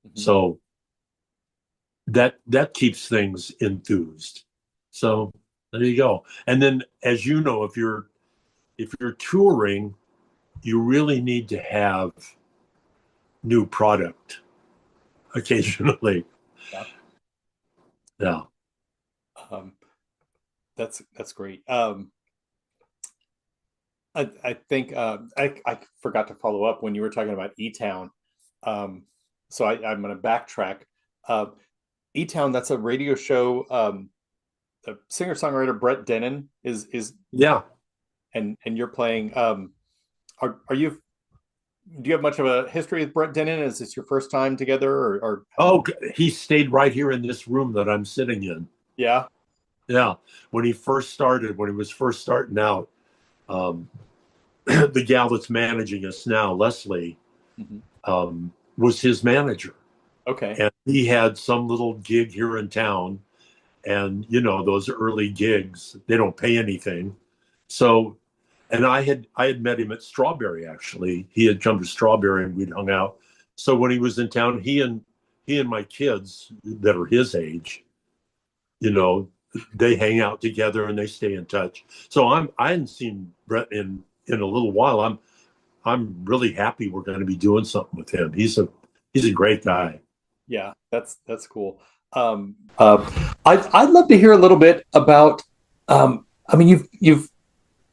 Mm-hmm. So that keeps things enthused. So there you go. And then, as you know, if you're touring, you really need to have new product occasionally. Yeah. That's great. I think I forgot to follow up when you were talking about E-Town. So I'm going to backtrack. E-Town, that's a radio show. The singer-songwriter Brett Dennen is yeah, and you're playing. Do you have much of a history with Brett Dennen? Is this your first time together, or? Oh, he stayed right here in this room that I'm sitting in. Yeah. Yeah. When he was first starting out, the gal that's managing us now, Leslie, mm-hmm. Was his manager. Okay. And he had some little gig here in town. And, you know, those early gigs, they don't pay anything. So, and I had met him at Strawberry, actually. He had come to Strawberry and we'd hung out. So when he was in town, he and my kids that are his age, you know, they hang out together and they stay in touch. So I hadn't seen Brett in a little while. I'm really happy we're going to be doing something with him. He's a great guy. Yeah, that's cool. I'd love to hear a little bit about. I mean, you've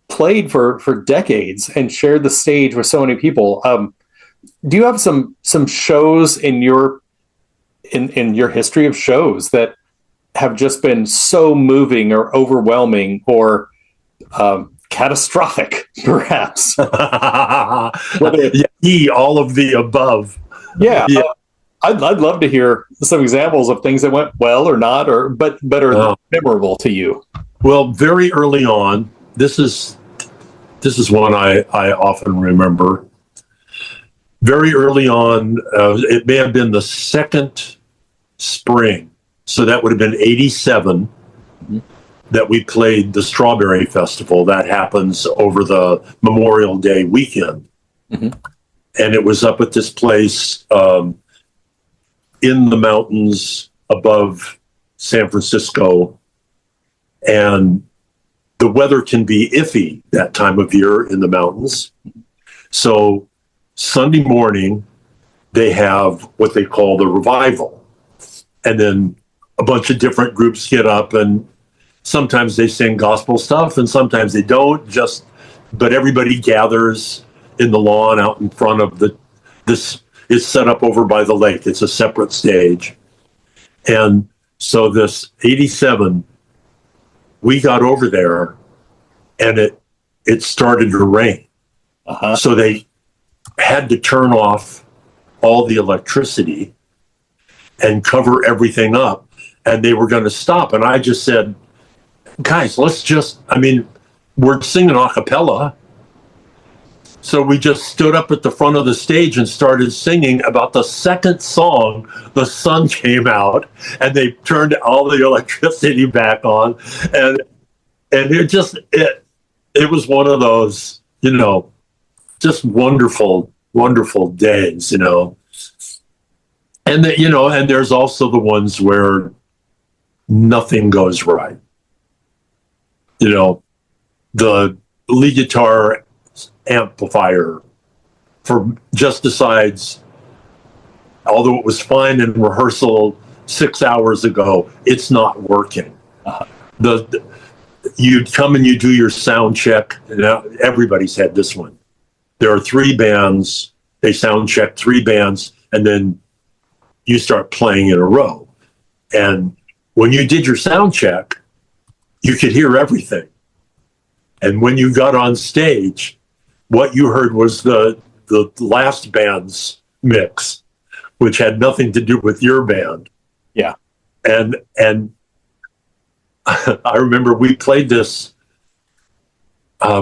played for decades and shared the stage with so many people. Do you have some shows in your history of shows that have just been so moving or overwhelming or catastrophic, perhaps? All of the above. Yeah. I'd love to hear some examples of things that went well or not, but are memorable to you. Well, very early on, this is one I often remember. Very early on, it may have been the second spring, so that would have been 87, mm-hmm. that we played the Strawberry Festival. That happens over the Memorial Day weekend. Mm-hmm. And it was up at this place in the mountains above San Francisco. And the weather can be iffy that time of year in the mountains. So Sunday morning, they have what they call the revival. And then a bunch of different groups get up, and sometimes they sing gospel stuff and sometimes they don't, but everybody gathers in the lawn out in front of this is set up over by the lake. It's a separate stage. And so this 87, we got over there and it started to rain. Uh-huh. So they had to turn off all the electricity and cover everything up, and they were going to stop. And I just said, guys, we're singing a cappella. So we just stood up at the front of the stage and started singing. About the second song, the sun came out and they turned all the electricity back on. And it was one of those, you know, just wonderful, wonderful days, you know. And and there's also the ones where nothing goes right. You know, the lead guitar amplifier just decides, although it was fine in rehearsal 6 hours ago, it's not working. You come and you do your sound check. Now, everybody's had this one. There are 3 bands. They sound check 3 bands, and then you start playing in a row. And when you did your sound check, you could hear everything. And when you got on stage, what you heard was the last band's mix, which had nothing to do with your band. Yeah. And I remember we played this.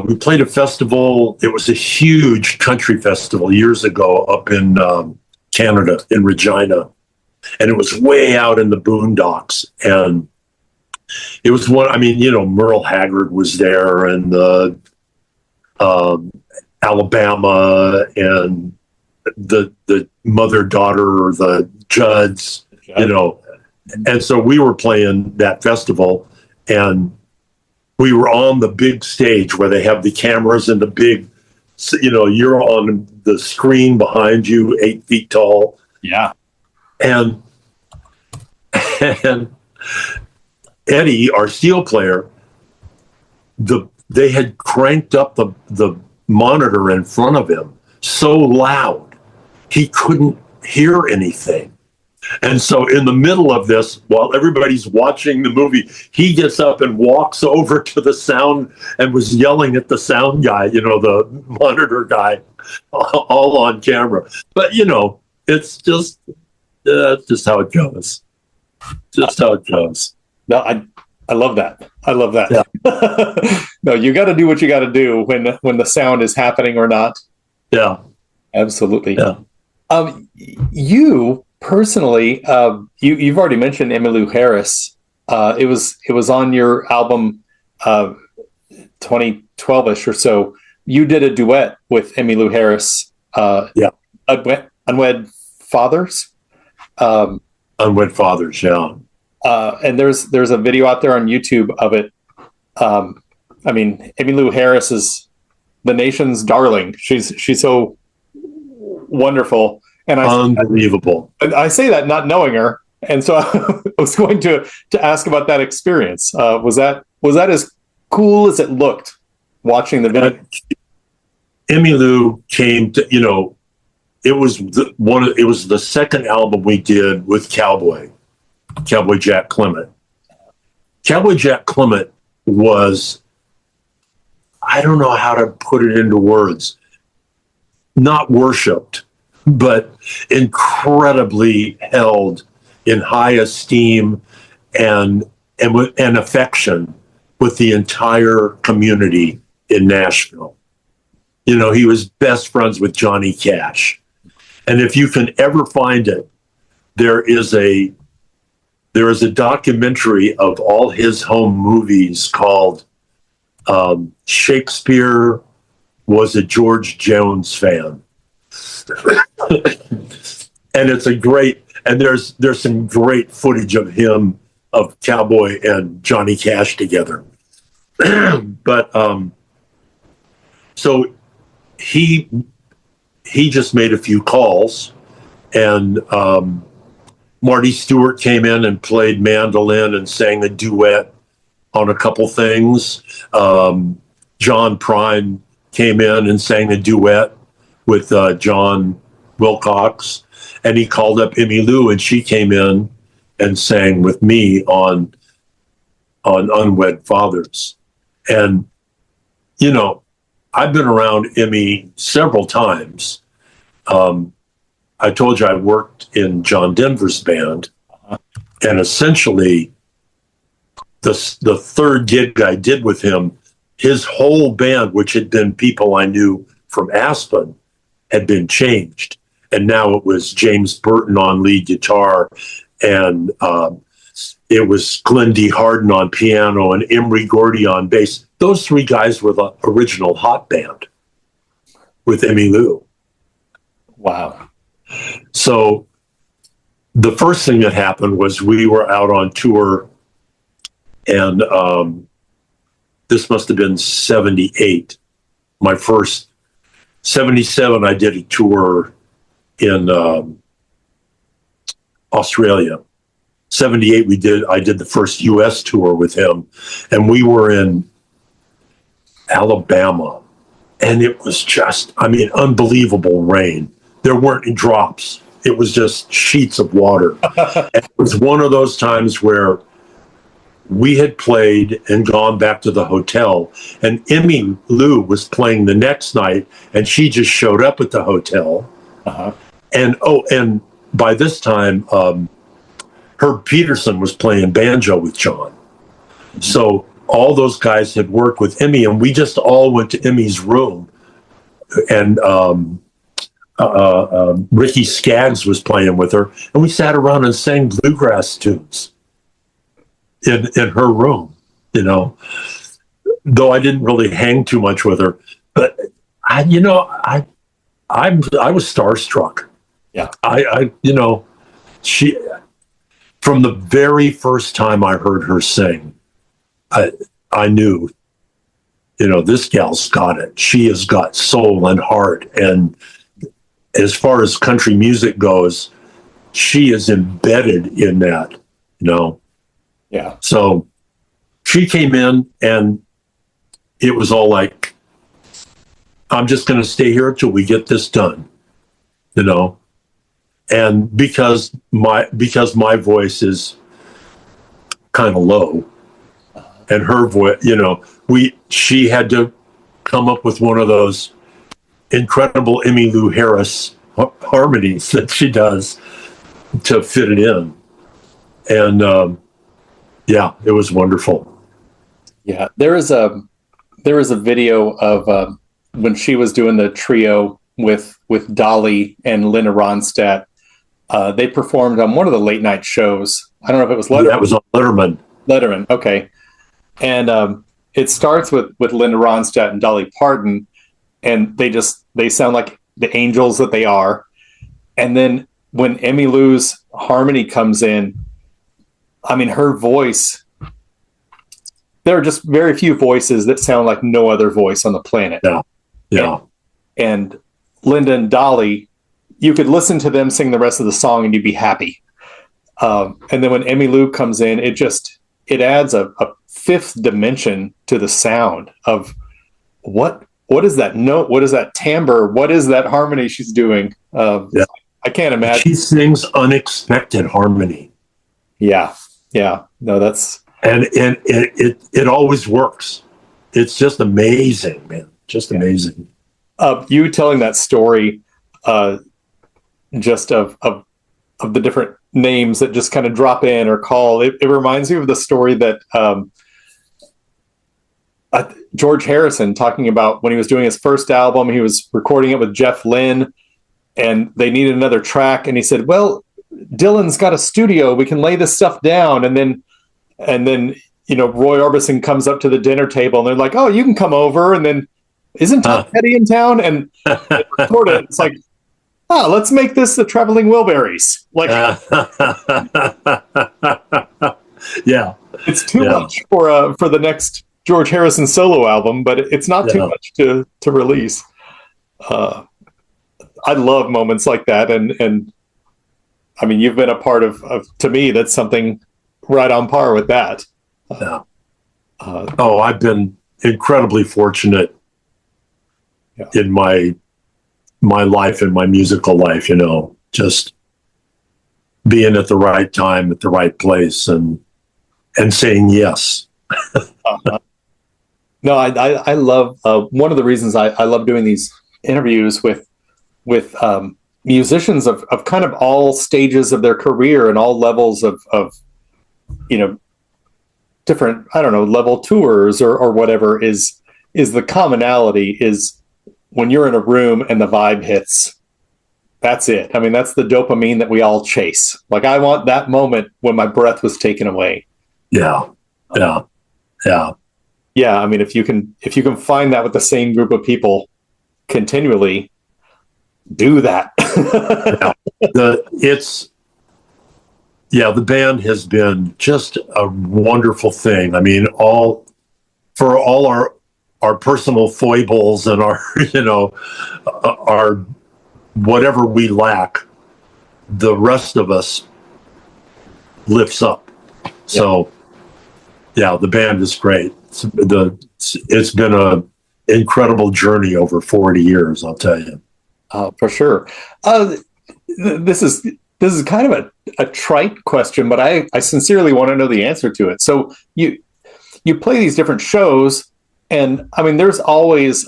We played a festival. It was a huge country festival years ago up in Canada, in Regina. And it was way out in the boondocks. And it was Merle Haggard was there, and Alabama and the mother daughter or the Judds, you know. And so we were playing that festival, and we were on the big stage where they have the cameras and the big, you know, you're on the screen behind you, 8 feet tall. Yeah. And Eddie, our steel player, they had cranked up the monitor in front of him so loud he couldn't hear anything. And so in the middle of this, while everybody's watching the movie, he gets up and walks over to the sound and was yelling at the sound guy, you know, the monitor guy, all on camera. But, you know, it's just how it goes. Just how it goes. No, I love that. I love that. Yeah. No, you got to do what you got to do when the sound is happening or not. Yeah. Absolutely. Yeah. You personally, you've already mentioned Emmylou Harris. It was on your album 2012ish or so. You did a duet with Emmylou Harris. Yeah. Unwed Fathers. Unwed Fathers, yeah. And there's a video out there on YouTube of it. I mean, Emmylou Harris is the nation's darling. She's so wonderful, and unbelievable. I say that not knowing her, and so I was going to ask about that experience. Was that as cool as it looked watching the video? Emmylou came to, you know, it was the second album we did with Cowboy Jack Clement. Cowboy Jack Clement was, I don't know how to put it into words, not worshipped, but incredibly held in high esteem and affection with the entire community in Nashville. You know, he was best friends with Johnny Cash. And if you can ever find it, there is a documentary of all his home movies called Shakespeare Was a George Jones Fan. And it's a great, and there's some great footage of him, of Cowboy and Johnny Cash together. But so he just made a few calls, and Marty Stewart came in and played mandolin and sang a duet on a couple things. John Prine came in and sang a duet with John Wilcox, and he called up Emmylou, and she came in and sang with me on Unwed Fathers. And, you know, I've been around Emmy several times. I told you I worked in John Denver's band, and essentially the third gig I did with him, his whole band, which had been people I knew from Aspen, had been changed. And now it was James Burton on lead guitar, and it was Glenn D. Harden on piano and Emery Gordy on bass. Those three guys were the original Hot Band with Emmylou. Wow. So the first thing that happened was we were out on tour, and this must have been 78. My first 77, I did a tour in Australia. 78, I did the first US tour with him, and we were in Alabama, and it was just, I mean, unbelievable rain. There weren't any drops. It was just sheets of water. And it was one of those times where we had played and gone back to the hotel, and Emmylou was playing the next night, and she just showed up at the hotel. Uh-huh. And by this time, Herb Peterson was playing banjo with John. Mm-hmm. So all those guys had worked with Emmy, and we just all went to Emmy's room, and Ricky Skaggs was playing with her, and we sat around and sang bluegrass tunes in her room, you know, though I didn't really hang too much with her. But I was starstruck. Yeah. She, from the very first time I heard her sing, I knew, this gal's got it. She has got soul and heart. And as far as country music goes, she is embedded in that, Yeah. So she came in and it was all like, I'm just going to stay here until we get this done, and because my voice is kind of low and her voice, she had to come up with one of those incredible Emmylou Harris harmonies that she does to fit it in. And it was wonderful. Yeah. There was a video of when she was doing the trio with Dolly and Linda Ronstadt. They performed on one of the late night shows. I don't know if it was Letterman. Yeah, it was on Letterman. Letterman, okay. And it starts with Linda Ronstadt and Dolly Parton, and they sound like the angels that they are. And then when Emmylou's harmony comes in, I mean, her voice, there are just very few voices that sound like no other voice on the planet. Yeah. And Linda and Dolly, you could listen to them sing the rest of the song and you'd be happy. And then when Emmylou comes in, it adds a fifth dimension to the sound of what is that note? What is that timbre? What is that harmony she's doing? I can't imagine. She sings unexpected harmony. Yeah. No, that's... And it always works. It's just amazing, man. Just amazing. You telling that story, just of the different names that just kind of drop in or call. It reminds me of the story that George Harrison talking about when he was doing his first album. He was recording it with Jeff Lynne, and they needed another track. And he said, "Well, Dylan's got a studio. We can lay this stuff down." And then Roy Orbison comes up to the dinner table, and they're like, "Oh, you can come over." And then, "Isn't Tom Petty in town?" And they record it. It's like, let's make this the Traveling Wilburys. Like, yeah, it's too much for the next George Harrison solo album, but it's not too much to release. I love moments like that, and I mean, you've been a part of to me, that's something right on par with that. I've been incredibly fortunate in my life and my musical life, just being at the right time at the right place and saying yes. No, I love one of the reasons I love doing these interviews with musicians of kind of all stages of their career and all levels of different, I don't know, level tours or whatever, is the commonality is when you're in a room and the vibe hits. That's it. I mean, that's the dopamine that we all chase. Like, I want that moment when my breath was taken away. Yeah. I mean, if you can find that with the same group of people continually, do that. The band has been just a wonderful thing. I mean, for all our personal foibles and our our whatever we lack, the rest of us lifts up. So the band is great. It's been a incredible journey over 40 years, I'll tell you. For sure. This is kind of a trite question, but I sincerely want to know the answer to it. So you play these different shows, and I mean, there's always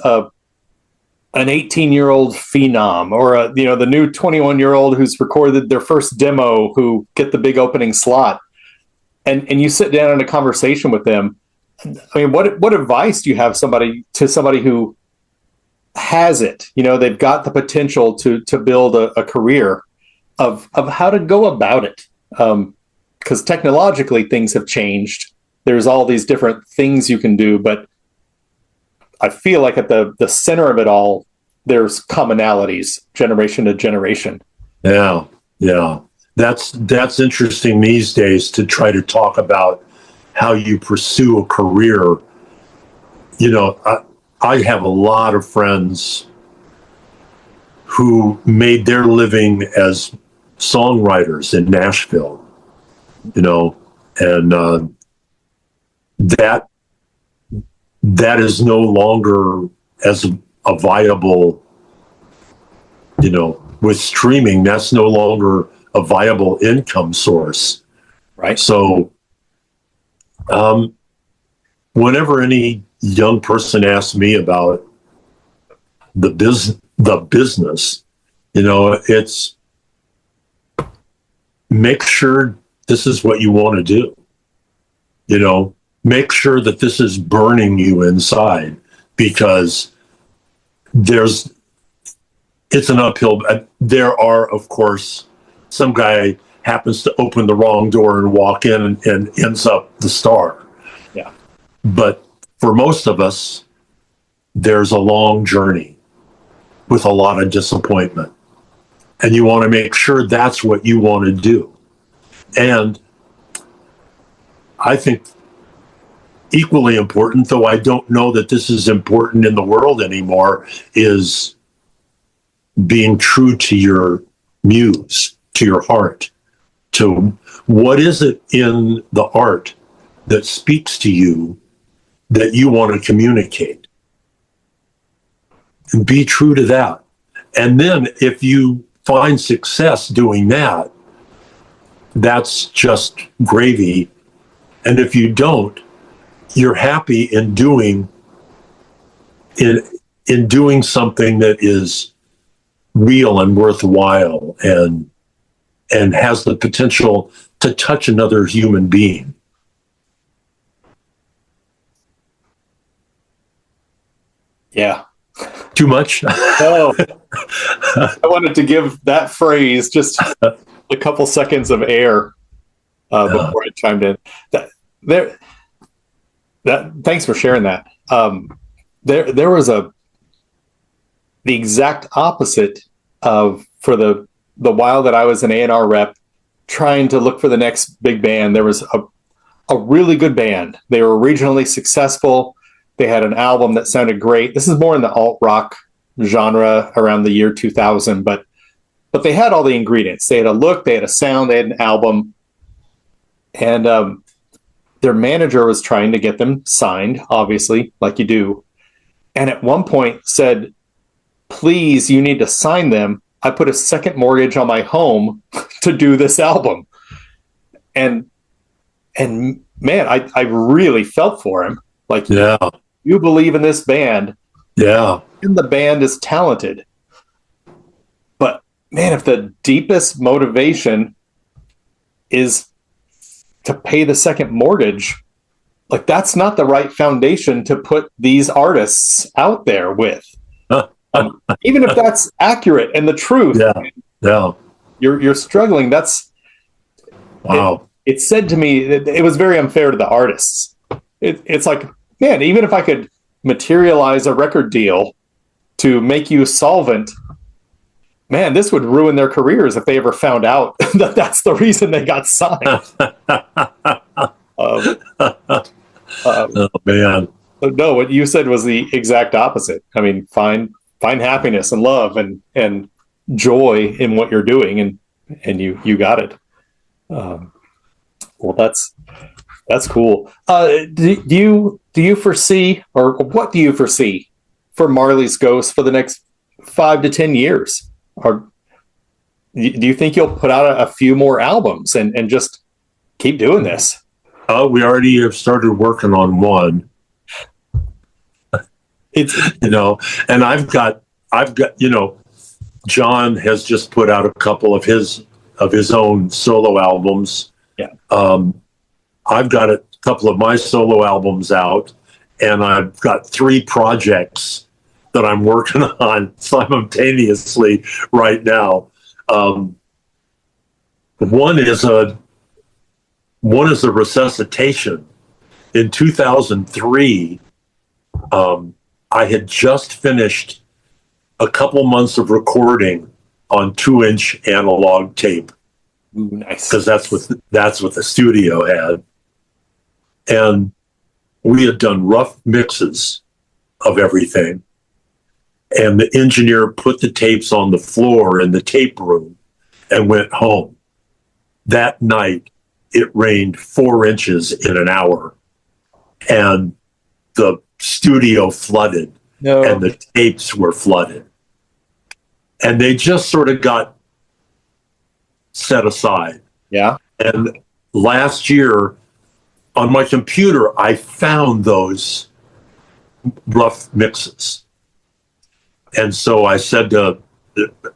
an 18-year-old phenom, or the new 21-year-old who's recorded their first demo who get the big opening slot, and you sit down in a conversation with them. I mean, what advice do you have somebody who has it? They've got the potential to build a career of how to go about it. Because technologically things have changed. There's all these different things you can do, but I feel like at the center of it all there's commonalities generation to generation. Yeah, yeah. That's interesting these days to try to talk about how you pursue a career. You know, I have a lot of friends who made their living as songwriters in Nashville, you know, and that is no longer as a viable, you know, with streaming, that's no longer a viable income source. Right. So whenever any young person asks me about the business, you know, it's make sure this is what you want to do. You know, make sure that this is burning you inside, because it's an uphill. There are, of course, some guy happens to open the wrong door and walk in and ends up the star. Yeah. But for most of us, there's a long journey with a lot of disappointment. And you want to make sure that's what you want to do. And I think equally important, though I don't know that this is important in the world anymore, is being true to your muse, to your heart, to what is it in the art that speaks to you that you want to communicate. And be true to that. And then if you find success doing that, that's just gravy. And if you don't, you're happy in doing something that is real and worthwhile and has the potential to touch another human being. Yeah. Too much? No. I wanted to give that phrase just a couple seconds of air before I chimed in. Thanks for sharing that. There was the exact opposite of, for the while that I was an A&R rep trying to look for the next big band. There was a really good band. They were regionally successful. They had an album that sounded great. This is more in the alt rock genre around the year 2000, but they had all the ingredients. They had a look, they had a sound, they had an album, and their manager was trying to get them signed, obviously, like you do. And at one point said, please, you need to sign them. I put a second mortgage on my home to do this album. And man, I really felt for him. Like, yeah, you believe in this band. Yeah. And the band is talented. But man, if the deepest motivation is to pay the second mortgage, like, that's not the right foundation to put these artists out there with. Even if that's accurate and the truth. Yeah. You're struggling. That's wow. It said to me that it was very unfair to the artists. It's like, man, even if I could materialize a record deal to make you solvent, man, this would ruin their careers if they ever found out that that's the reason they got signed. Oh man. No, what you said was the exact opposite. I mean, find happiness and love and joy in what you're doing, and you got it. Well, that's cool. Do you foresee, or what do you foresee for Marley's Ghost for the next 5 to 10 years? Or do you think you'll put out a few more albums and just keep doing this? We already have started working on one. It's, and I've got, John has just put out a couple of his own solo albums. Yeah. I've got a couple of my solo albums out, and I've got 3 projects that I'm working on simultaneously right now. One is a resuscitation. In 2003, I had just finished a couple months of recording on 2-inch analog tape. Ooh, nice. Because that's what the studio had. And we had done rough mixes of everything. And the engineer put the tapes on the floor in the tape room and went home. That night, it rained 4 inches in an hour. And the studio flooded. No. And the tapes were flooded. And they just sort of got set aside. Yeah. And last year on my computer, I found those rough mixes. And so I said to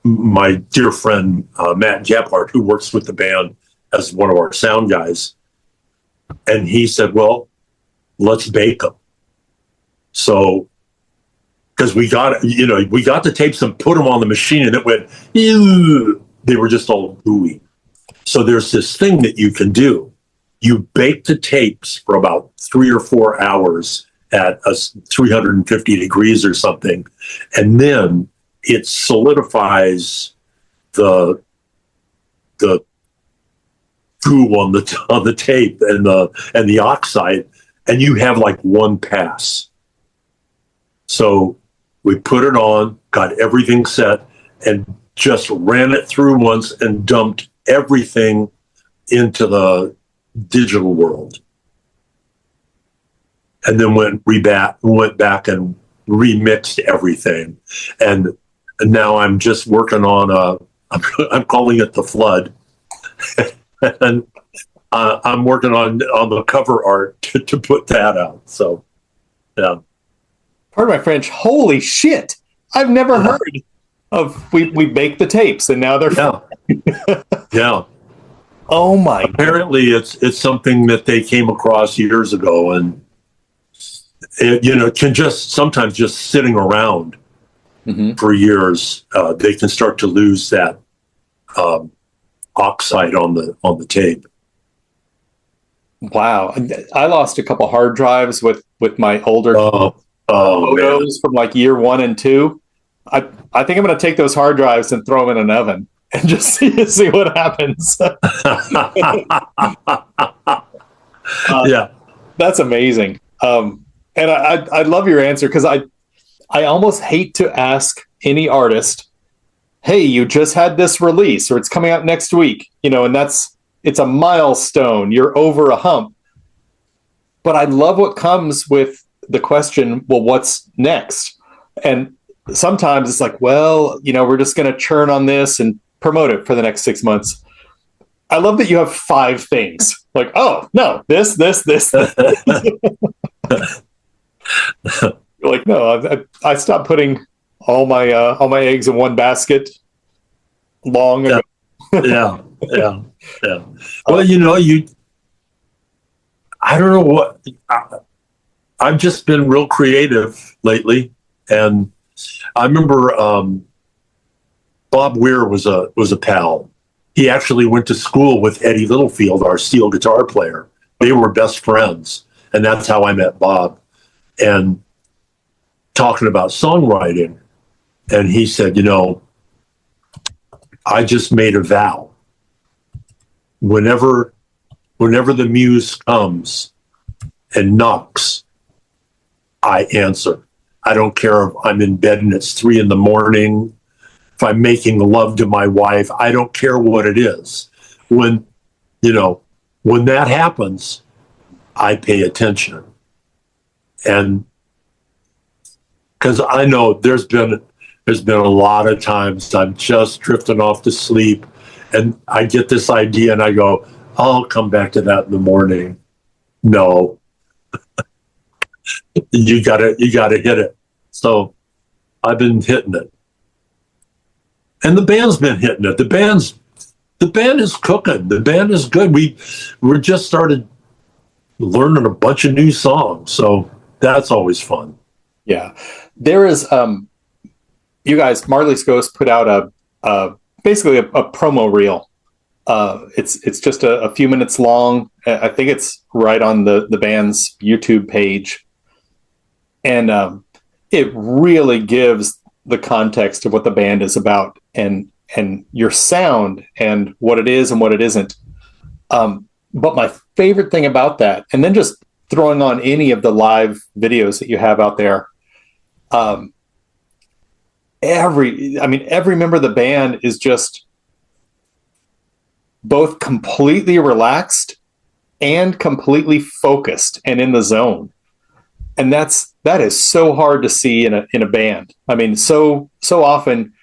my dear friend, Matt Gephardt, who works with the band as one of our sound guys, and he said, well, let's bake them. So, because we got the tapes and put them on the machine, and it went, ew. They were just all gooey. So there's this thing that you can do. You bake the tapes for about 3 or 4 hours at 350 degrees or something, and then it solidifies the goo on the tape and the oxide, and you have like one pass. So we put it on, got everything set, and just ran it through once and dumped everything into the digital world. And then went back and remixed everything. And now I'm just working on I'm calling it The Flood. And I'm working on the cover art to put that out. So, yeah. Pardon my French. Holy shit. I've never heard of we bake the tapes and now they're yeah. Oh my. Apparently it's something that they came across years ago, and it can just sometimes just sitting around for years, they can start to lose that oxide on the tape. Wow. I lost a couple hard drives with my older photos from like year 1 and 2. I think I'm going to take those hard drives and throw them in an oven and just see what happens. Yeah, that's amazing. And I love your answer, because I almost hate to ask any artist, hey, you just had this release or it's coming out next week, and it's a milestone. You're over a hump. But I love what comes with the question, well, what's next? And sometimes it's like, well, we're just going to churn on this and promote it for the next 6 months. I love that you have 5 things. Like, oh, no, this. You're like, no, I stopped putting all my eggs in one basket long ago. Yeah. Well, I don't know what. I've just been real creative lately, and I remember Bob Weir was a pal. He actually went to school with Eddie Littlefield, our steel guitar player. They were best friends, and that's how I met Bob. And talking about songwriting, and he said, I just made a vow. Whenever the muse comes and knocks, I answer. I don't care if I'm in bed and it's 3 a.m, if I'm making love to my wife. I don't care what it is. When that happens, I pay attention. And because I know there's been a lot of times I'm just drifting off to sleep, and I get this idea and I go, I'll come back to that in the morning. No. you gotta hit it. So I've been hitting it. And the band's been hitting it. The band is cooking. The band is good. We're just started learning a bunch of new songs. So that's always fun. Yeah. There is you guys, Marley's Ghost put out basically a promo reel. It's just a few minutes long. I think it's right on the band's YouTube page. And it really gives the context of what the band is about and your sound and what it is and what it isn't. But my favorite thing about that, and then just throwing on any of the live videos that you have out there, every member of the band is just both completely relaxed and completely focused and in the zone. And that is so hard to see in a band. I mean, so often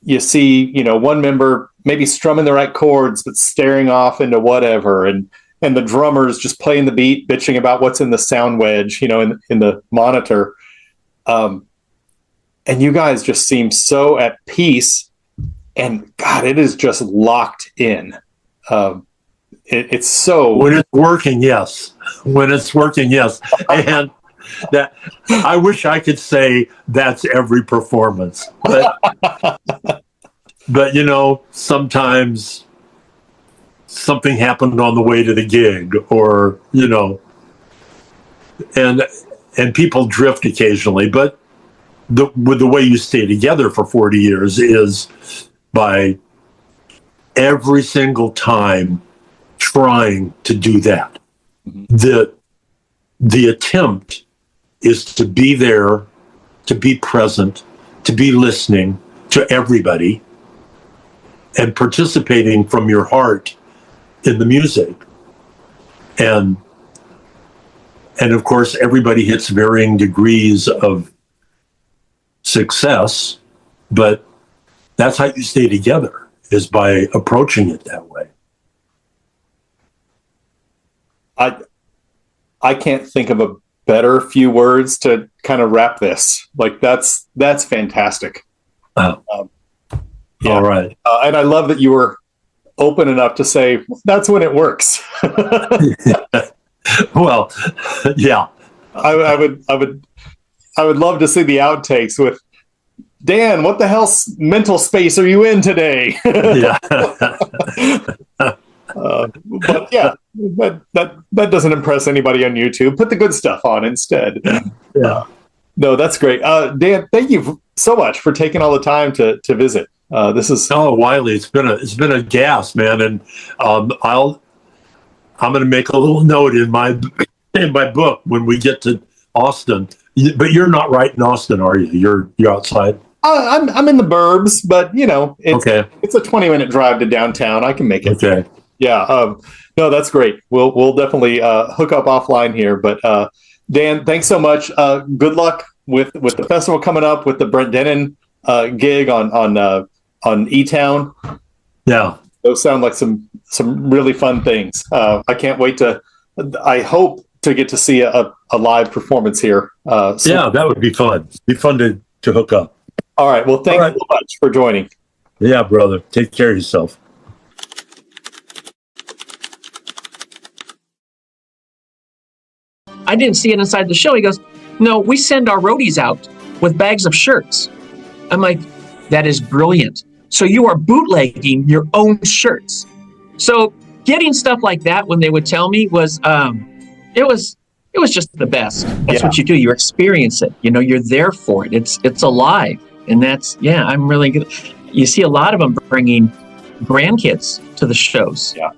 you see, one member maybe strumming the right chords, but staring off into whatever. And the drummer's just playing the beat, bitching about what's in the sound wedge, in the monitor. And you guys just seem so at peace, and God, it is just locked in. It's so when it's working, yes. When it's working, yes. And that I wish I could say that's every performance, but sometimes something happened on the way to the gig, or and people drift occasionally, but with the way you stay together for 40 years is by every single time trying to do that. The attempt is to be there, to be present, to be listening to everybody and participating from your heart in the music. And of course, everybody hits varying degrees of success, but that's how you stay together, is by approaching it that way. I can't think of a better few words to kind of wrap this. Like that's fantastic. Yeah. All right. And I love that you were open enough to say that's when it works. Well, yeah. I would love to see the outtakes with Dan. What the hell's mental space are you in today? Yeah. But yeah, that doesn't impress anybody on YouTube. Put the good stuff on instead. Yeah. No, that's great. Dan, thank you so much for taking all the time to visit. This is Wiley, it's been a gas, man, and I'm going to make a little note in my book when we get to Austin. But you're not right in Austin, are you? You're outside. I'm in the burbs, but it's a 20-minute drive to downtown. I can make it. Okay. Yeah. No, that's great. We'll definitely hook up offline here. But Dan, thanks so much. Good luck with the festival coming up, with the Brent Dennen gig on E-Town. Yeah. Those sound like some really fun things. I can't wait I hope to get to see a live performance here. Yeah, that would be fun. Be fun to hook up. All right. Well, thank you so much for joining. Yeah, brother. Take care of yourself. I didn't see it inside the show. He goes, no, we send our roadies out with bags of shirts. I'm like, that is brilliant. So you are bootlegging your own shirts. So getting stuff like that when they would tell me was, it was just the best. That's what you do. You experience it. You're there for it. It's alive. And I'm really good. You see a lot of them bringing grandkids to the shows. Yeah.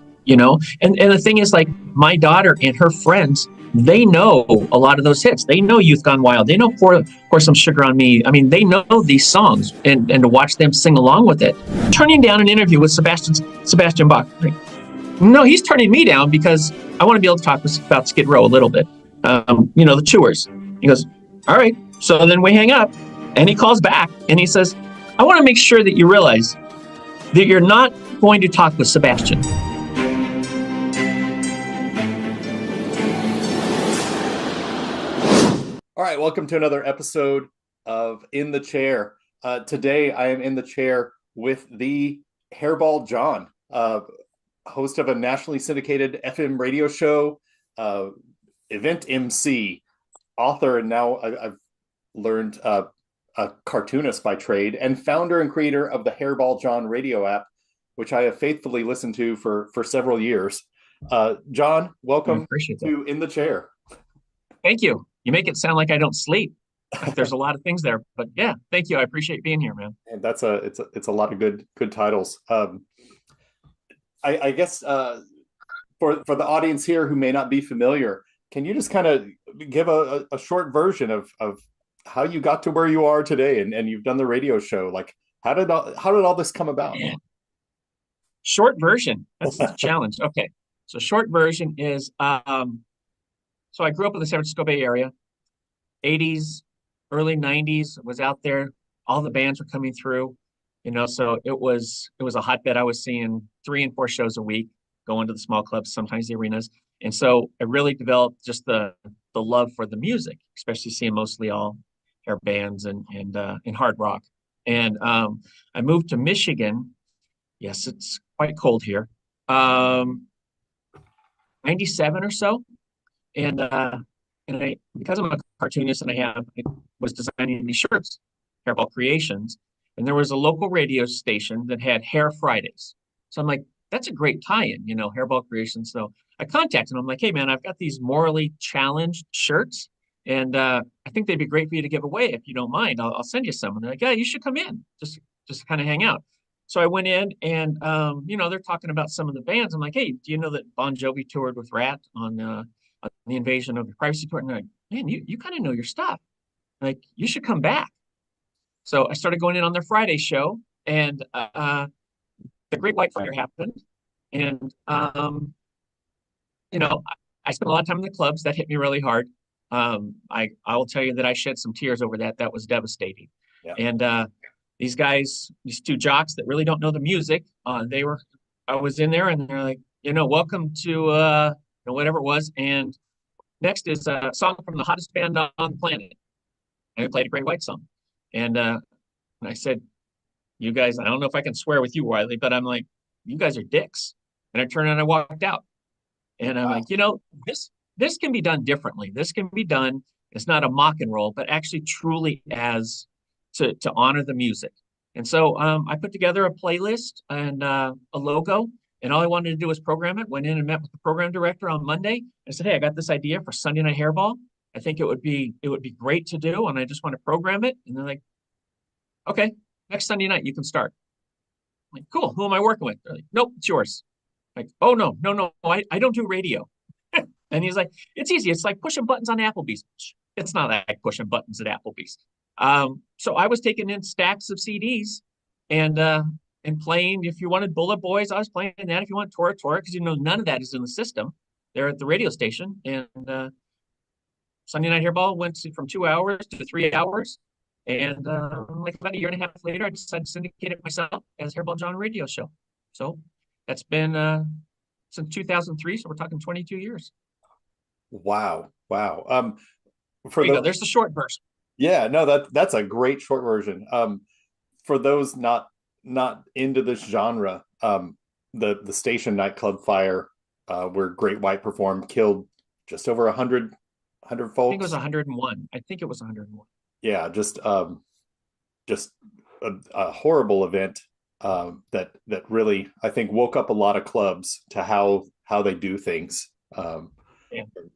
And the thing is, like, my daughter and her friends, they know a lot of those hits. They know Youth Gone Wild. They know Pour Some Sugar on Me. I mean, they know these songs, and to watch them sing along with it. Turning down an interview with Sebastian Bach. Like, no, he's turning me down because I want to be able to talk about Skid Row a little bit. The Tours. He goes, all right. So then we hang up, and he calls back, and he says, I want to make sure that you realize that you're not going to talk with Sebastian. All right, welcome to another episode of In the Chair. Today, I am in the chair with the Hairball John, host of a nationally syndicated FM radio show, event MC, author, and now I've learned a cartoonist by trade, and founder and creator of the Hairball John radio app, which I have faithfully listened to for several years. John, welcome to In the Chair. Thank you. You make it sound like I don't sleep. there's a lot of things there. But yeah, thank you. I appreciate being here, man. And it's a lot of good titles. I guess for the audience here who may not be familiar, can you just kind of give a short version of how you got to where you are today, and you've done the radio show? Like, how did all this come about? Yeah. Short version. That's the challenge. Okay. So short version is so I grew up in the San Francisco Bay Area, 80s, early 90s, was out there. All the bands were coming through, so it was a hotbed. I was seeing 3 and 4 shows a week, going to the small clubs, sometimes the arenas. And so I really developed just the love for the music, especially seeing mostly all hair bands and hard rock. And I moved to Michigan. Yes, it's quite cold here. 97 or so. And because I'm a cartoonist and I was designing these shirts, Hairball Creations, and there was a local radio station that had Hair Fridays. So I'm like, that's a great tie-in, Hairball Creations. So I contacted him. I'm like, hey man, I've got these morally challenged shirts, and I think they'd be great for you to give away if you don't mind. I'll send you some. And they're like, yeah, you should come in, just kind of hang out. So I went in, and they're talking about some of the bands. I'm like, hey, do you know that Bon Jovi toured with Rat on the Invasion of the Privacy Tour? And they're like, man, you kind of know your stuff. Like, you should come back. So I started going in on their Friday show, and the Great White Fire happened. And, I spent a lot of time in the clubs. That hit me really hard. I will tell you that I shed some tears over that. That was devastating. Yeah. And these guys, these 2 jocks that really don't know the music, I was in there, and they're like, welcome to whatever it was. And next is a song from the hottest band on the planet. And I played a Great White song. And I said, you guys, I don't know if I can swear with you, Wiley, but I'm like, you guys are dicks. And I turned and I walked out. And I'm like, this can be done differently. This can be done. It's not a mock and roll, but actually truly as to honor the music. And so I put together a playlist and a logo, and all I wanted to do was program it. Went in and met with the program director on Monday. I said, hey, I got this idea for Sunday Night Hairball. I think it would be great to do, and I just want to program it. And they're like, okay, next Sunday night you can start. I'm like, cool. Who am I working with? They're like, nope, it's yours. I'm like, oh no, I don't do radio. And he's like, it's easy. It's like pushing buttons on Applebee's. It's not like pushing buttons at Applebee's. So I was taking in stacks of CDs and playing. If you wanted Bullet Boys, I was playing that. If you want Tora, because none of that is in the system. They're at the radio station. And Sunday Night Hairball went from 2 hours to 3 hours. And like about a year and a half later, I decided to syndicate it myself as Hairball John Radio Show. So that's been since 2003. So we're talking 22 years. Wow. There's the short version. Yeah, no, that's a great short version. For those not into this genre, the station nightclub fire, where Great White performed, killed just over 100 folks. I think it was 101. Yeah, just a horrible event that really, I think, woke up a lot of clubs to how they do things. Yeah.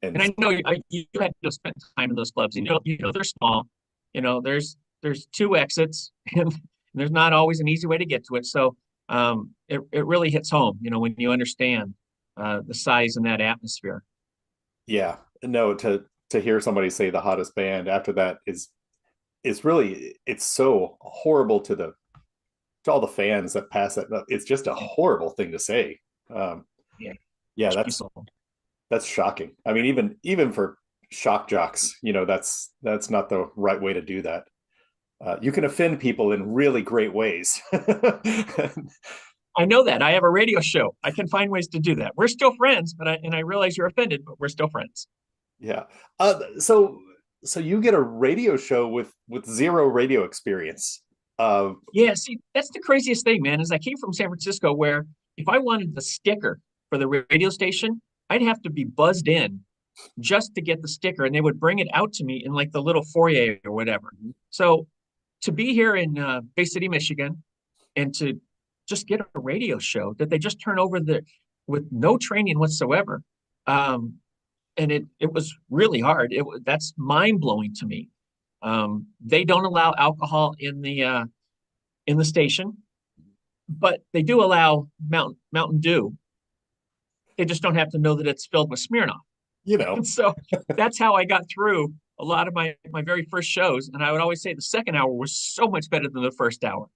And I know you had to spend time in those clubs. They're small. There's 2 exits, and there's not always an easy way to get to it. So it really hits home, when you understand the size and that atmosphere. Yeah, no, to hear somebody say the hottest band after that is really, it's so horrible to all the fans that pass it. It's just a horrible thing to say. Yeah, that's shocking. I mean, even for shock jocks, that's not the right way to do that. You can offend people in really great ways. I know that. I have a radio show. I can find ways to do that. We're still friends, but I realize you're offended, but we're still friends. Yeah. So you get a radio show with 0 radio experience. Yeah. See, that's the craziest thing, man. Is I came from San Francisco, where if I wanted the sticker for the radio station, I'd have to be buzzed in just to get the sticker, and they would bring it out to me in like the little foyer or whatever. So to be here in Bay City, Michigan, and to just get a radio show that they just turn over with no training whatsoever, and it was really hard. That's mind blowing to me. They don't allow alcohol in the station, but they do allow Mountain Dew. They just don't have to know that it's filled with Smirnoff. You know, And so that's how I got through a lot of my very first shows. And I would always say the second hour was so much better than the first hour.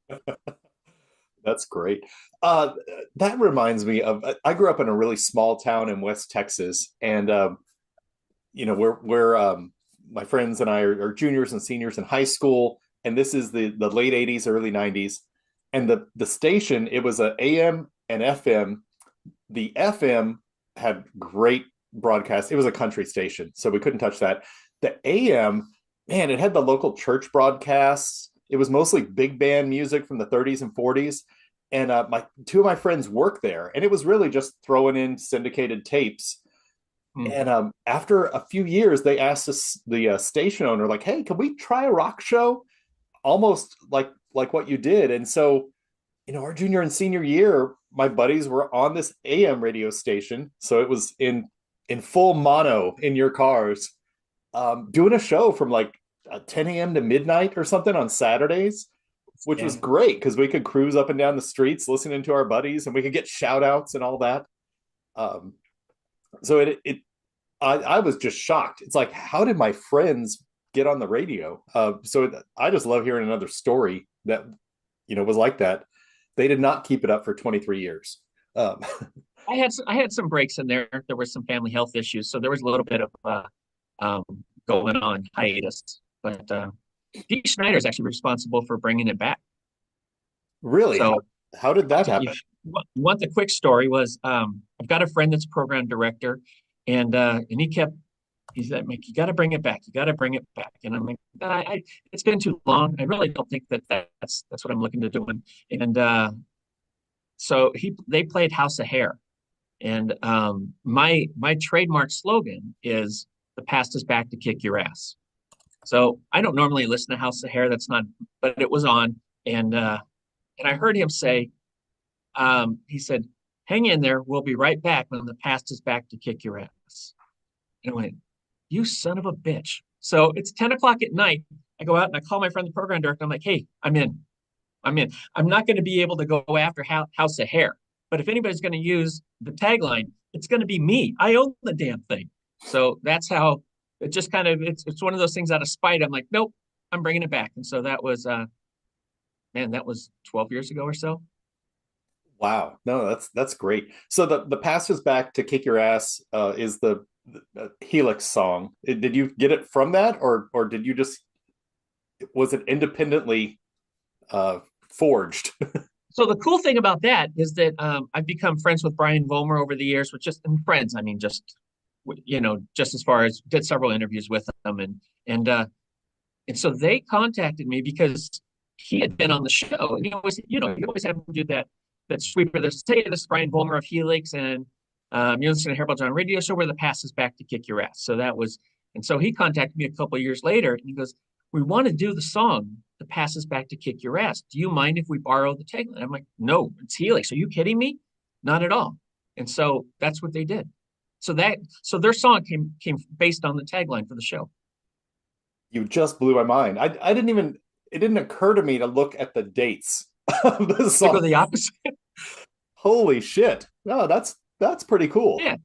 that's great. Uh, that reminds me of I grew up in a really small town in West Texas, and we're my friends and I are juniors and seniors in high school, and this is the late '80s, early '90s, and the station, it was a AM and FM. The FM had great broadcast. It was a country station, so we couldn't touch that. The AM, man, it had the local church broadcasts. It was mostly big band music from the 30s and 40s. And my two of my friends worked there, and it was really just throwing in syndicated tapes. And after a few years, they asked us, the station owner, like, "Hey, can we try a rock show, almost like what you did?" And so, our junior and senior year, my buddies were on this AM radio station, so it was in full mono in your cars, doing a show from like 10 a.m. to midnight or something on Saturdays, which was great because we could cruise up and down the streets listening to our buddies, and we could get shout outs and all that. So I was just shocked. It's like, how did my friends get on the radio? I just love hearing another story that, was like that. They did not keep it up for 23 years. I had some breaks in there. There were some family health issues, so there was a little bit of going on hiatus. But Dee Schneider is actually responsible for bringing it back. Really? So how did that happen? You want the quick story was I've got a friend that's program director, and he said, "Mike, you got to bring it back. You got to bring it back." And I'm like, it's been too long. I really don't think that's what I'm looking to do. And so they played House of Hair, and my trademark slogan is "The past is back to kick your ass." So I don't normally listen to House of Hair. That's not, but it was on, and I heard him say, he said, "Hang in there. We'll be right back when the past is back to kick your ass." And I went, "You son of a bitch." So it's 10 o'clock at night. I go out and I call my friend, the program director. I'm like, "Hey, I'm in. I'm not going to be able to go after House of Hair. But if anybody's going to use the tagline, it's going to be me. I own the damn thing." So that's how it just kind of, it's one of those things out of spite. I'm like, "Nope, I'm bringing it back." And so that was, that was 12 years ago or so. Wow. No, that's great. So the past is back to kick your ass is the Helix song. Did you get it from that, or did you just, was it independently forged? So the cool thing about that is that I've become friends with Brian Vollmer over the years, and friends, I mean, just as far as did several interviews with them, and so they contacted me because he had been on the show, and you always have him do that sweeper. This is Brian Vollmer of Helix, and you're listening to Hairball John Radio Show, where the past is back to kick your ass. So that was, and so he contacted me a couple of years later, and he goes, "We want to do the song "The Past is Back to Kick Your Ass. Do you mind if we borrow the tagline?" I'm like, "No, it's Helix. Are you kidding me? Not at all." And so that's what they did. So their song came based on the tagline for the show. You just blew my mind. I didn't even, it didn't occur to me to look at the dates of the song. Go the opposite. Holy shit. No, that's pretty cool. Yeah.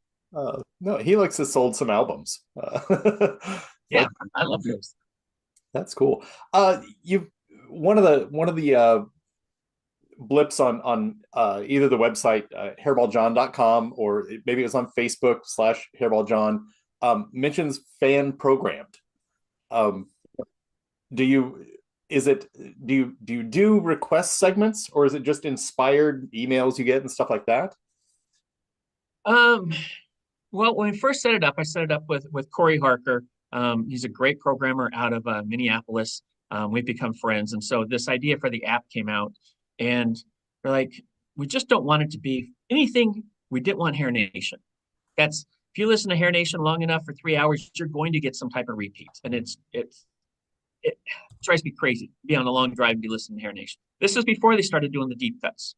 No, Helix has sold some albums. Yeah, I love those. That's cool. You one of the blips on either the website hairballjohn.com, or maybe it was on Facebook /hairballjohn, mentions fan programmed. Do you do request segments, or is it just inspired emails you get and stuff like that? Well, when I first set it up, I set it up with Corey Harker. He's a great programmer out of Minneapolis. We've become friends. And so this idea for the app came out, and we're like, we just don't want it to be anything. We didn't want Hair Nation. If you listen to Hair Nation long enough for 3 hours, you're going to get some type of repeats. And it drives me crazy to be on a long drive and be listening to Hair Nation. This is before they started doing the deep cuts.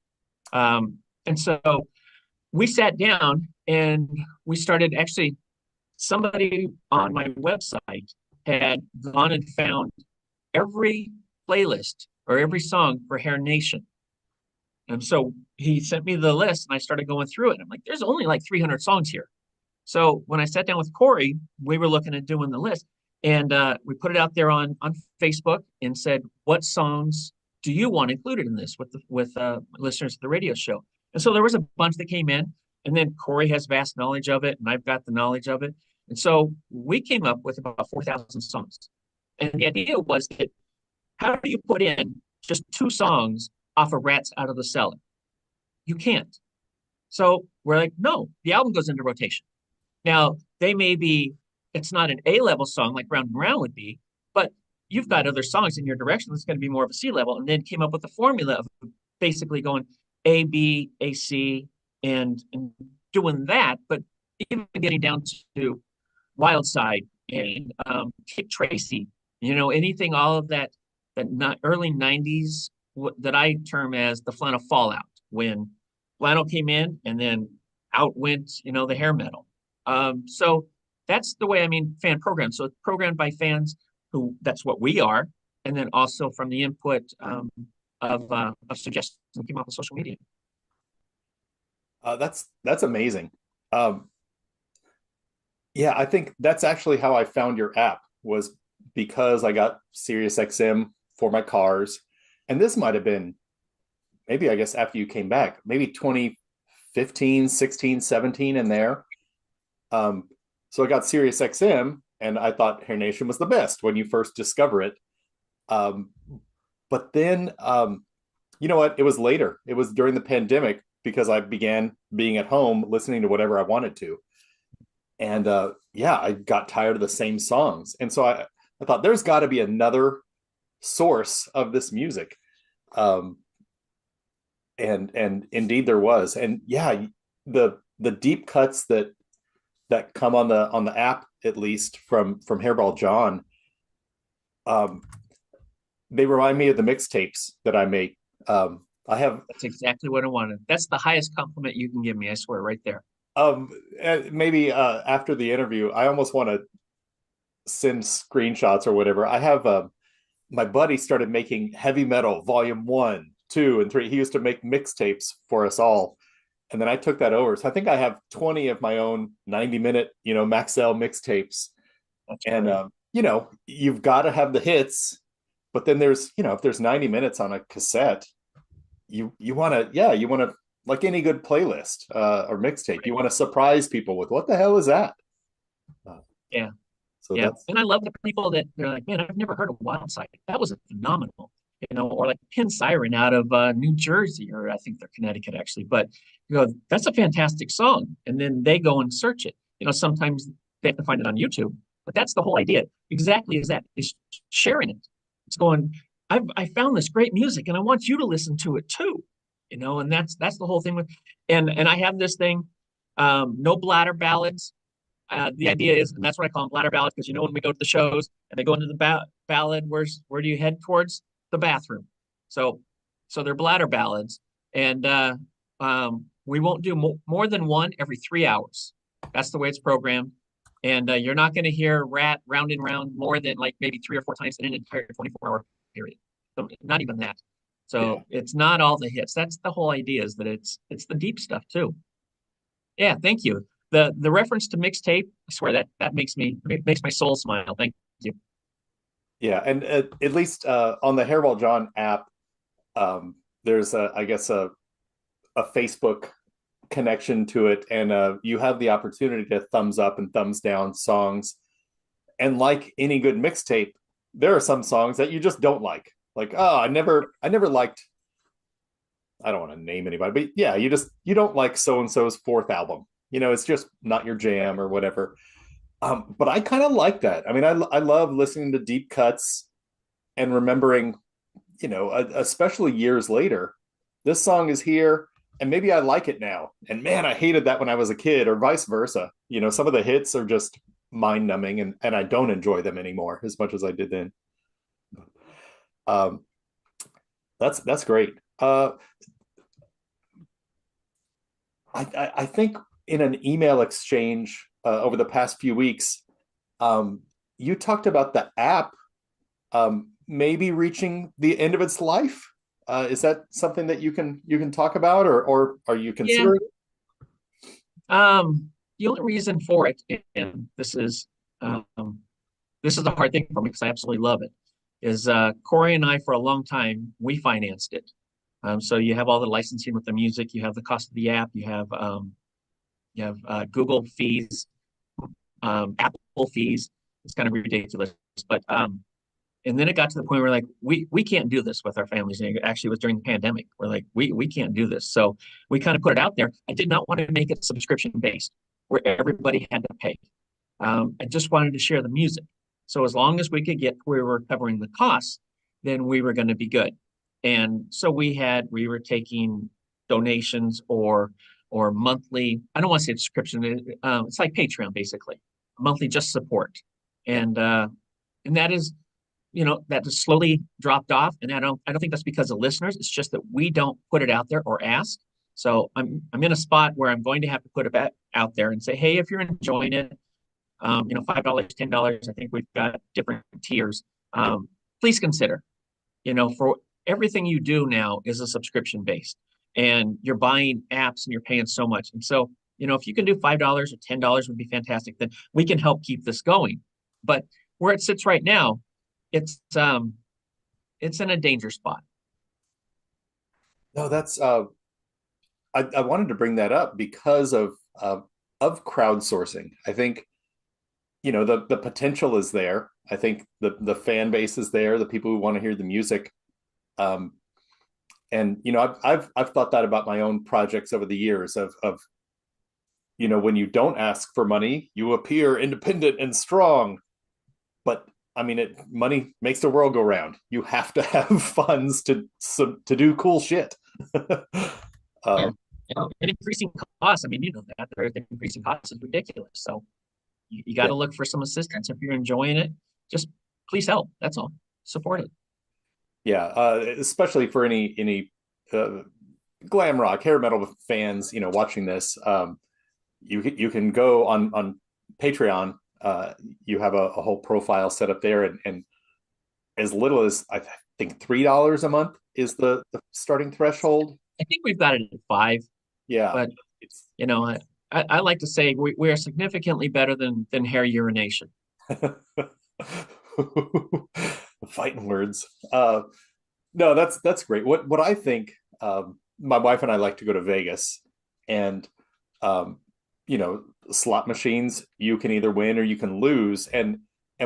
And so we sat down and we started, actually, somebody on my website had gone and found every playlist or every song for Hair Nation. And so he sent me the list and I started going through it. I'm like, there's only like 300 songs here. So when I sat down with Corey, we were looking at doing the list, and we put it out there on Facebook and said, what songs do you want included in this with listeners to the radio show? And so there was a bunch that came in, and then Corey has vast knowledge of it, and I've got the knowledge of it. And so we came up with about 4,000 songs. And the idea was that how do you put in just 2 songs off of Rats Out of the Cellar? You can't. So we're like, no, the album goes into rotation. Now, it's not an A-level song like Round and Round would be, but you've got other songs in your direction that's going to be more of a C-level, and then came up with a formula of basically going A, B, A, C, and doing that, but even getting down to Wild Side and Kip Tracy, anything, all of that not early 90s that I term as the flannel fallout, when flannel came in and then out went, the hair metal. So that's the way, fan program. So it's programmed by fans who, that's what we are. And then also from the input of suggestions that came off of social media. That's amazing. Yeah, I think that's actually how I found your app, was because I got SiriusXM for my cars. And this might have been, maybe, I guess, after you came back, maybe 2015, 16, 17 in there. So I got SiriusXM, and I thought Hair Nation was the best when you first discover it. But then, you know what? It was later. It was during the pandemic, because I began being at home listening to whatever I wanted to. And I got tired of the same songs. And so I thought there's got to be another source of this music. And indeed there was. And yeah, the deep cuts that come on the app, at least from Hairball John, they remind me of the mixtapes that I make. That's exactly what I wanted. That's the highest compliment you can give me, I swear, right there. Maybe after the interview, I almost want to send screenshots or whatever. I have my buddy started making Heavy Metal Volume 1, 2, and 3. He used to make mixtapes for us all. And then I took that over. So I think I have 20 of my own 90-minute, Maxell mixtapes. That's and, great. You've got to have the hits. But then there's, if there's 90 minutes on a cassette, you want to, like any good playlist or mixtape, right, you want to surprise people with, what the hell is that? Yeah. So yeah. And I love the people that they're like, man, I've never heard of Wild Side. That was phenomenal. Or like Pin Siren out of New Jersey, or I think they're Connecticut actually. But that's a fantastic song. And then they go and search it. Sometimes they have to find it on YouTube. But that's the whole idea. Exactly as that, is sharing it. It's going, I found this great music and I want you to listen to it too. And that's the whole thing with, and I have this thing, no bladder ballads. The idea is, and that's what I call them, bladder ballads, because when we go to the shows and they go into the ballad, where do you head towards? The bathroom. So they're bladder ballads, and we won't do more than one every 3 hours. That's the way it's programmed, and you're not going to hear Rat Round and Round more than like maybe 3 or 4 times in an entire 24-hour period. So not even that. So It's not all the hits. That's the whole idea, is that it's the deep stuff too. Yeah, thank you. The reference to mixtape, I swear that makes my soul smile. Thank you. Yeah, and at least on the Hairball John app, there's I guess a Facebook connection to it, and you have the opportunity to thumbs up and thumbs down songs. And like any good mixtape, there are some songs that you just don't like. Like, oh, I never liked, I don't want to name anybody, but yeah, you don't like so and so's 4th album. It's just not your jam or whatever. But I kind of like that. I love listening to deep cuts and remembering, especially years later, this song is here and maybe I like it now. And man, I hated that when I was a kid, or vice versa. Some of the hits are just mind numbing, and I don't enjoy them anymore as much as I did then. That's great. I think in an email exchange over the past few weeks, you talked about the app maybe reaching the end of its life. Is that something that you can talk about, or are you Yeah. considering? The only reason for it, and um, this is the hard thing for me because I absolutely love it, is Corey and I for a long time we financed it. So you have all the licensing with the music, you have the cost of the app, you have Google fees, Apple fees. It's kind of ridiculous, but and then it got to the point where like we can't do this with our families. And it actually was during the pandemic. We're like we can't do this, so we kind of put it out there. I did not want to make it subscription based where everybody had to pay. I just wanted to share the music. So as long as we could get where we were covering the costs, then we were going to be good. And so we were taking donations or monthly. I don't want to say subscription. It's like Patreon basically, monthly just support, and that is that just slowly dropped off. And I don't think that's because of listeners. It's just that we don't put it out there or ask. So I'm in a spot where I'm going to have to put it out there and say, hey, if you're enjoying it, $5, $10. I think we've got different tiers. Please consider, for everything you do now is a subscription based, and you're buying apps and you're paying so much. And so, if you can do $5 or $10 would be fantastic. Then we can help keep this going. But where it sits right now, it's in a danger spot. No, that's I wanted to bring that up because of crowdsourcing. I think the potential is there. I think the fan base is there, the people who want to hear the music. And I've thought that about my own projects over the years of when you don't ask for money, you appear independent and strong. But I mean, money makes the world go round. You have to have funds to do cool shit. And increasing costs. I mean, that the increasing costs is ridiculous. So you got to look for some assistance. If you're enjoying it, just please help. That's all. Support it. Yeah, especially for any glam rock, hair metal fans, watching this. You can go on Patreon. You have a whole profile set up there, and as little as I think $3 a month is the starting threshold. I think we've got it at 5. Yeah, but I like to say we are significantly better than hair urination. Fighting words. No, that's great. What I think, my wife and I like to go to Vegas, and slot machines, you can either win or you can lose, and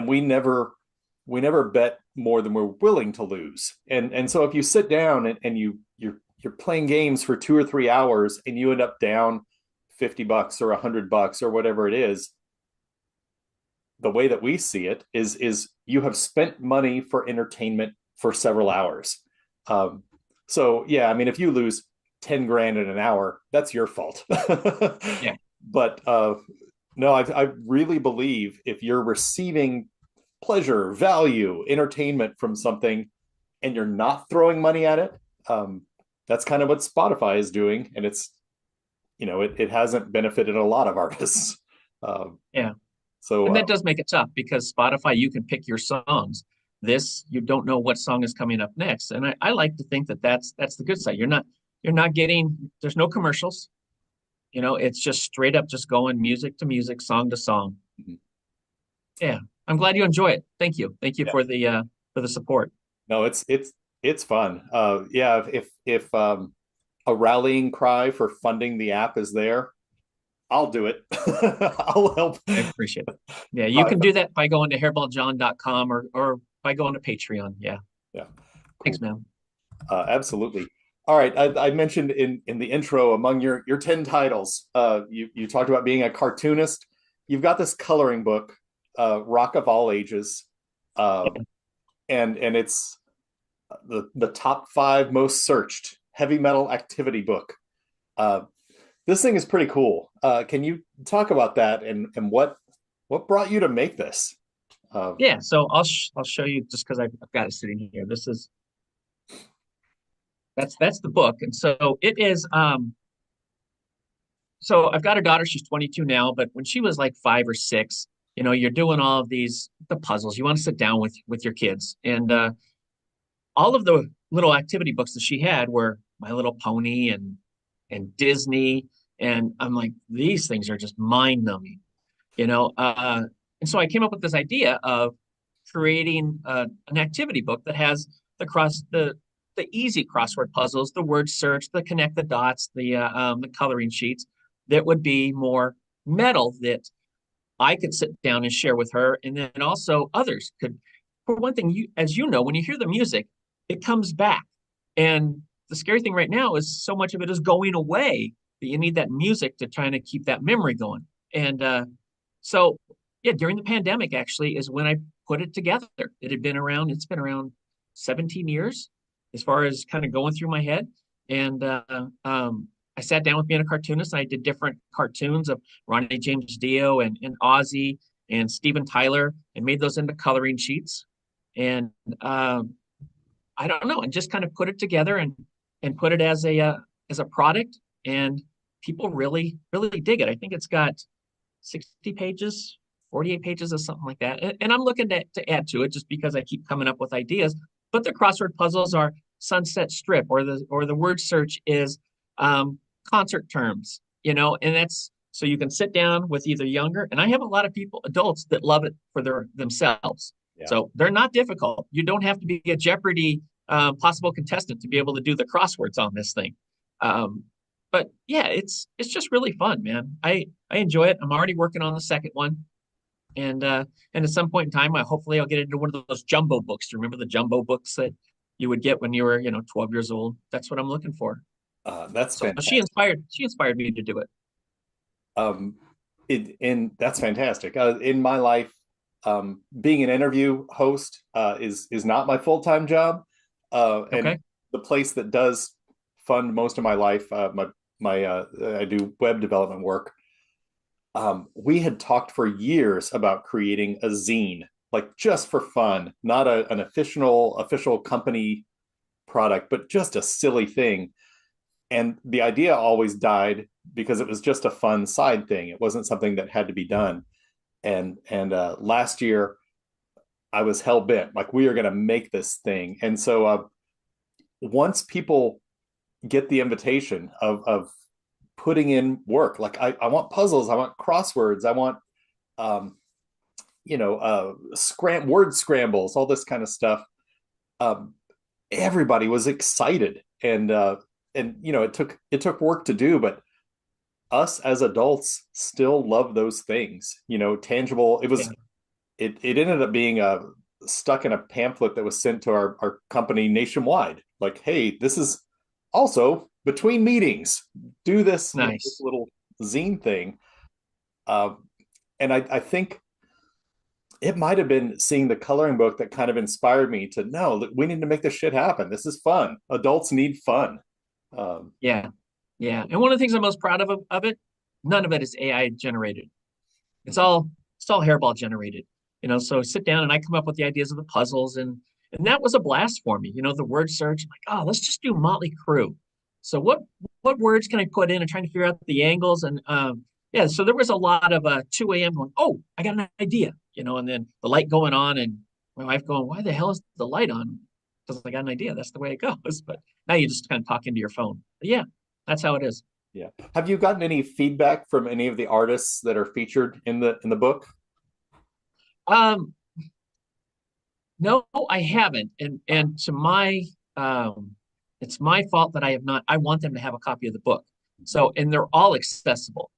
we never bet more than we're willing to lose. And so if you sit down and you're playing games for 2 or 3 hours and you end up down $50 or $100 or whatever it is, the way that we see it is you have spent money for entertainment for several hours. So yeah, I mean, if you lose 10 grand in an hour, that's your fault. Yeah. But no, I really believe if you're receiving pleasure, value, entertainment from something, and you're not throwing money at it, that's kind of what Spotify is doing, and it's it hasn't benefited a lot of artists. Yeah. So and that does make it tough because Spotify, you can pick your songs. This, you don't know what song is coming up next, and I like to think that's the good side. You're not getting. There's no commercials. It's just straight up, just going music to music, song to song. Mm-hmm. Yeah, I'm glad you enjoy it. Thank you for the support. No, it's fun. Yeah, if a rallying cry for funding the app is there, I'll do it. I'll help. I appreciate it. Yeah, you can do that by going to hairballjohn.com or by going to Patreon. Yeah. Yeah. Cool. Thanks, man. Absolutely. All right. I mentioned in the intro, among your 10 titles, you talked about being a cartoonist. You've got this coloring book, Rock of All Ages, and it's the top 5 most searched heavy metal activity book. This thing is pretty cool. Can you talk about that and what brought you to make this? Yeah, so I'll show you just because I've got it sitting here. That's the book, and so it is. So I've got a daughter. She's 22 now, but when she was like 5 or 6, you're doing all of the puzzles. You want to sit down with your kids, and all of the little activity books that she had were My Little Pony and Disney, and I'm like, these things are just mind numbing, you know. And so I came up with this idea of creating an activity book that has the easy crossword puzzles, the word search, the connect the dots, the coloring sheets that would be more metal that I could sit down and share with her, and then also others could. For one thing, as you know, when you hear the music, it comes back. And the scary thing right now is so much of it is going away that you need that music to try to keep that memory going. And so, yeah, during the pandemic, actually, is when I put it together. It's been around 17 years as far as kind of going through my head. And I sat down with being a cartoonist and I did different cartoons of Ronnie James Dio and Ozzy and Steven Tyler and made those into coloring sheets. And I don't know, and just kind of put it together and put it as a product, and people really dig it. I think it's got 60 pages, 48 pages, or something like that. And I'm looking to add to it just because I keep coming up with ideas. But the crossword puzzles are Sunset Strip, or the word search is concert terms, you know, and that's so you can sit down with either younger, and I have a lot of adults that love it for themselves. Yeah. So they're not difficult. You don't have to be a Jeopardy possible contestant to be able to do the crosswords on this thing. But yeah, it's just really fun, man. I enjoy it. I'm already working on the second one, and at some point in time, hopefully I'll get into one of those jumbo books. Do you remember the jumbo books that you would get when you were 12 years old? That's what I'm looking for. That's So fantastic. she inspired me to do it. And that's fantastic. In my life, being an interview host is not my full-time job. And Okay. the place that does fund most of my life, I do web development work. We had talked for years about creating a zine, like just for fun, not an official company product, but just a silly thing. And the idea always died because it was just a fun side thing. It wasn't something that had to be done. And last year I was hell bent, like we are going to make this thing. And so once people get the invitation of putting in work, like I want puzzles, I want crosswords, I want word scrambles, all this kind of stuff. Everybody was excited, and it took work to do, but us as adults still love those things. Tangible. It ended up being stuck in a pamphlet that was sent to our company nationwide. Like, hey, this is also between meetings. Do this, Nice. this little zine thing. And I think it might have been seeing the coloring book that kind of inspired me to know that we need to make this shit happen. This is fun. Adults need fun. Yeah. Yeah. And one of the things I'm most proud of it, none of it is AI generated. It's all hairball generated. So sit down and I come up with the ideas of the puzzles, and that was a blast for me. The word search, I'm like, oh, let's just do Motley Crue. So what words can I put in and trying to figure out the angles, and yeah, so there was a lot of 2 a.m. going, oh, I got an idea, and then the light going on and my wife going, why the hell is the light on? Because I got an idea. That's the way it goes. But now you just kind of talk into your phone. But yeah, that's how it is. Yeah. Have you gotten any feedback from any of the artists that are featured in the book? No, I haven't. And to my it's my fault that I have not. I want them to have a copy of the book. So, and they're all accessible.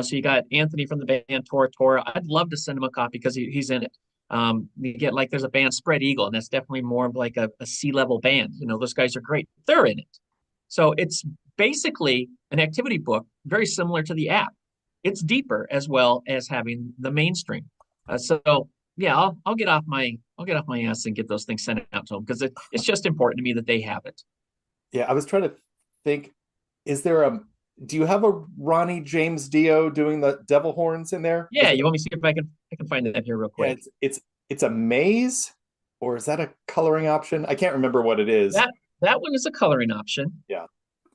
So you got Anthony from the band Tora Tora. I'd love to send him a copy because he's in it. You get there's a band Spread Eagle, and that's definitely more of like a C-level band. Those guys are great. They're in it. So it's basically an activity book, very similar to the app. It's deeper as well as having the mainstream. So yeah, I'll get off my ass and get those things sent out to them because it's just important to me that they have it. Yeah, I was trying to think, do you have a Ronnie James Dio doing the devil horns in there? Yeah, you want me to see if I can find that here real quick? Yeah, it's a maze, or is that a coloring option? I can't remember what it is. That one is a coloring option. Yeah.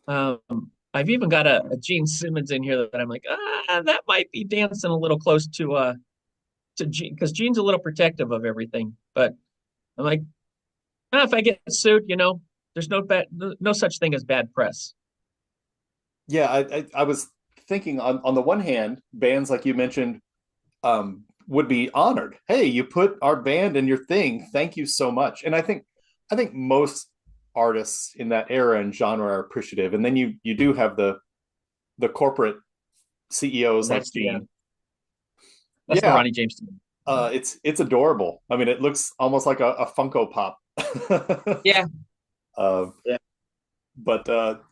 I've even got a Gene Simmons in here that I'm like, that might be dancing a little close to Gene, because Gene's a little protective of everything. But I'm like, If I get sued, there's no such thing as bad press. Yeah, I was thinking on the one hand, bands like you mentioned would be honored. Hey, you put our band in your thing. Thank you so much. And I think most artists in that era and genre are appreciative. And then you do have the corporate CEOs like That's Gene. that's the Yeah, Ronnie James thing. it's adorable. I mean, it looks almost like a Funko Pop. Yeah. uh, Yeah. but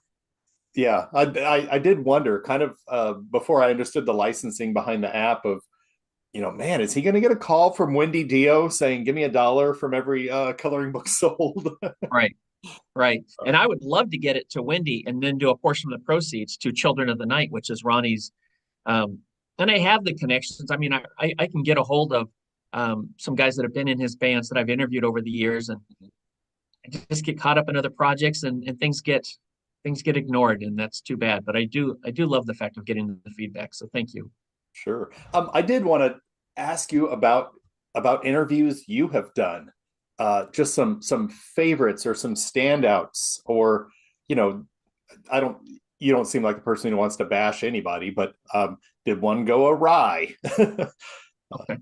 yeah, I did wonder kind of before I understood the licensing behind the app of, man, is he going to get a call from Wendy Dio saying, give me $1 from every coloring book sold? Right. Right. And I would love to get it to Wendy and then do a portion of the proceeds to Children of the Night, which is Ronnie's. And I have the connections. I mean, I can get a hold of some guys that have been in his bands that I've interviewed over the years, and I just get caught up in other projects, and things get ignored, and that's too bad. But I do love the fact of getting the feedback. So thank you. Sure. I did want to ask you about interviews you have done. Just some favorites or some standouts, or you know, I don't. You don't seem like the person who wants to bash anybody, but did one go awry? Okay.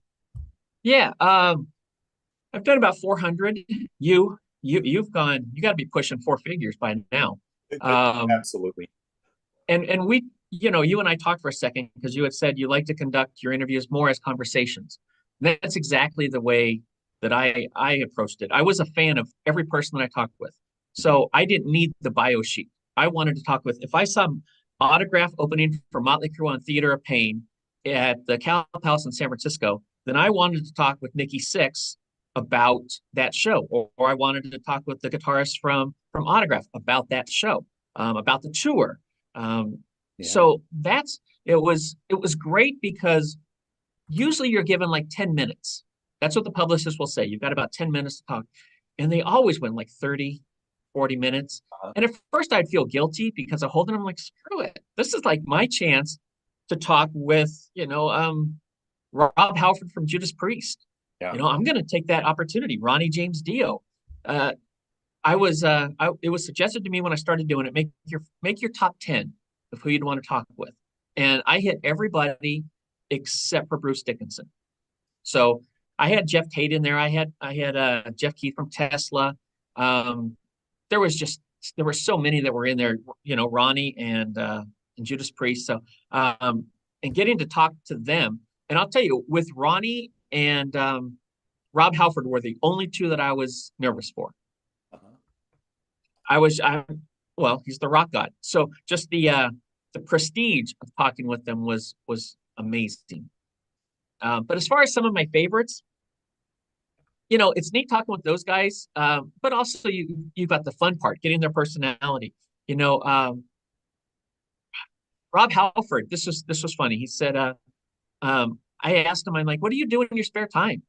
Yeah. I've done about 400. You've gone. You got to be pushing four figures by now. Absolutely. And we, you and I talked for a second because you had said you like to conduct your interviews more as conversations. And that's exactly the way that I approached it. I was a fan of every person that I talked with. So I didn't need the bio sheet. I wanted to talk with, if I saw autograph opening for Motley Crue on Theater of Pain at the Cal Palace in San Francisco, then I wanted to talk with Nikki Sixx about that show, or I wanted to talk with the guitarist from Autograph about that show, about the tour. Yeah. So it was great because usually you're given like 10 minutes. That's what the publicist will say. You've got about 10 minutes to talk. And they always win like 30, 40 minutes. And at first I'd feel guilty because I'm holding them like, screw it. This is like my chance to talk with, Rob Halford from Judas Priest. Yeah. I'm going to take that opportunity. Ronnie James Dio. It was suggested to me when I started doing it, make your top 10 of who you'd want to talk with. And I hit everybody except for Bruce Dickinson. So I had Jeff Tate in there. I had Jeff Keith from Tesla. There were so many that were in there, Ronnie and Judas Priest. So and getting to talk to them. And I'll tell you, with Ronnie and Rob Halford were the only two that I was nervous for. Well, he's the rock god. So just the prestige of talking with them was amazing. But as far as some of my favorites, it's neat talking with those guys. But also you got the fun part, getting their personality. Rob Halford, this was funny. He said, I asked him, I'm like, what do you do in your spare time?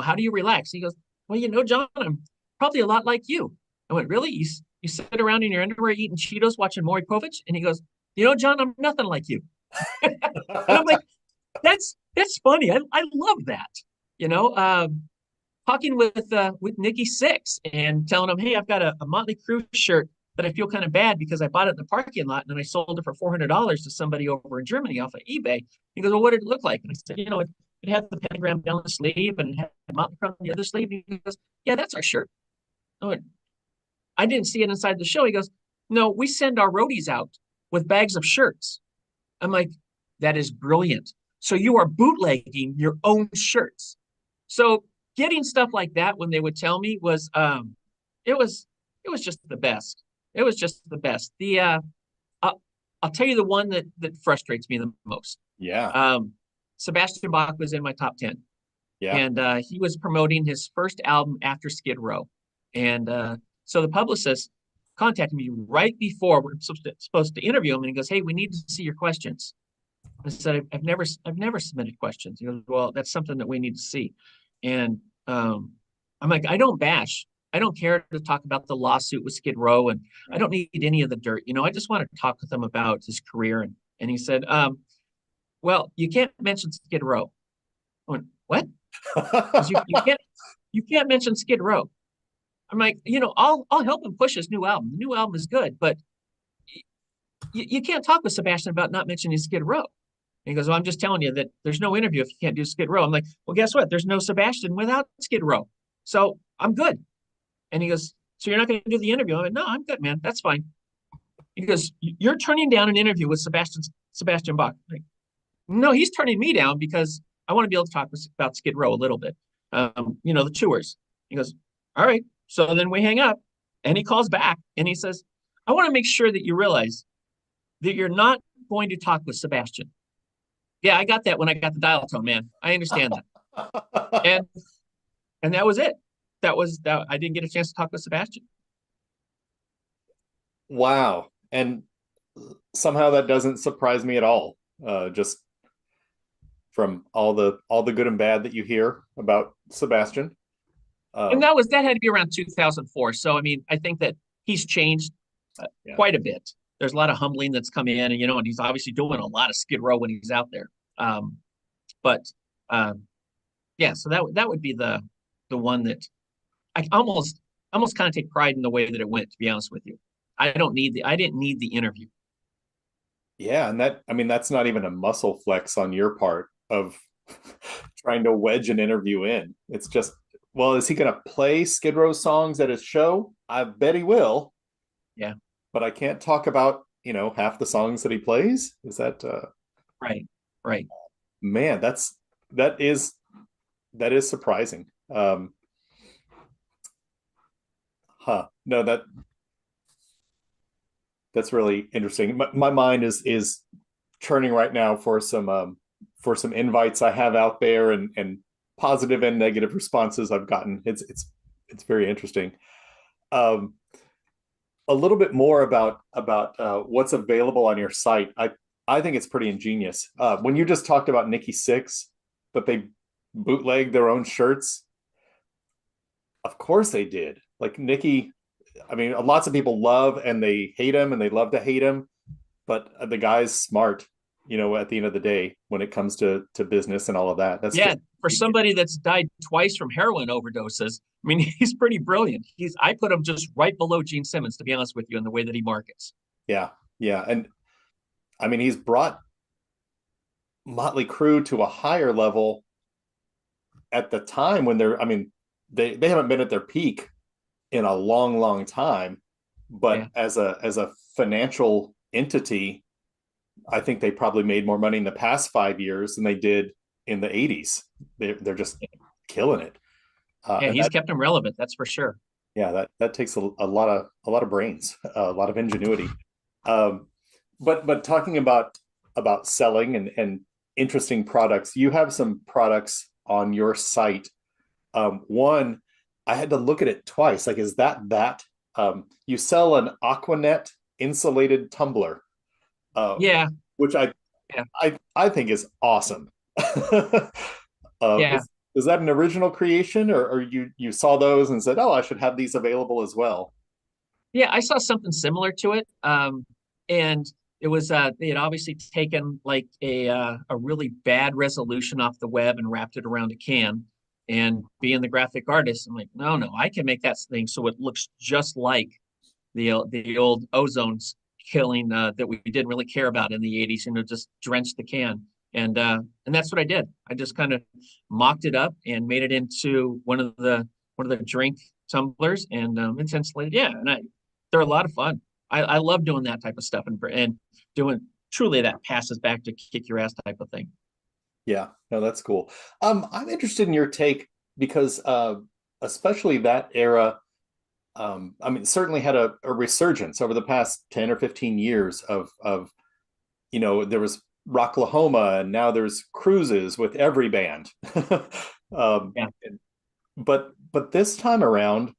How do you relax? He goes, well, John, I'm probably a lot like you. I went, really? You sit around in your underwear eating Cheetos, watching Maury Povich? And he goes, John, I'm nothing like you. And I'm like, that's funny. I love that. Talking with Nikki Sixx and telling him, hey, I've got a Motley Crue shirt that I feel kind of bad because I bought it in the parking lot and then I sold it for $400 to somebody over in Germany off of eBay. He goes, well, what did it look like? And I said, it had the pentagram down the sleeve and it had Motley Crue on the other sleeve. And he goes, yeah, that's our shirt. I didn't see it inside the show. He goes, no, we send our roadies out with bags of shirts. I'm like, that is brilliant. So you are bootlegging your own shirts. So getting stuff like that when they would tell me was, it was just the best. It was just the best. I'll tell you the one that frustrates me the most. Yeah. Sebastian Bach was in my top 10. Yeah. And he was promoting his first album after Skid Row. And so the publicist contacted me right before we're supposed to interview him. And he goes, hey, we need to see your questions. I said, I've never submitted questions. He goes, well, that's something that we need to see. And I'm like, I don't bash. I don't care to talk about the lawsuit with Skid Row, and I don't need any of the dirt. I just want to talk with him about his career. And he said, well, you can't mention Skid Row. I went, what? You can't mention Skid Row. I'm like, I'll help him push his new album. The new album is good, but you can't talk with Sebastian about not mentioning Skid Row. And he goes, well, I'm just telling you that there's no interview if you can't do Skid Row. I'm like, well, guess what? There's no Sebastian without Skid Row. So I'm good. And he goes, so you're not going to do the interview? I'm like, no, I'm good, man. That's fine. He goes, you're turning down an interview with Sebastian Bach. I'm like, no, he's turning me down because I want to be able to talk about Skid Row a little bit. The tours. He goes, all right. So then we hang up and he calls back and he says, I want to make sure that you realize that you're not going to talk with Sebastian. Yeah, I got that when I got the dial tone, man. I understand that. And that was it. That was that. I didn't get a chance to talk with Sebastian. Wow. And somehow that doesn't surprise me at all. Just from all the good and bad that you hear about Sebastian. And that had to be around 2004. So I mean, I think that he's changed quite a bit. There's a lot of humbling that's come in, and he's obviously doing a lot of Skid Row when he's out there. So that would be the one that I almost kind of take pride in the way that it went, to be honest with you. I didn't need the interview. Yeah, and that's not even a muscle flex on your part of trying to wedge an interview in. It's just, well, is he going to play Skid Row songs at his show? I bet he will. Yeah. But I can't talk about, half the songs that he plays. Is that Right. Man, that is surprising. No, that's really interesting. My mind is churning right now for some invites I have out there and positive and negative responses I've gotten. It's very interesting. A little bit more about what's available on your site. I think it's pretty ingenious. When you just talked about Nikki Sixx, but they bootleg their own shirts. Of course they did. Like Nikki, I mean, lots of people love and they hate him and they love to hate him, but the guy's smart, at the end of the day, when it comes to business and all of that. For somebody that's died twice from heroin overdoses, I mean, he's pretty brilliant. I put him just right below Gene Simmons, to be honest with you, in the way that he markets. Yeah. And I mean, he's brought Motley Crue to a higher level at the time when they haven't been at their peak in a long, long time, but as a financial entity, I think they probably made more money in the past 5 years than they did in the 80s. They're just killing it. He's kept them relevant. That's for sure. Yeah. That takes a lot of brains, a lot of ingenuity. But talking about selling and interesting products, you have some products on your site. One, I had to look at it twice. Like, is that you sell an Aquanet insulated tumbler? Which I think is awesome. Is that an original creation, or you saw those and said, oh, I should have these available as well? Yeah, I saw something similar to it. And it was they had obviously taken like a really bad resolution off the web and wrapped it around a can. And being the graphic artist, I'm like, no, I can make that thing so it looks just like the old Ozone's killing that we didn't really care about in the 80s, just drenched the can. And that's what I did. I just kind of mocked it up and made it into one of the drink tumblers and it's insulated. Yeah, and they're a lot of fun. I love doing that type of stuff and doing truly that passes back to kick your ass type of thing. Yeah, no, that's cool. I'm interested in your take because especially that era, certainly had a resurgence over the past 10 or 15 years of there was Rocklahoma and now there's cruises with every band. But this time around,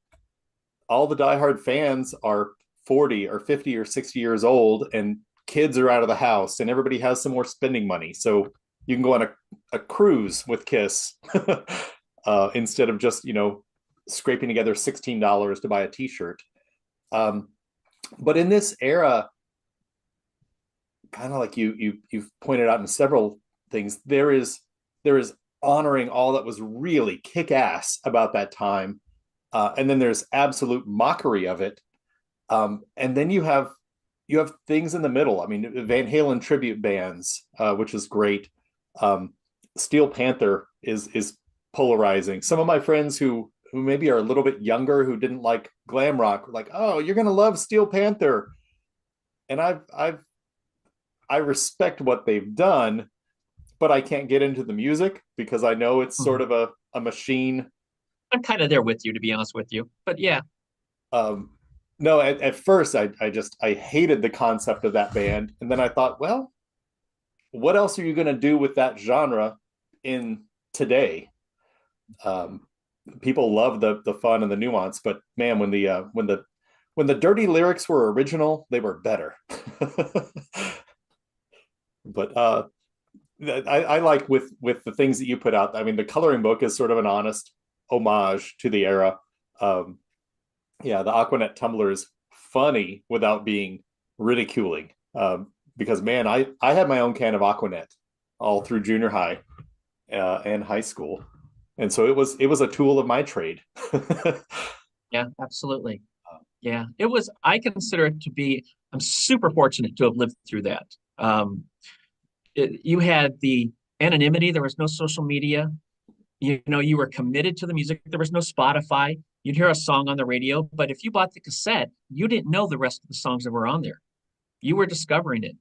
all the diehard fans are 40 or 50 or 60 years old and kids are out of the house and everybody has some more spending money. So you can go on a cruise with Kiss instead of just, scraping together $16 to buy a t-shirt. But in this era, kind of like you've pointed out in several things, there is honoring all that was really kick-ass about that time and then there's absolute mockery of it. And then you have things in the middle. I mean, Van Halen tribute bands, which is great. Steel Panther is polarizing. Some of my friends who maybe are a little bit younger, who didn't like glam rock, were like, "Oh, you're gonna love Steel Panther," and I respect what they've done, but I can't get into the music because I know it's sort of a machine. I'm kind of there with you, to be honest with you. But yeah, Um, no, at first I hated the concept of that band, and then I thought, well, what else are you going to do with that genre in today? Um, People love the fun and the nuance, but man, when the dirty lyrics were original, they were better. But I like with the things that you put out. I mean, the coloring book is sort of an honest homage to the era. Um, yeah, the Aquanet Tumblr is funny without being ridiculing. Because man, I had my own can of Aquanet all through junior high and high school, and so it was a tool of my trade. yeah, absolutely. Yeah, it was. I consider it to be. I'm super fortunate to have lived through that. You had the anonymity. There was no social media. You know, you were committed to the music. There was no Spotify. You'd hear a song on the radio, but if you bought the cassette, you didn't know the rest of the songs that were on there. You were discovering it.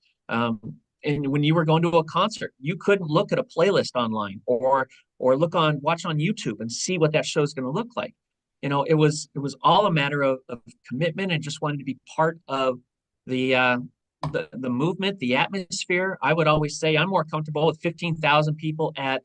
And when you were going to a concert, you couldn't look at a playlist online or watch on YouTube and see what that show is going to look like. You know, it was all a matter of commitment and just wanting to be part of the the movement, the atmosphere. I would always say I'm more comfortable with 15,000 people at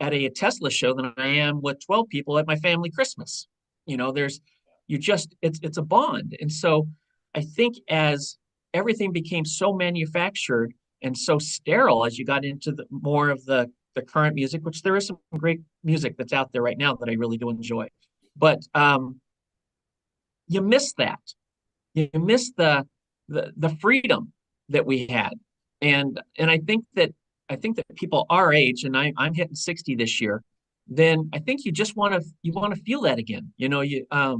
a Tesla show than I am with 12 people at my family Christmas. You know, it's a bond. And so I think as everything became so manufactured and so sterile as you got into the more of the current music, which there is some great music that's out there right now that I really do enjoy. But you miss that. You miss the freedom that we had. And I think that people our age, and I'm hitting 60 this year, then I think you want to feel that again. You know, you at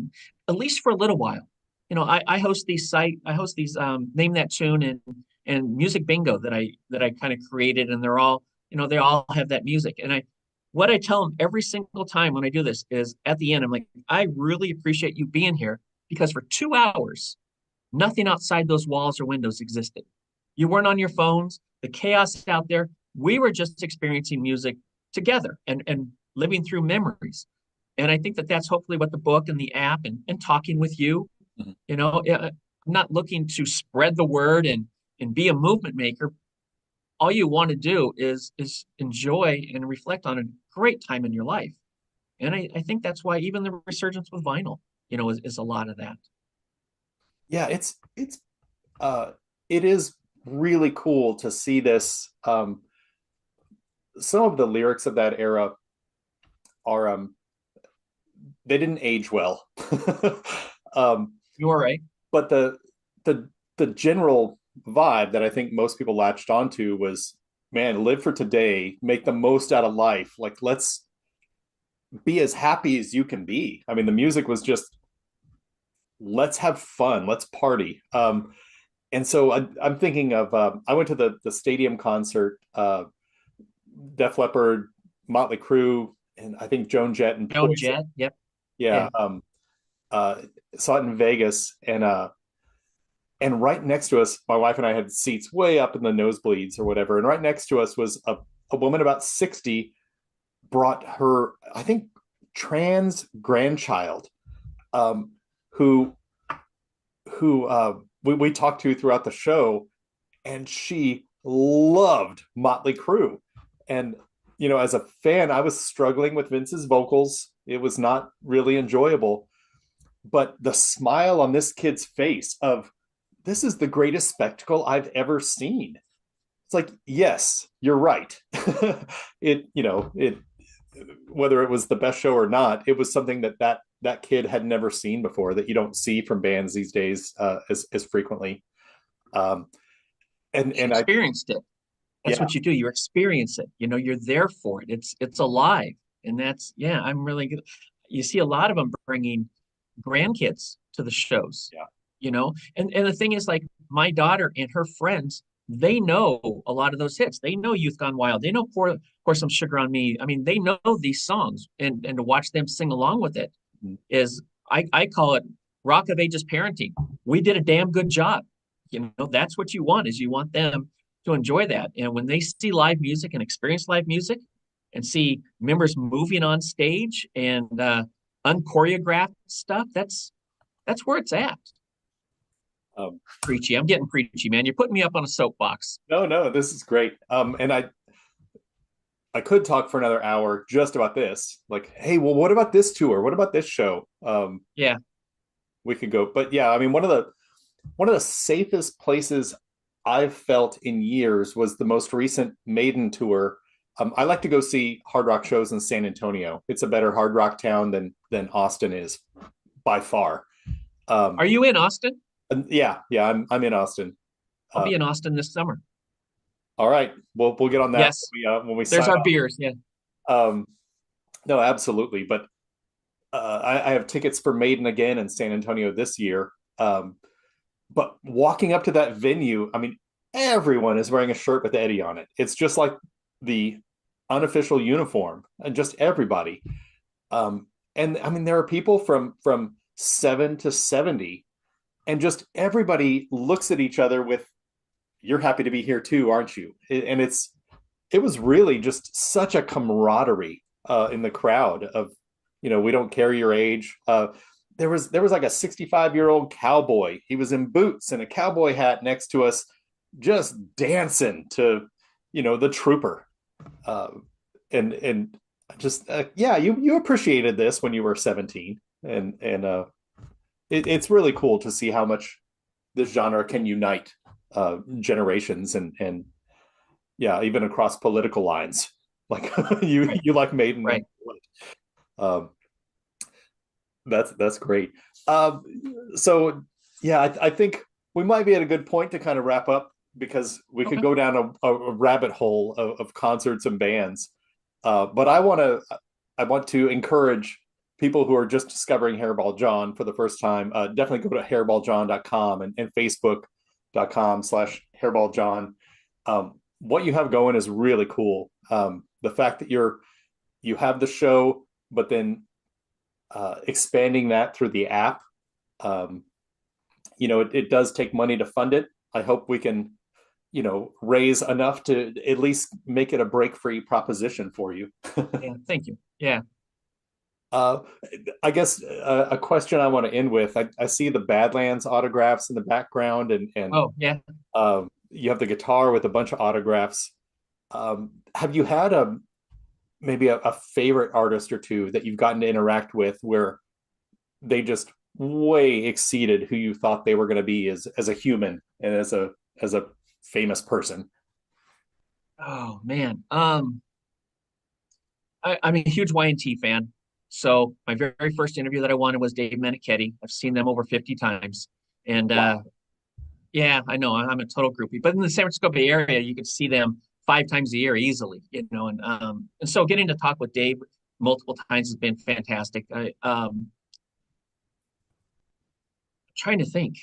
least for a little while. You know, I host these name that tune and music bingo that I kind of created, and they're all, you know, they all have that music. And what I tell them every single time when I do this is at the end, I'm like, I really appreciate you being here because for 2 hours, nothing outside those walls or windows existed. You weren't on your phones, the chaos out there. We were just experiencing music together and living through memories. And I think that that's hopefully what the book and the app and talking with you, you know, I'm not looking to spread the word and be a movement maker. All you want to do is enjoy and reflect on a great time in your life. And I think that's why even the resurgence with vinyl, you know, is a lot of that. Yeah, it is really cool to see this. Some of the lyrics of that era are they didn't age well. You're right. But the general vibe that I think most people latched onto was, man, live for today, make the most out of life. Like, let's be as happy as you can be. I mean, the music was just, let's have fun, let's party. And so I'm thinking of, I went to the stadium concert, Def Leppard, Motley Crue, and I think Joan Jett and Joan Jett, yep. Yeah. Saw it in Vegas, and right next to us, my wife and I had seats way up in the nosebleeds or whatever. And right next to us was a woman about 60, brought her, I think, trans grandchild, who we talked to throughout the show, and she loved Motley Crue. And, you know, as a fan, I was struggling with Vince's vocals. It was not really enjoyable. But the smile on this kid's face of, this is the greatest spectacle I've ever seen. It's like, yes, you're right. Whether it was the best show or not, it was something that kid had never seen before, that you don't see from bands these days as frequently. And I experienced it. That's what you do. You experience it. You know, you're there for it. It's alive. And that's, yeah, I'm really good. You see a lot of them bringing grandkids to the shows, Yeah. you know? And the thing is, like, my daughter and her friends, they know a lot of those hits. They know Youth Gone Wild. They know Pour Some Sugar on Me. I mean, they know these songs, and to watch them sing along with it is, I call it Rock of Ages parenting. We did a damn good job. You know, that's what you want, is you want them to enjoy that. And when they see live music and experience live music and see members moving on stage and unchoreographed stuff, that's where it's at. Preachy. I'm getting preachy, man. You're putting me up on a soapbox. No, this is great. And I could talk for another hour just about this. Like, hey, well, what about this tour? What about this show? Yeah. We could go, but yeah, I mean, one of the safest places I've felt in years was the most recent Maiden tour. I like to go see hard rock shows in San Antonio. It's a better hard rock town than Austin is, by far. Are you in Austin? Yeah, I'm in Austin. I'll be in Austin this summer. All right, we'll get on that. Yes. When we There's sign our off. beers. Yeah. No, absolutely. But I have tickets for Maiden again in San Antonio this year. But walking up to that venue, I mean, everyone is wearing a shirt with Eddie on it. It's just like the unofficial uniform, and just everybody. And I mean, there are people from 7 to 70, and just everybody looks at each other with, "You're happy to be here too, aren't you?" And it was really just such a camaraderie in the crowd of, we don't care your age. There was like a 65-year-old cowboy. He was in boots and a cowboy hat next to us, just dancing to, the Trooper. And just yeah, you appreciated this when you were 17, and it's really cool to see how much this genre can unite generations and yeah, even across political lines. Like you like Maiden, right? That's great. So yeah, I think we might be at a good point to kind of wrap up, because we could go down a rabbit hole of concerts and bands. But I want to encourage people who are just discovering Hairball John for the first time. Definitely go to hairballjohn.com and facebook.com/hairballjohn. What you have going is really cool. The fact that you have the show, but then expanding that through the app. It does take money to fund it. I hope we can, raise enough to at least make it a break-free proposition for you. Yeah, thank you. Yeah. I guess a question I want to end with, I see the Badlands autographs in the background, and oh yeah, you have the guitar with a bunch of autographs. Have you had maybe a favorite artist or two that you've gotten to interact with where they just way exceeded who you thought they were going to be as a human and as a famous person? Oh man, I'm a huge Y&T fan. So my very first interview that I wanted was Dave Meniketti. I've seen them over 50 times, and wow. Yeah, I know I'm a total groupie. But in the San Francisco Bay Area, you could see them 5 times a year easily, and so getting to talk with Dave multiple times has been fantastic. Trying to think.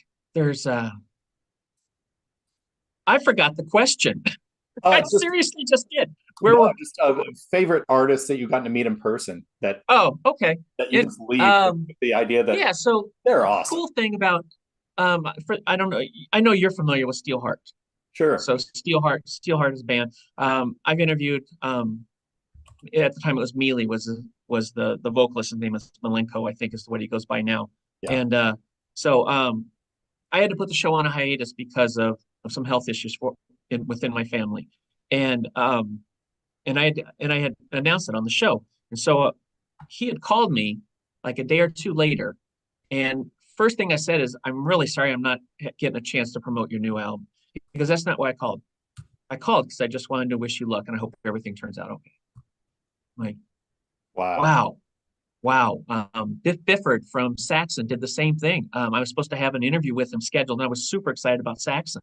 I forgot the question. I seriously just did. Just a favorite artist that you've gotten to meet in person that okay, that you just leave with the idea that so they're awesome. Cool thing about I don't know, I know you're familiar with Steelheart. Sure. So Steelheart is a band. I've interviewed at the time it was Mealy was the vocalist. His name is Malenko, I think is what he goes by now. Yeah. And so I had to put the show on a hiatus because of some health issues within my family. And I had announced it on the show. And so he had called me like a day or two later. And first thing I said is, "I'm really sorry I'm not getting a chance to promote your new album." Because that's not why I called. I called because I just wanted to wish you luck and I hope everything turns out okay. Like, wow. Biff Bifford from Saxon did the same thing. I was supposed to have an interview with him scheduled, and I was super excited about Saxon.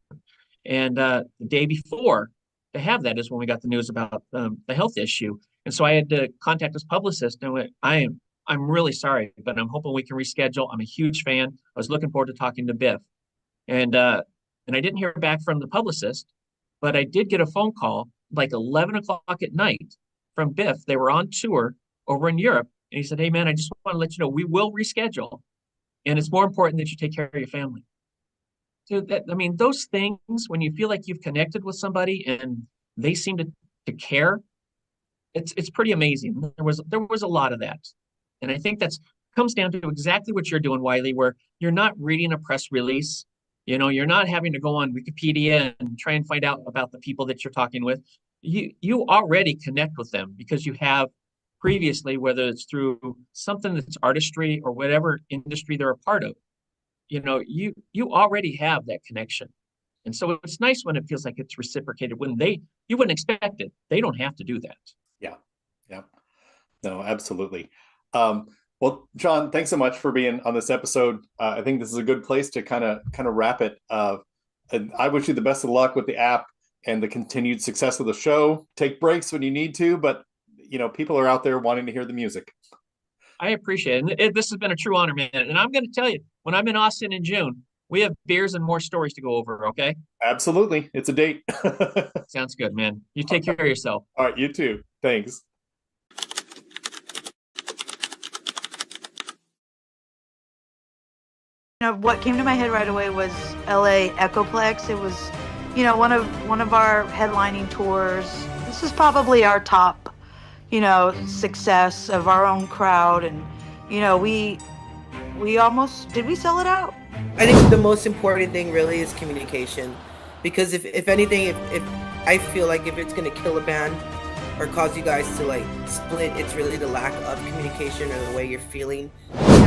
And the day before to have that is when we got the news about the health issue. And so I had to contact his publicist and went, I I'm really sorry, but I'm hoping we can reschedule. I'm a huge fan. I was looking forward to talking to Biff. And I didn't hear back from the publicist, but I did get a phone call like 11 o'clock at night from Biff. They were on tour over in Europe. And he said, "Hey, man, I just want to let you know we will reschedule. And it's more important that you take care of your family." Dude, I mean, those things, when you feel like you've connected with somebody and they seem to care, it's pretty amazing. There was a lot of that. And I think that's comes down to exactly what you're doing, Wiley, where you're not reading a press release. You're not having to go on Wikipedia and try and find out about the people that you're talking with. You already connect with them because you have previously, whether it's through something that's artistry or whatever industry they're a part of. You already have that connection. And so it's nice when it feels like it's reciprocated when you wouldn't expect it. They don't have to do that. Yeah. Yeah. No, absolutely. Well, John, thanks so much for being on this episode. I think this is a good place to kind of wrap it. And I wish you the best of luck with the app and the continued success of the show. Take breaks when you need to, but people are out there wanting to hear the music. I appreciate it. This has been a true honor, man. And I'm going to tell you, when I'm in Austin in June, we have beers and more stories to go over, okay? Absolutely. It's a date. Sounds good, man. You take care of yourself. All right, you too. Thanks. What came to my head right away was LA Echoplex. It was, one of our headlining tours. This is probably our top, success of our own crowd. And, we almost, did we sell it out? I think the most important thing really is communication, because if anything, if I feel like if it's going to kill a band or cause you guys to like split, it's really the lack of communication or the way you're feeling.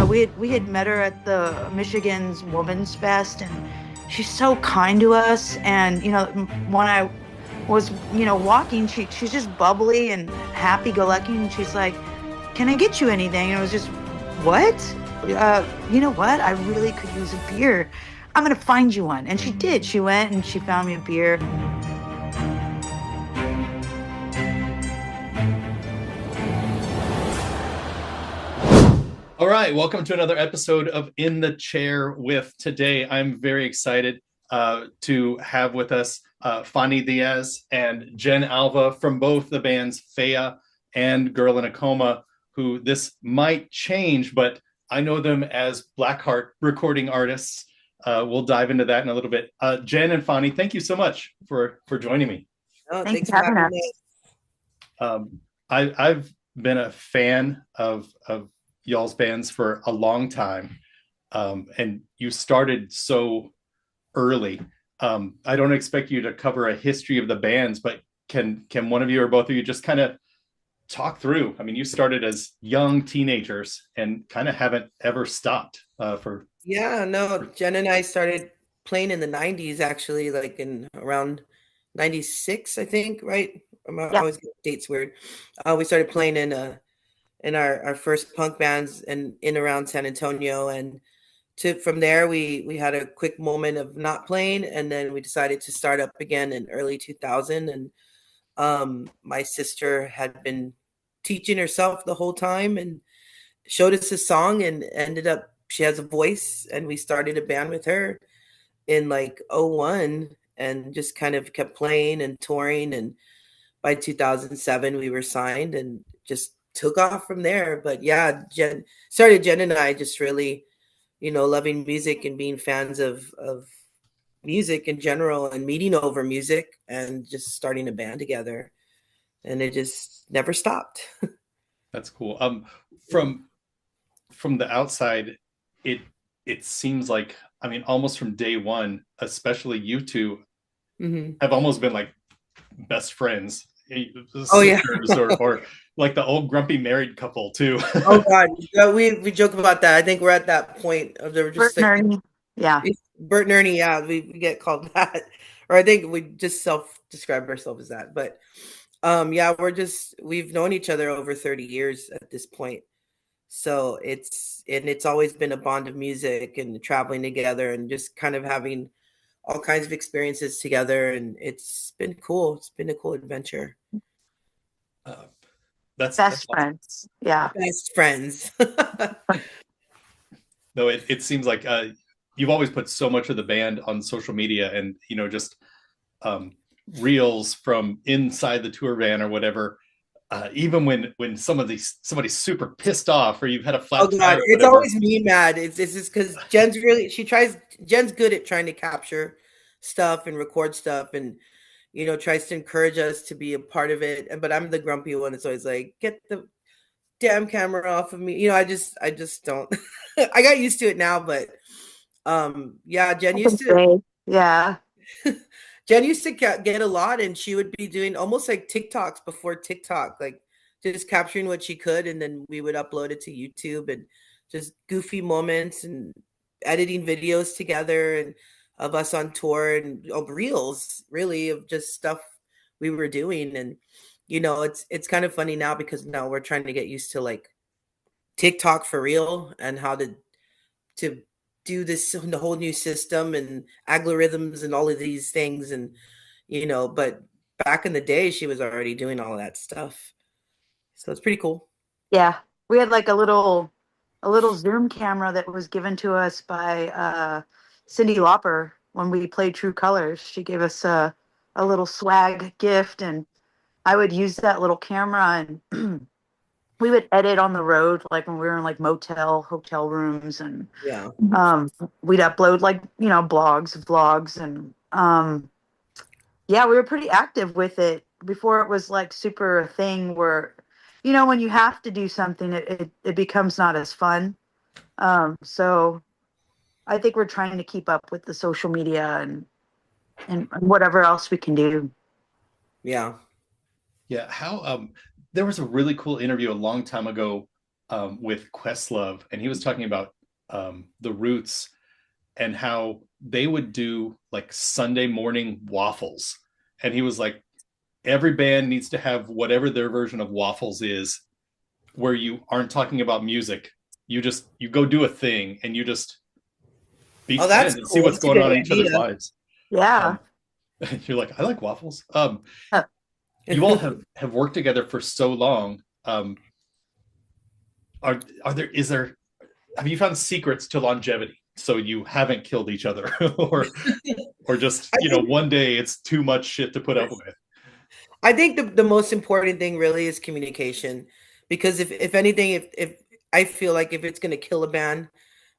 We had met her at the Michigan's Women's Fest, and she's so kind to us. And when I was walking, she's just bubbly and happy-go-lucky, and she's like, "Can I get you anything?" And it was just, "What? You know what? I really could use a beer. I'm gonna find you one." And she did. She went and she found me a beer. All right, welcome to another episode of In the Chair with. Today, I'm very excited to have with us Fanny Diaz and Jen Alva from both the bands Fea and Girl in a Coma, who this might change, but I know them as Blackheart recording artists. We'll dive into that in a little bit. Jen and Fanny, thank you so much for joining me. Oh, thanks for having me. I've been a fan of y'all's bands for a long time, and you started so early. I don't expect you to cover a history of the bands, but can one of you or both of you just kind of talk through? I mean, you started as young teenagers and kind of haven't ever stopped Yeah, no, Jen and I started playing in the 90s, actually, like in around 96, I think, right? I always get dates weird. We started playing in our first punk bands in around San Antonio, and from there we had a quick moment of not playing, and then we decided to start up again in early 2000. And my sister had been teaching herself the whole time and showed us a song, and ended up she has a voice, and we started a band with her in like '01, and just kind of kept playing and touring, and by 2007 we were signed and just took off from there. But yeah, Jen and I just really, loving music and being fans of music in general, and meeting over music and just starting a band together, and it just never stopped. That's cool. From the outside, it seems like, I mean, almost from day one, especially you two have almost been like best friends. Oh yeah. or like the old grumpy married couple too. Oh God, we joke about that. I think we're at that point of the just Bert and Ernie. Yeah. Bert and Ernie. Yeah, we get called that, or I think we just self-describe ourselves as that. But yeah, we've known each other over 30 years at this point. So it's always been a bond of music and traveling together and just kind of having all kinds of experiences together, and it's been cool. It's been a cool adventure. That's Best awesome. friends. Yeah. Best friends. No, it seems like you've always put so much of the band on social media, and just um, reels from inside the tour van or whatever. Even when somebody's super pissed off, or you've had a Oh flat God, tire or it's whatever. always me mad. It's just because Jen's good at trying to capture stuff and record stuff, and tries to encourage us to be a part of it. But I'm the grumpy one that's always like, get the damn camera off of me. I just don't. I got used to it now, but yeah, Jen I used can to. say, yeah. Jen used to get a lot, and she would be doing almost like TikToks before TikTok, like just capturing what she could, and then we would upload it to YouTube, and just goofy moments and editing videos together, and of us on tour, and of reels, really, of just stuff we were doing. And it's kind of funny now because now we're trying to get used to like TikTok for real and how to do this the whole new system and algorithms and all of these things. And but back in the day she was already doing all of that stuff, so it's pretty cool. Yeah. We had like a little Zoom camera that was given to us by Cyndi Lauper when we played True Colors. She gave us a little swag gift, and I would use that little camera, and we would edit on the road, like when we were in like hotel rooms, and Yeah. we'd upload like blogs, vlogs, and yeah, we were pretty active with it before it was like super a thing where when you have to do something, it becomes not as fun. So I think we're trying to keep up with the social media and whatever else we can do. Yeah. Yeah, how there was a really cool interview a long time ago with Questlove, and he was talking about the Roots and how they would do like Sunday morning waffles. And he was like, every band needs to have whatever their version of waffles is, where you aren't talking about music. You go do a thing, and you just be Oh, that's friends and see cool. what's That's a going good on in each other's idea. lives. Yeah. You're like, I like waffles. Uh, You all have worked together for so long. Are there is there have you found secrets to longevity so you haven't killed each other, or just I think one day it's too much shit to put up with? I think the most important thing really is communication, because if anything, if I feel like if it's going to kill a band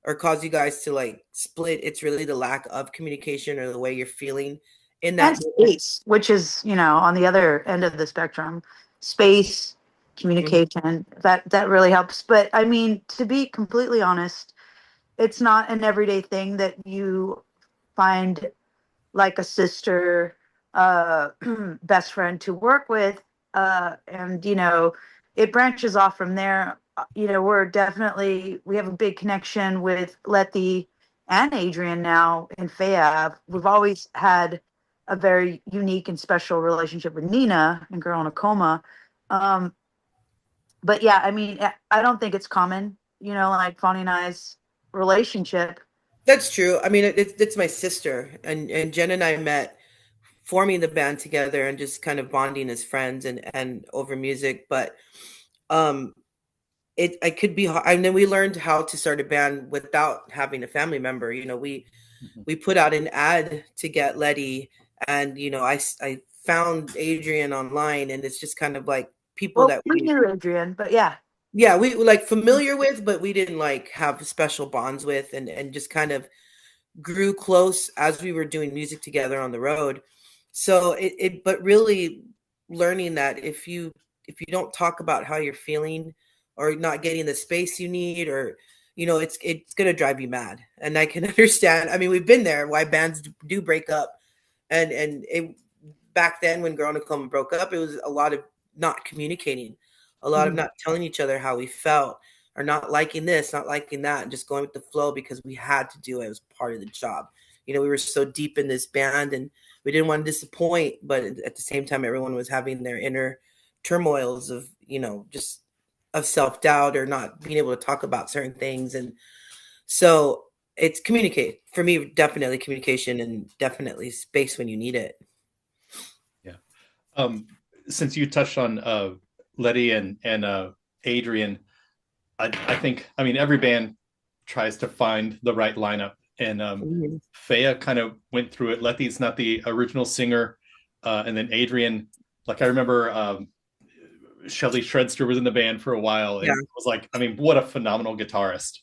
or cause you guys to like split, it's really the lack of communication or the way you're feeling in and that moment. space, which is on the other end of the spectrum. Space, Mhm. communication, that really helps. But I mean, to be completely honest, it's not an everyday thing that you find like a sister, best friend to work with, and it branches off from there. We have a big connection with Letty and Adrian now in Fayab. We've always had a very unique and special relationship with Nina and Girl in a Coma. um, but yeah, I mean, I don't think it's common, like Fonnie and I's relationship. That's true. I mean, it's my sister, and Jen and I met forming the band together and just kind of bonding as friends and over music. But um, I could be, and then we learned how to start a band without having a family member. We put out an ad to get Letty, and I found Adrian online, and it's just kind of like people Well, that we knew Adrian, but yeah. yeah, we were like familiar with, but we didn't like have special bonds with, and just kind of grew close as we were doing music together on the road. So but really learning that if you don't talk about how you're feeling or not getting the space you need, or it's going to drive you mad. And I can understand. I mean, we've been there why bands do break up. And back then when Girl in a Coma broke up, it was a lot of not communicating, a lot of Mhm. not telling each other how we felt, or not liking this, not liking that, and just going with the flow because we had to do it. It was part of the job. We were so deep in this band, and we didn't want to disappoint, but at the same time, everyone was having their inner turmoils of, just of self-doubt or not being able to talk about certain things. And so it's communicate for me, definitely communication, and definitely space when you need it. Yeah. Since you touched on Letty and Adrian, I think, I mean, every band tries to find the right lineup, and Faya kind of went through it. Letty's not the original singer, and then Adrian, like I remember Shelly Shredster was in the band for a while, and was like, I mean, what a phenomenal guitarist.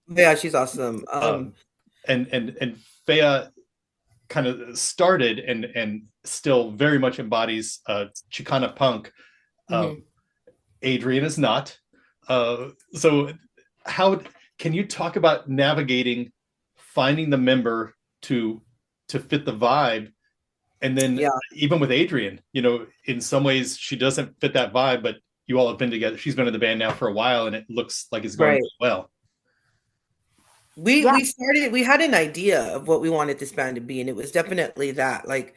Yeah, she's awesome. And Faya kind of started and still very much embodies Chicana punk. Adrian is not. So how can you talk about navigating finding the member to fit the vibe? And then even with Adrian, you know, in some ways she doesn't fit that vibe, but you all have been together. She's been in the band now for a while, and it looks like it's going really well. We had an idea of what we wanted this band to be, and it was definitely that, like,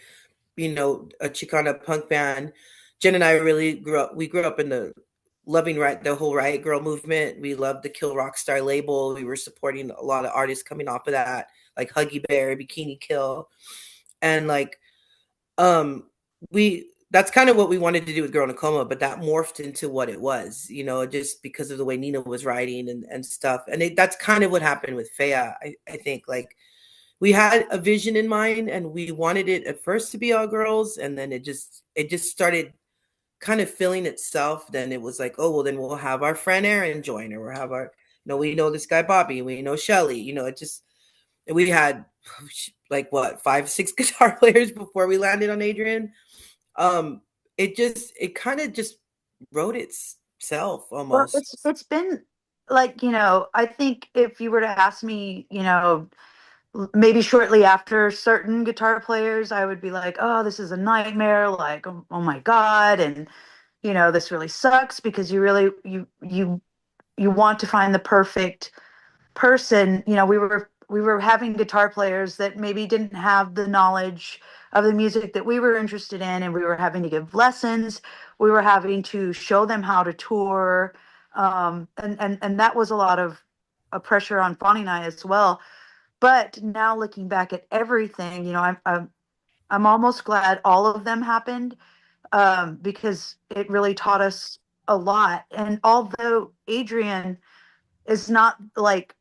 you know, a Chicana punk band. Jen and I really grew up in the whole Riot Girl movement. We loved the Kill Rock Star label. We were supporting a lot of artists coming off of that, like Huggy Bear, Bikini Kill, and like that's kind of what we wanted to do with Girl in a Coma, but that morphed into what it was, you know, just because of the way Nina was writing and stuff. And that's kind of what happened with Faya. I think, like, we had a vision in mind, and we wanted it at first to be all girls, and then it just started kind of filling itself. Then it was like, oh, well, then we'll have our friend Erin join, or we'll have our, you know, we know this guy Bobby, we know Shelly, you know, we had like what, 5-6 guitar players before we landed on Adrian. It kind of just wrote itself almost. Well, it's been like, you know, I think if you were to ask me, you know, maybe shortly after certain guitar players, I would be like, oh, this is a nightmare, like, oh my God, and you know, this really sucks, because you really you want to find the perfect person. You know, we were having guitar players that maybe didn't have the knowledge of the music that we were interested in, and we were having to give lessons. We were having to show them how to tour, and that was a lot of pressure on Fonnie and I as well. But now looking back at everything, you know, I'm almost glad all of them happened, because it really taught us a lot. And although Adrian is not like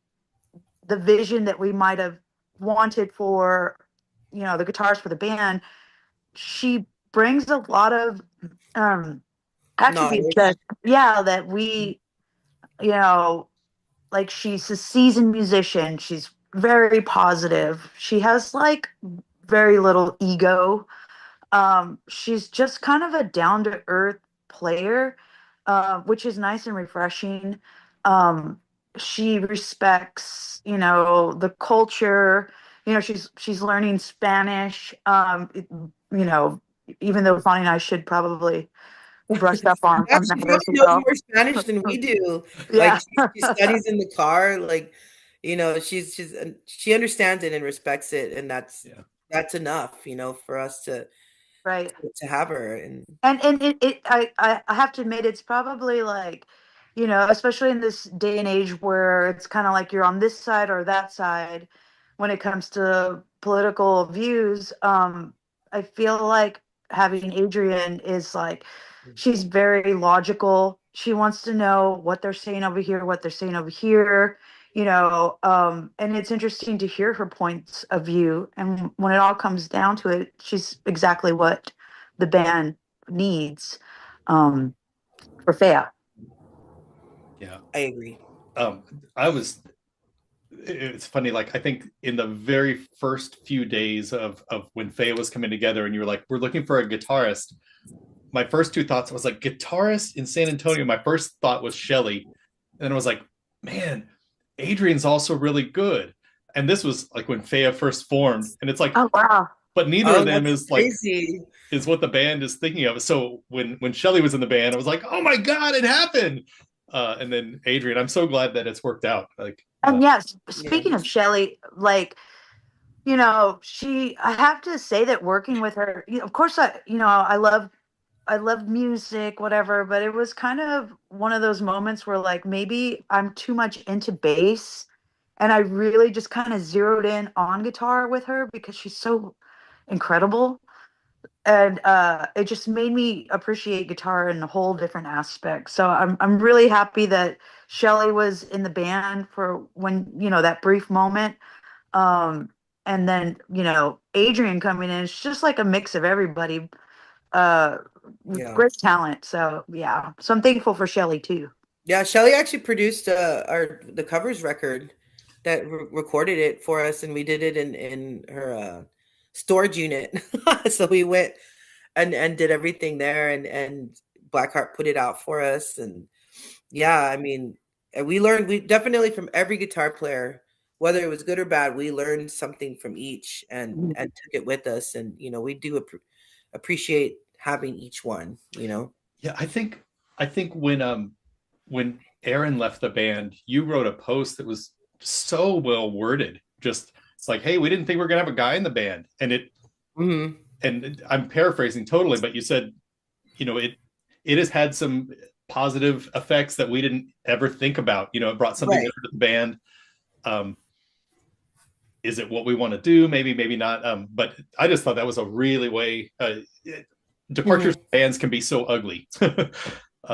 the vision that we might have wanted for, you know, the guitars for the band, she brings a lot of attributes that we, you know, like, she's a seasoned musician. She's very positive. She has like very little ego. She's just kind of a down to earth player, which is nice and refreshing. She respects, you know, the culture. You know, she's learning Spanish. You know, even though Bonnie and I should probably brush up on She that probably as knows well. more Spanish than we do. Yeah. Like, she studies in the car. Like, you know, she understands it and respects it, and that's enough, you know, for us to have her. And I have to admit, it's probably like, you know, especially in this day and age where it's kind of like you're on this side or that side when it comes to political views. I feel like having Adrian is like, she's very logical. She wants to know what they're saying over here, what they're saying over here, you know, and it's interesting to hear her points of view. And when it all comes down to it, she's exactly what the band needs, for Faya. Yeah, I agree. It's funny, like, I think in the very first few days of when Faya was coming together, and you were like, we're looking for a guitarist, my first two thoughts was like, guitarist in San Antonio. My first thought was Shelly, and I was like, man, Adrian's also really good. And this was like when Faya first formed, and it's like, oh wow, but neither of them is crazy. Like, is what the band is thinking of. So when Shelly was in the band, I was like, oh my God, it happened. And then Adrian, I'm so glad that it's worked out. Like, and yes, speaking of Shelly, like, you know, I have to say that working with her, you know, of course, I love music, whatever, but it was kind of one of those moments where, like, maybe I'm too much into bass, and I really just kind of zeroed in on guitar with her because she's so incredible. and it just made me appreciate guitar in a whole different aspect. So I'm really happy that Shelly was in the band for when, that brief moment. And then, Adrian coming in, it's just like a mix of everybody, uh, with Yeah. great talent. So yeah, so I'm thankful for Shelly too. Yeah, Shelly actually produced the covers record that recorded it for us, and we did it in her storage unit. So we went and did everything there, and Blackheart put it out for us, and yeah, I mean, and we definitely from every guitar player, whether it was good or bad, we learned something from each and took it with us, and we do appreciate having each one. Yeah, I think when Aaron left the band, you wrote a post that was so well worded. Just it's like, hey, we didn't think we were gonna have a guy in the band, and Mhm. and I'm paraphrasing totally, but you said, it has had some positive effects that we didn't ever think about. It brought something Right. different to the band. Um, is it what we want to do? Maybe, maybe not. But I just thought that was a really way. Departures Mhm. bands can be so ugly.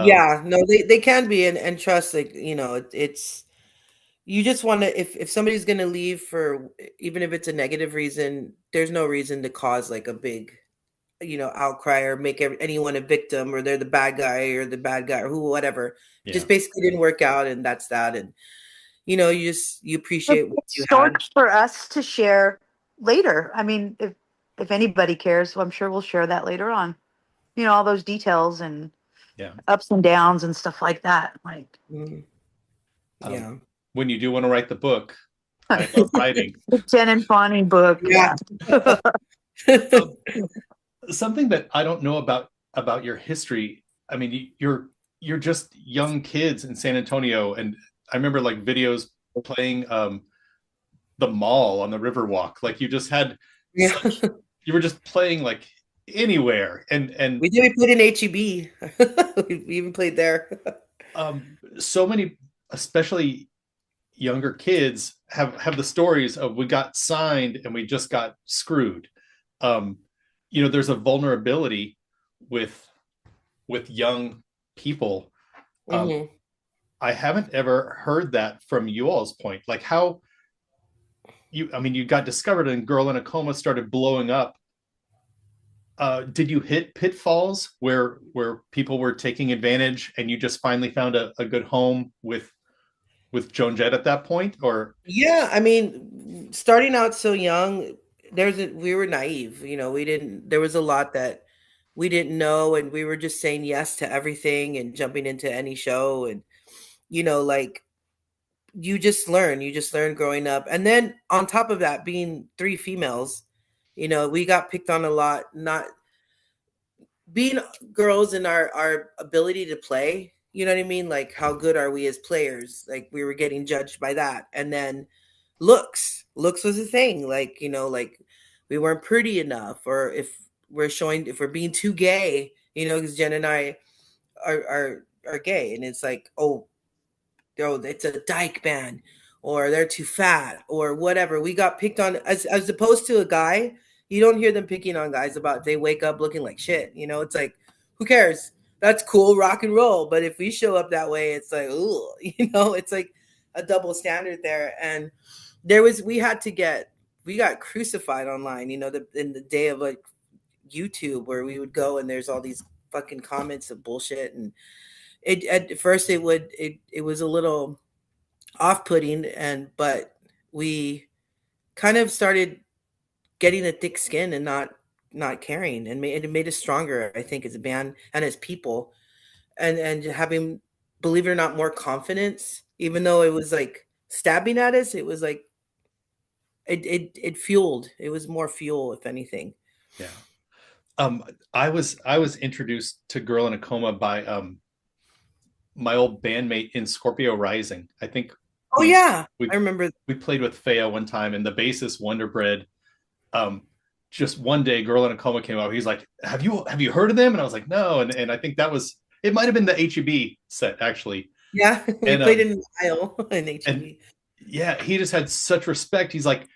Yeah, no, they can be, and trust, like, it's you just want to, if somebody's going to leave for, even if it's a negative reason, there's no reason to cause like a big, outcry, or make anyone a victim, or they're the bad guy, or the bad guy, or who, whatever. Yeah. Just basically didn't work out, and that's that. And you appreciate what It's you had. stories for us to share later. I mean, if anybody cares, well, I'm sure we'll share that later on. All those details and Yeah. ups and downs and stuff like that. Like, Mhm. Um, Yeah. when you do want to write the book, I love writing. the Jen and Bonnie book. Yeah. Um, something that I don't know about your history. I mean, you're just young kids in San Antonio, and I remember like videos playing the mall on the Riverwalk. Like you just had Yeah. you were just playing like anywhere, and We played in HEB. We even played there. so many, especially younger kids, have the stories of we got signed and we just got screwed. um there's a vulnerability with young people. Mhm. I haven't ever heard that from you all's point, like how you got discovered and Girl in a Coma started blowing up. Did you hit pitfalls where people were taking advantage and you just finally found a good home with Joan Jett at that point? Or Yeah, I mean, starting out so young, we were naive, there was a lot that we didn't know, and we were just saying yes to everything and jumping into any show, and like, you just learn growing up. And then on top of that, being three females, we got picked on a lot, not being girls, in our ability to play. You know what I mean? Like, how good are we as players? Like, we were getting judged by that. And then looks was a thing. Like, like, we weren't pretty enough, or if we're being too gay, because Jen and I are gay, and it's like, oh, it's a dyke band, or they're too fat, or whatever. We got picked on, as opposed to a guy. You don't hear them picking on guys about they wake up looking like shit. It's like, who cares? That's cool, rock and roll. But if we show up that way, it's like, ooh, it's like a double standard there. And we got crucified online, in the day of like YouTube, where we would go and there's all these fucking comments of bullshit. And at first it was a little off-putting, but we kind of started getting a thick skin and not caring, and it made us stronger, I think, as a band and as people, and having, believe it or not, more confidence. Even though it was like stabbing at us, it was like it fueled. It was more fuel, if anything. yeah. I was introduced to Girl in a Coma by my old bandmate in Scorpio Rising. I think Oh we yeah, we I remember. we played with Faya one time, and the bassist Wonderbread. Um, just one day, Girl in a Coma came out. He's like, "Have you heard of them?" And I was like, "No." And I think it might have been the HEB set actually. Yeah, we And played in the aisle in and HEB. yeah, he just had such respect. He's like,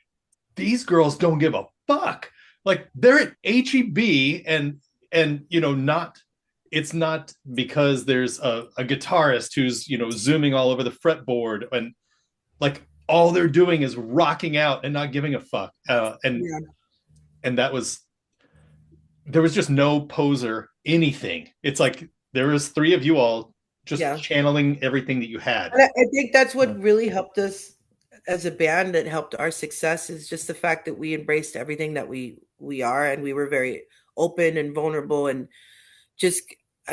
"These girls don't give a fuck." like they're at HEB, and not, it's not because there's a guitarist who's zooming all over the fretboard, and like all they're doing is rocking out and not giving a fuck. Yeah. And there was just no poser anything. It's like there was three of you all just Yeah. channeling everything that you had. And I think that's what really helped us as a band, that helped our success, is just the fact that we embraced everything that we are, and we were very open and vulnerable, and just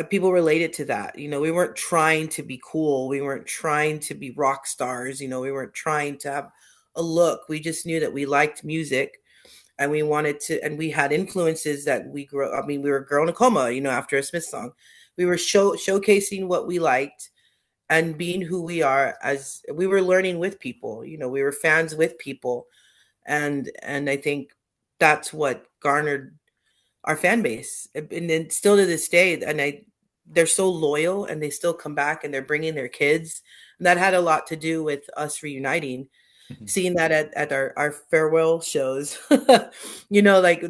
people related to that. We weren't trying to be cool. We weren't trying to be rock stars. We weren't trying to have a look. We just knew that we liked music, and we wanted to, and we had influences that we grew. I mean, we were Girl in a Coma, after a Smith song. We were showcasing what we liked and being who we are, as we were learning with people. We were fans with people, and I think that's what garnered our fan base, and then still to this day. And they're so loyal, and they still come back, and they're bringing their kids. And that had a lot to do with us reuniting. Seeing that at our farewell shows, like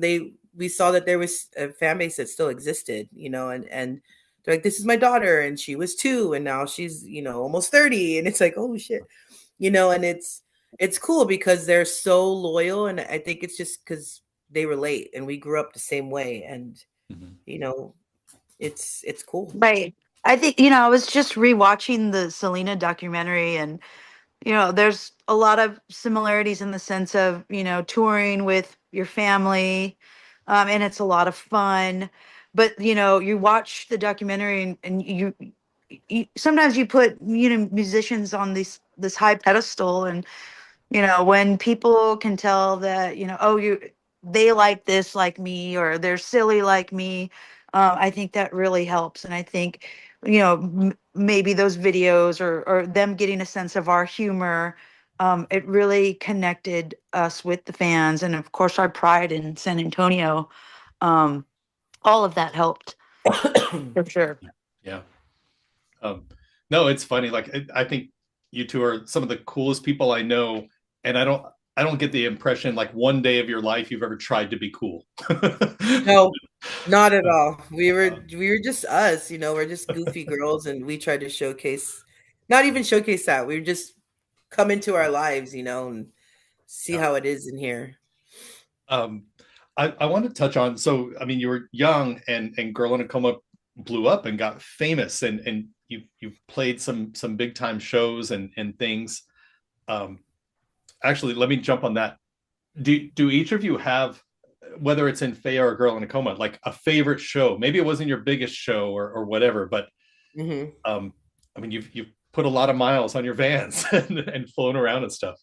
we saw that there was a fan base that still existed, and they're like, this is my daughter, and she was 2, and now she's almost 30, and it's like, oh shit, and it's cool because they're so loyal, and I think it's just because they relate, and we grew up the same way, and it's cool. Right. I think, I was just rewatching the Selena documentary, and there's a lot of similarities in the sense of, touring with your family, and it's a lot of fun. But, you watch the documentary, and you sometimes you put, musicians on this high pedestal, and, when people can tell that, oh, they like this like me, or they're silly like me, I think that really helps. And I think, maybe those videos, or them getting a sense of our humor, it really connected us with the fans. And of course, our pride in San Antonio, all of that helped for sure. Yeah. No, it's funny. Like I think you two are some of the coolest people I know, and I don't get the impression like one day of your life you've ever tried to be cool. No, not at all. We were just us, we're just goofy girls, and we tried to showcase, not even showcase that. We were just come into our lives, and see how it is in here. I want to touch on, so I mean, you were young, and Girl in a Coma blew up and got famous, and you've played some big time shows and things. Actually, let me jump on that. Do each of you have, whether it's in Faya or Girl in a Coma, like a favorite show? Maybe it wasn't your biggest show or whatever, but I mean, you've put a lot of miles on your vans and flown around and stuff.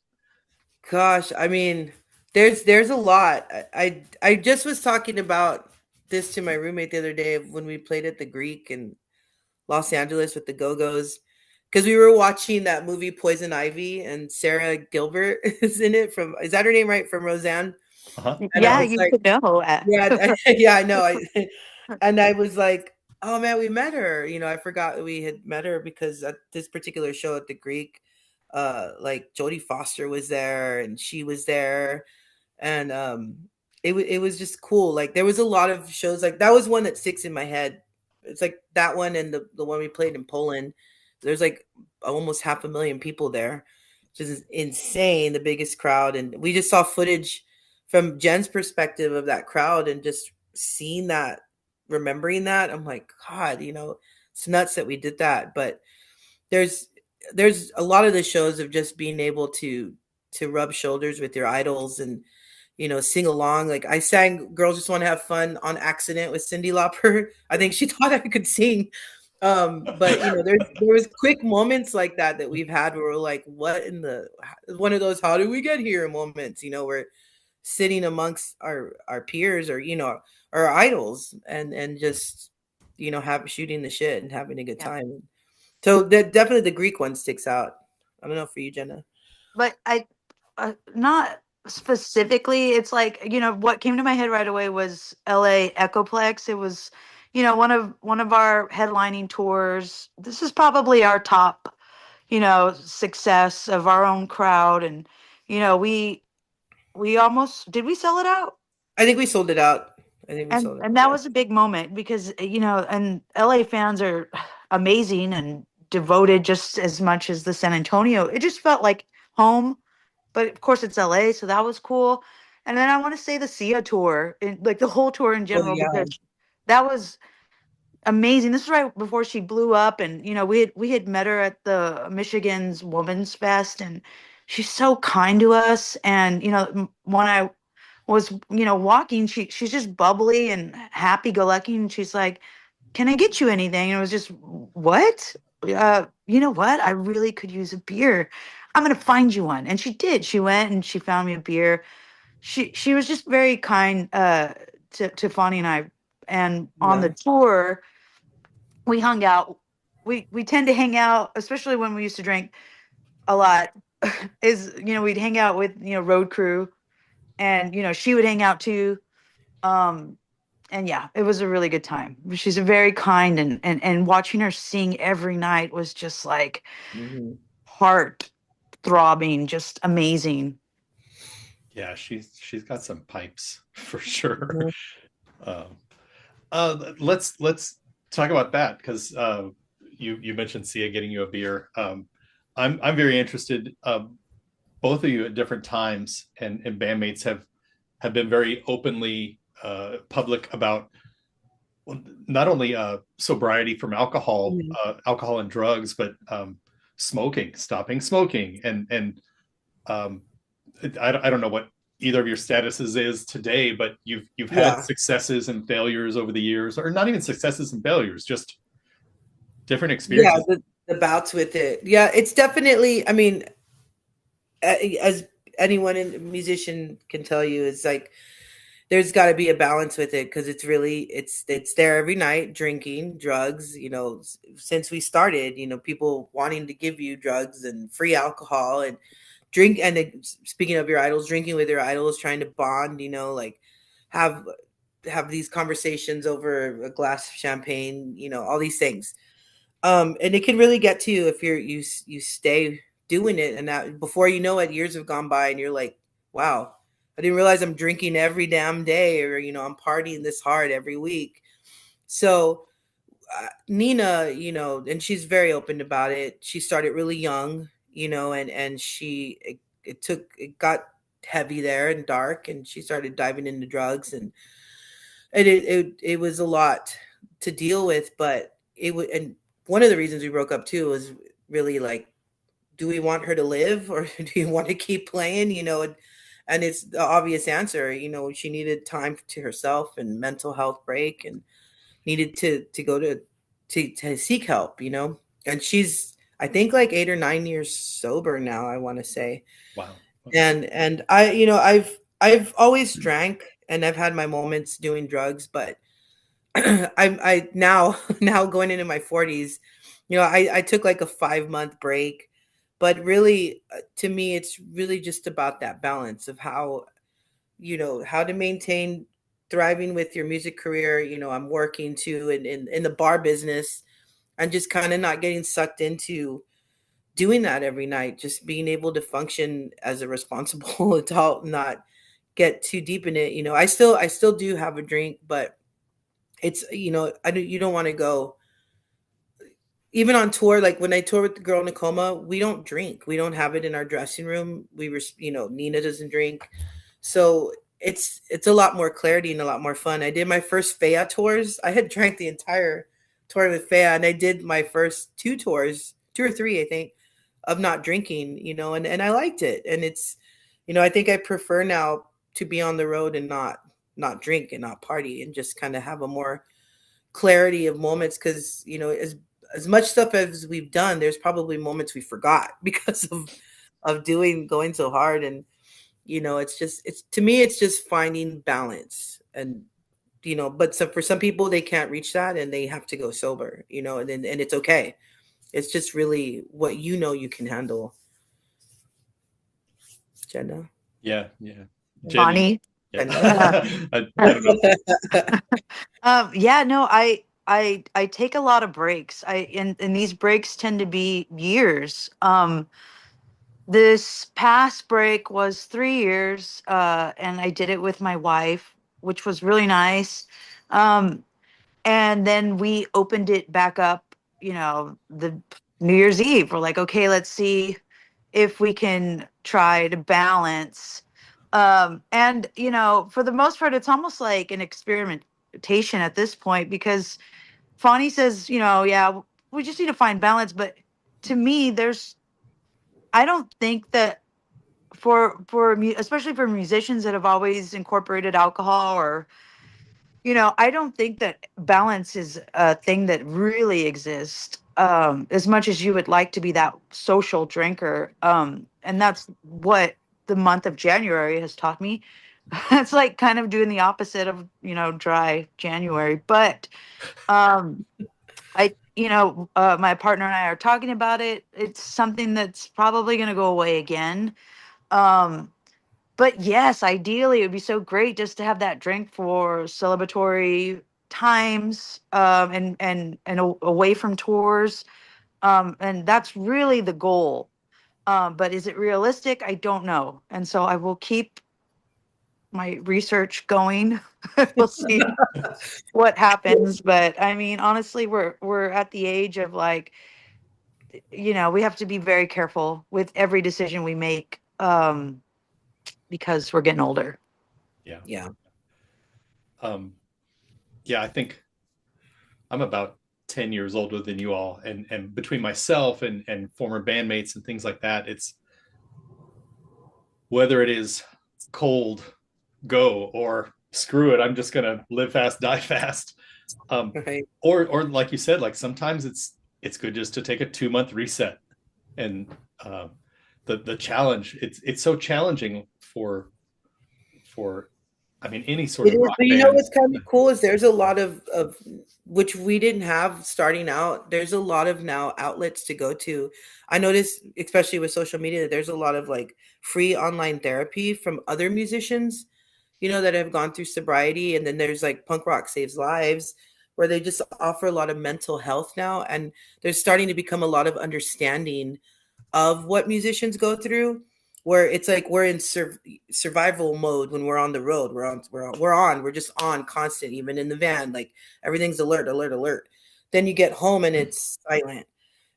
Gosh, I mean, there's a lot. I just was talking about this to my roommate the other day when we played at the Greek in Los Angeles with the Go-Go's, because we were watching that movie Poison Ivy, and Sarah Gilbert is in it. Is that her name, right? From Roseanne. Uh-huh. Yeah, you could know. Yeah, yeah, I know. And I was like, oh man, we met her. I forgot that we had met her, because at this particular show at the Greek, like Jodie Foster was there, and she was there, and it was just cool. Like there was a lot of shows, like that was one that sticks in my head. It's like that one, and the one we played in Poland. There's like almost 500,000 people there, which is insane, the biggest crowd. And we just saw footage from Jen's perspective of that crowd, and just seeing that, remembering that, I'm like, God, it's nuts that we did that. But there's a lot of the shows of just being able to rub shoulders with your idols, and sing along. Like I sang Girls Just Want to Have Fun on accident with Cyndi Lauper. I think she thought I could sing. But there was quick moments like that we've had where we're like, what in the, one of those how do we get here moments, we're sitting amongst our peers, or our idols, and just shooting the shit and having a good time. So definitely the Greek one sticks out. I don't know for you, Jenna. But I not specifically. It's like, what came to my head right away was LA Echoplex. It was, one of our headlining tours. This is probably our top, success of our own crowd. And, we almost, did we sell it out? I think we sold it out. I think we sold it. And that was a big moment because, and LA fans are amazing and devoted just as much as the San Antonio. It just felt like home, but of course it's LA, so that was cool. And then I want to say the Sia tour, like the whole tour in Oh general, yeah. because that was amazing. This is right before she blew up, and we had met her at the Michigan's Women's Fest, and she's so kind to us. And when I was walking, she's just bubbly and happy go lucky, and she's like, "Can I get you anything?" And it was just, "What? You know what? I really could use a beer. I'm gonna find you one." And she did. She went and she found me a beer. She was just very kind to Fonnie and I. And on the Yeah. tour, we hung out. We tend to hang out, especially when we used to drink a lot. Is we'd hang out with road crew, and she would hang out too. Um, and yeah, it was a really good time. She's a very kind, and watching her sing every night was just like Mhm. heart throbbing, just amazing. Yeah, she's got some pipes for sure. Um, let's talk about that because you mentioned Sia getting you a beer. I'm very interested. Both of you at different times and bandmates have been very openly public about not only sobriety from alcohol, alcohol and drugs, but smoking, stopping smoking, and um, I don't know what either of your statuses is today, but you've had Yeah. successes and failures over the years, or not even successes and failures, just different Yeah, experiences. the bouts with it. Yeah, it's definitely, I mean, as anyone in musician can tell you, it's like there's got to be a balance with it because it's really it's there every night, drinking, drugs, since we started, people wanting to give you drugs and free alcohol and drink, and speaking of your idols, drinking with your idols, trying to bond, like have these conversations over a glass of champagne, all these things. And it can really get to you if you stay doing it, and that before you know it, years have gone by, and you're like, wow, I didn't realize I'm drinking every damn day, or I'm partying this hard every week. So Nina, and she's very open about it. She started really young, and it got heavy there and dark, and she started diving into drugs, and it was a lot to deal with, but it would. And one of the reasons we broke up too was really like, do we want her to live, or do you want to keep playing? And it's the obvious answer. She needed time to herself and mental health break, and needed to go to seek help. And she's, I think, like 8 or 9 years sober now, I want to say. Wow. And I've always drank, and I've had my moments doing drugs, but I now going into my 40s, I took like a 5 month break, but really, to me, it's really just about that balance of how to maintain thriving with your music career. I'm working too in the bar business, and just kind of not getting sucked into doing that every night, just being able to function as a responsible adult, not get too deep in it. I still do have a drink, but it's, you don't want to go even on tour. Like when I tour with the Girl Nakoma, we don't drink. We don't have it in our dressing room. We were, Nina doesn't drink. So it's a lot more clarity and a lot more fun. I did my first Fea tours. I had drank the entire tour with Fea, and I did my first two tours, two or three, I think, of not drinking, and I liked it. And it's, I think I prefer now to be on the road and not drink and not party, and just kind of have a more clarity of moments, because as much stuff as we've done, there's probably moments we forgot because of going so hard. And it's to me, it's just finding balance. And but for some people, they can't reach that, and they have to go sober, and it's okay. It's just really what you can handle. Jenna. Yeah, yeah. Bonnie. Yeah. I don't know. Yeah, no, I take a lot of breaks. And these breaks tend to be years. This past break was 3 years, and I did it with my wife. which was really nice. Um, and then we opened it back up, the New Year's Eve. We're like, okay, let's see if we can try to balance. And, for the most part, it's almost like an experimentation at this point because Fonnie says, yeah, we just need to find balance. But to me, I don't think that especially for musicians that have always incorporated alcohol or I don't think that balance is a thing that really exists as much as you would like to be that social drinker. And that's what the month of January has taught me. It's like kind of doing the opposite of, dry January. But my partner and I are talking about it. It's something that's probably going to go away again. Um, but yes, ideally, it would be so great just to have that drink for celebratory times, and away from tours. And that's really the goal. But is it realistic? I don't know. And so I will keep my research going. We'll see what happens. But I mean, honestly, we're at the age of like, we have to be very careful with every decision we make. Because we're getting older. Yeah. Yeah. Yeah, I think I'm about 10 years older than you all. And between myself and former bandmates and things like that, it's whether it is cold, go, or screw it, I'm just going to live fast, die fast. Right. Or like you said, like sometimes it's good just to take a 2-month reset. And the challenge, it's so challenging for I mean, any sort It of is, rock but band. what's kind of cool is there's a lot of which we didn't have starting out. There's a lot of now outlets to go to. I noticed, especially with social media, that there's a lot of like free online therapy from other musicians, that have gone through sobriety. And then there's like Punk Rock Saves Lives, where they just offer a lot of mental health now. And there's starting to become a lot of understanding of what musicians go through, where it's like we're in survival mode when we're on the road. We're just on constant, even in the van, like everything's alert, alert, alert. Then you get home and it's silent,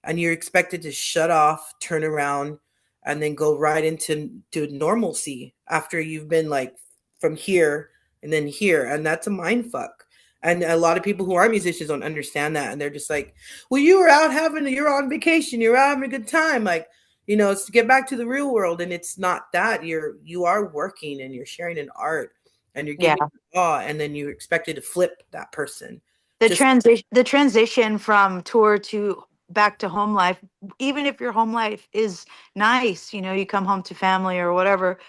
and you're expected to shut off, turn around, and then go right into normalcy after you've been like from here and then here, and that's a mind fuck. And a lot of people who are musicians don't understand that, and they're just like, well, you're on vacation, you're out having a good time, like, it's to get back to the real world. And it's not that. You are working and you're sharing an art and you're Yeah. giving awe, and then you're expected to flip that person. The transition from tour to back to home life, even if your home life is nice, you come home to family or whatever,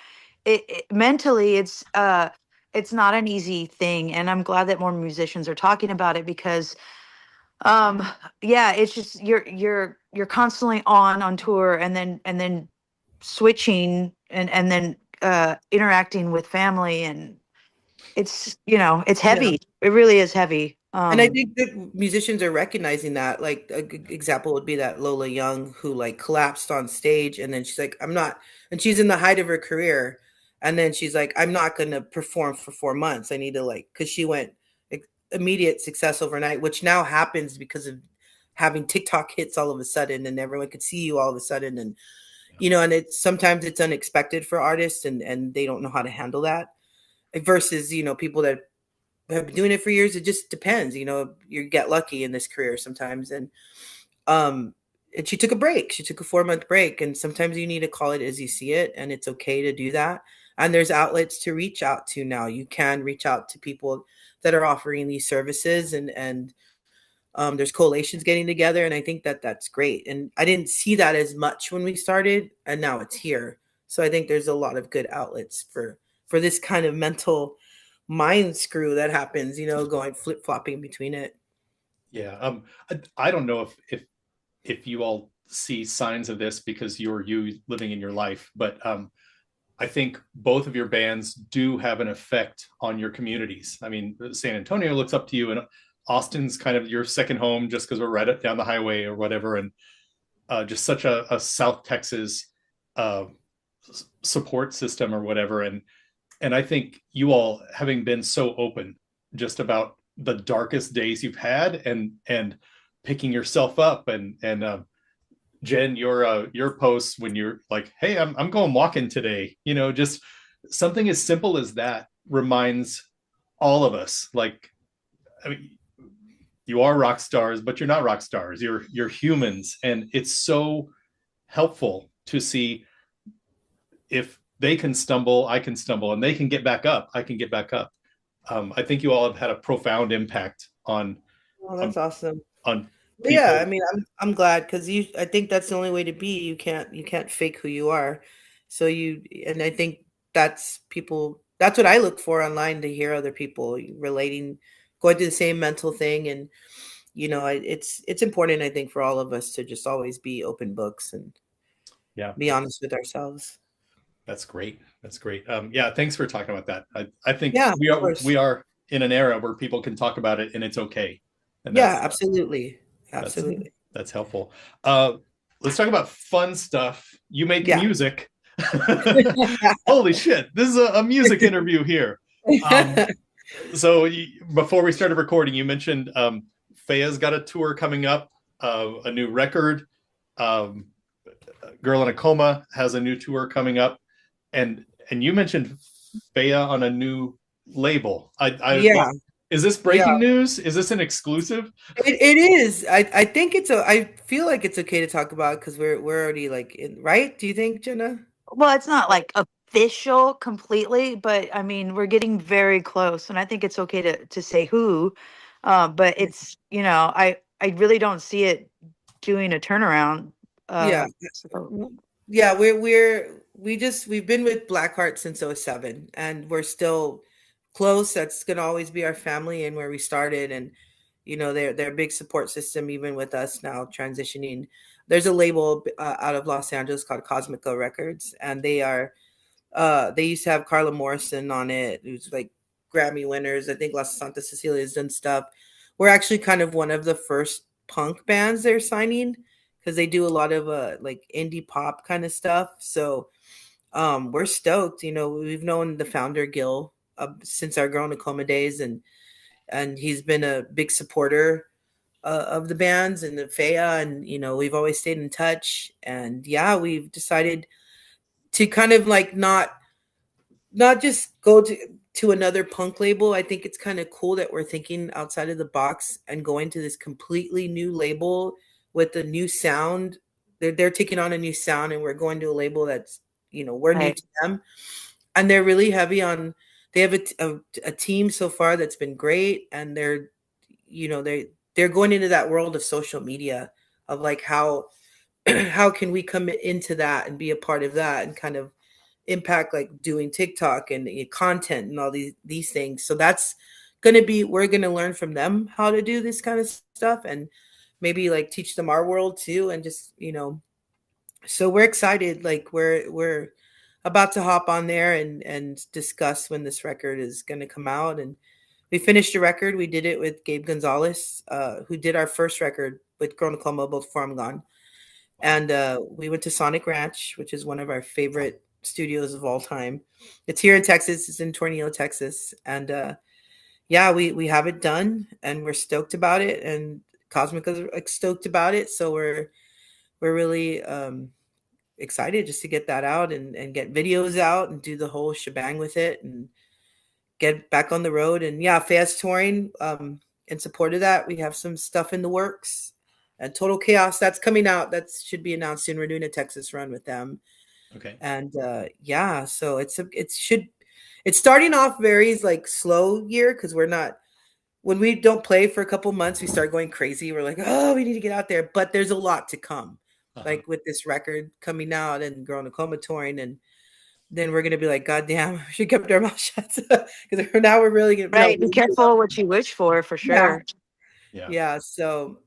mentally it's not an easy thing. And I'm glad that more musicians are talking about it because yeah, it's just you're constantly on tour, and then switching, and then interacting with family, and it's heavy. Yeah. It really is heavy. And I think that musicians are recognizing that. Like a good example would be that Lola Young, who like collapsed on stage, and then she's like, I'm not, and she's in the height of her career. And then she's like, I'm not going to perform for 4 months. I need to because she went immediate success overnight, which now happens because of having TikTok hits all of a sudden, and everyone could see you all of a sudden. And, and sometimes it's unexpected for artists, and they don't know how to handle that versus, people that have been doing it for years. It just depends, you get lucky in this career sometimes. And she took a break. She took a 4-month break, and sometimes you need to call it as you see it, and it's okay to do that. And there's outlets to reach out to now. You can reach out to people that are offering these services, and there's coalitions getting together, and I think that that's great. And I didn't see that as much when we started, and now it's here. So I think there's a lot of good outlets for this kind of mental mind screw that happens, going flip-flopping between it. Yeah. I don't know if you all see signs of this because you're living in your life, but I think both of your bands do have an effect on your communities. I mean, San Antonio looks up to you, and Austin's kind of your second home just because we're right down the highway or whatever. And just such a South Texas support system or whatever. And And I think you all, having been so open just about the darkest days you've had, and picking yourself up, and Jen, your posts when you're like, hey, I'm going walking today, just something as simple as that reminds all of us, like, I mean, you are rock stars, but you're not rock stars. You're humans, and it's so helpful to see if they can stumble, I can stumble, and they can get back up, I can get back up. I think you all have had a profound impact on. Oh, that's awesome. On people. Yeah, I mean, I'm glad, because I think that's the only way to be. You can't fake who you are. So and I think that's what I look for online, to hear other people relating, going through the same mental thing. And it's important, I think, for all of us to just always be open books and be honest with ourselves. That's great. That's great. Yeah, thanks for talking about that. I think we are in an era where people can talk about it and it's okay. And absolutely. That's helpful. Let's talk about fun stuff. You make music. Holy shit. This is a music interview here. So before we started recording, you mentioned Fea's got a tour coming up, a new record. Girl in a Coma has a new tour coming up. And you mentioned Fea on a new label. Is this breaking news? Is this an exclusive? It is. I think I feel like it's okay to talk about, because we're already like right? Do you think, Jenna? Well, it's not like official completely, but I mean, we're getting very close, and I think it's okay to say who. But it's, I really don't see it doing a turnaround. Yeah, we've been with Blackheart since 2007, and we're still close. That's gonna always be our family and where we started. And they're a big support system, even with us now transitioning. There's a label out of Los Angeles called Cosmica Records, and they used to have Carla Morrison on it, who's like Grammy winners. I think Las Santa Cecilia has done stuff. We're actually kind of one of the first punk bands they're signing, because they do a lot of like indie pop kind of stuff. So we're stoked. We've known the founder Gil since our Girl in a Coma days, and he's been a big supporter of the bands and the Fea, and we've always stayed in touch. And we've decided to kind of like not just go to another punk label. I think it's kind of cool that we're thinking outside of the box and going to this completely new label with a new sound. They're taking on a new sound, and we're going to a label that's, we're new to them, and they're really heavy on. They have a team so far that's been great, and they're going into that world of social media, of like how can we come into that and be a part of that and kind of impact, like doing TikTok and content and all these things. So that's we're gonna learn from them how to do this kind of stuff, and maybe like teach them our world too, and just so we're excited. Like we're about to hop on there and discuss when this record is going to come out. And we finished a record. We did it with Gabe Gonzalez, who did our first record with Girl in a Coma before I'm gone. And we went to Sonic Ranch, which is one of our favorite studios of all time. It's here in Texas. It's in Tornillo, Texas. And we have it done, and we're stoked about it. And Cosmica's like stoked about it. So we're really excited just to get that out and get videos out and do the whole shebang with it and get back on the road. And Fea's touring in support of that. We have some stuff in the works, and Total Chaos that's coming out. That should be announced soon. We're doing a Texas run with them. Okay. And so it's starting off very like slow year, because when we don't play for a couple months, we start going crazy. We're like, oh, we need to get out there. But there's a lot to come. Like with this record coming out and Girl in a Coma touring, and then we're gonna be like, God damn, we should kept our mouth shut, because now we're really gonna be careful what you wish for sure. Yeah. So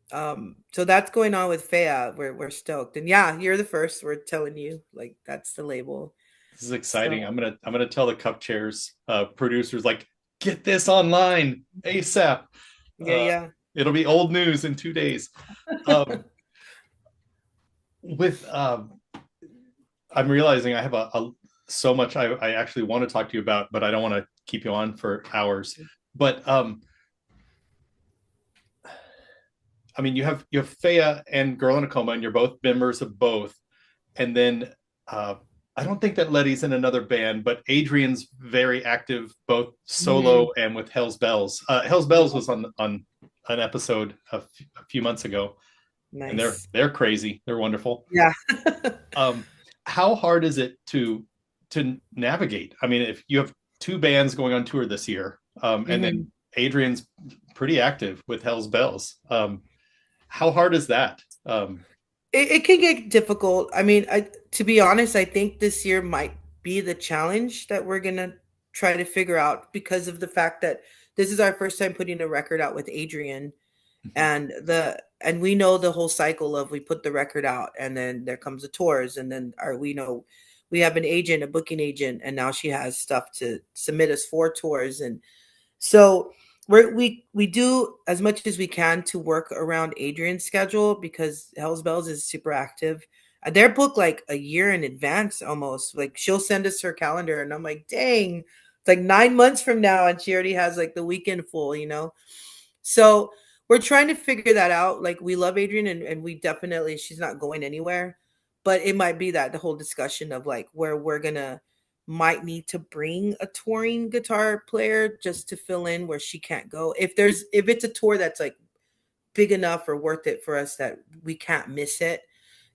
that's going on with Fea. We're stoked, and you're the first. We're telling you, like, that's the label. This is exciting. So, I'm gonna tell the Cupchairs producers, like, get this online ASAP. It'll be old news in 2 days. I'm realizing I have so much I actually want to talk to you about, but I don't want to keep you on for hours. But I mean, you have Faya and Girl in a Coma, and you're both members of both. And then I don't think that Letty's in another band, but Adrian's very active both solo and with Hell's Bells. Hell's Bells was on an episode a few months ago. Nice. And they're crazy. They're wonderful. Yeah. How hard is it to navigate? I mean, if you have two bands going on tour this year, and then Adrian's pretty active with Hell's Bells. How hard is that? It can get difficult. I mean, to be honest, I think this year might be the challenge that we're gonna try to figure out, because of the fact that this is our first time putting a record out with Adrian, and we know the whole cycle of, we put the record out and then there comes the tours, and then we have an agent, a booking agent, and now she has stuff to submit us for tours. And so we do as much as we can to work around Adrian's schedule, because Hell's Bells is super active. They're booked like a year in advance almost. Like, she'll send us her calendar and I'm like, dang, it's like 9 months from now and she already has like the weekend full, So we're trying to figure that out. Like, we love Adrian and we definitely, she's not going anywhere, but it might be that the whole discussion of like where we're might need to bring a touring guitar player just to fill in where she can't go. If it's a tour that's like big enough or worth it for us that we can't miss it,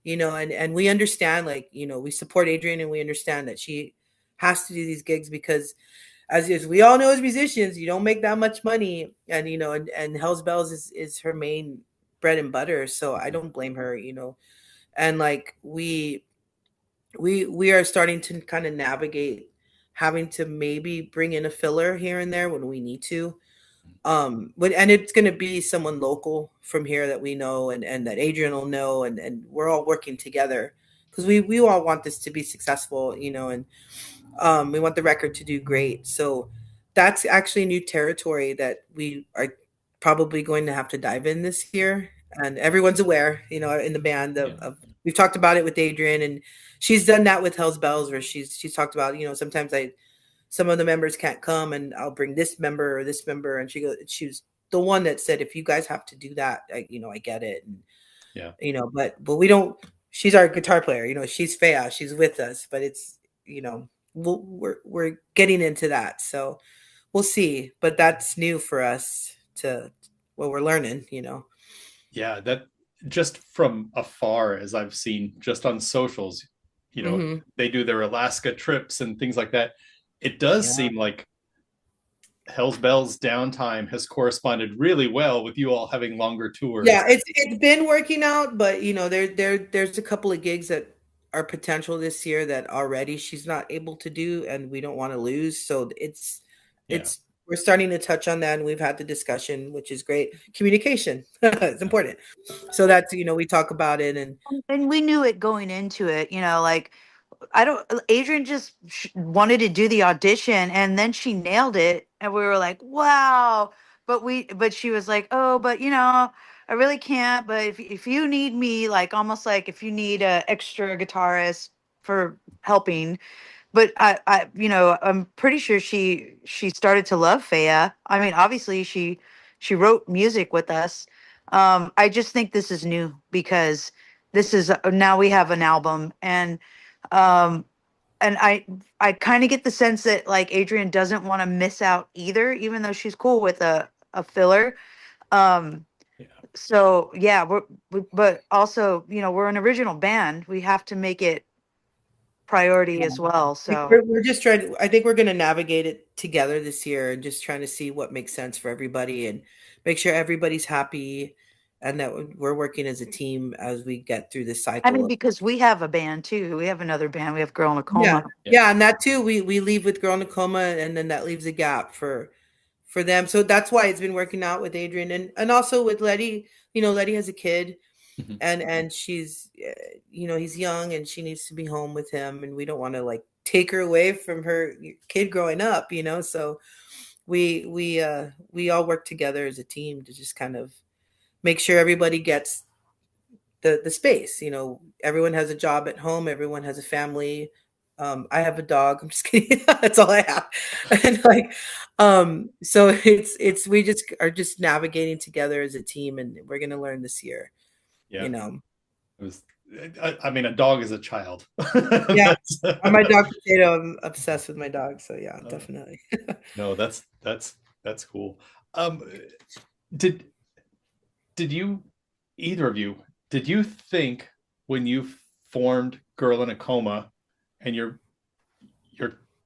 and we understand, like, we support Adrian and we understand that she has to do these gigs, because as we all know, as musicians, you don't make that much money, and and Hell's Bells is her main bread and butter. So I don't blame her, and like we are starting to kind of navigate having to maybe bring in a filler here and there when we need to. And it's going to be someone local from here that we know, and that Adrian will know, and we're all working together, because we all want this to be successful, and we want the record to do great. So that's actually new territory that we are probably going to have to dive in this year. And everyone's aware, in the band of we've talked about it with Adrian, and she's done that with Hell's Bells, where she's talked about, sometimes some of the members can't come and I'll bring this member or this member. And she was the one that said, if you guys have to do that, I get it. And, but we don't, she's our guitar player, she's Faya, she's with us, but it's, we're getting into that. So we'll see, but that's new for us we're learning, Yeah, that just from afar, as I've seen just on socials, they do their Alaska trips and things like that. It does seem like Hell's Bells downtime has corresponded really well with you all having longer tours. Yeah, it's been working out, but there's a couple of gigs that are potential this year that already she's not able to do, and we don't want to lose. So we're starting to touch on that, and we've had the discussion, which is great. Communication it's important. So that's, we talk about it, and we knew it going into it, like, Adrian just wanted to do the audition, and then she nailed it, and we were like, wow. But she was like, oh, but I really can't, but if you need me, like, almost like if you need a extra guitarist for helping. But I'm pretty sure she started to love Faya. I mean, obviously she wrote music with us. I just think this is new, because this is now we have an album, and I kind of get the sense that, like, Adrian doesn't want to miss out either, even though she's cool with a filler. So yeah, but also, we're an original band. We have to make it priority as well. So we're just I think we're going to navigate it together this year, and just trying to see what makes sense for everybody and make sure everybody's happy, and that we're working as a team as we get through this cycle. I mean, because we have a band too. We have another band. We have Girl in a Coma. Yeah, and that too. We leave with Girl in a Coma, and then that leaves a gap for them. So that's why it's been working out with Adrian, and also with Letty. Letty has a kid. And she's, he's young and she needs to be home with him, and we don't want to like take her away from her kid growing up, so we all work together as a team to just kind of make sure everybody gets the space. Everyone has a job at home, everyone has a family, I have a dog. I'm just kidding. That's all I have. And like, so it's we just are just navigating together as a team, and we're gonna learn this year. Yeah. You know. It was. I mean, a dog is a child. Yeah. I'm my dog potato. I'm obsessed with my dog. So yeah, definitely. No, that's cool. Did you, either of you, did you think when you formed Girl in a Coma and your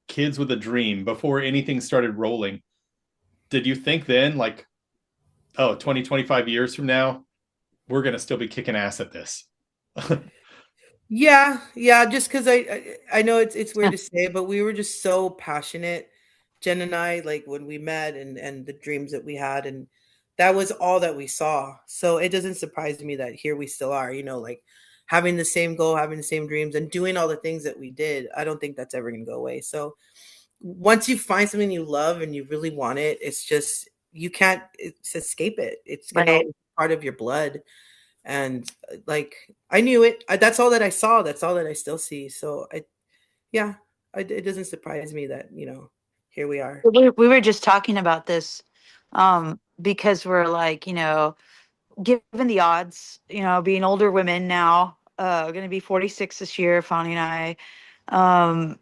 kids with a dream before anything started rolling, did you think then like, oh, 20, 25 years from now, we're going to still be kicking ass at this? Yeah, yeah, just because I know it's weird to say, but we were just so passionate, Jen and I, like when we met and the dreams that we had, and that was all that we saw. So it doesn't surprise me that here we still are, like having the same goal, having the same dreams, and doing all the things that we did. I don't think that's ever going to go away. So once you find something you love and you really want it, it's just you can't escape it. It's going to Right. be part of your blood. And like I knew it. That's all that I saw. That's all that I still see. So yeah, it doesn't surprise me that here we are. We were just talking about this because we're like, given the odds, being older women now, going to be 46 this year, Fonny and I, um,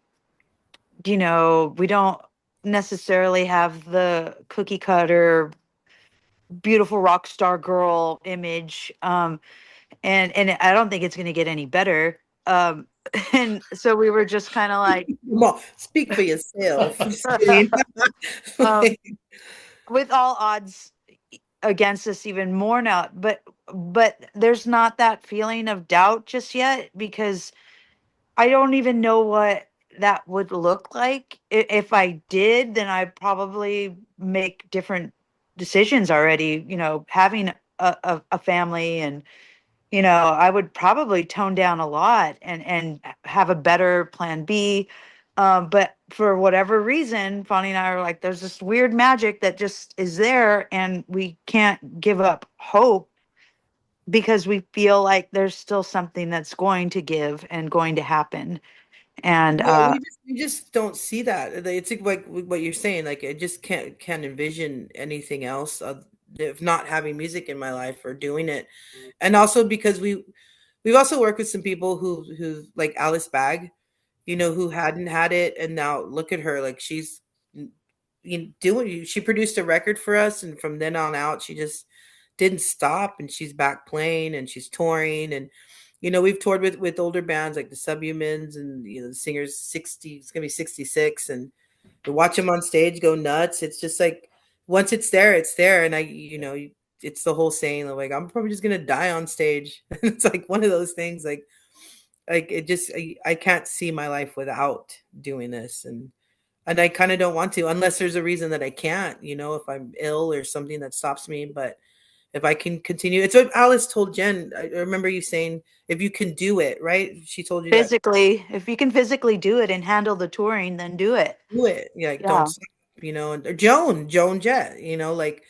we don't necessarily have the cookie cutter, beautiful rock star girl image. And I don't think it's going to get any better. And so we were just kind of like, Come on, speak for yourself. Just kidding. with all odds against us even more now, but there's not that feeling of doubt just yet, because I don't even know what that would look like. If I did, then I'd probably make different decisions already, having a family, and I would probably tone down a lot and have a better plan B. But for whatever reason, Fonny and I are like, there's this weird magic that just is there, and we can't give up hope because we feel like there's still something that's going to give and going to happen. And Yeah, we just don't see that. It's like what you're saying. Like I just can't envision anything else if not having music in my life or doing it. And also because we've also worked with some people who like Alice Bag, who hadn't had it, and now look at her, like she's doing. She produced a record for us, and from then on out, she just didn't stop, and she's back playing, and she's touring, and we've toured with older bands like the Subhumans, and the singer's 60, it's gonna be 66, and to watch them on stage go nuts. It's just like once it's there, it's there, and it's the whole saying of like I'm probably just gonna die on stage. It's like one of those things, like it just I can't see my life without doing this, and I kind of don't want to unless there's a reason that I can't. If I'm ill or something that stops me, but if I can continue, it's what Alice told Jen. I remember you saying, if you can do it, right? She told you that. physically, if you can physically do it and handle the touring, then do it. Do it. Yeah, like, Yeah. don't stop, and Joan Jett, like,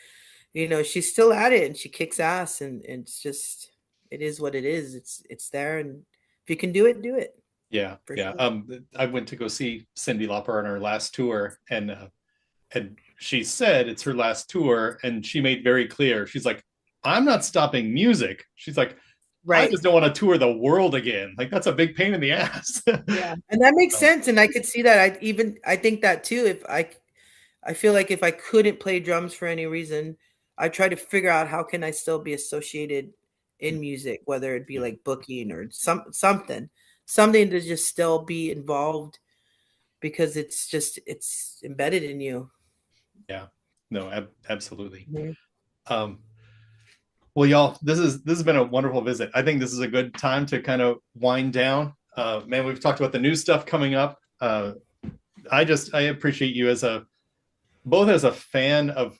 she's still at it and she kicks ass, and it's just, it is what it is. It's there. And if you can do it, do it. Yeah. For Yeah. sure. I went to go see Cyndi Lauper on her last tour, and she said it's her last tour, and she made very clear, she's like, I'm not stopping music. She's like, I Right. just don't want to tour the world again. Like that's a big pain in the ass. Yeah. And that makes sense. And I could see that. I think that too. If I feel like if I couldn't play drums for any reason, I try to figure out how can I still be associated in music, whether it be like booking or something to just still be involved, because it's embedded in you. Yeah, no, absolutely. Mhm. Well, y'all, this has been a wonderful visit. I think this is a good time to kind of wind down. Man, we've talked about the new stuff coming up. I appreciate you both as a fan of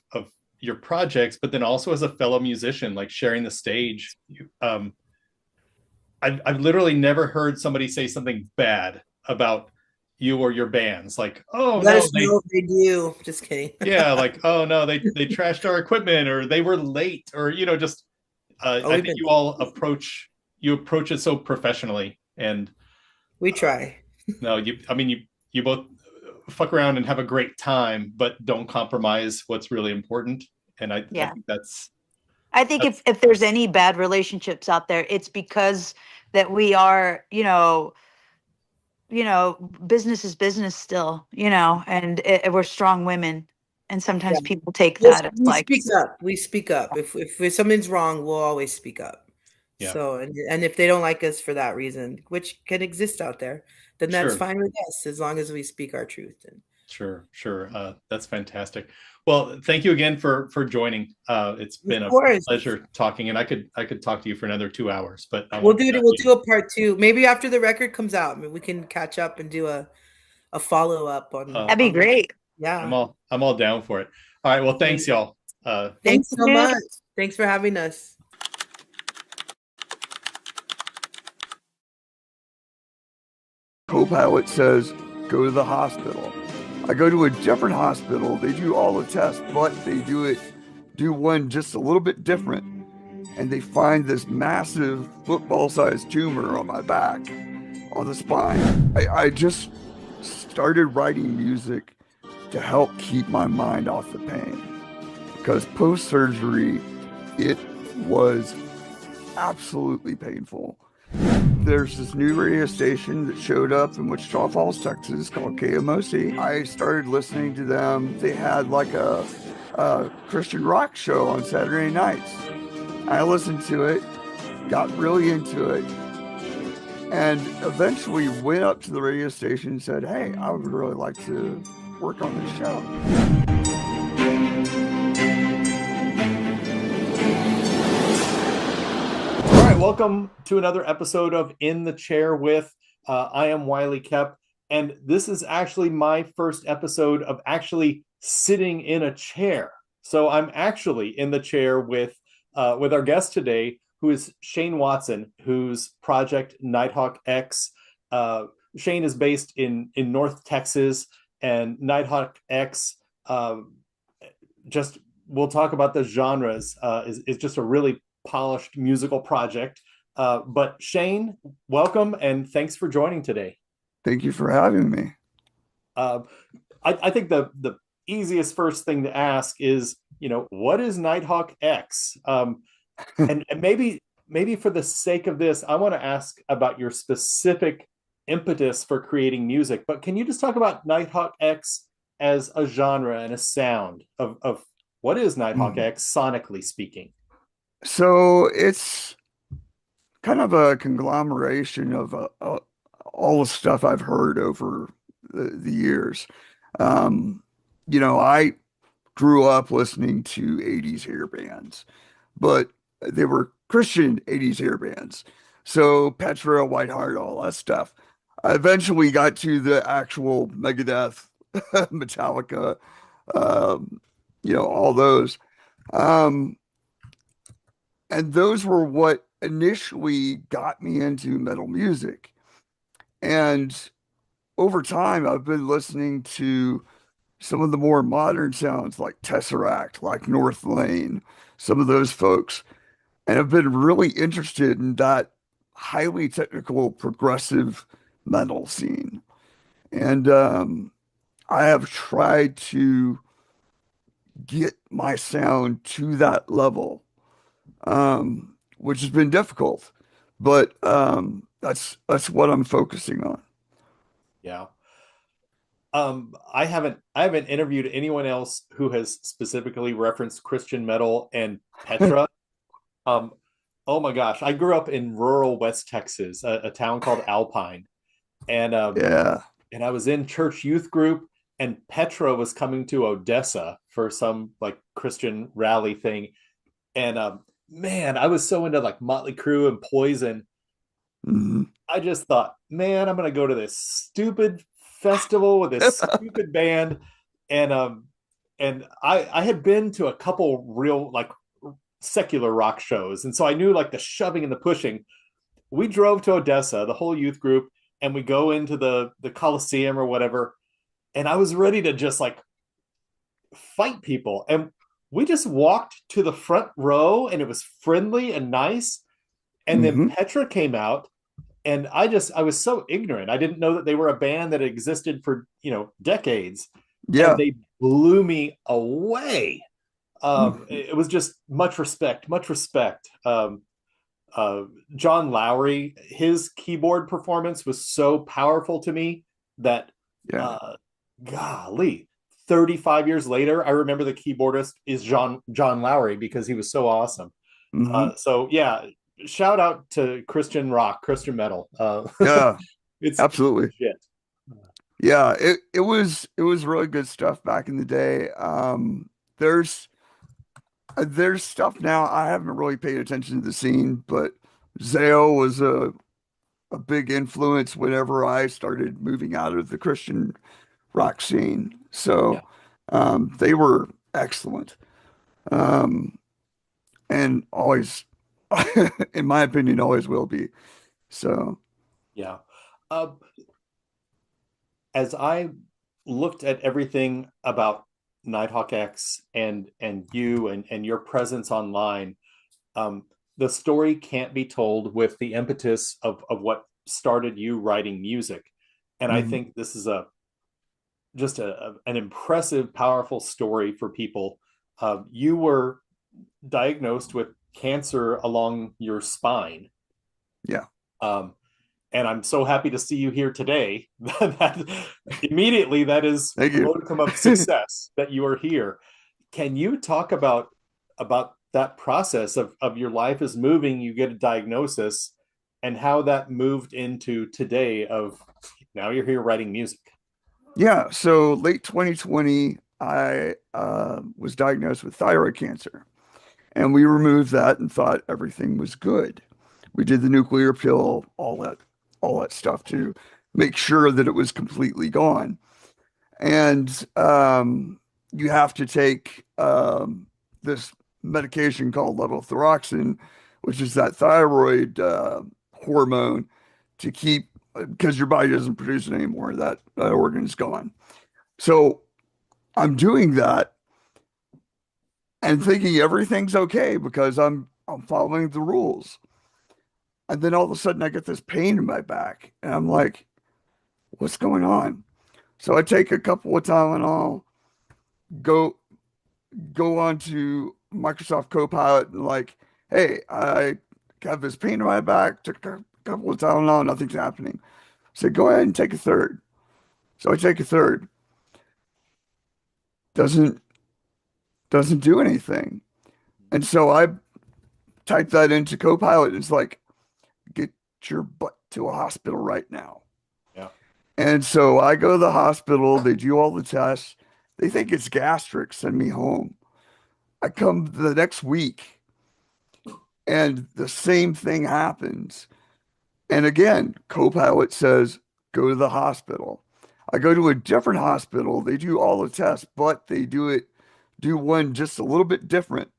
your projects, but then also as a fellow musician, like sharing the stage. I've literally never heard somebody say something bad about you or your bands. Like, oh Let no, us know if they do. Just kidding. yeah, like, oh no, they trashed our equipment, or they were late, or just I we've think you all approach it so professionally, and We try. No, you both fuck around and have a great time, but don't compromise what's really important. And I Yeah. think that's I think if there's any bad relationships out there, it's because that we are, business is business still, and we're strong women. And sometimes Yeah. people take that as We like, speak up. We speak up. If something's wrong, we'll always speak up. yeah, So, and if they don't like us for that reason, which can exist out there, then that's sure. fine with us as long as we speak our truth. And Sure. That's fantastic. Well, thank you again for joining. It's been of a course, pleasure talking, and I could talk to you for another 2 hours, but I we'll won't do do it. that We'll to do you. a part two. Maybe after the record comes out, we can catch up and do a follow up that'd be on great. I'm yeah. all down for it. All right. Well, thanks, y'all. Thank Thanks so you. much. Thanks for having us. Co-pilot says, go to the hospital. I go to a different hospital. They do all the tests, but they do one just a little bit different. And they find this massive football-sized tumor on my back, on the spine. I just started writing music to help keep my mind off the pain. Because post-surgery, it was absolutely painful. There's this new radio station that showed up in Wichita Falls, Texas called KMOC. I started listening to them. They had like a Christian rock show on Saturday nights. I listened to it, got really into it, and eventually went up to the radio station and said, hey, I would really like to work on this show. Welcome to another episode of In the Chair with. I am Wiley Kep, and this is actually my first episode of actually sitting in a chair. So I'm actually in the chair with our guest today, who is Shane Watson, whose project Nighthawk X. Shane is based in North Texas, and Nighthawk X. We'll talk about the genres. Is just a really polished musical project. But Shane, welcome and thanks for joining today. Thank you for having me. I think the easiest first thing to ask is, what is Nighthawk X? And maybe for the sake of this, I want to ask about your specific impetus for creating music. But can you just talk about Nighthawk X as a genre and a sound of what is Nighthawk X sonically speaking? So it's kind of a conglomeration of all the stuff I've heard over the years. I grew up listening to 80s hair bands, but they were Christian 80s hair bands. So Petra, Whiteheart, all that stuff. I eventually got to the actual Megadeth, Metallica, all those. And those were what initially got me into metal music. And over time, I've been listening to some of the more modern sounds like Tesseract, like North Lane, some of those folks. And I've been really interested in that highly technical, progressive metal scene. And I have tried to get my sound to that level, which has been difficult, but that's what I'm focusing on. Yeah. I haven't interviewed anyone else who has specifically referenced Christian metal and Petra. Oh my gosh, I grew up in rural West Texas, a town called Alpine, and Yeah. and I was in church youth group, and Petra was coming to Odessa for some like Christian rally thing, and man, I was so into like Motley Crue and Poison. hmm I just thought, man, I'm gonna go to this stupid festival with this stupid band, and I had been to a couple real like secular rock shows, and so I knew like the shoving and the pushing. We drove to Odessa, the whole youth group, and we go into the Coliseum or whatever, and I was ready to just like fight people, and we just walked to the front row, and it was friendly and nice, and then hmm Petra came out, and I was so ignorant. I didn't know that they were a band that existed for, decades, and Yeah. they blew me away. Mhm. It was just much respect, much respect. Uh, John Lowry, his keyboard performance was so powerful to me that, Yeah. golly, 35 years later, I remember the keyboardist is John Lowry because he was so awesome. Hmm. So yeah, shout out to Christian rock, Christian metal. Yeah, It's absolutely. shit. Yeah, it was really good stuff back in the day. There's there's stuff now I haven't really paid attention to the scene, but Zao was a big influence whenever I started moving out of the Christian rock scene. Yeah, So they were excellent. Um, and always, in my opinion, always will be. So yeah. Uh, as I looked at everything about Nighthawk X and you and your presence online, um, the story can't be told with the impetus of what started you writing music. And I mhm. think this is a just an impressive, powerful story for people. You were diagnosed with cancer along your spine. Yeah, Um, and I'm so happy to see you here today. That immediately that is thank a you. modicum of success that you are here. Can you talk about that process of your life is moving, you get a diagnosis, and how that moved into today of now you're here writing music? Yeah, so late 2020, I was diagnosed with thyroid cancer, and we removed that and thought everything was good. We did the nuclear pill, all that stuff to make sure that it was completely gone. And you have to take this medication called levothyroxine, which is that thyroid hormone to keep because your body doesn't produce it anymore. That organ is gone. So I'm doing that and thinking everything's okay because I'm following the rules. And then all of a sudden I get this pain in my back and I'm like, what's going on? So I take a couple of Tylenol, go go on to Microsoft Copilot and like, hey, I have this pain in my back, took a couple of Tylenol, nothing's happening. So go ahead and take a third. So I take a third. Doesn't doesn't do anything. And so I type that into Copilot. And it's like, get your butt to a hospital right now. Yeah. And so I go to the hospital. They do all the tests. They think it's gastric, send me home. I come the next week and the same thing happens. And again, Copilot says, go to the hospital. I go to a different hospital. They do all the tests, but do one just a little bit different.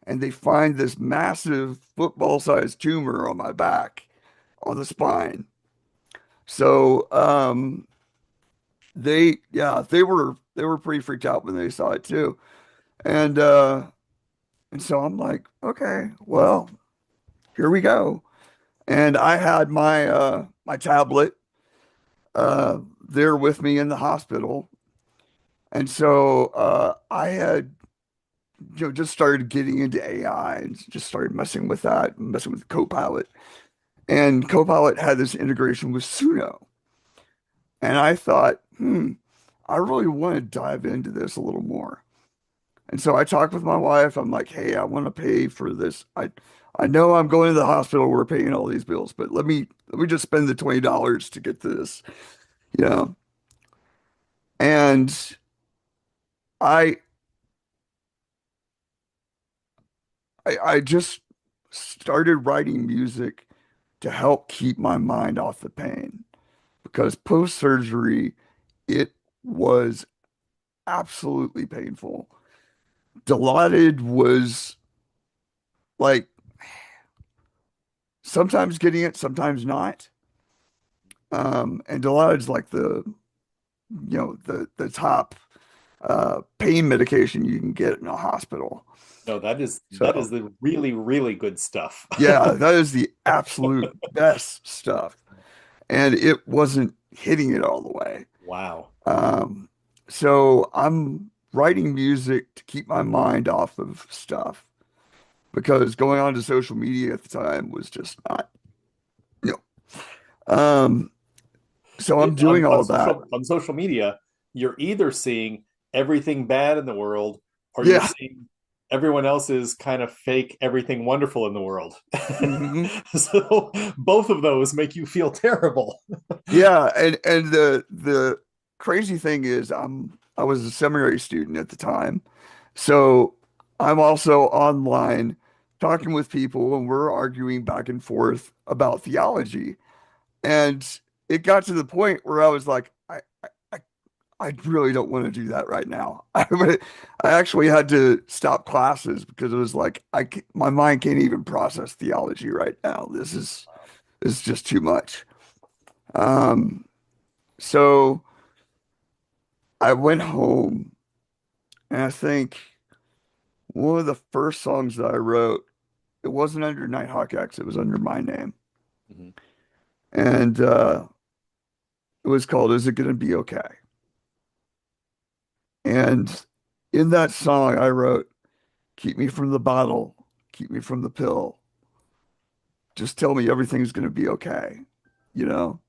And they find this massive football-sized tumor on my back, on the spine. So they were pretty freaked out when they saw it too. And and so I'm like, okay, well, here we go. And I had my tablet there with me in the hospital. And so I had just started getting into AI and just started messing with that, messing with Copilot. And Copilot had this integration with Suno. And I thought, I really want to dive into this a little more. And so I talked with my wife. I'm like, hey, I want to pay for this. I know I'm going to the hospital. We're paying all these bills, but let me just spend the $20 to get this, you know. And I I just started writing music to help keep my mind off the pain because post-surgery, it was absolutely painful. Dilaudid was like sometimes getting it, sometimes not. And Dilaudid's like the top. pain medication you can get in a hospital. No, that is So the really, really good stuff. yeah, that is the absolute best stuff. And it wasn't hitting it all the way. Wow. Um, so I'm writing music to keep my mind off of stuff because going on to social media at the time was just not, you know. So I'm doing all of that. On social media, you're either seeing everything bad in the world, or you're Yeah. seeing everyone else's kind of fake everything wonderful in the world. hmm So both of those make you feel terrible. Yeah, and the crazy thing is I was a seminary student at the time. So I'm also online talking with people and we're arguing back and forth about theology. And it got to the point where I was like, I, I really don't want to do that right now. I actually had to stop classes because it was like my mind can't even process theology right now. This is just too much. Um, so I went home and I think one of the first songs that I wrote, it wasn't under Nighthawk X, it was under my name. Mhm. And it was called Is It Gonna Be Okay? And in that song, I wrote, keep me from the bottle, keep me from the pill. Just tell me everything's gonna be okay. You know,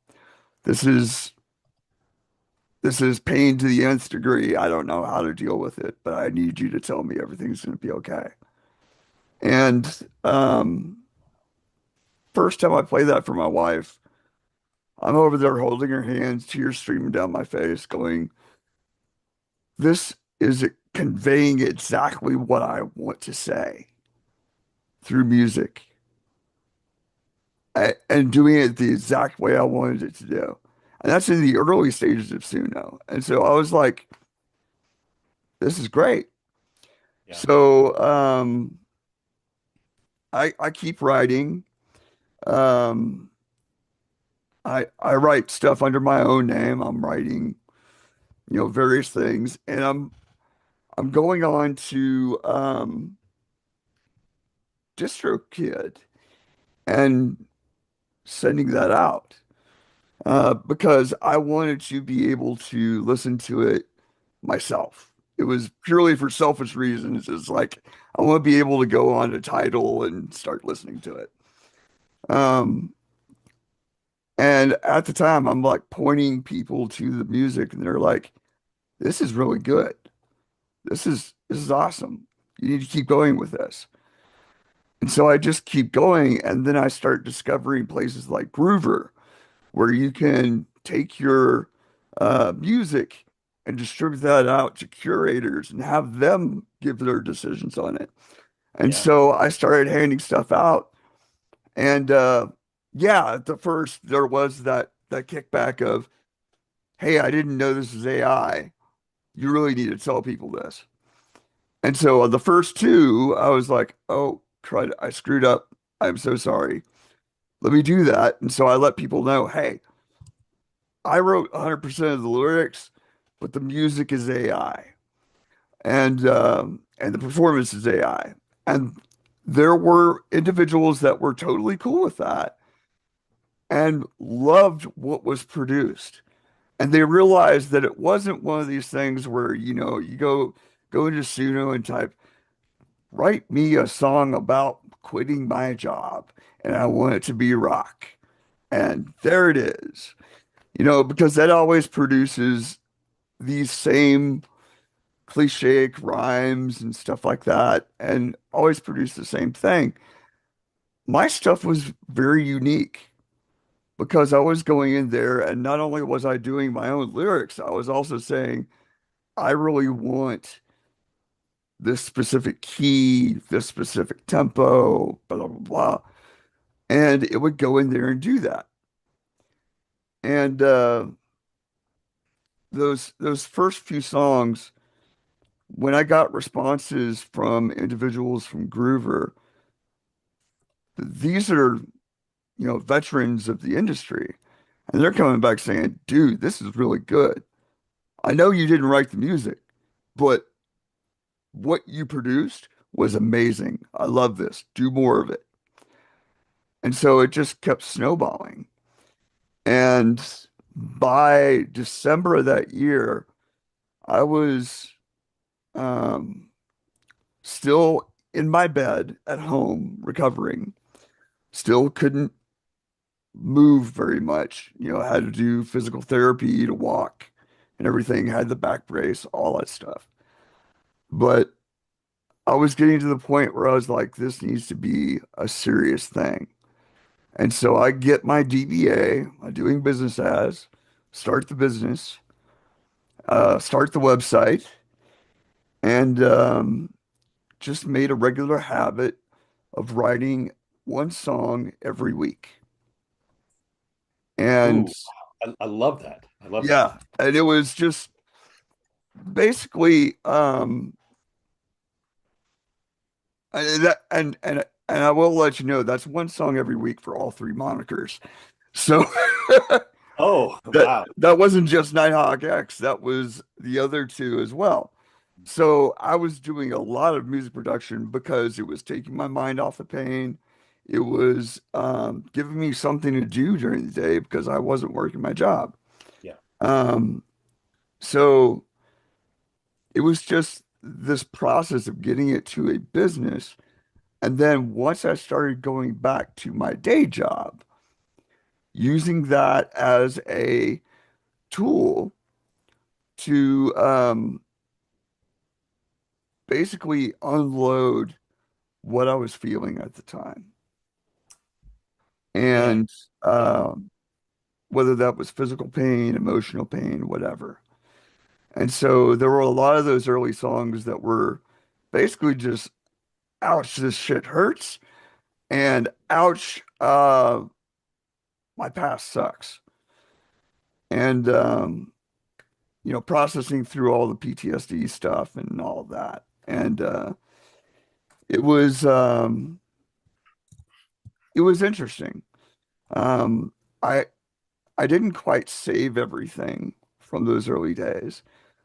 this is this is pain to the nth degree. I don't know how to deal with it, but I need you to tell me everything's gonna be okay. And first time I played that for my wife, I'm over there holding her hands, tears streaming down my face, going, this is conveying exactly what I want to say through music and doing it the exact way I wanted it to do. And that's in the early stages of Suno. And so I was like, this is great. Yeah. So I keep writing. Um, I write stuff under my own name. I'm writing, various things, and I'm going on to DistroKid and sending that out because I wanted to be able to listen to it myself. It was purely for selfish reasons. It's like I want to be able to go on to Tidal and start listening to it. Um, and at the time, I'm like pointing people to the music, and they're like, "This is really good. This is awesome. You need to keep going with this." And so I just keep going, and then I start discovering places like Groover, where you can take your music and distribute that out to curators and have them give their decisions on it. And Yeah. so I started handing stuff out, and yeah, at the first there was that kickback of, "Hey, I didn't know this was AI. You really need to tell people this." And so on the first two, I was like, "Oh, I screwed up. I'm so sorry. Let me do that." And so I let people know, "Hey, I wrote 100% of the lyrics, but the music is AI, and the performance is AI." And there were individuals that were totally cool with that and loved what was produced. And they realized that it wasn't one of these things where, you go into Suno and type, write me a song about quitting my job, and I want it to be rock. And there it is. Because that always produces these same cliche rhymes and stuff like that, and always produce the same thing. My stuff was very unique because I was going in there, and not only was I doing my own lyrics, I was also saying, I really want this specific key, this specific tempo, blah, blah, blah. And it would go in there and do that. And those first few songs, when I got responses from individuals from Groover, these are, veterans of the industry. And they're coming back saying, dude, this is really good. I know you didn't write the music, but what you produced was amazing. I love this. Do more of it. And so it just kept snowballing. And by December of that year, I was um, still in my bed at home recovering, still couldn't move very much. Had to do physical therapy to walk and everything, had the back brace, all that stuff. But I was getting to the point where I was like, this needs to be a serious thing. And so I get my DBA, my doing business as, start the business, start the website, and just made a regular habit of writing one song every week. And Ooh, I love that. I love that. yeah, and it was just basically and I will let you know that's one song every week for all three monikers. So Oh, that wow. that wasn't just Nighthawk X, that was the other two as well. So I was doing a lot of music production because it was taking my mind off the pain. It was giving me something to do during the day because I wasn't working my job. Yeah. So it was just this process of getting it to a business. And then once I started going back to my day job, using that as a tool to basically unload what I was feeling at the time. Man. And whether that was physical pain, emotional pain, whatever. And so there were a lot of those early songs that were basically just, ouch, this shit hurts. And ouch, my past sucks. And, processing through all the PTSD stuff and all of that. And it was interesting. Um, I I didn't quite save everything from those early days,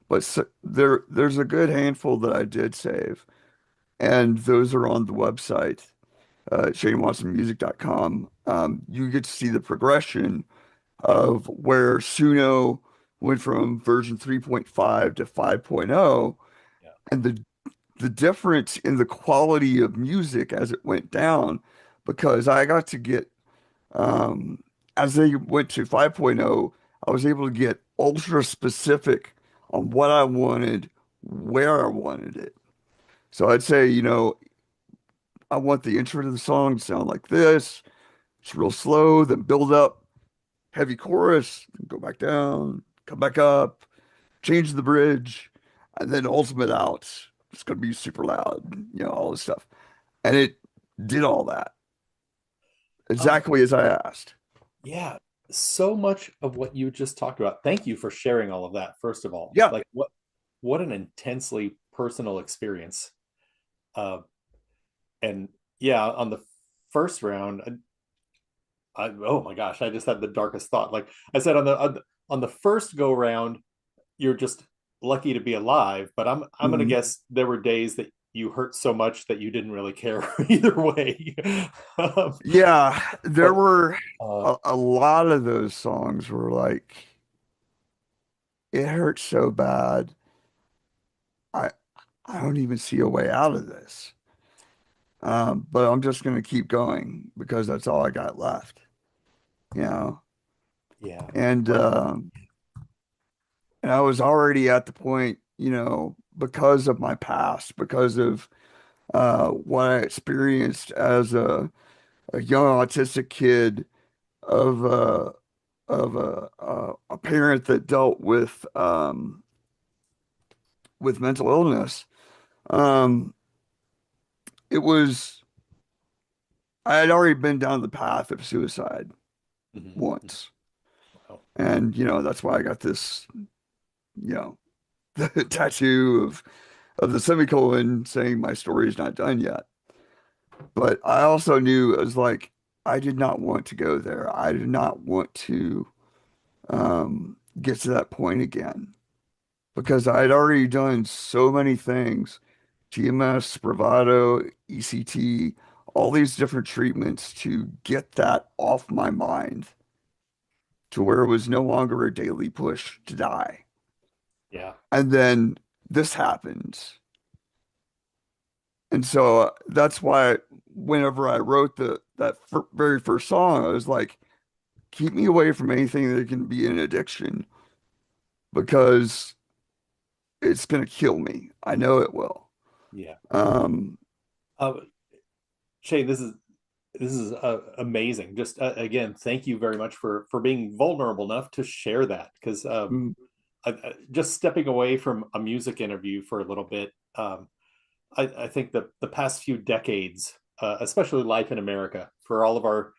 but there's a good handful that I did save, and those are on the website, ShaneWatsonMusic.com. You get to see the progression of where Suno went from version 3.5 to 5.0, Yeah. and the difference in the quality of music as it went down, because I got to get um, as they went to 5.0, I was able to get ultra specific on what I wanted, where I wanted it. So I'd say, I want the intro to the song to sound like this. It's real slow, then build up, heavy chorus, then go back down, come back up, change the bridge, and then ultimate out. It's going to be super loud, all this stuff. And it did all that Um, exactly as I asked. yeah. So much of what you just talked about. Thank you for sharing all of that, first of all. Yeah. Like what an intensely personal experience. Uh, and yeah, on the first round, oh my gosh, I just had the darkest thought. Like I said, on the first go round, you're just lucky to be alive. But I'm gonna Mhm. guess there were days that you hurt so much that you didn't really care either way. Um, Yeah, there but were uh, a lot of those songs were like, it hurts so bad. I I don't even see a way out of this. But I'm just gonna keep going because that's all I got left, you know. yeah, And well, and I was already at the point, because of my past, because of what I experienced as a young autistic kid of a parent that dealt with mental illness. Um, it was I had already been down the path of suicide mhm, once, wow, and that's why I got this, you know, the tattoo of the semicolon saying my story is not done yet. But I also knew it was like I did not want to go there. I did not want to get to that point again because I'd already done so many things, TMS, Spravato, ECT, all these different treatments to get that off my mind to where it was no longer a daily push to die. Yeah. And then this happens. And so that's why whenever I wrote very first song, I was like, keep me away from anything that can be an addiction because it's going to kill me. I know it will. Yeah. Um, Shay, this is amazing. Just again, thank you very much for being vulnerable enough to share that. Because mm, just stepping away from a music interview for a little bit, I think that the past few decades, especially life in America, for all of our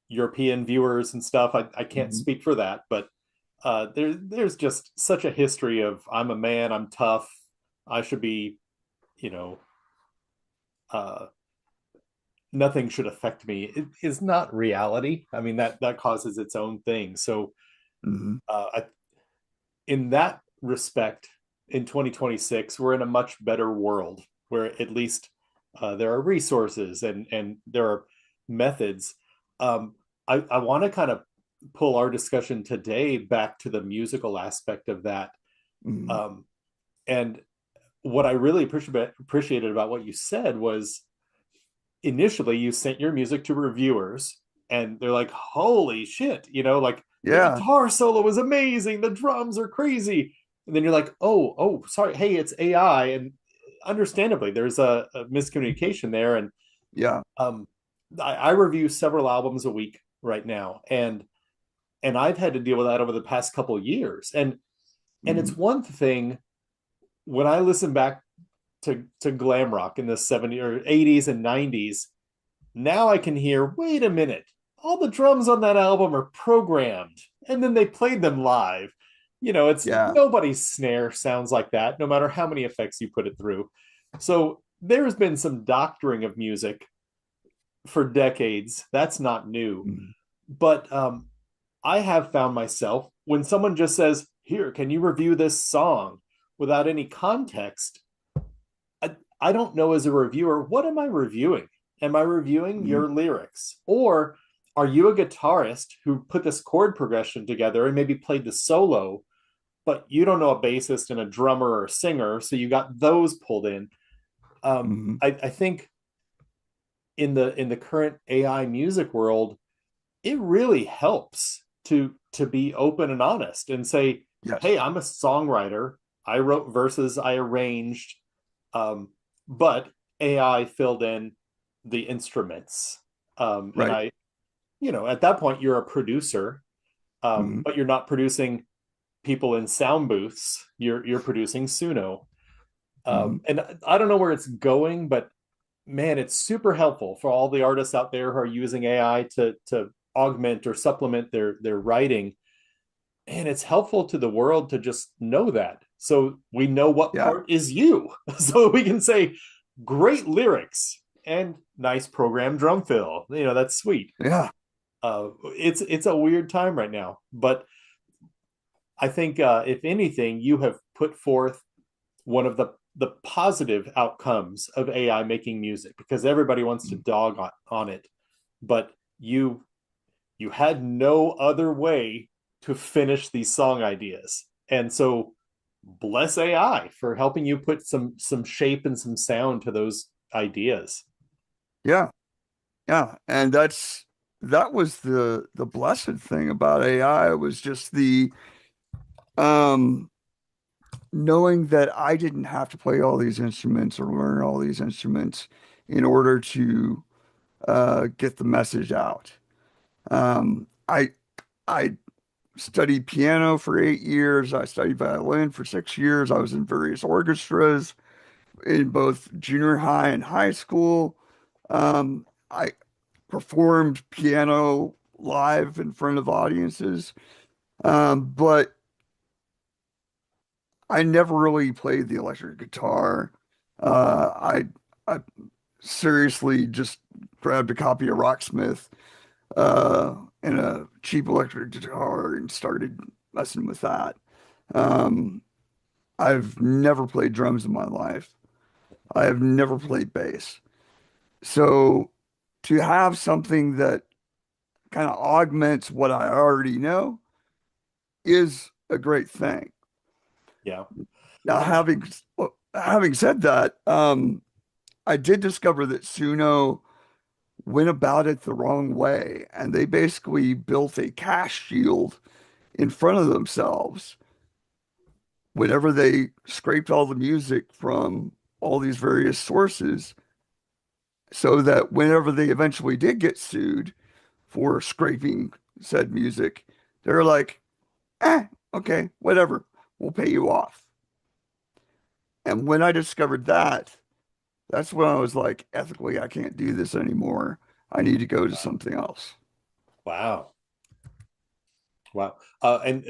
European viewers and stuff, I can't mhm. speak for that, but there's just such a history of I'm a man, I'm tough, I should be, you know, uh, nothing should affect me. It is not reality. I mean that causes its own thing. So Mhm. in that respect, in 2026, we're in a much better world where at least there are resources and there are methods. Um, I want to kind of pull our discussion today back to the musical aspect of that. Mhm. Um, and what I really appreciated about what you said was initially you sent your music to reviewers and they're like, holy shit, like the Yeah, guitar solo was amazing, the drums are crazy. And then you're like, oh, sorry, hey, it's AI. And understandably, there's a miscommunication there. And yeah. um, I review several albums a week right now, and I've had to deal with that over the past couple of years. And it's Mhm. one thing when I listen back to glam rock in the 70s or 80s and 90s. Now I can hear, wait a minute, all the drums on that album are programmed, and then they played them live. It's Yeah, nobody's snare sounds like that, no matter how many effects you put it through. So there's been some doctoring of music for decades. That's not new. mhm. But I have found myself when someone just says, here, can you review this song without any context? I don't know as a reviewer, what am I reviewing? Am I reviewing Mhm. your lyrics? Or are you a guitarist who put this chord progression together and maybe played the solo, but you don't know a bassist and a drummer or a singer, so you got those pulled in? Mhm. I think in the current AI music world, it really helps to be open and honest and say, Yes, hey, I'm a songwriter. I wrote verses, I arranged, um, but AI filled in the instruments. And right. at that point, you're a producer, Mhm. but you're not producing people in sound booths. You're producing Suno. Mhm. And I don't know where it's going, but man, it's super helpful for all the artists out there who are using AI to augment or supplement their writing. And it's helpful to the world to just know that. So we know what Yeah, part is you. So we can say, great lyrics and nice program drum fill. That's sweet. yeah, It's a weird time right now. But I think if anything, you have put forth one of the positive outcomes of AI making music, because everybody wants to mm, dog on it, but you had no other way to finish these song ideas. And so bless AI for helping you put some shape and some sound to those ideas. yeah, yeah. And that was the blessed thing about AI was just the um knowing that I didn't have to play all these instruments or learn all these instruments in order to get the message out. Um, I I studied piano for 8 years. I studied violin for 6 years. I was in various orchestras in both junior high and high school. I performed piano live in front of audiences, but I never really played the electric guitar. I seriously just grabbed a copy of Rocksmith and a cheap electric guitar and started messing with that. Um, I've never played drums in my life. I have never played bass. So to have something that kind of augments what I already know is a great thing. Yeah. Now, Um, having said that, I did discover that Suno went about it the wrong way, and they basically built a cache shield in front of themselves whenever they scraped all the music from all these various sources, so that whenever they eventually did get sued for scraping said music, they're like, okay, whatever, we'll pay you off. And when I discovered that, that's when I was like, ethically, I can't do this anymore. I need to go to something else. wow. Wow. And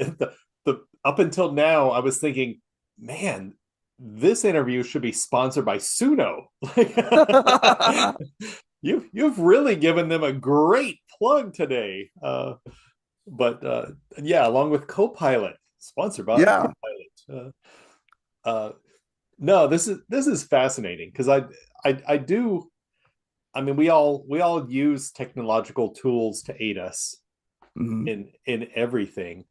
the up until now, I was thinking, man, this interview should be sponsored by Suno. You've really given them a great plug today. But yeah, along with Copilot, sponsored by Yeah. Copilot. No, this is fascinating because I do. I mean, we all use technological tools to aid us Mhm. in everything.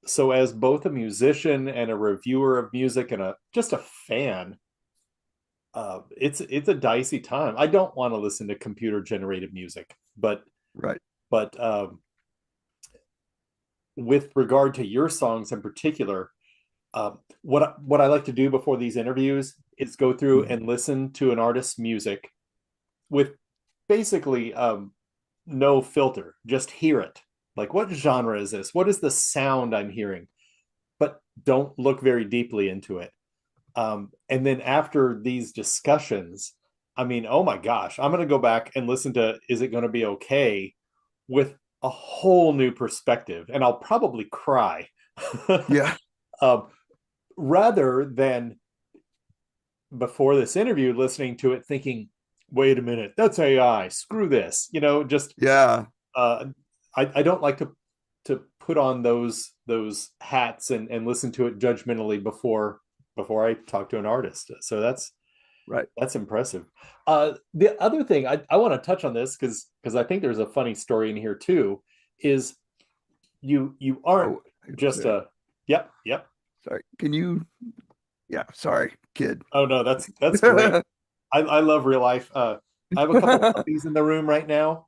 So as both a musician and a reviewer of music and a just a fan, it's a dicey time. I don't want to listen to computer generated music, but Right. but with regard to your songs in particular, what I like to do before these interviews is go through Mhm. and listen to an artist's music with basically no filter, just hear it. Like, what genre is this? What is the sound I'm hearing? But don't look very deeply into it. And then after these discussions, I mean, oh my gosh, I'm going to go back and listen to Is It Going to Be Okay with a whole new perspective. And I'll probably cry Yeah. um, rather than before this interview listening to it thinking, wait a minute, that's AI, screw this. Just Yeah. uh, I don't like to put on those hats and listen to it judgmentally before I talk to an artist. So Right. that's impressive. The other thing I want to touch on this because I think there's a funny story in here too. Is you aren't Oh, just a yep. sorry. Can you? Yeah. Sorry, kid. Oh no, that's great. I love real life. I have a couple puppies in the room right now,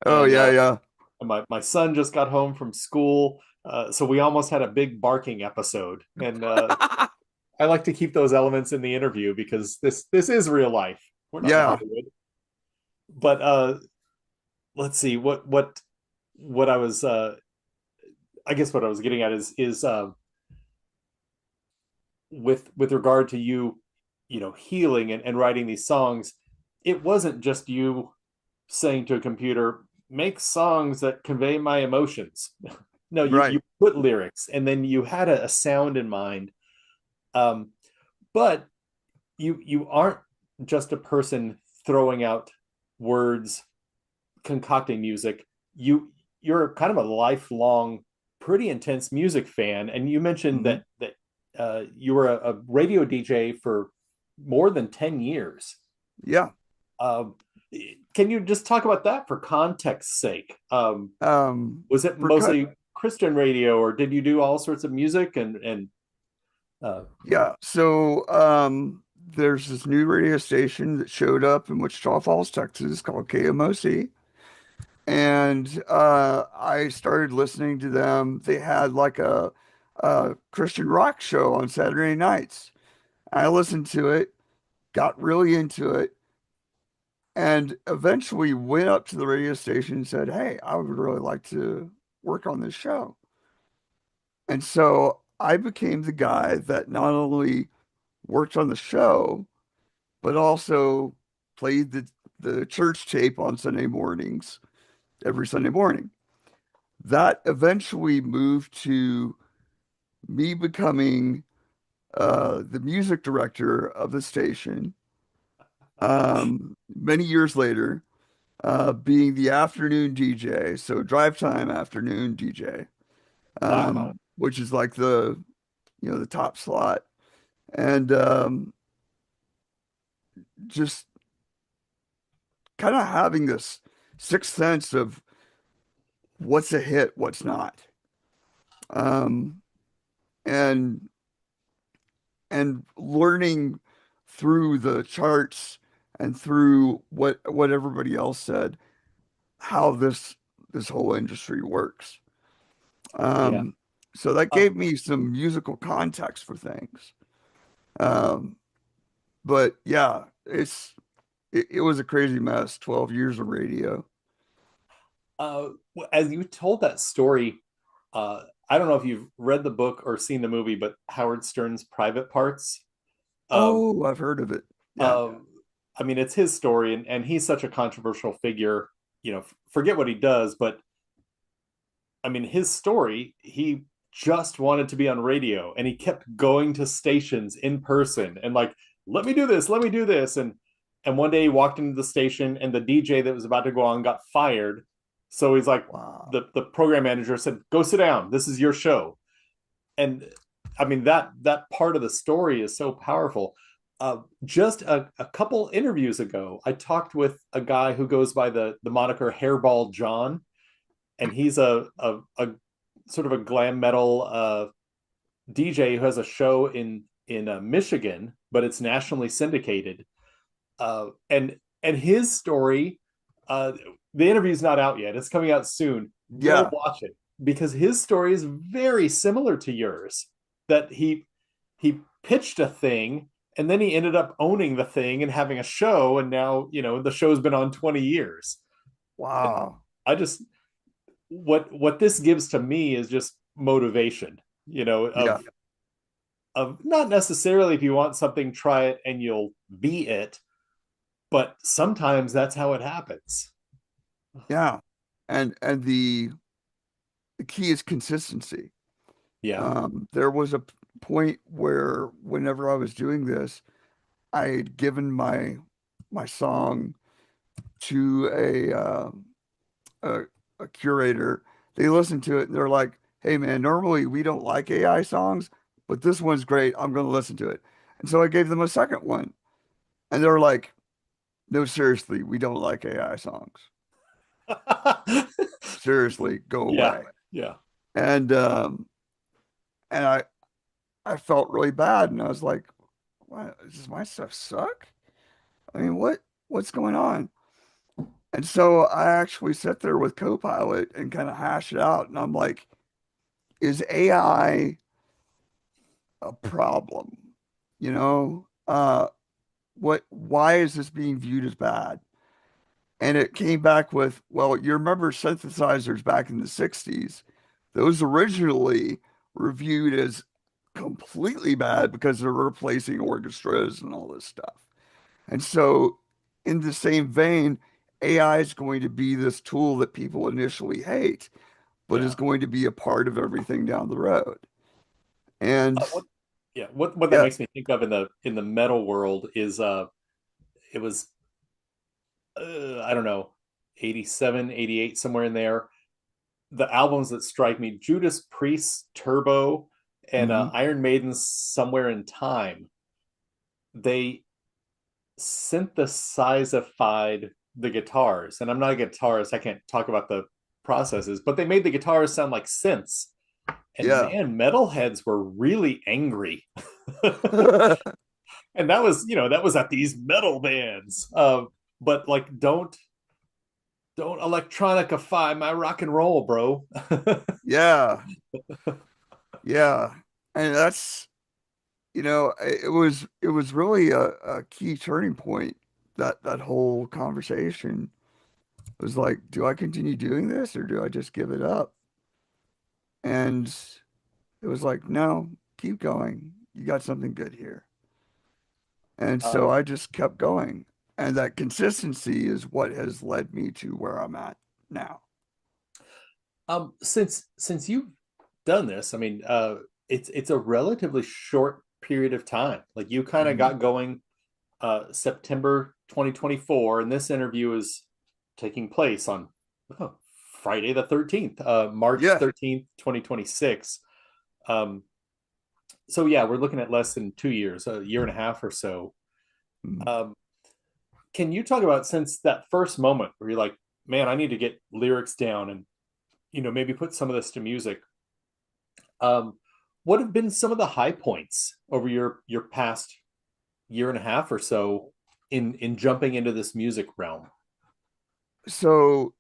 Oh, and yeah, yeah. my son just got home from school, so we almost had a big barking episode, and I like to keep those elements in the interview because this is real life. We're not in Yeah. Hollywood. But let's see what I was I guess what I was getting at is with regard to healing and writing these songs, it wasn't just you saying to a computer, make songs that convey my emotions. No, you Right. put lyrics and then you had a sound in mind. Um, but you aren't just a person throwing out words, concocting music. You're kind of a lifelong, pretty intense music fan. And you mentioned Hmm. that you were a radio DJ for more than 10 years. Yeah. Um, can you just talk about that for context's sake? Was it For cut. mostly Christian radio, or did you do all sorts of music and Yeah. So, there's this new radio station that showed up in Wichita Falls, Texas, called KMOC. And I started listening to them. They had like a Christian rock show on Saturday nights. I listened to it, got really into it, and eventually went up to the radio station and said, "Hey, I would really like to work on this show." And so I became the guy that not only worked on the show, but also played the church tape on Sunday mornings, every Sunday morning. That eventually moved to me becoming the music director of the station. Many years later, being the afternoon DJ, so drive time afternoon DJ, wow. which is like the the top slot. And just kind of having this sixth sense of what's a hit, what's not. Um, and learning through the charts and through what everybody else said, how this whole industry works. Yeah. So that gave me some musical context for things. But yeah, it was a crazy mess, 12 years of radio. As you told that story, I don't know if you've read the book or seen the movie, but Howard Stern's Private Parts. Oh, I've heard of it. Yeah. I mean, it's his story, and he's such a controversial figure. Forget what he does, but I mean, his story, he just wanted to be on radio, and he kept going to stations in person and like, let me do this, let me do this. And one day he walked into the station, and the DJ that was about to go on got fired. So he's like, Wow. the program manager said, go sit down. This is your show. And I mean, that part of the story is so powerful. Just a couple interviews ago, I talked with a guy who goes by the moniker Hairball John, and he's a sort of a glam metal DJ who has a show in Michigan, but it's nationally syndicated. And his story, the interview's not out yet. It's coming out soon. Yeah. Go watch it, because his story is very similar to yours. That he pitched a thing, and then he ended up owning the thing and having a show, and now the show's been on 20 years. Wow. And I just what this gives to me is just motivation, of not necessarily if you want something, try it and you'll be it, but sometimes that's how it happens. Yeah. And the key is consistency. Yeah. There was a point where whenever I was doing this, I had given my song to a curator. They listened to it and they're like, "Hey man, normally we don't like AI songs, but this one's great. I'm going to listen to it." And so I gave them a second one, and they're like, "No, seriously, we don't like AI songs. Seriously, go away." Yeah. And I felt really bad, and I was like, "What? Does my stuff suck? I mean, what's going on?" And so I actually sat there with Copilot and kind of hash it out, and I'm like, "Is AI a problem? You know, why is this being viewed as bad?" And it came back with, well, you remember synthesizers back in the 60s? Those originally were viewed as completely bad because they're replacing orchestras and all this stuff. And so, in the same vein, AI is going to be this tool that people initially hate, but is going to be a part of everything down the road. And what that makes me think of in the metal world is it was I don't know, 87, 88, somewhere in there. The albums that strike me, Judas Priest, Turbo, and Iron Maiden's Somewhere in Time, they synthesizified the guitars. And I'm not a guitarist, I can't talk about the processes, but they made the guitars sound like synths. And man, metalheads were really angry. And that was at these metal bands. But like, don't electronicify my rock and roll, bro. Yeah. And that's, it was really a key turning point. That whole conversation was like, do I continue doing this or do I just give it up? And it was like, no, keep going. You got something good here. And so I just kept going. And that consistency is what has led me to where I'm at now. Since you've done this, I mean, it's a relatively short period of time. Like, you kind of got going September 2024, and this interview is taking place on Friday the 13th, March 13th, 2026. so yeah, we're looking at less than 2 years, a year and a half or so. Mm. Can you talk about, since that first moment where you're like, man, I need to get lyrics down and, maybe put some of this to music. What have been some of the high points over your past year and a half or so in jumping into this music realm? So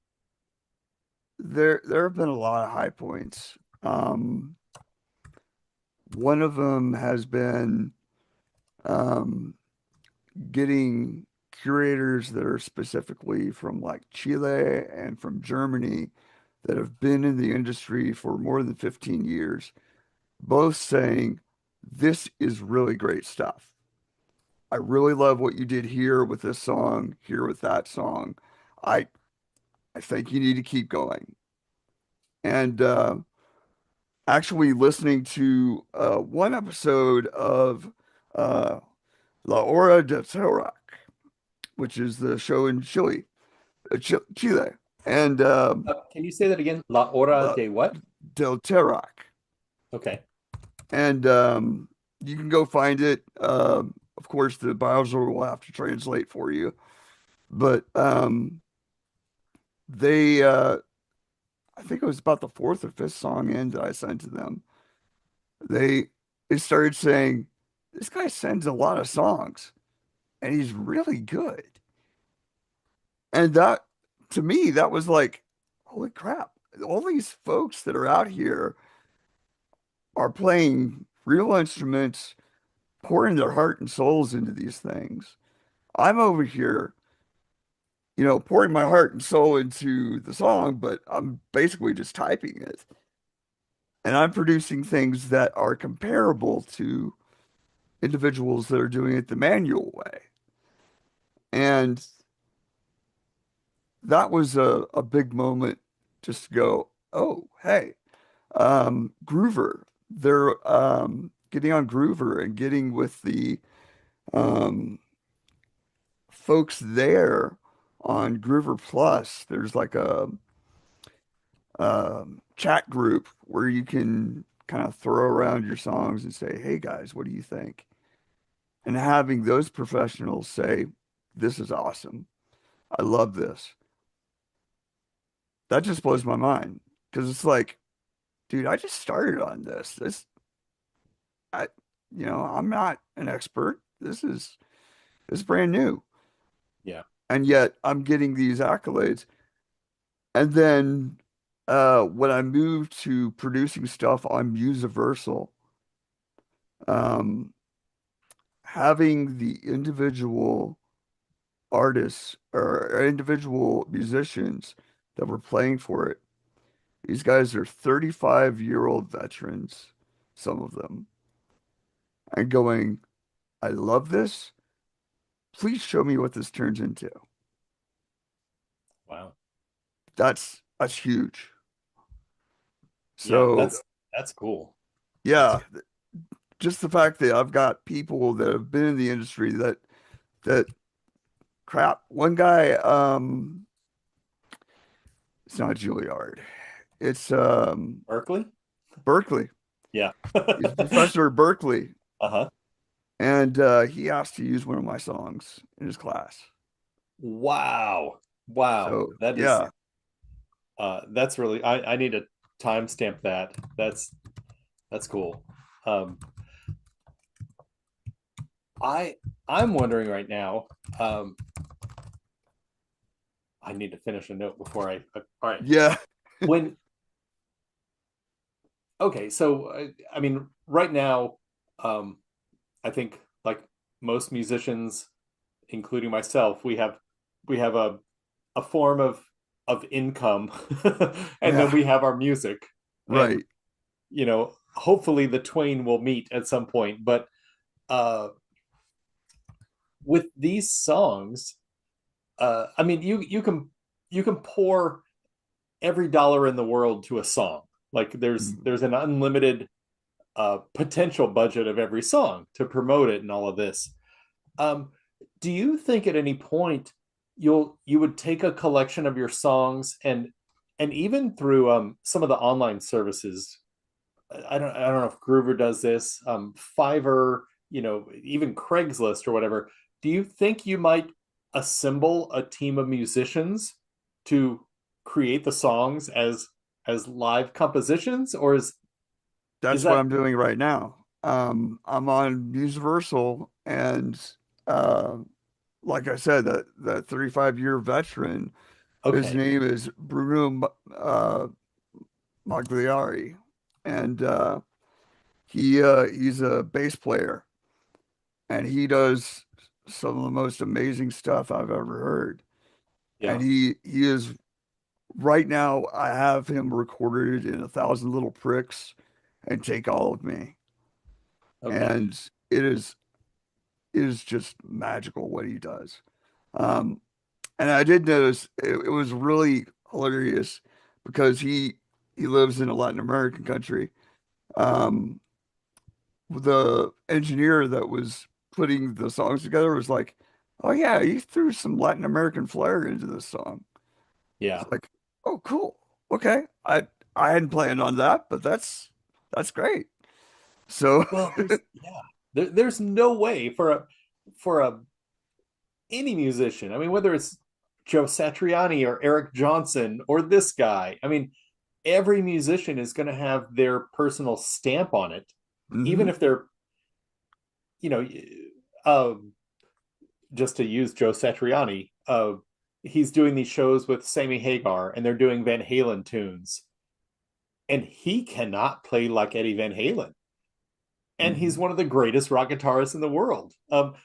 there have been a lot of high points. One of them has been getting curators that are specifically from like Chile and from Germany that have been in the industry for more than 15 years, both saying, this is really great stuff. I really love what you did here with this song, here with that song. I I think you need to keep going. And actually listening to one episode of uh, La Hora de Tarak, which is the show in Chile. And Can you say that again? La hora La, de what? del Tarak. Okay. And you can go find it. Of course, the browser will have to translate for you. But they, I think it was about the fourth or fifth song in that I sent to them. They they started saying, this guy sends a lot of songs and he's really good. And that, to me, that was like, holy crap. All these folks that are out here are playing real instruments, pouring their heart and souls into these things. I'm over here, pouring my heart and soul into the song, but I'm basically just typing it. And I'm producing things that are comparable to individuals that are doing it the manual way. And that was a big moment just to go, oh, hey, Groover. They're getting on Groover and getting with the um, folks there on Groover Plus. There's like a chat group where you can kind of throw around your songs and say, hey guys, what do you think? And having those professionals say, this is awesome. I love this. That just blows my mind because it's like, dude, I just started on this. I, I'm not an expert. This is brand new. Yeah. And yet I'm getting these accolades. And then when I moved to producing stuff on Musiversal, um, having the individual artists or individual musicians that were playing for it, these guys are 35-year-old veterans, some of them, and going, I love this. Please show me what this turns into. Wow. That's huge. Yeah, So that's cool. yeah, just the fact that I've got people that have been in the industry that crap. One guy, it's not Juilliard. It's Berkeley? Berkeley. Yeah. He's a professor at Berkeley. Uh-huh. And he asked to use one of my songs in his class. Wow. Wow. So That is yeah. that's really, I need to timestamp that. That's cool. I'm wondering right now, I need to finish a note before all right. Yeah. Okay, so I mean, right now, I think like most musicians, including myself, we have a form of income, and then we have our music, right. And hopefully the twain will meet at some point. But with these songs, I mean, you can pour every dollar in the world to a song. Like there's an unlimited potential budget of every song to promote it and all of this. Do you think at any point you would take a collection of your songs and even through some of the online services, I don't know if Groover does this, Fiverr, even Craigslist or whatever. Do you think you might assemble a team of musicians to create the songs as live compositions, or is That's what that I'm doing right now. I'm on Universal, and uh, like I said, that 35-year veteran, his okay? name is Bruno Magliari, and he's a bass player, and he does some of the most amazing stuff I've ever heard. And Yeah. he is right now. I have him recorded in 1,000 Little Pricks and Take All of Me, Okay. and it is just magical what he does. Um, and I did notice it was really hilarious because he lives in a Latin American country. Um, the engineer that was putting the songs together was like, "Oh yeah, you threw some Latin American flair into this song." Yeah. It's like, "Oh cool, okay." I hadn't planned on that, but that's great. So Well, there's no way for a any musician. I mean, whether it's Joe Satriani or Eric Johnson or this guy. I mean, every musician is going to have their personal stamp on it, even mhm, if they're, you know, uh, just to use Joe Satriani, he's doing these shows with Sammy Hagar, and they're doing Van Halen tunes, and he cannot play like Eddie Van Halen, and he's mhm, one of the greatest rock guitarists in the world.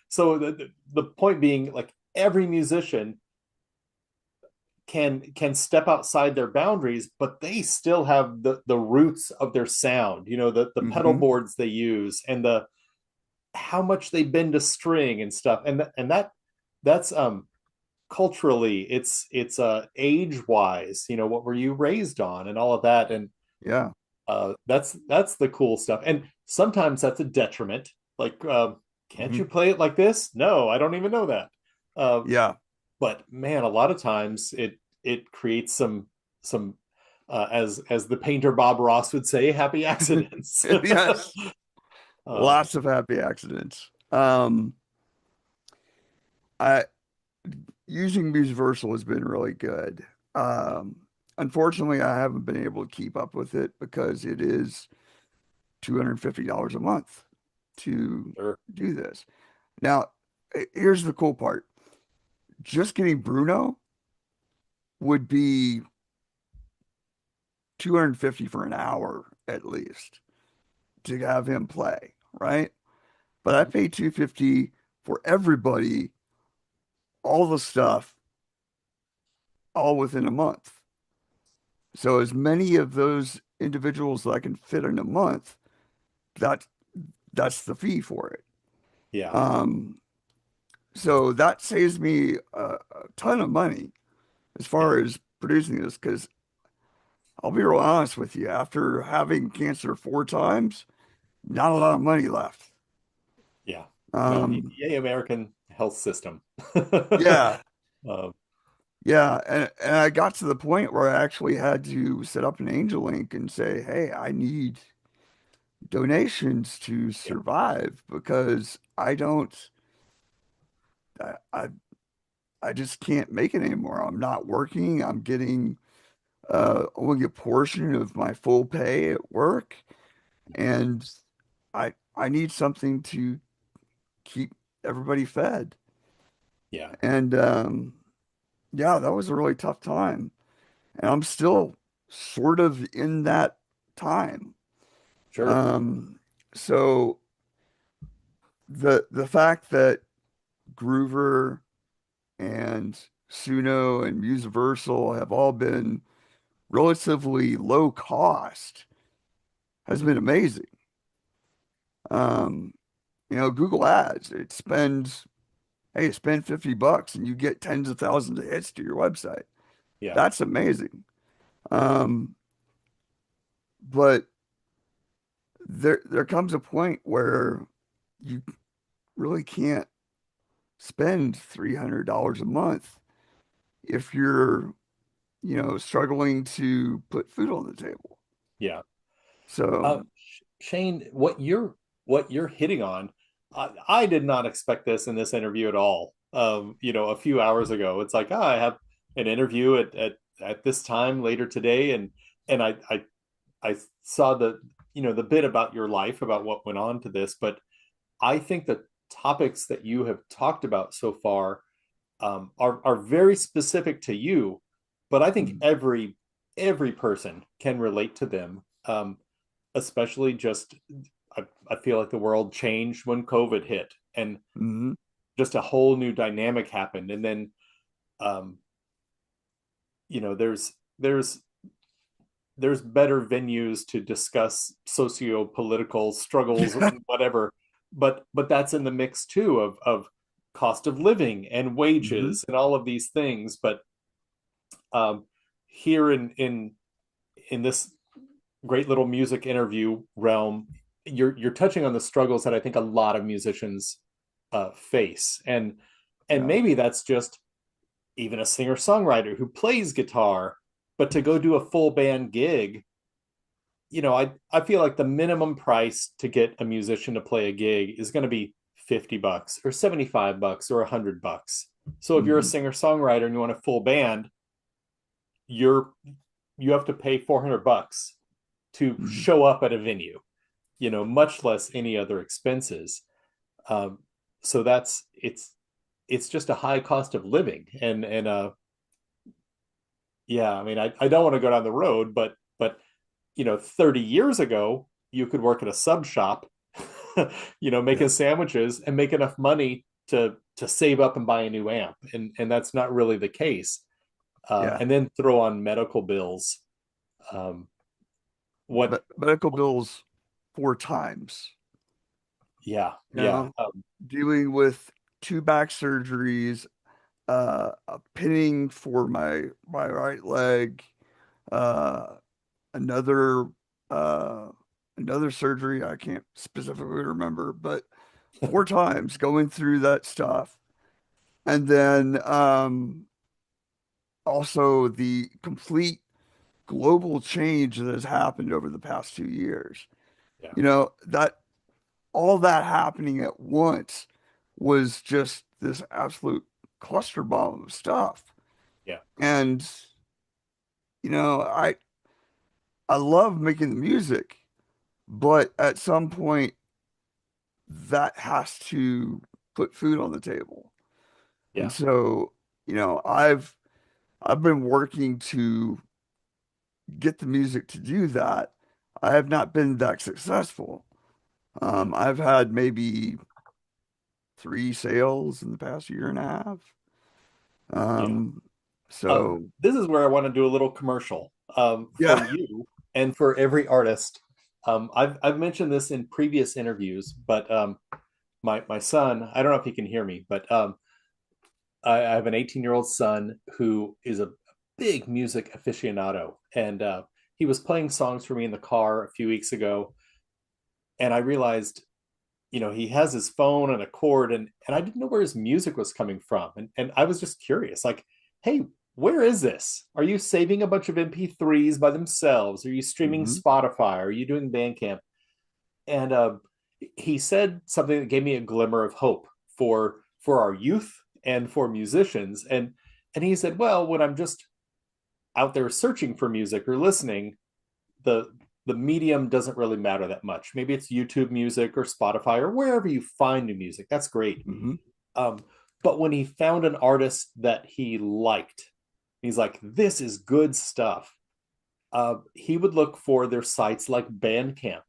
So the point being, like, every musician can step outside their boundaries, but they still have the roots of their sound. The pedal mhm, boards they use, and the how much they bend a string and stuff, that's culturally, it's age wise, what were you raised on and all of that, and yeah, that's the cool stuff. And sometimes that's a detriment, like, can't you mhm, play it like this? No, I don't even know that. uh, yeah, but man, a lot of times it creates some as the painter Bob Ross would say, happy accidents. yes, uh, lots of happy accidents. I using Musversal has been really good. Um, Unfortunately, I haven't been able to keep up with it because it is $250 a month to sure. do this. Now, here's the cool part. Just getting Bruno would be 250 for an hour at least to have him play, right? But I pay 250 for everybody, all the stuff, all within a month. So as many of those individuals that I can fit in a month, that that's the fee for it. Yeah, Um, so that saves me a ton of money as yeah, far as producing this, because I'll be real honest with you, after having cancer 4 times, not a lot of money left. yeah. No, Um, yay, American health system. yeah, um, yeah, and I got to the point where I actually had to set up an angel link and say, "Hey, I need donations to yeah, survive because I, I I just can't make it anymore. I'm not working. I'm getting only a portion of my full pay at work, and I need something to keep everybody fed." yeah, And yeah, that was a really tough time, and I'm still sort of in that time. sure. Um, so the fact that Groover and Suno and Musiversal have all been relatively low cost has been amazing. Um, Google Ads, hey, spend $50 and you get tens of thousands of hits to your website. Yeah, That's amazing. Um, but there comes a point where you really can't spend $300 a month if you're, struggling to put food on the table. yeah. So, Shane, what you're hitting on, I did not expect this in this interview at all. A few hours ago, it's like, I have an interview at this time later today, and I saw the bit about your life, about what went on to this, but I think the topics that you have talked about so far are very specific to you, but I think every person can relate to them. Especially just, I feel like the world changed when COVID hit, and Mm-hmm. just a whole new dynamic happened. And then, um, there's better venues to discuss socio-political struggles, whatever, but that's in the mix too, of cost of living and Mm-hmm. wages and all of these things. But here in this great little music interview realm, you're touching on the struggles that I think a lot of musicians face, and Yeah. maybe that's just even a singer songwriter who plays guitar, but to go do a full band gig, I feel like the minimum price to get a musician to play a gig is going to be $50 or $75 or $100. So if you're a Mm-hmm. singer songwriter and you want a full band, you're you have to pay $400 to Mm-hmm. show up at a venue, much less any other expenses. Um, so it's just a high cost of living, and yeah, I mean, I don't want to go down the road, but 30 years ago, you could work at a sub shop, Yeah. making sandwiches and make enough money to save up and buy a new amp, and that's not really the case. Yeah. And then throw on medical bills. Um, what? Medical bills 4 times. Yeah, You yeah, know, dealing with 2 back surgeries, a pinning for my right leg, uh, another uh, another surgery I can't specifically remember, but 4 times going through that stuff, and then also the complete global change that has happened over the past 2 years. yeah, That all that happening at once was just this absolute cluster bomb of stuff. yeah, And you know, I I love making the music, but at some point that has to put food on the table. And yeah, so, I've been working to get the music to do that. I have not been that successful. yeah, I've had maybe 3 sales in the past year and a half. yeah. Um, so This is where I want to do a little commercial for yeah. you and for every artist. I've mentioned this in previous interviews, but my son, I don't know if he can hear me, but I have an 18-year-old son who is a big music aficionado, and he was playing songs for me in the car a few weeks ago, and I realized, he has his phone and a cord, and I didn't know where his music was coming from, and I was just curious, like, hey, where is this? Are you saving a bunch of MP3s by themselves? Are you streaming Hmm. Spotify? Are you doing Bandcamp? And he said something that gave me a glimmer of hope for our youth and for musicians. And he said, well, when I'm just out there searching for music or listening, the the medium doesn't really matter that much. Maybe it's YouTube music or Spotify or wherever you find new music. That's great. Hmm. Um, but when he found an artist that he liked, he's like, this is good stuff. He would look for their sites like Bandcamp,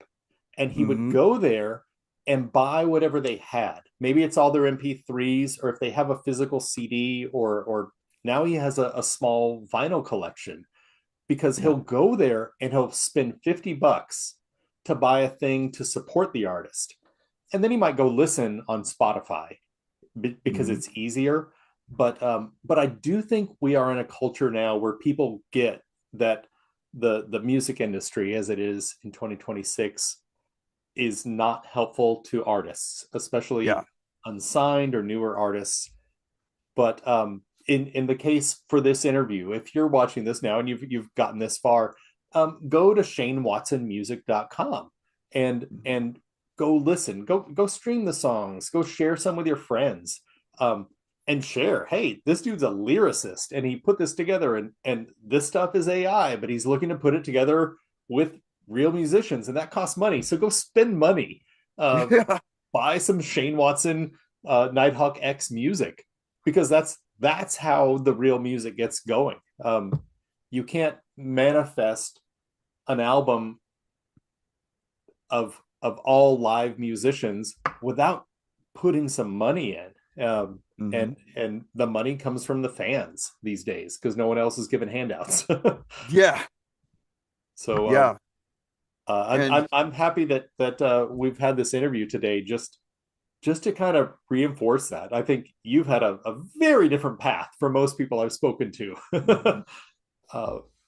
and he would Hmm. go there and buy whatever they had. Maybe it's all their MP3s, or if they have a physical CD, or now he has a small vinyl collection, because Yeah. he'll go there and he'll spend $50 to buy a thing to support the artist. And then he might go listen on Spotify because Hmm. it's easier. But I do think we are in a culture now where people get that the music industry as it is in 2026 is not helpful to artists, Yeah. especially unsigned or newer artists. But in the case for this interview, if you're watching this now and you've gotten this far, go to shanewatsonmusic.com. and go listen, go stream the songs, go share some with your friends, and share, hey, this dude's a lyricist and he put this together, and this stuff is AI, but he's looking to put it together with real musicians, and that costs money. So go spend money, buy some Shane Watson Nighthawk X music, because that's how the real music gets going. You can't manifest an album of all live musicians without putting some money in. And the money comes from the fans these days, because no one else is giving handouts. Yeah. So yeah. I'm happy that we've had this interview today, just to kind of reinforce that. I think you've had a very different path from most people I've spoken to.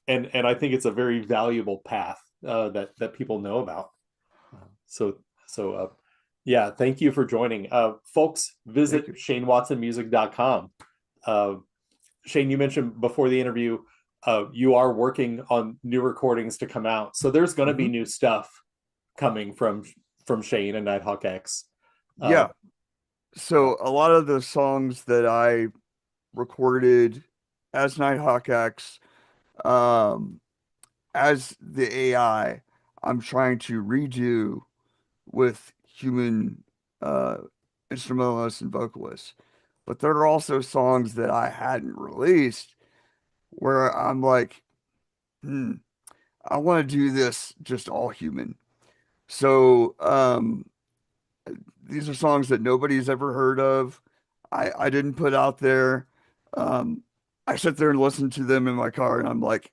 And I think it's a very valuable path that people know about. So yeah, thank you for joining. Folks, visit ShaneWatsonMusic.com. Shane, you mentioned before the interview, you are working on new recordings to come out. So there's going to be new stuff coming from Shane and Nighthawk X. Yeah. So a lot of the songs that I recorded as Nighthawk X, as the AI, I'm trying to redo with human instrumentalists and vocalists. But there are also songs that I hadn't released where I'm like, I want to do this just all human. So these are songs that nobody's ever heard of. I didn't put out there. I sit there and listen to them in my car, and I'm like,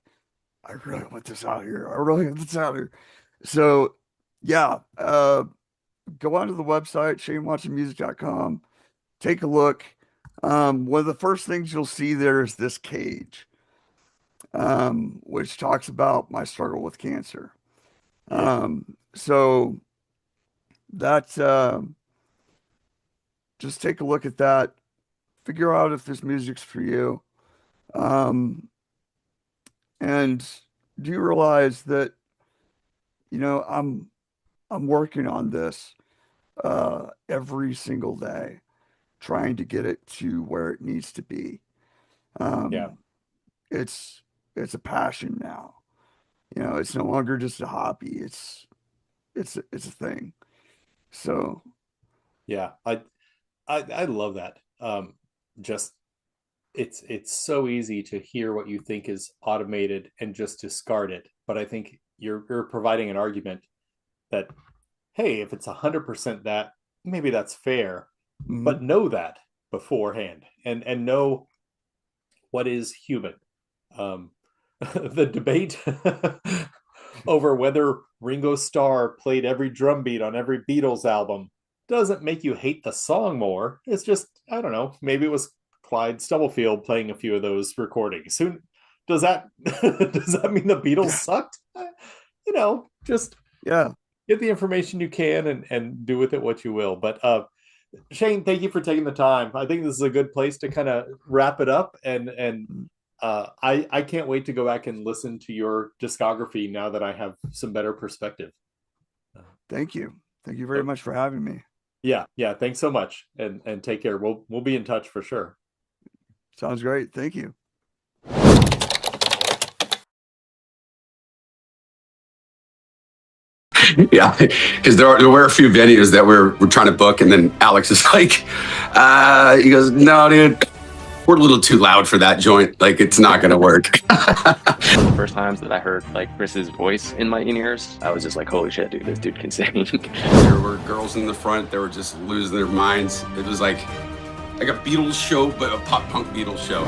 I really want this out here. I really want this out here. So yeah, go onto the website, ShaneWatsonMusic.com. Take a look. One of the first things you'll see there is this cage, which talks about my struggle with cancer. So that's just take a look at that. Figure out if this music's for you. And do you realize that, I'm working on this every single day, trying to get it to where it needs to be. It's a passion now. It's no longer just a hobby. It's a thing. So yeah, I love that. Just it's so easy to hear what you think is automated and just discard it. But I think you're providing an argument that, hey, if it's 100% that, maybe that's fair, but know that beforehand and know what is human. The debate over whether Ringo Starr played every drum beat on every Beatles album doesn't make you hate the song more. It's just, I don't know, maybe it was Clyde Stubblefield playing a few of those recordings. Who does that does that mean the Beatles sucked? Just get the information you can and do with it what you will. But Shane, thank you for taking the time. I think this is a good place to kind of wrap it up, and I can't wait to go back and listen to your discography now that I have some better perspective. Thank you very much for having me. Yeah, thanks so much, and take care. We'll be in touch for sure. Sounds great. Thank you. Yeah, because there were a few venues that we're trying to book, and then Alex is like, he goes, "No, dude, we're a little too loud for that joint. Like, it's not going to work." The first times that I heard Chris's voice in my ears, I was just like, "Holy shit, dude, this dude can sing." There were girls in the front that were just losing their minds. It was like a Beatles show, but a pop punk Beatles show.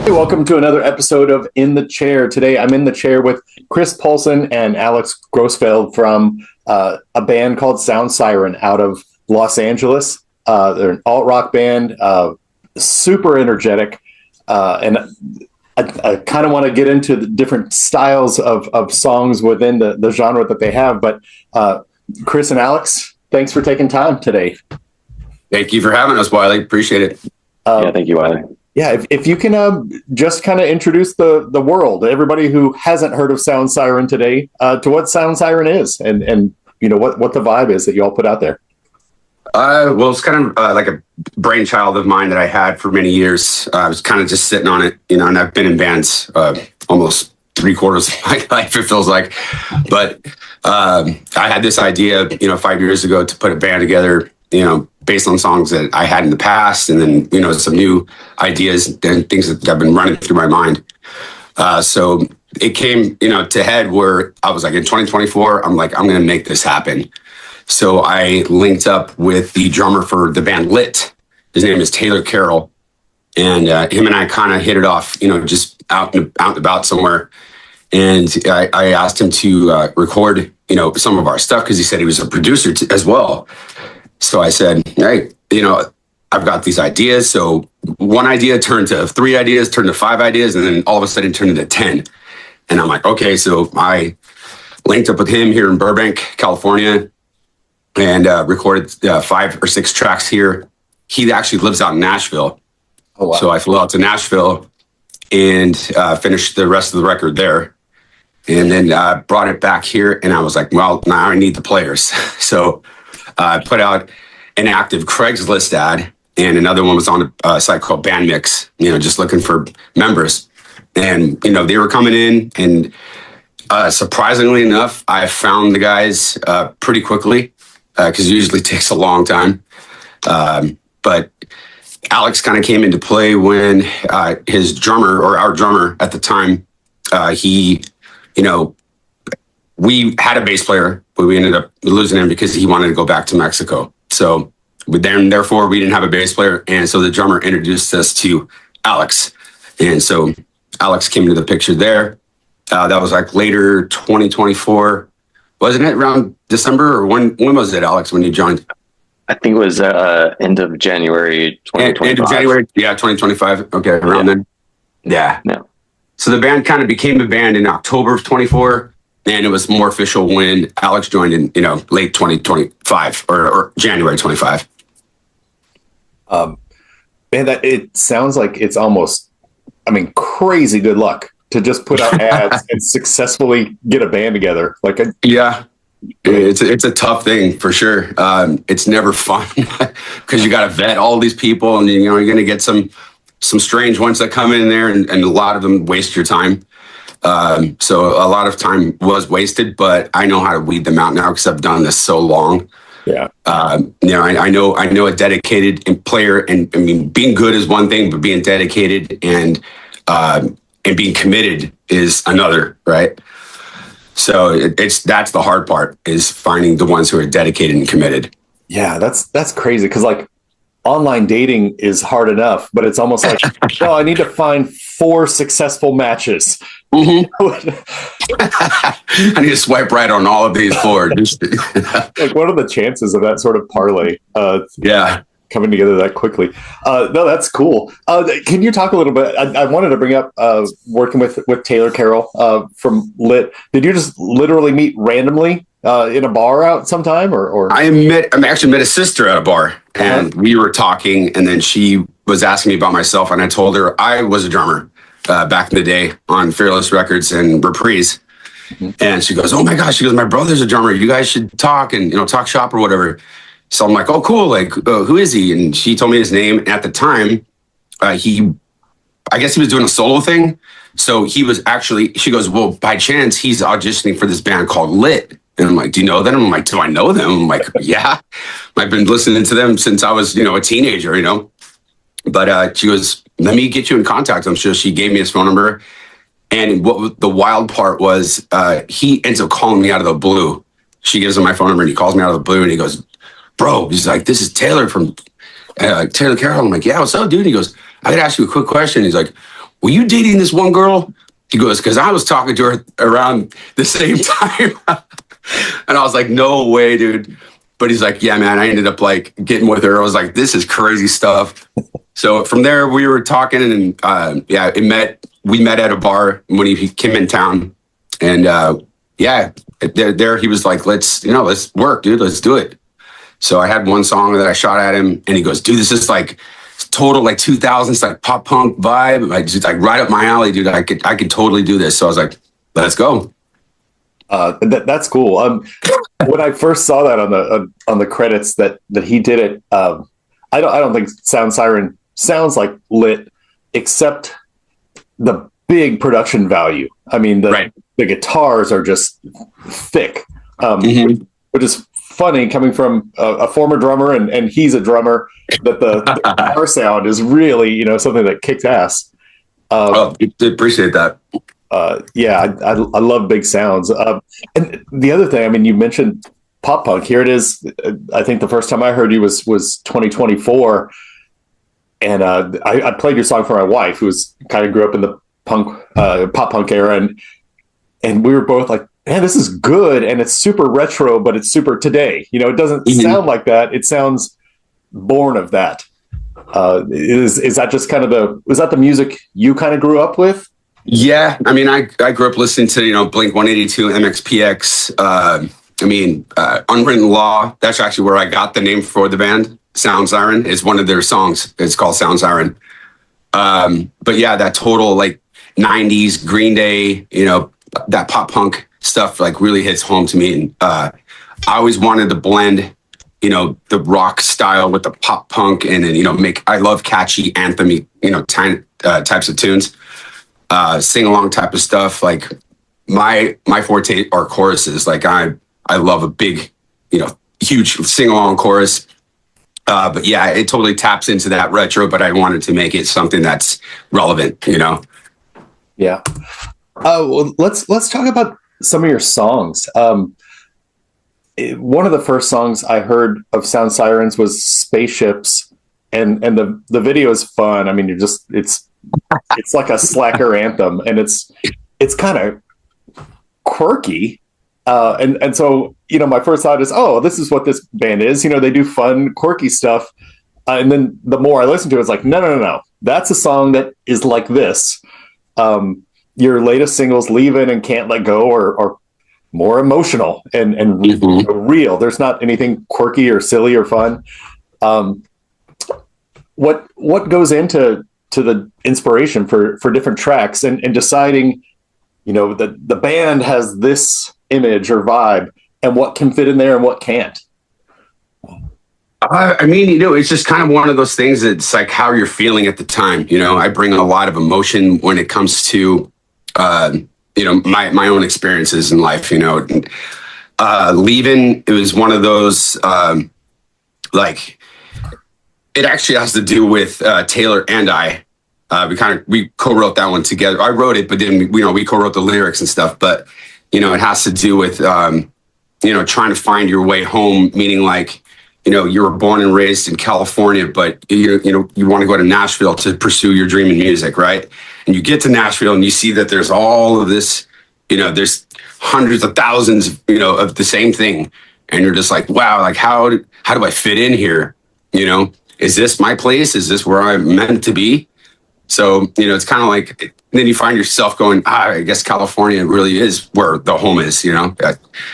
Hey, welcome to another episode of In the Chair. Today I'm in the chair with Chris Paulson and Alex Grossfeld from a band called Sound Siren out of Los Angeles. They're an alt-rock band, super energetic, and I kind of want to get into the different styles of songs within the genre that they have. But Chris and Alex, thanks for taking time today. Thank you for having us, Wiley. Appreciate it. Yeah, thank you, Wiley. Yeah, if you can just kind of introduce the world, everybody who hasn't heard of Sound Siren today, to what Sound Siren is, and what the vibe is that you all put out there. Well, it's kind of like a brainchild of mine that I had for many years. I was kind of just sitting on it, and I've been in bands almost 3/4 of my life, it feels like. But I had this idea, 5 years ago to put a band together, based on songs that I had in the past, and then, some new ideas and things that have been running through my mind. So it came, to head where I was like, in 2024, I'm like, I'm going to make this happen. So I linked up with the drummer for the band Lit. His name is Taylor Carroll. And him and I kind of hit it off, just out and about somewhere. And I asked him to record, some of our stuff because he said he was a producer as well. So I said, hey, I've got these ideas. So one idea turned to 3 ideas, turned to 5 ideas, and then all of a sudden turned into 10. And I'm like, okay. So I linked up with him here in Burbank, California, and recorded 5 or 6 tracks here. He actually lives out in Nashville. Oh, wow. So I flew out to Nashville and finished the rest of the record there. And then brought it back here. And I was like, well, now I need the players. So I put out an active Craigslist ad, and another one was on a site called Band Mix, just looking for members. And, they were coming in, and surprisingly enough, I found the guys pretty quickly, because it usually takes a long time. But Alex kind of came into play when his drummer, or our drummer at the time, we had a bass player, but we ended up losing him because he wanted to go back to Mexico. So therefore, we didn't have a bass player. And so the drummer introduced us to Alex. And so Alex came into the picture there. That was like later 2024. Wasn't it around December, or when was it, Alex, when you joined? I think it was end of January 2025. End of January, yeah, 2025. Okay, around then. Yeah. So the band kind of became a band in October of 24, and it was more official when Alex joined in, late 2025 or January 25. Man, it sounds like it's almost, crazy good luck to just put out ads and successfully get a band together. Yeah. It's a tough thing for sure. It's never fun because you got to vet all these people, and you're going to get some strange ones that come in there, and a lot of them waste your time. So a lot of time was wasted, but I know how to weed them out now because I've done this so long. Yeah. I know a dedicated player, and being good is one thing, but being dedicated and being committed is another, right? So that's the hard part, is finding the ones who are dedicated and committed. Yeah, that's crazy, because online dating is hard enough, but it's almost like, no, I need to find 4 successful matches. Mm-hmm. I need to swipe right on all of these 4. What are the chances of that sort of parlay? Coming together that quickly. No, that's cool. Can you talk a little bit? I wanted to bring up working with Taylor Carroll from Lit. Did you just literally meet randomly in a bar out sometime, or? I actually met a sister at a bar, and we were talking, and then she was asking me about myself, and I told her I was a drummer back in the day on Fearless Records and Reprise. Mm-hmm. And she goes, oh my gosh, my brother's a drummer. You guys should talk and, talk shop or whatever. So I'm like, oh, cool. Who is he? And she told me his name. And at the time, I guess he was doing a solo thing. So he was actually, she goes, well, by chance, he's auditioning for this band called Lit. And I'm like, do you know them? I'm like, do I know them? I'm like, yeah. I've been listening to them since I was, a teenager, But she goes, let me get you in contact. I'm sure she gave me his phone number. And what the wild part was, he ends up calling me out of the blue. She gives him my phone number, and he calls me out of the blue, and he goes, bro, he's like, this is Taylor from Taylor Carroll. I'm like, yeah, what's up, dude? He goes, I got to ask you a quick question. He's like, were you dating this one girl? He goes, because I was talking to her around the same time. And I was like, no way, dude. But he's like, yeah, man, I ended up getting with her. I was like, this is crazy stuff. So from there, we were talking, and we met at a bar when he came in town. And there he was like, let's work, dude. Let's do it. So I had one song that I shot at him, and he goes, dude, this is total like 2000s like pop punk vibe. I just like right up my alley, dude. I could totally do this. So I was like, let's go. That's cool. When I first saw that on the credits that he did it, I don't think Sound Siren sounds like lit, except the big production value. I mean, the guitars are just thick, which is funny coming from a former drummer and he's a drummer, that the guitar sound is really, something that kicks ass. Appreciate that. Yeah, I love big sounds. And the other thing, I mean, you mentioned pop punk. Here it is. I think the first time I heard you was 2024. And I played your song for my wife, who kind of grew up in the pop punk era. And we were both like, man, this is good. And it's super retro, but it's super today. It doesn't sound like that. It sounds born of that. Is that just kind of was that the music you kind of grew up with? Yeah. I mean, I grew up listening to, Blink 182, MXPX, Unwritten Law. That's actually where I got the name for the band. Sound Siren is one of their songs. It's called Sound Siren. But yeah, that total like 90s Green Day, that pop punk stuff like really hits home to me. And I always wanted to blend, the rock style with the pop punk and then, I love catchy anthem, types of tunes, sing along type of stuff. Like my forte are choruses. Like I love a big, huge sing along chorus. But yeah, it totally taps into that retro, but I wanted to make it something that's relevant, Yeah. Well, let's talk about some of your songs. One of the first songs I heard of Sound Sirens was Spaceships, and the video is fun. I mean, it's like a slacker anthem, and it's kind of quirky. And so, my first thought is, oh, this is what this band is. They do fun, quirky stuff. And then the more I listen to it, it's like, no. That's a song that is like this. Your latest singles, Leavin' and Can't Let Go, are more emotional and real. There's not anything quirky or silly or fun. What goes into the inspiration for different tracks and deciding, that the band has this image or vibe and what can fit in there and what can't? It's just kind of one of those things that's like how you're feeling at the time. I bring a lot of emotion when it comes to, my own experiences in life, Leaving, it was one of those, it actually has to do with Taylor and I. We co-wrote that one together. I wrote it, but then we co-wrote the lyrics and stuff. But it has to do with trying to find your way home. Meaning, like, you were born and raised in California, but you want to go to Nashville to pursue your dream in music, right? And you get to Nashville and you see that there's all of this. There's hundreds of thousands, of the same thing, and you're just like, wow, like how do I fit in here? Is this my place? Is this where I'm meant to be? So, it's kind of like, then you find yourself going, I guess California really is where the home is,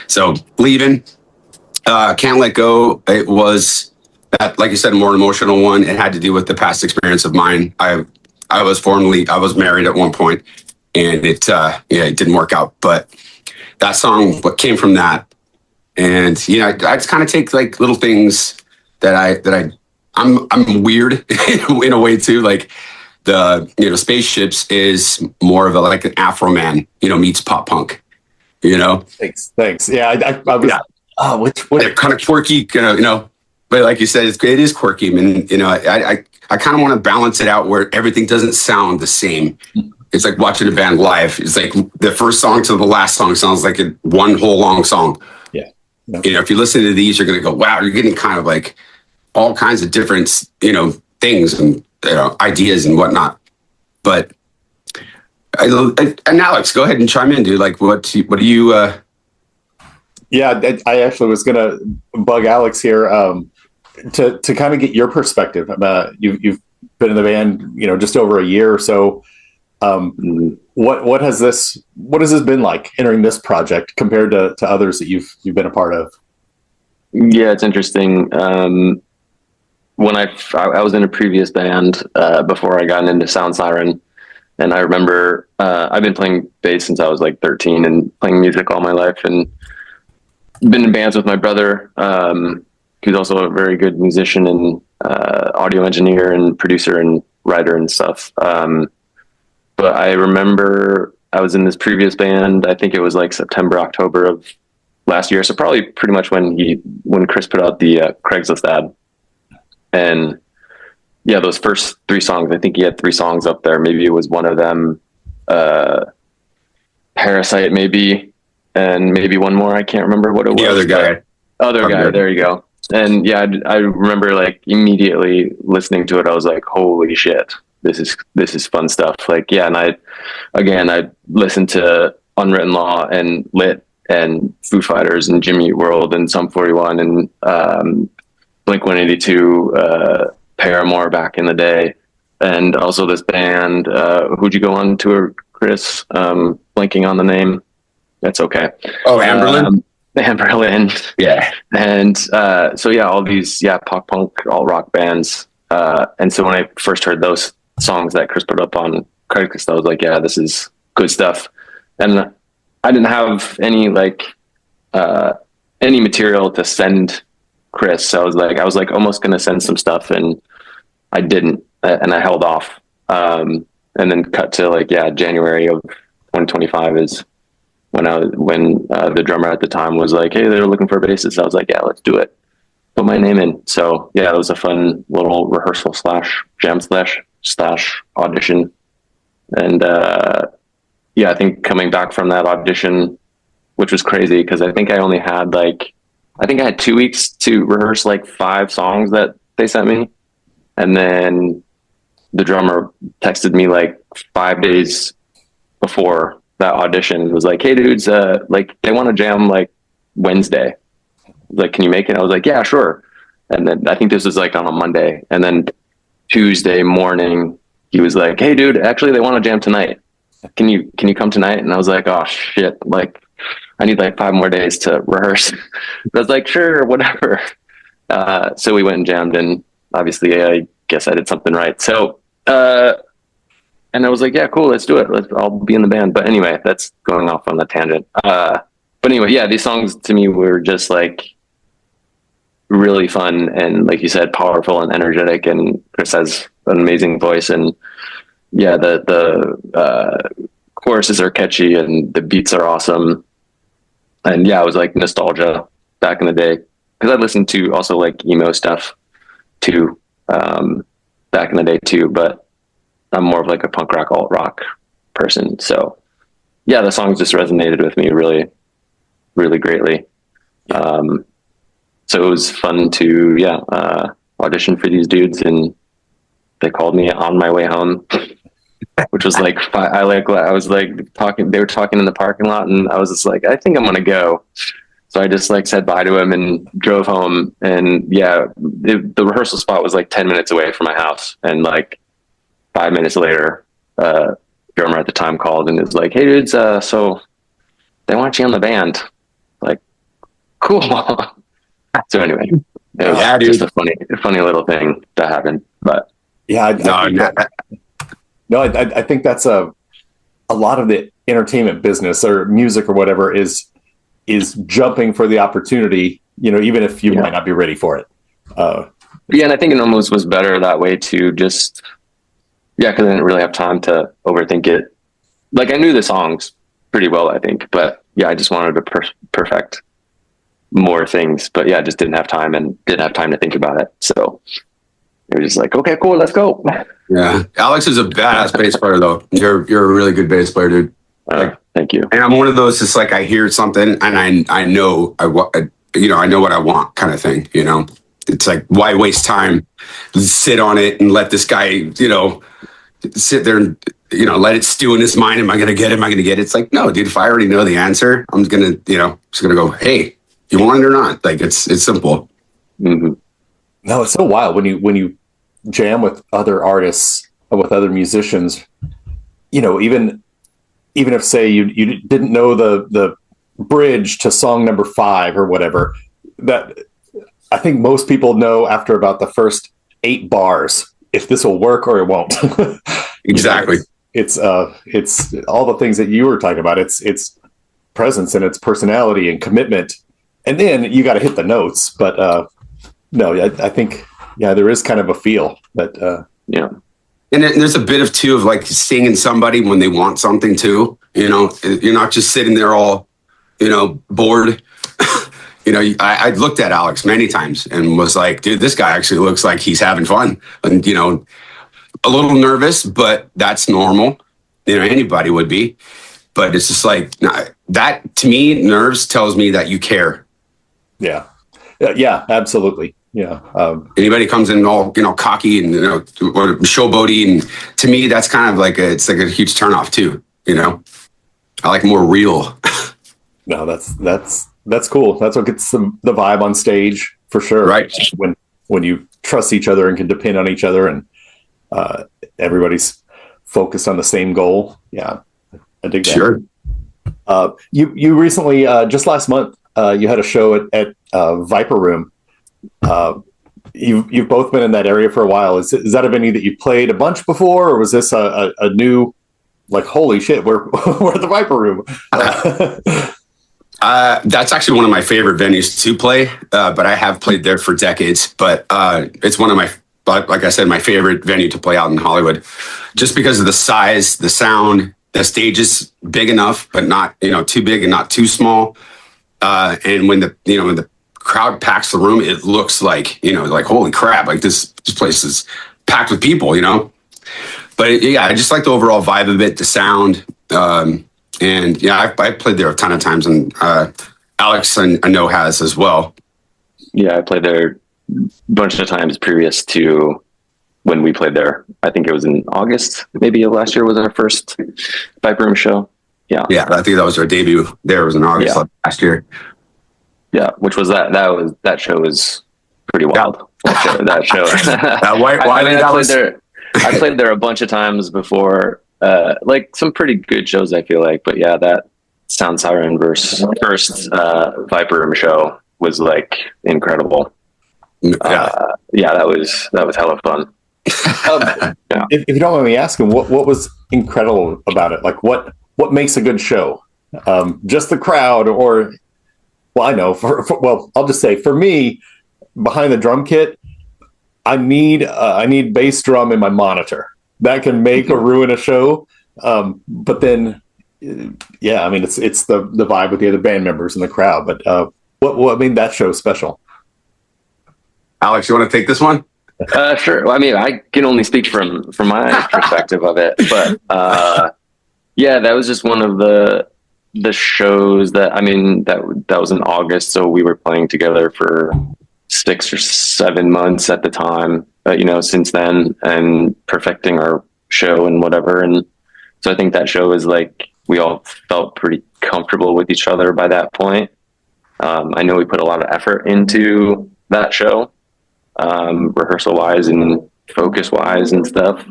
So Leaving, Can't Let Go, it was that, like you said, a more emotional one. It had to do with the past experience of mine. I was married at one point, and it didn't work out. But that song, what came from that. And, I just kind of take like little things that I'm weird in a way too. Like, the Spaceships is more of like an Afro man, meets pop punk, Thanks. Yeah, I was. Yeah. Oh, which they're kind of quirky, but like you said, it is quirky. I kind of want to balance it out where everything doesn't sound the same. It's like watching a band live. It's like the first song to the last song sounds like one whole long song. Yeah. If you listen to these, you're going to go, wow, you're getting kind of like all kinds of different, things and ideas and whatnot. But and Alex, go ahead and chime in, dude. Like, what do you? Yeah, I actually was gonna bug Alex here to kind of get your perspective. You've been in the band, just over a year or so. What has this been like entering this project compared to others that you've been a part of? Yeah, it's interesting. when I was in a previous band before I got into Sound Siren, and I remember I've been playing bass since I was like 13 and playing music all my life, and been in bands with my brother, who's also a very good musician and audio engineer and producer and writer and stuff. But I remember I was in this previous band. I think it was like September, October of last year. So probably pretty much when Chris put out the Craigslist ad. And yeah, those first 3 songs, I think he had 3 songs up there. Maybe it was one of them, Parasite maybe, and maybe one more. I can't remember what it was. The other guy. Other guy. There you go. And yeah, I remember like immediately listening to it. I was like, holy shit, this is fun stuff. Like, yeah. And I listened to Unwritten Law and Lit and Foo Fighters and Jimmy Eat World and Sum 41 and Blink 182, Paramore back in the day. And also this band, who'd you go on tour, Chris? Blanking on the name. That's okay. Oh, Amberlin? Amberlin. Yeah. And so yeah, all these pop punk alt rock bands. And so when I first heard those songs that Chris put up on Craigslist, I was like, yeah, this is good stuff. And I didn't have any any material to send Chris. So I was like almost gonna send some stuff, and I didn't, and I held off. And then cut to January of 2025 is when the drummer at the time was like, hey, they're looking for a bassist. I was like, yeah, let's do it. Put my name in. So yeah, it was a fun little rehearsal / jam / audition. And yeah, I think coming back from that audition, which was crazy because I think I only had I had 2 weeks to rehearse 5 songs that they sent me. And then the drummer texted me 5 days before that audition and was like, hey dudes, they want to jam Wednesday. Can you make it? I was like, yeah, sure. And then I think this was on a Monday. And then Tuesday morning, he was like, hey dude, actually they want to jam tonight. Can you come tonight? And I was like, oh shit. I need 5 more days to rehearse. I was like, sure, whatever. So we went and jammed, and obviously I guess I did something right. So, and I was like, yeah, cool, let's do it. I'll be in the band. But anyway, that's going off on the tangent. But anyway, yeah, these songs to me were just really fun. And like you said, powerful and energetic. And Chris has an amazing voice. And yeah, the choruses are catchy and the beats are awesome. And yeah, it was nostalgia back in the day. Cause I listened to also emo stuff too, back in the day too, but I'm more of a punk rock, alt rock person. So yeah, the songs just resonated with me really, really greatly. So it was fun to, audition for these dudes, and they called me on my way home, which was I was talking, they were talking in the parking lot, and I was just I think I'm going to go. So I just said bye to him and drove home. And yeah, the rehearsal spot was 10 minutes away from my house. And 5 minutes later, drummer at the time called and was like, hey dudes, so they want you on the band. Cool. So anyway, it was just a funny little thing that happened. But yeah, I think that's a lot of the entertainment business or music or whatever is jumping for the opportunity, even if you might not be ready for it. Yeah, and I think it almost was better that way too. Just because I didn't really have time to overthink it. I knew the songs pretty well, I think, but yeah, I just wanted to perfect more things. But yeah, I just didn't have time to think about it. So it was just okay, cool, let's go. Yeah, Alex is a badass bass player, though. You're a really good bass player, dude. Thank you. And I'm one of those. It's I hear something and I know I know what I want, kind of thing. It's why waste time? Sit on it and let this guy, sit there and let it stew in his mind. Am I gonna get it? Am I gonna get it? It's no, dude. If I already know the answer, I'm gonna, just gonna go. Hey, you want it or not? It's simple. Mm-hmm. No, it's so wild when you jam with other artists, with other musicians. Even if say you didn't know the bridge to song number 5 or whatever, that I think most people know after about the first 8 bars if this will work or it won't. Exactly. It's all the things that you were talking about. It's presence and it's personality and commitment, and then you got to hit the notes. But no, I think there is kind of a feel that Yeah. And there's a bit of too of like singing somebody when they want something too. You're not just sitting there all, bored. I looked at Alex many times and was like, dude, this guy actually looks like he's having fun. And, a little nervous, but that's normal. Anybody would be. But it's just like that to me, nerves tells me that you care. Yeah, absolutely. Yeah. Anybody comes in all, cocky and, or showboaty. And to me, that's kind of like it's like a huge turnoff too. I like more real. No, that's cool. That's what gets the vibe on stage for sure. Right. When you trust each other and can depend on each other and everybody's focused on the same goal. Yeah. I dig that. Sure. You recently, just last month, you had a show at Viper Room. You've both been in that area for a while. Is that a venue that you played a bunch before, or was this a new, like, holy shit, we're at the Viper Room? That's actually one of my favorite venues to play, but I have played there for decades. But it's one of my, like I said, my favorite venue to play out in Hollywood, just because of the size, the sound. The stage is big enough, but not too big and not too small. And when the crowd packs the room, it looks like like holy crap, like this place is packed with people. But I just like the overall vibe of it, the sound. And yeah, I played there a ton of times, and Alex I know has as well. Yeah, I played there a bunch of times previous to when we played there. I think it was in August, maybe of last year was our first Viper Room show. Yeah. Yeah, I think that was our debut there. It was in August last year. Yeah, which was that show was pretty wild. That show. I played there a bunch of times before, like some pretty good shows, I feel like. But yeah, that Sound Siren first Viper Room show was like incredible. That was hella fun. Yeah. If you don't mind me asking, what was incredible about it? Like what makes a good show? Just the crowd, or I know I'll just say for me, behind the drum kit, I need bass drum in my monitor. That can make or ruin a show. But then, I mean, it's the vibe with the other band members and the crowd. But what made that show special? Alex, you want to take this one? Sure. Well, I mean, I can only speak from my perspective of it, but that was just one of the shows that was in August, so we were playing together for 6 or 7 months at the time. Since then, and perfecting our show and whatever, and so I think that show is like we all felt pretty comfortable with each other by that point. I know we put a lot of effort into that show. Rehearsal wise and focus wise and stuff.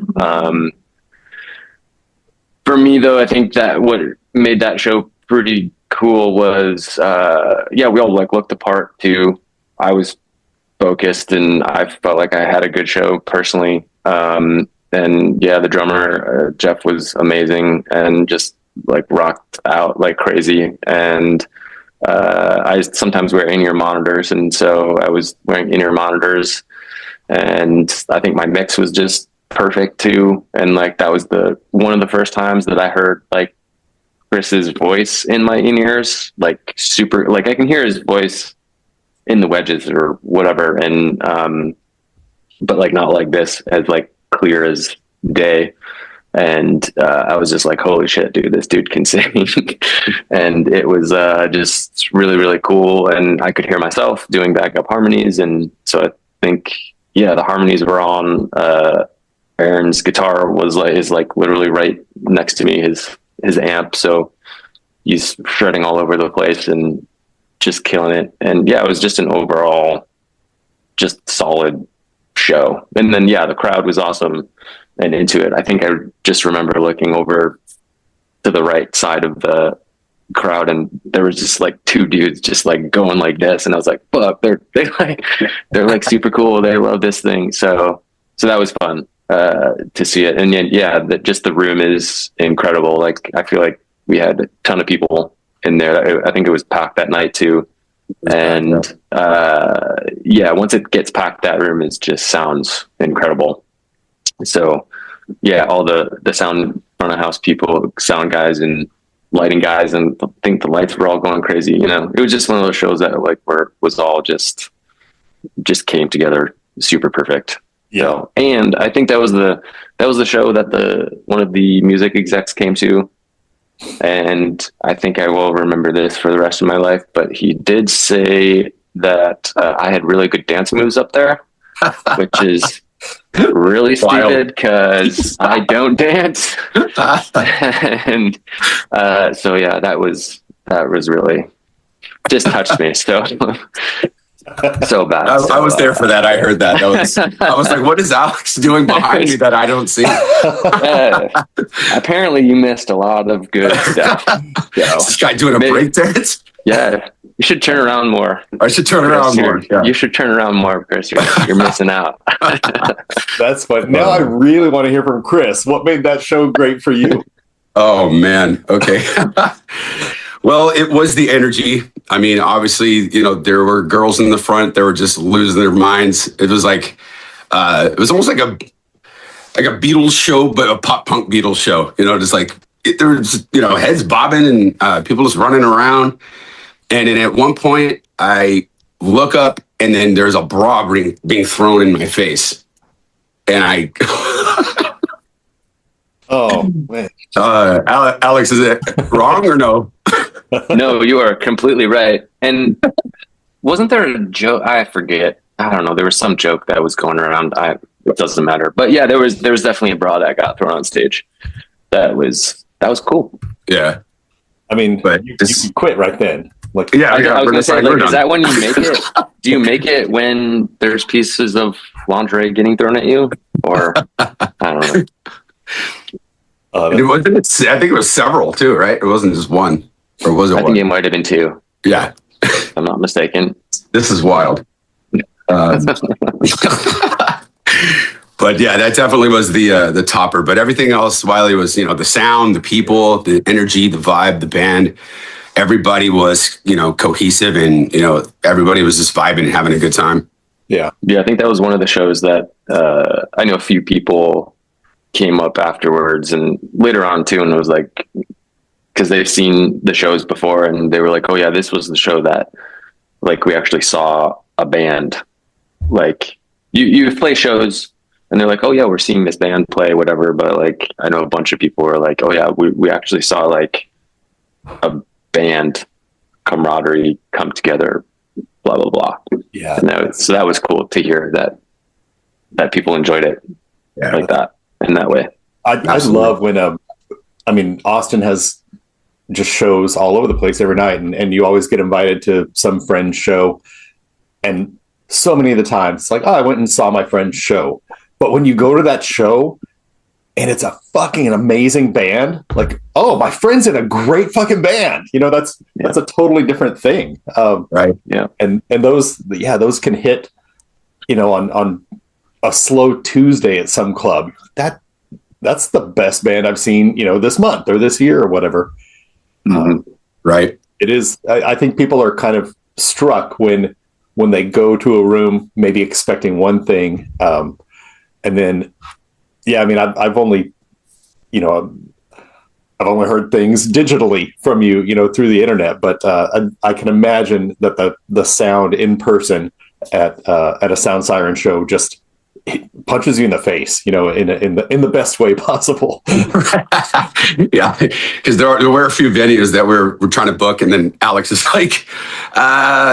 For me though, I think that what made that show pretty cool was, we all like looked apart too. I was focused and I felt like I had a good show personally. And the drummer, Jeff, was amazing and just like rocked out like crazy. And I sometimes wear in-ear monitors, and so I was wearing in-ear monitors, and I think my mix was just perfect too. And like that was one of the first times that I heard like Chris's voice in my in-ears, like super, like I can hear his voice in the wedges or whatever, and but like not like this, as like clear as day. And I was just like, holy shit, dude, this dude can sing. And it was just really, really cool. And I could hear myself doing backup harmonies. And so I think, the harmonies were on. Aaron's guitar is like literally right next to me, his amp. So he's shredding all over the place and just killing it. And it was just an overall just solid show. And then, the crowd was awesome and into it. I think I just remember looking over to the right side of the crowd, and there was just like two dudes just like going like this, and I was like, fuck, they're like super cool. They love this thing. So that was fun to see it. And yeah, just the room is incredible. Like, I feel like we had a ton of people in there. I think it was packed that night too. And yeah, once it gets packed, that room just sounds incredible. So yeah, all the sound front of house people, sound guys and lighting guys, and I think the lights were all going crazy. You know, it was just one of those shows that like was all just came together super perfect. Yeah. So, and I think that was the show that one of the music execs came to, and I think I will remember this for the rest of my life. But he did say that I had really good dance moves up there, which is really stupid because I don't dance. And so yeah, that was really just touched me. So bad. I was there for that. I heard that. I was like, what is Alex doing behind me that I don't see? Apparently you missed a lot of good stuff. Is this guy doing a break dance? Yeah. You should turn around more. I should turn around more. Yeah. You should turn around more, Chris. You're missing out. That's fun. Now I really want to hear from Chris. What made that show great for you? Oh, man. Okay. Well, it was the energy. I mean, obviously, you know, there were girls in the front that were just losing their minds. It was like, it was almost like a Beatles show, but a pop punk Beatles show. You know, just like there was, you know, heads bobbing and people just running around. And then at one point, I look up, and then there's a bra being thrown in my face, and I. Oh man, Alex, is it wrong or no? No, you are completely right. And wasn't there a joke? I forget. I don't know. There was some joke that was going around. It doesn't matter. But yeah, there was definitely a bra that got thrown on stage. That was cool. Yeah. I mean, but you quit right then. Like, yeah, I was gonna say, like, is that when you make it? Do you make it when there's pieces of lingerie getting thrown at you, or I don't know? I think it was several too, right? It wasn't just one. Or was it one? I think it might have been two. Yeah. If I'm not mistaken. This is wild. But yeah, that definitely was the topper. But everything else, Wiley, was, you know, the sound, the people, the energy, the vibe, the band. Everybody was, you know, cohesive, and, you know, everybody was just vibing and having a good time. Yeah. Yeah, I think that was one of the shows that I know a few people came up afterwards and later on too, and it was like, because they've seen the shows before, and they were like, oh yeah, this was the show that, like, we actually saw a band. Like, you play shows and they're like, oh yeah, we're seeing this band play, whatever, but like, I know a bunch of people were like, oh yeah, we actually saw like a band camaraderie come together, blah blah blah. Yeah. And so that was cool to hear that people enjoyed it like that, in that way. I love when I mean, Austin has just shows all over the place every night, and you always get invited to some friend's show, and so many of the times it's like, oh, I went and saw my friend's show. But when you go to that show and it's a fucking amazing band, like, oh, my friend's in a great fucking band, you know, that's a totally different thing. Right. Yeah. And those can hit, you know, on a slow Tuesday at some club. That's the best band I've seen, you know, this month or this year or whatever. Right. It is. I think people are kind of struck when they go to a room, maybe expecting one thing. And then, yeah, I mean, I've only heard things digitally from you, you know, through the internet, but I can imagine that the sound in person at a Sound Siren show just punches you in the face, you know, in the best way possible. Yeah, because there were a few venues that we're trying to book, and then Alex is like,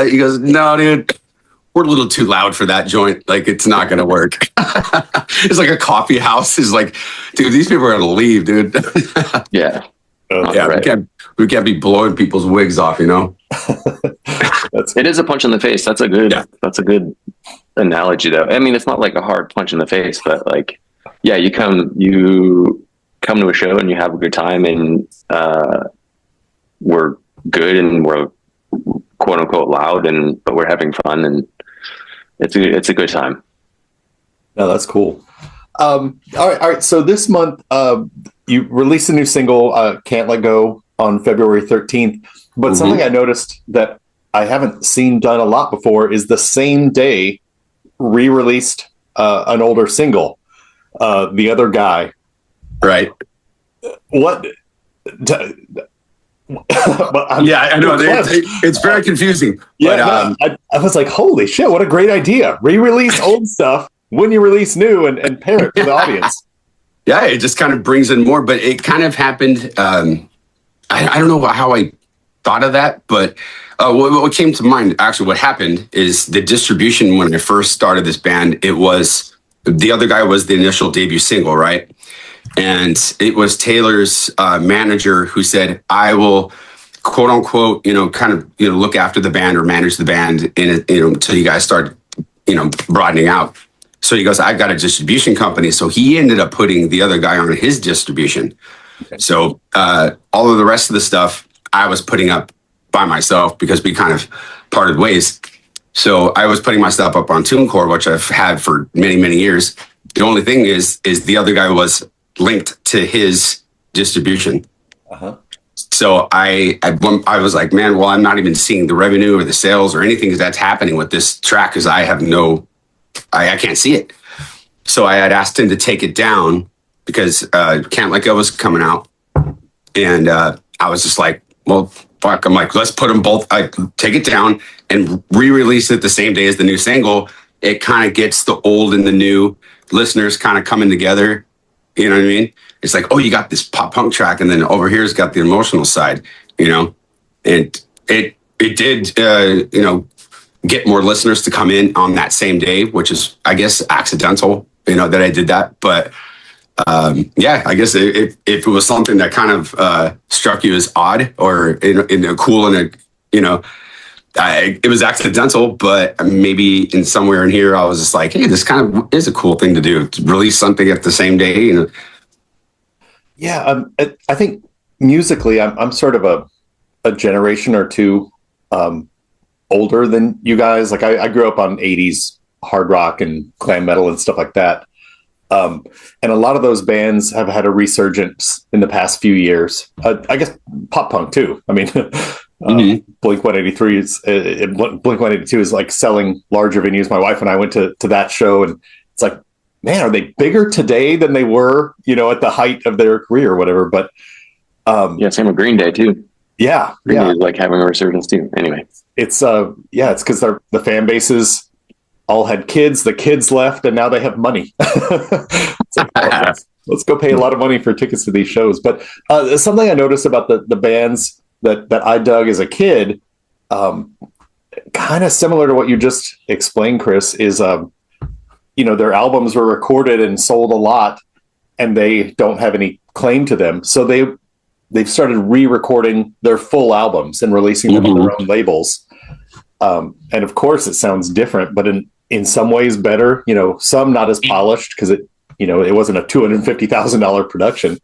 he goes, "No, dude, we're a little too loud for that joint. Like, it's not going to work." It's like a coffee house. Is like, dude, these people are going to leave, dude. Yeah. Yeah, right. We can't be blowing people's wigs off, you know. It is a punch in the face. That's a good analogy, though. I mean, it's not like a hard punch in the face, but like, yeah, you come to a show and you have a good time, and we're good and we're quote unquote loud, but we're having fun, and it's a good time. No, that's cool. All right. So this month, you released a new single, "Can't Let Go," on February 13th. But something I noticed that I haven't seen done a lot before is the same day re-released an older single, "The Other Guy." Right. What? Yeah, I know. It's very confusing. Yeah, but, I was like, holy shit, what a great idea. Re-release old stuff when you release new and pair it for the audience. Yeah, it just kind of brings in more, but it kind of happened. I don't know how I thought of that, but what came to mind, actually, what happened is the distribution when I first started this band, it was "The Other Guy" was the initial debut single, right? And it was Taylor's manager who said, "I will, quote unquote, kind of, look after the band or manage the band until you guys start, broadening out." So he goes, "I've got a distribution company." So he ended up putting "The Other Guy" on his distribution. Okay. So all of the rest of the stuff I was putting up by myself because we kind of parted ways. So I was putting my stuff up on TuneCore, which I've had for many, many years. The only thing is "The Other Guy" was linked to his distribution. So I was like, man, well, I'm not even seeing the revenue or the sales or anything that's happening with this track because I have I can't see it. So I had asked him to take it down because "Can't Let Go" was coming out. And I was just like, well, fuck. I'm like, let's put them both, take it down and re-release it the same day as the new single. It kind of gets the old and the new listeners kind of coming together. You know what I mean? It's like, oh, you got this pop punk track, and then over here's got the emotional side, and it did, get more listeners to come in on that same day, which is, I guess, accidental, that I did that. But yeah, I guess if it was something that kind of struck you as odd or in a cool and it was accidental, but maybe in somewhere in here, I was just like, hey, this kind of is a cool thing to do, to release something at the same day. Yeah, I think musically, I'm sort of a generation or two older than you guys. Like I grew up on 80s hard rock and glam metal and stuff like that. And a lot of those bands have had a resurgence in the past few years. I guess pop punk too. I mean, Blink 183 is Blink 182 is like selling larger venues. My wife and I went to that show, and it's like, man, are they bigger today than they were, at the height of their career or whatever? But yeah, same with Green Day too. Yeah, Green Day is like having a resurgence too. Anyway, it's it's because the fan bases all had kids. The kids left, and now they have money. It's like, let's go pay a lot of money for tickets to these shows. But something I noticed about the bands that I dug as a kid, kind of similar to what you just explained, Chris, is their albums were recorded and sold a lot, and they don't have any claim to them. So they've started re-recording their full albums and releasing them on their own labels. And of course, it sounds different, but in some ways better. Some not as polished because it wasn't a $250,000 production.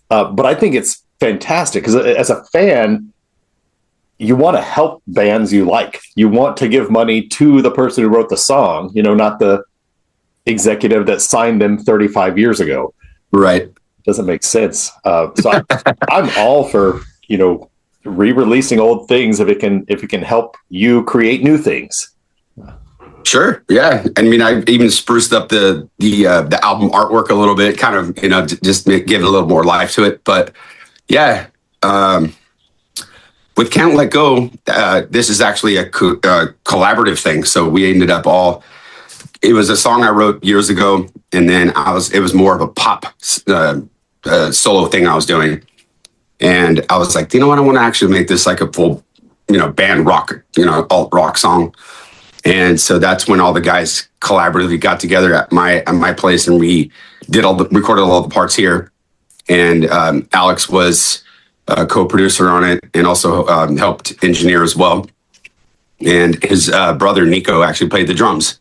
But I think it's fantastic because as a fan, you want to help bands you like. You want to give money to the person who wrote the song, not the executive that signed them 35 years ago. Right. Doesn't make sense. So I'm all for, re-releasing old things if it can help you create new things. Sure. Yeah. I mean, I even spruced up the album artwork a little bit, kind of, just give it a little more life to it. But yeah, with "Can't Let Go," this is actually a collaborative thing. So we ended up it was a song I wrote years ago, and then it was more of a pop solo thing I was doing. And I was like, you know what? I want to actually make this like a full, band rock, alt rock song. And so that's when all the guys collaboratively got together at my place, and we recorded all the parts here. And Alex was a co-producer on it, and also helped engineer as well. And his brother Nico actually played the drums.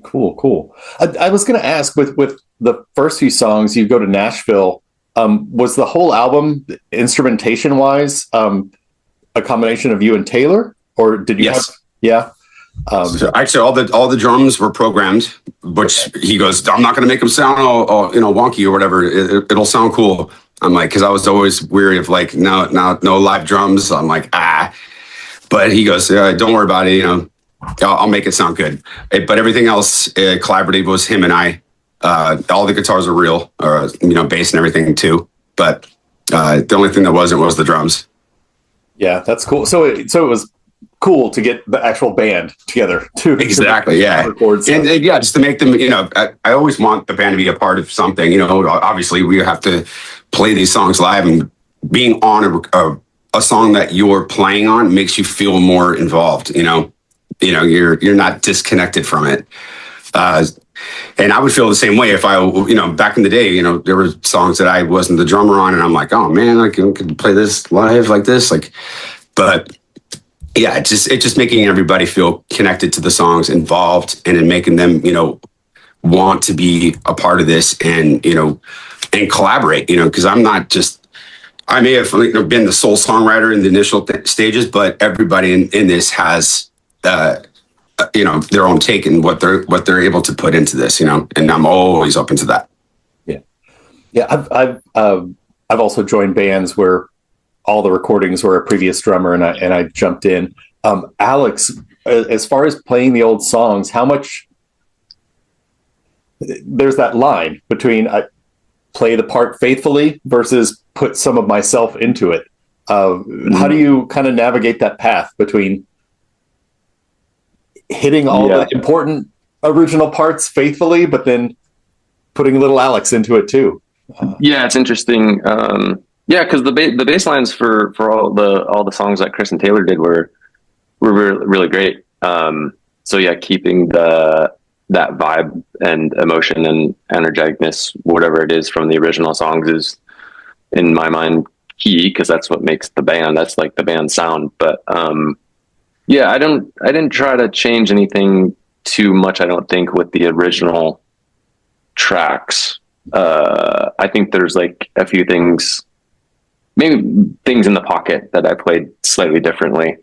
Cool. I was going to ask with the first few songs, you go to Nashville Was the whole album instrumentation wise a combination of you and Taylor, or did you Yes. have? Yeah. So actually, all the drums were programmed, which he goes, I'm not going to make them sound all wonky or whatever. It'll sound cool. I'm like, because I was always weary of like, no live drums. I'm like, but he goes, don't worry about it. I'll make it sound good. But everything else collaborative was him and I. All the guitars are real, bass and everything too. But the only thing that wasn't was the drums. Yeah, that's cool. So it was cool to get the actual band together too. Exactly. Yeah. And yeah, just to make them, I always want the band to be a part of something, obviously we have to play these songs live, and being on a song that you're playing on makes you feel more involved, you're not disconnected from it. And I would feel the same way if I, back in the day, there were songs that I wasn't the drummer on, and I'm like, oh man, I could play this live like this, but yeah, it's just making everybody feel connected to the songs, involved, and then making them, want to be a part of this and collaborate, because I may have been the sole songwriter in the initial stages, but everybody in this has, their own take and what they're able to put into this, and I'm always open to that. Yeah. Yeah. I've also joined bands where all the recordings were a previous drummer and I jumped in. Alex, as far as playing the old songs, how much there's that line between I play the part faithfully versus put some of myself into it. How do you kind of navigate that path between hitting all the important original parts faithfully, but then putting a little Alex into it too? Yeah, it's interesting. Yeah, because the bass lines for all the songs that Chris and Taylor did were really great. So yeah, keeping that vibe and emotion and energeticness, whatever it is from the original songs, is in my mind key, because that's what makes the band. That's like the band sound. But yeah, I didn't try to change anything too much, I don't think, with the original tracks. I think there's like a few things, maybe things in the pocket that I played slightly differently.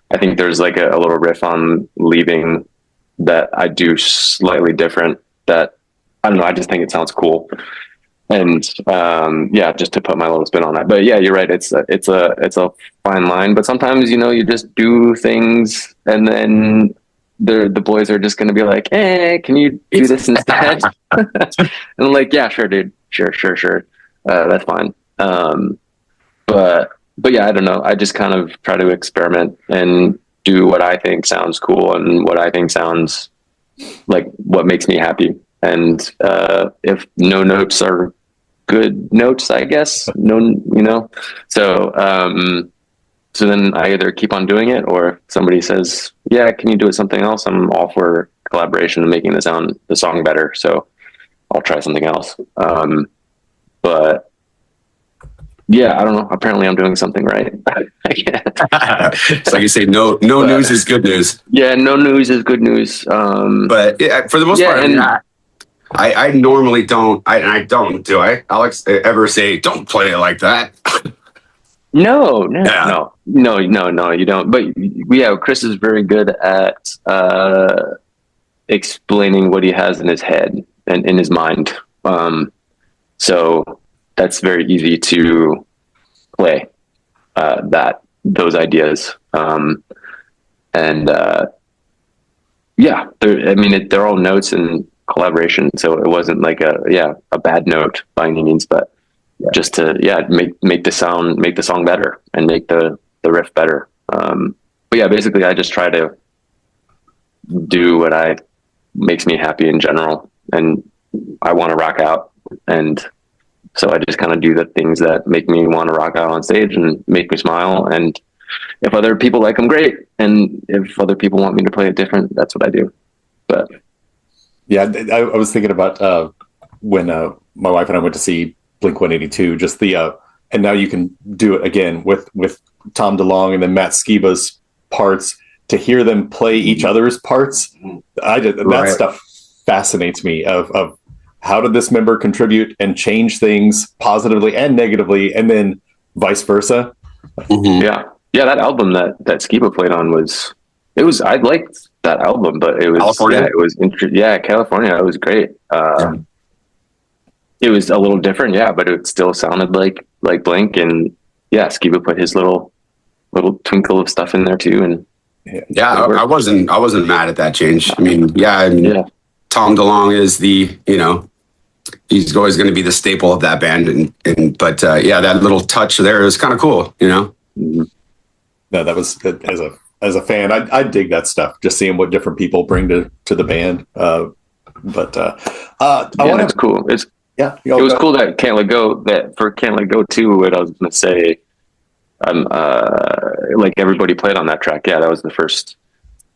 I think there's like a little riff on Leaving that I do slightly different, that I don't know, I just think it sounds cool. And yeah, just to put my little spin on that. But yeah, you're right. It's a fine line, but sometimes, you just do things and then the boys are just going to be like, hey, can you do this instead? And I'm like, yeah, sure, dude. Sure. That's fine. But yeah, I don't know. I just kind of try to experiment and do what I think sounds cool and what I think sounds like what makes me happy. And if no notes are good notes, I guess, so then I either keep on doing it, or if somebody says, yeah, can you do it something else? I'm all for collaboration and making the song better. So I'll try something else. But yeah, I don't know. Apparently I'm doing something right. It's like you say, no news is good news. Yeah, no news is good news. But yeah, for the most part, I normally don't. I don't. Do I, Alex, ever say don't play it like that? No, you don't. But yeah, Chris is very good at explaining what he has in his head and in his mind. So that's very easy to play those ideas. Yeah, they're all notes and collaboration. So it wasn't like a bad note by any means, but just to make the song better and make the riff better. But yeah, basically I just try to do what makes me happy in general, and I want to rock out, and so I just kind of do the things that make me want to rock out on stage and make me smile. And if other people like them, great. And if other people want me to play it different, that's what I do. But yeah, I was thinking about when my wife and I went to see Blink-182, just and now you can do it again with Tom DeLonge and then Matt Skiba's parts, to hear them play each other's parts. That stuff fascinates me, of how did this member contribute and change things positively and negatively, and then vice versa. Yeah, that album that Skiba played on I liked that album, but it was California. California. It was great. It was a little different, but it still sounded like Blink, and Skiba put his little twinkle of stuff in there too, and I wasn't mad at that change. I mean, Tom DeLonge is he's always going to be the staple of that band, but that little touch there is kind of cool, No, that was as a fan, I dig that stuff. Just seeing what different people bring to the band. It's cool. It was cool that Can't Let Go. That for Can't Let Go too. What I was going to say, like everybody played on that track. Yeah, that was the first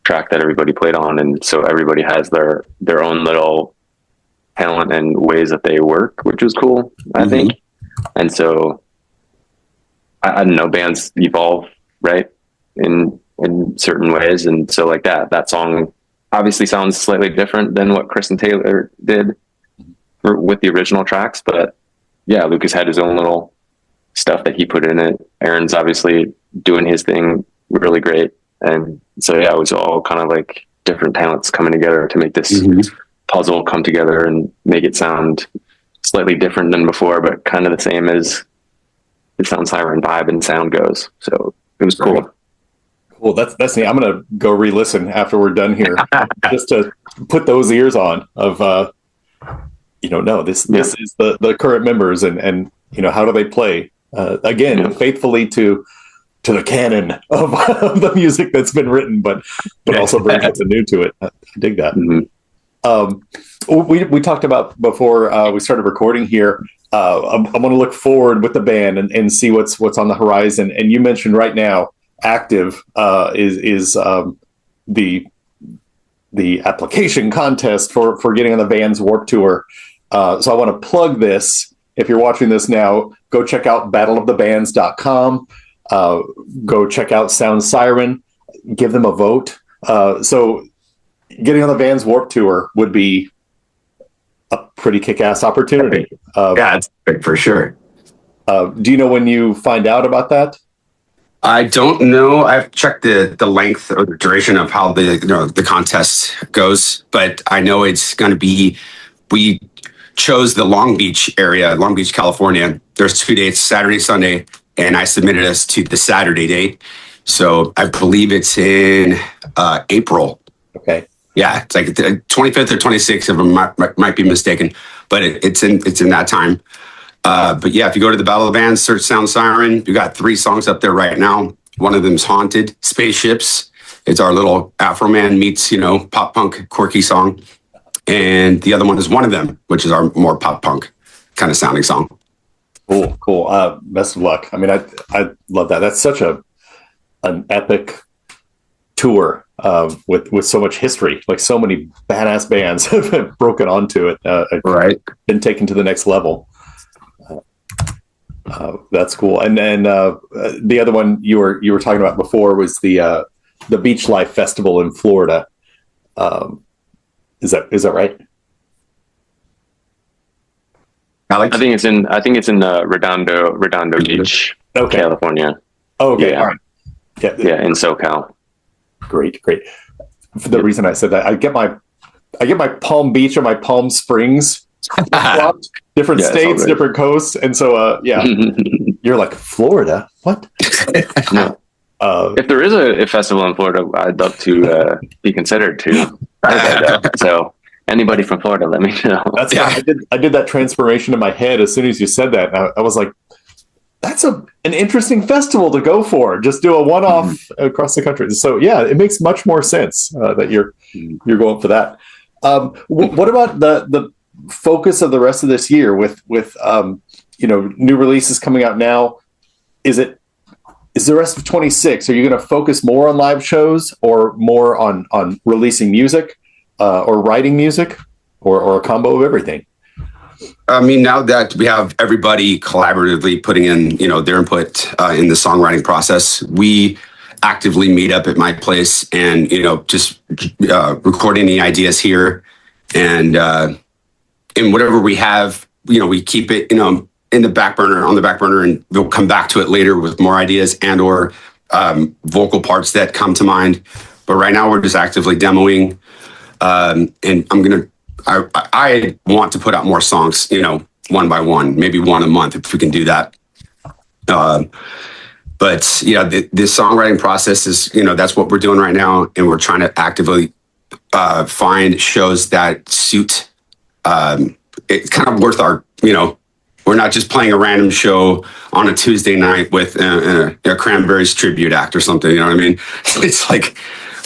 track that everybody played on, and so everybody has their own little talent and ways that they work, which was cool, I think. And so I don't know, bands evolve, right, in certain ways, and so like that song obviously sounds slightly different than what Chris and Taylor did with the original tracks, but Lucas had his own little stuff that he put in it. Aaron's obviously doing his thing really great, and so it was all kind of like different talents coming together to make this puzzle come together and make it sound slightly different than before, but kind of the same as the Sound Siren vibe and sound goes. So it was cool. Cool. That's neat. I'm gonna go re-listen after we're done here, just to put those ears on of this is the current members and how do they play faithfully to the canon of the music that's been written, but also bring something new to it. I dig that. We talked about before we started recording here. I want to look forward with the band and see what's on the horizon. And you mentioned right now, active is the application contest for getting on the Vans Warped Tour. So I want to plug this. If you're watching this now, go check out battleofthebands.com. Go check out Sound Siren. Give them a vote. So getting on the Vans Warped Tour would be a pretty kick-ass opportunity. It's big for sure. Do you know when you find out about that? I don't know. I've checked the length or the duration of how the contest goes, but I know it's going to be. We chose the Long Beach area, Long Beach, California. There's 2 dates, Saturday, Sunday, and I submitted us to the Saturday date. So I believe it's in April. Okay. Yeah, it's like the 25th or 26th, if I might be mistaken, but it's in that time. But yeah, if you go to the Battle of the Bands, search Sound Siren, you got 3 songs up there right now. One of them's Haunted, Spaceships. It's our little Afro Man meets, pop punk quirky song. And the other one is One of Them, which is our more pop punk kind of sounding song. Cool. Best of luck. I mean, I love that. That's such an epic tour with so much history. Like so many badass bands have broken onto it. Right. Been taken to the next level. That's cool. And then the other one you were talking about before was the Beach Life Festival in Florida. Is that right? Alex? I think it's in Redondo Beach, California. Oh, okay. Yeah. All right. Yeah, in SoCal. Great. For the reason I said that, I get my Palm Beach or my Palm Springs swapped. Different states, different coasts, and so you're like Florida. What? No. If there is a festival in Florida, I'd love to be considered to. So anybody from Florida, let me know. I did that transformation in my head as soon as you said that. I was like, that's an interesting festival to go for. Just do a one-off across the country. So yeah, it makes much more sense that you're going for that. What about the focus of the rest of this year with new releases coming out now? Is the rest of 26, are you going to focus more on live shows or more on releasing music or writing music or a combo of everything? I mean, now that we have everybody collaboratively putting in, their input in the songwriting process, we actively meet up at my place and, just recording the ideas here and, and whatever we have, we keep it, in the back burner, on the back burner, and we'll come back to it later with more ideas and or vocal parts that come to mind. But right now we're just actively demoing, and I want to put out more songs, one by one, maybe one a month if we can do that. But yeah, the songwriting process is, that's what we're doing right now, and we're trying to actively find shows that suit. It's kind of worth our, we're not just playing a random show on a Tuesday night with a Cranberries tribute act or something. You know what I mean? It's like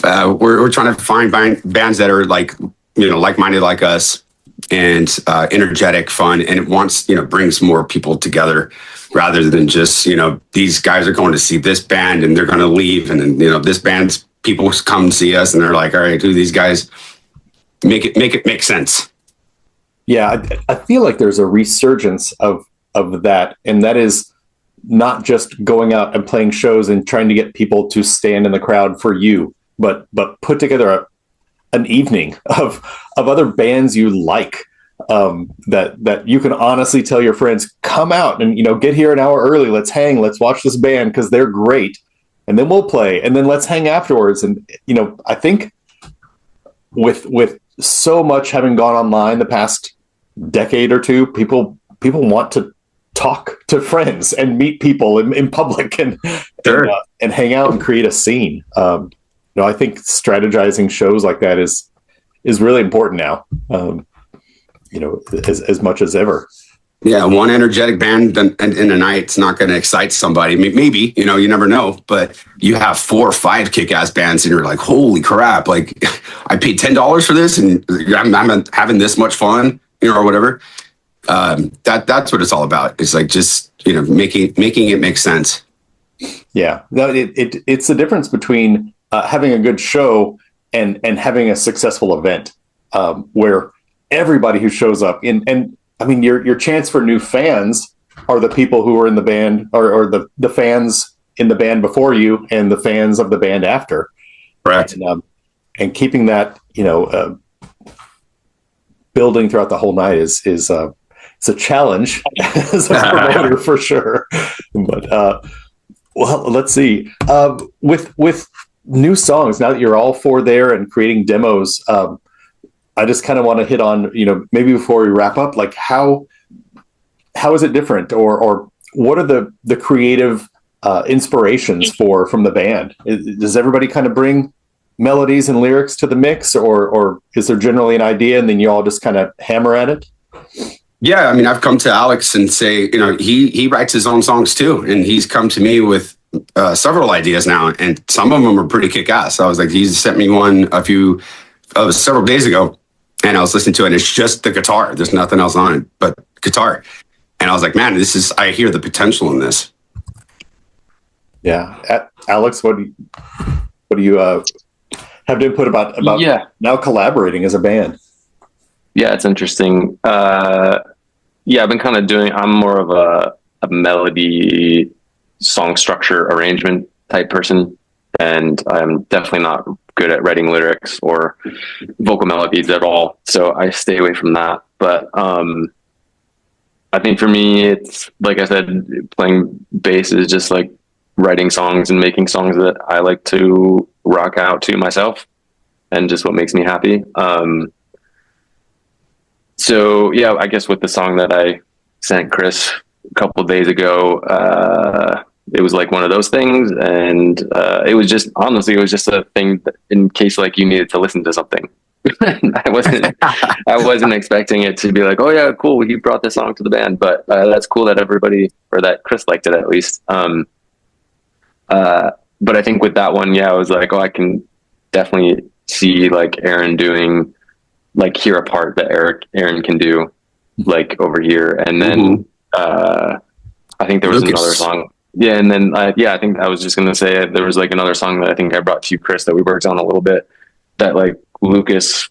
we're trying to find bands that are like, like-minded like us, and energetic, fun, and it brings more people together rather than just, these guys are going to see this band and they're going to leave, and then this band's people come see us and they're like, all right, do these guys make it make sense? Yeah, I feel like there's a resurgence of that, and that is not just going out and playing shows and trying to get people to stand in the crowd for you, but put together an evening of other bands you like, that you can honestly tell your friends, come out and get here an hour early. Let's hang. Let's watch this band because they're great, and then we'll play, and then let's hang afterwards. And I think with so much having gone online the past decade or two, people want to talk to friends and meet people in public and hang out and create a scene. I think strategizing shows like that is really important now, as much as ever. Yeah, one energetic band in a night's not going to excite somebody. Maybe, you never know. But you have 4 or 5 kick-ass bands, and you're like, holy crap! Like, I paid $10 for this, and I'm having this much fun, or whatever. That's what it's all about. It's like just making it make sense. Yeah, no, it's the difference between having a good show and having a successful event, where everybody who shows up and I mean, your chance for new fans are the people who were in the band or the fans in the band before you and the fans of the band after. Correct. And keeping that, building throughout the whole night is it's a challenge as a promoter for sure. But well, let's see. With new songs, now that you're all 4 there and creating demos, I just kind of want to hit on, maybe before we wrap up, like how is it different, or what are the creative inspirations from the band? Does everybody kind of bring melodies and lyrics to the mix, or is there generally an idea and then you all just kind of hammer at it? Yeah, I mean, I've come to Alex and say, he writes his own songs too, and he's come to me with several ideas now, and some of them are pretty kick-ass. I was like, he sent me one several days ago, and I was listening to it, and it's just the guitar. There's nothing else on it but guitar. And I was like, man, I hear the potential in this. Yeah. Alex, what do you have to input about now collaborating as a band? Yeah, it's interesting. I've been kind of I'm more of a melody, song structure, arrangement type person. And I'm definitely not good at writing lyrics or vocal melodies at all. So I stay away from that. But I think for me, it's like I said, playing bass is just like writing songs and making songs that I like to rock out to myself, and just what makes me happy. So yeah, I guess with the song that I sent Chris a couple of days ago, it was like one of those things, and it was just a thing that in case like you needed to listen to something. I wasn't expecting it to be like, oh yeah, cool, he brought this song to the band, but that's cool that everybody, or that Chris liked it at least. But I think with that one, I was like, I can definitely see like Aaron doing, like, hear a part that Aaron can do, like over here, and then I think there was another song. Yeah, and then I think I was just gonna say there was like another song that I think I brought to you, Chris, that we worked on a little bit, that like Lucas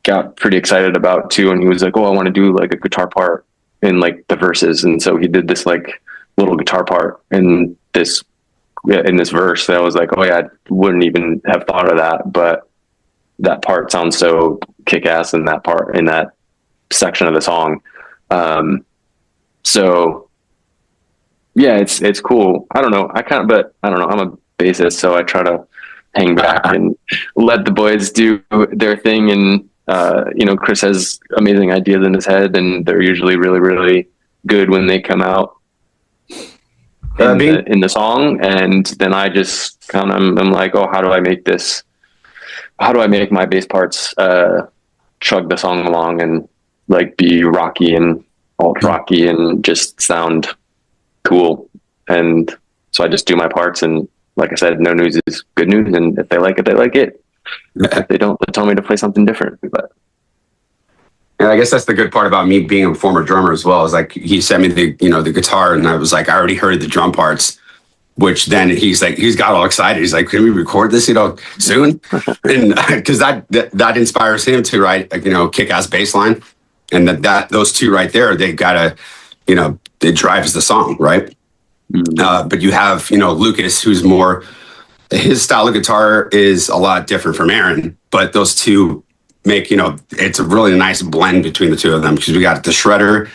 got pretty excited about too, and he was like, "Oh, I want to do like a guitar part in like the verses," and so he did this like little guitar part in this verse. That I was like, "Oh yeah, I wouldn't even have thought of that," but that part sounds so kick-ass in that part, in that section of the song. So yeah, it's cool. I don't know. But I don't know. I'm a bassist, so I try to hang back and let the boys do their thing. And Chris has amazing ideas in his head, and they're usually really, really good when they come out in the song. And then I just kind of I'm like, oh, how do I make my bass parts chug the song along and like be rocky and alt rocky and just sound cool. And so I just do my parts, and like I said, no news is good news, and if they like it, they like it. If they don't, they tell me to play something different. But I guess that's the good part about me being a former drummer as well, is like he sent me the guitar, and I was like, I already heard the drum parts, which then he's got all excited. He's like, can we record this, soon? And because that inspires him to write, kick-ass bass line. And that those two right there, they gotta, it drives the song, right? Mm-hmm. But you have, Lucas, who's more, his style of guitar is a lot different from Aaron, but those two make, it's a really nice blend between the two of them, because we got the shredder,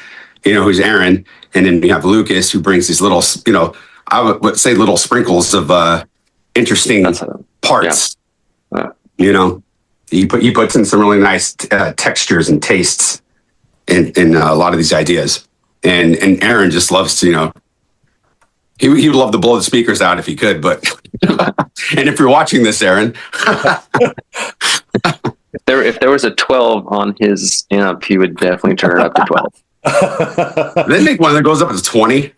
who's Aaron, and then you have Lucas, who brings these little, I would say little sprinkles of interesting parts. Yeah. He puts in some really nice textures and tastes in a lot of these ideas, and Aaron just loves to, he would love to blow the speakers out if he could, but and if you're watching this, Aaron, if there was a 12 on his amp, he would definitely turn it up to 12. They make one that goes up to 20.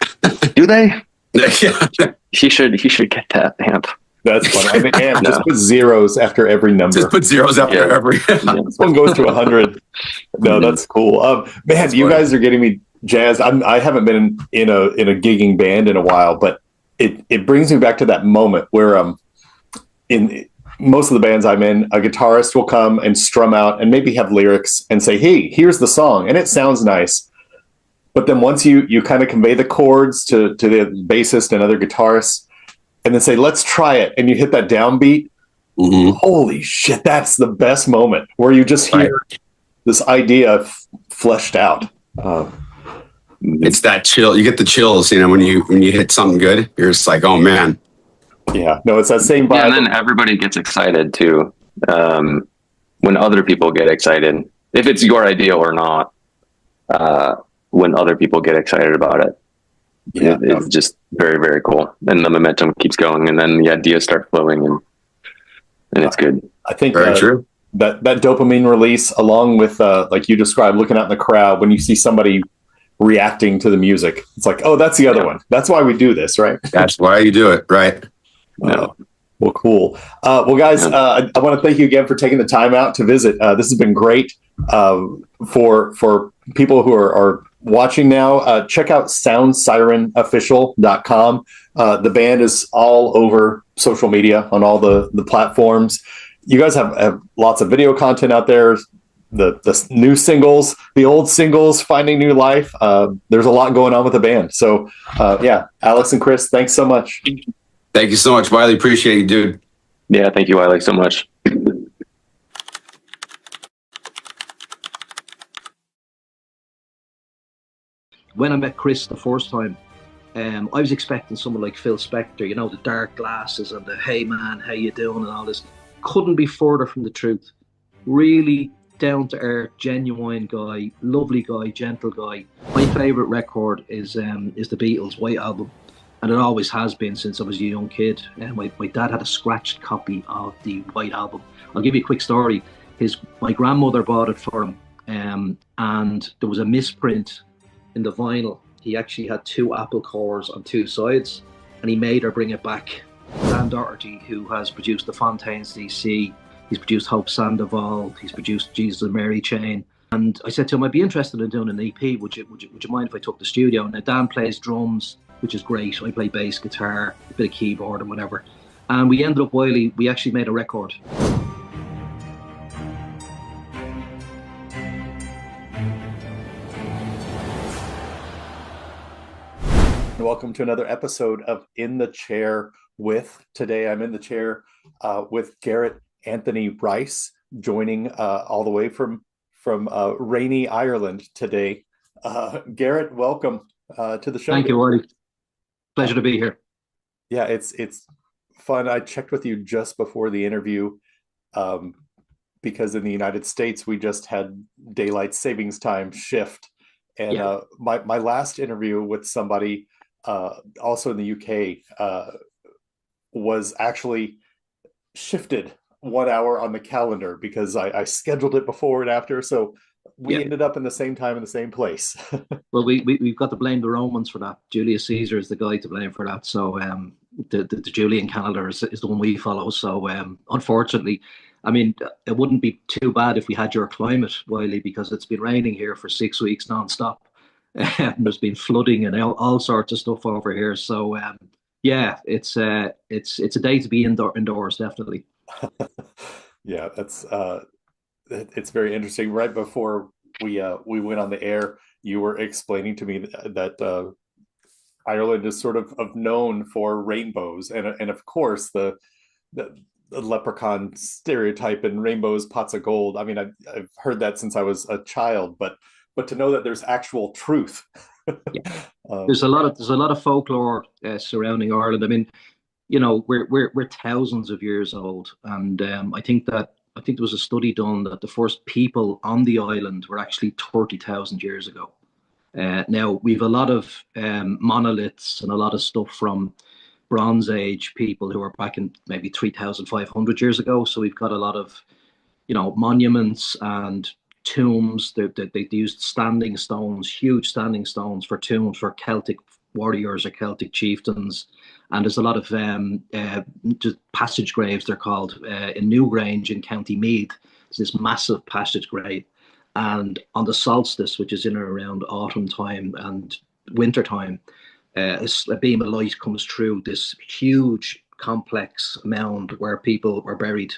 Do they? Yeah. He should get that amp. That's funny. Amp, just put zeros after every number. Just put zeros after every. This one goes to 100. No, that's cool. Man, you guys are getting me jazzed. I haven't been in a gigging band in a while, but it brings me back to that moment where in most of the bands I'm in, a guitarist will come and strum out and maybe have lyrics and say, hey, here's the song, and it sounds nice. But then once you kind of convey the chords to the bassist and other guitarists, and then say, let's try it, and you hit that downbeat, holy shit, that's the best moment, where you just hear this idea fleshed out. It's that chill. You get the chills, when you hit something good. You're just like, oh man. Yeah, no, it's that same vibe. Yeah, and then everybody gets excited too. When other people get excited, if it's your idea or not, when other people get excited about it, it's just very, very cool. And the momentum keeps going, and then the ideas start flowing, and it's good. I think very true. That dopamine release, along with like you described, looking out in the crowd when you see somebody reacting to the music, it's like, oh, that's the other one. That's why we do this, right? That's why you do it, right? Well, cool. Well, guys, I want to thank you again for taking the time out to visit. This has been great. For people who are watching now, check out soundsirenofficial.com. The band is all over social media on all the platforms. You guys have lots of video content out there. The new singles, the old singles, finding new life. There's a lot going on with the band. So, Alex and Chris, thanks so much. Thank you so much, Wiley. Appreciate you, dude. Yeah, thank you, Wiley, so much. When I met Chris the first time, I was expecting someone like Phil Spector, the dark glasses and the hey man, how you doing and all this. Couldn't be further from the truth. Really down to earth, genuine guy, lovely guy, gentle guy. My favourite record is the Beatles' White Album, and it always has been since I was a young kid. And my dad had a scratched copy of the White Album. I'll give you a quick story. My grandmother bought it for him, and there was a misprint in the vinyl. He actually had 2 apple cores on 2 sides, and he made her bring it back. Dan Doherty, who has produced The Fontaines DC, he's produced Hope Sandoval, he's produced Jesus and Mary Chain. And I said to him, I'd be interested in doing an EP. Would you mind if I took the studio? Now Dan plays drums, which is great. I play bass guitar, a bit of keyboard and whatever. And we ended up, Wiley, we actually made a record. Welcome to another episode of In the Chair with. Today I'm in the chair with Garrett Anthony Rice, joining all the way from from rainy Ireland today. Garrett, welcome to the show. Thank you, Wardy. Pleasure to be here. Yeah, it's fun. I checked with you just before the interview because in the United States we just had daylight savings time shift, and my last interview with somebody also in the UK was actually shifted 1 hour on the calendar because I scheduled it before and after, so we ended up in the same time in the same place. Well, we've got to blame the Romans for that. Julius Caesar is the guy to blame for that. So the Julian calendar is the one we follow. So unfortunately, I mean, it wouldn't be too bad if we had your climate, Wiley, because it's been raining here for 6 weeks nonstop. There's been flooding and all sorts of stuff over here. So yeah, it's a day to be indoors, definitely. Yeah, that's it's very interesting. Right before we went on the air, you were explaining to me that Ireland is sort of known for rainbows, and of course the leprechaun stereotype and rainbows, pots of gold. I mean, I've heard that since I was a child, but to know that there's actual truth. There's a lot of folklore surrounding Ireland. I mean, you know, we're thousands of years old, and I think there was a study done that the first people on the island were actually 30,000 years ago. Now we've a lot of monoliths and a lot of stuff from Bronze Age people who are back in maybe 3,500 years ago. So we've got a lot of, you know, monuments and tombs. They used standing stones, huge standing stones for tombs for Celtic warriors or Celtic chieftains. And there's a lot of just passage graves, they're called, in Newgrange in County Meath. There's this massive passage grave. And on the solstice, which is in and around autumn time and winter time, a beam of light comes through this huge complex mound where people were buried.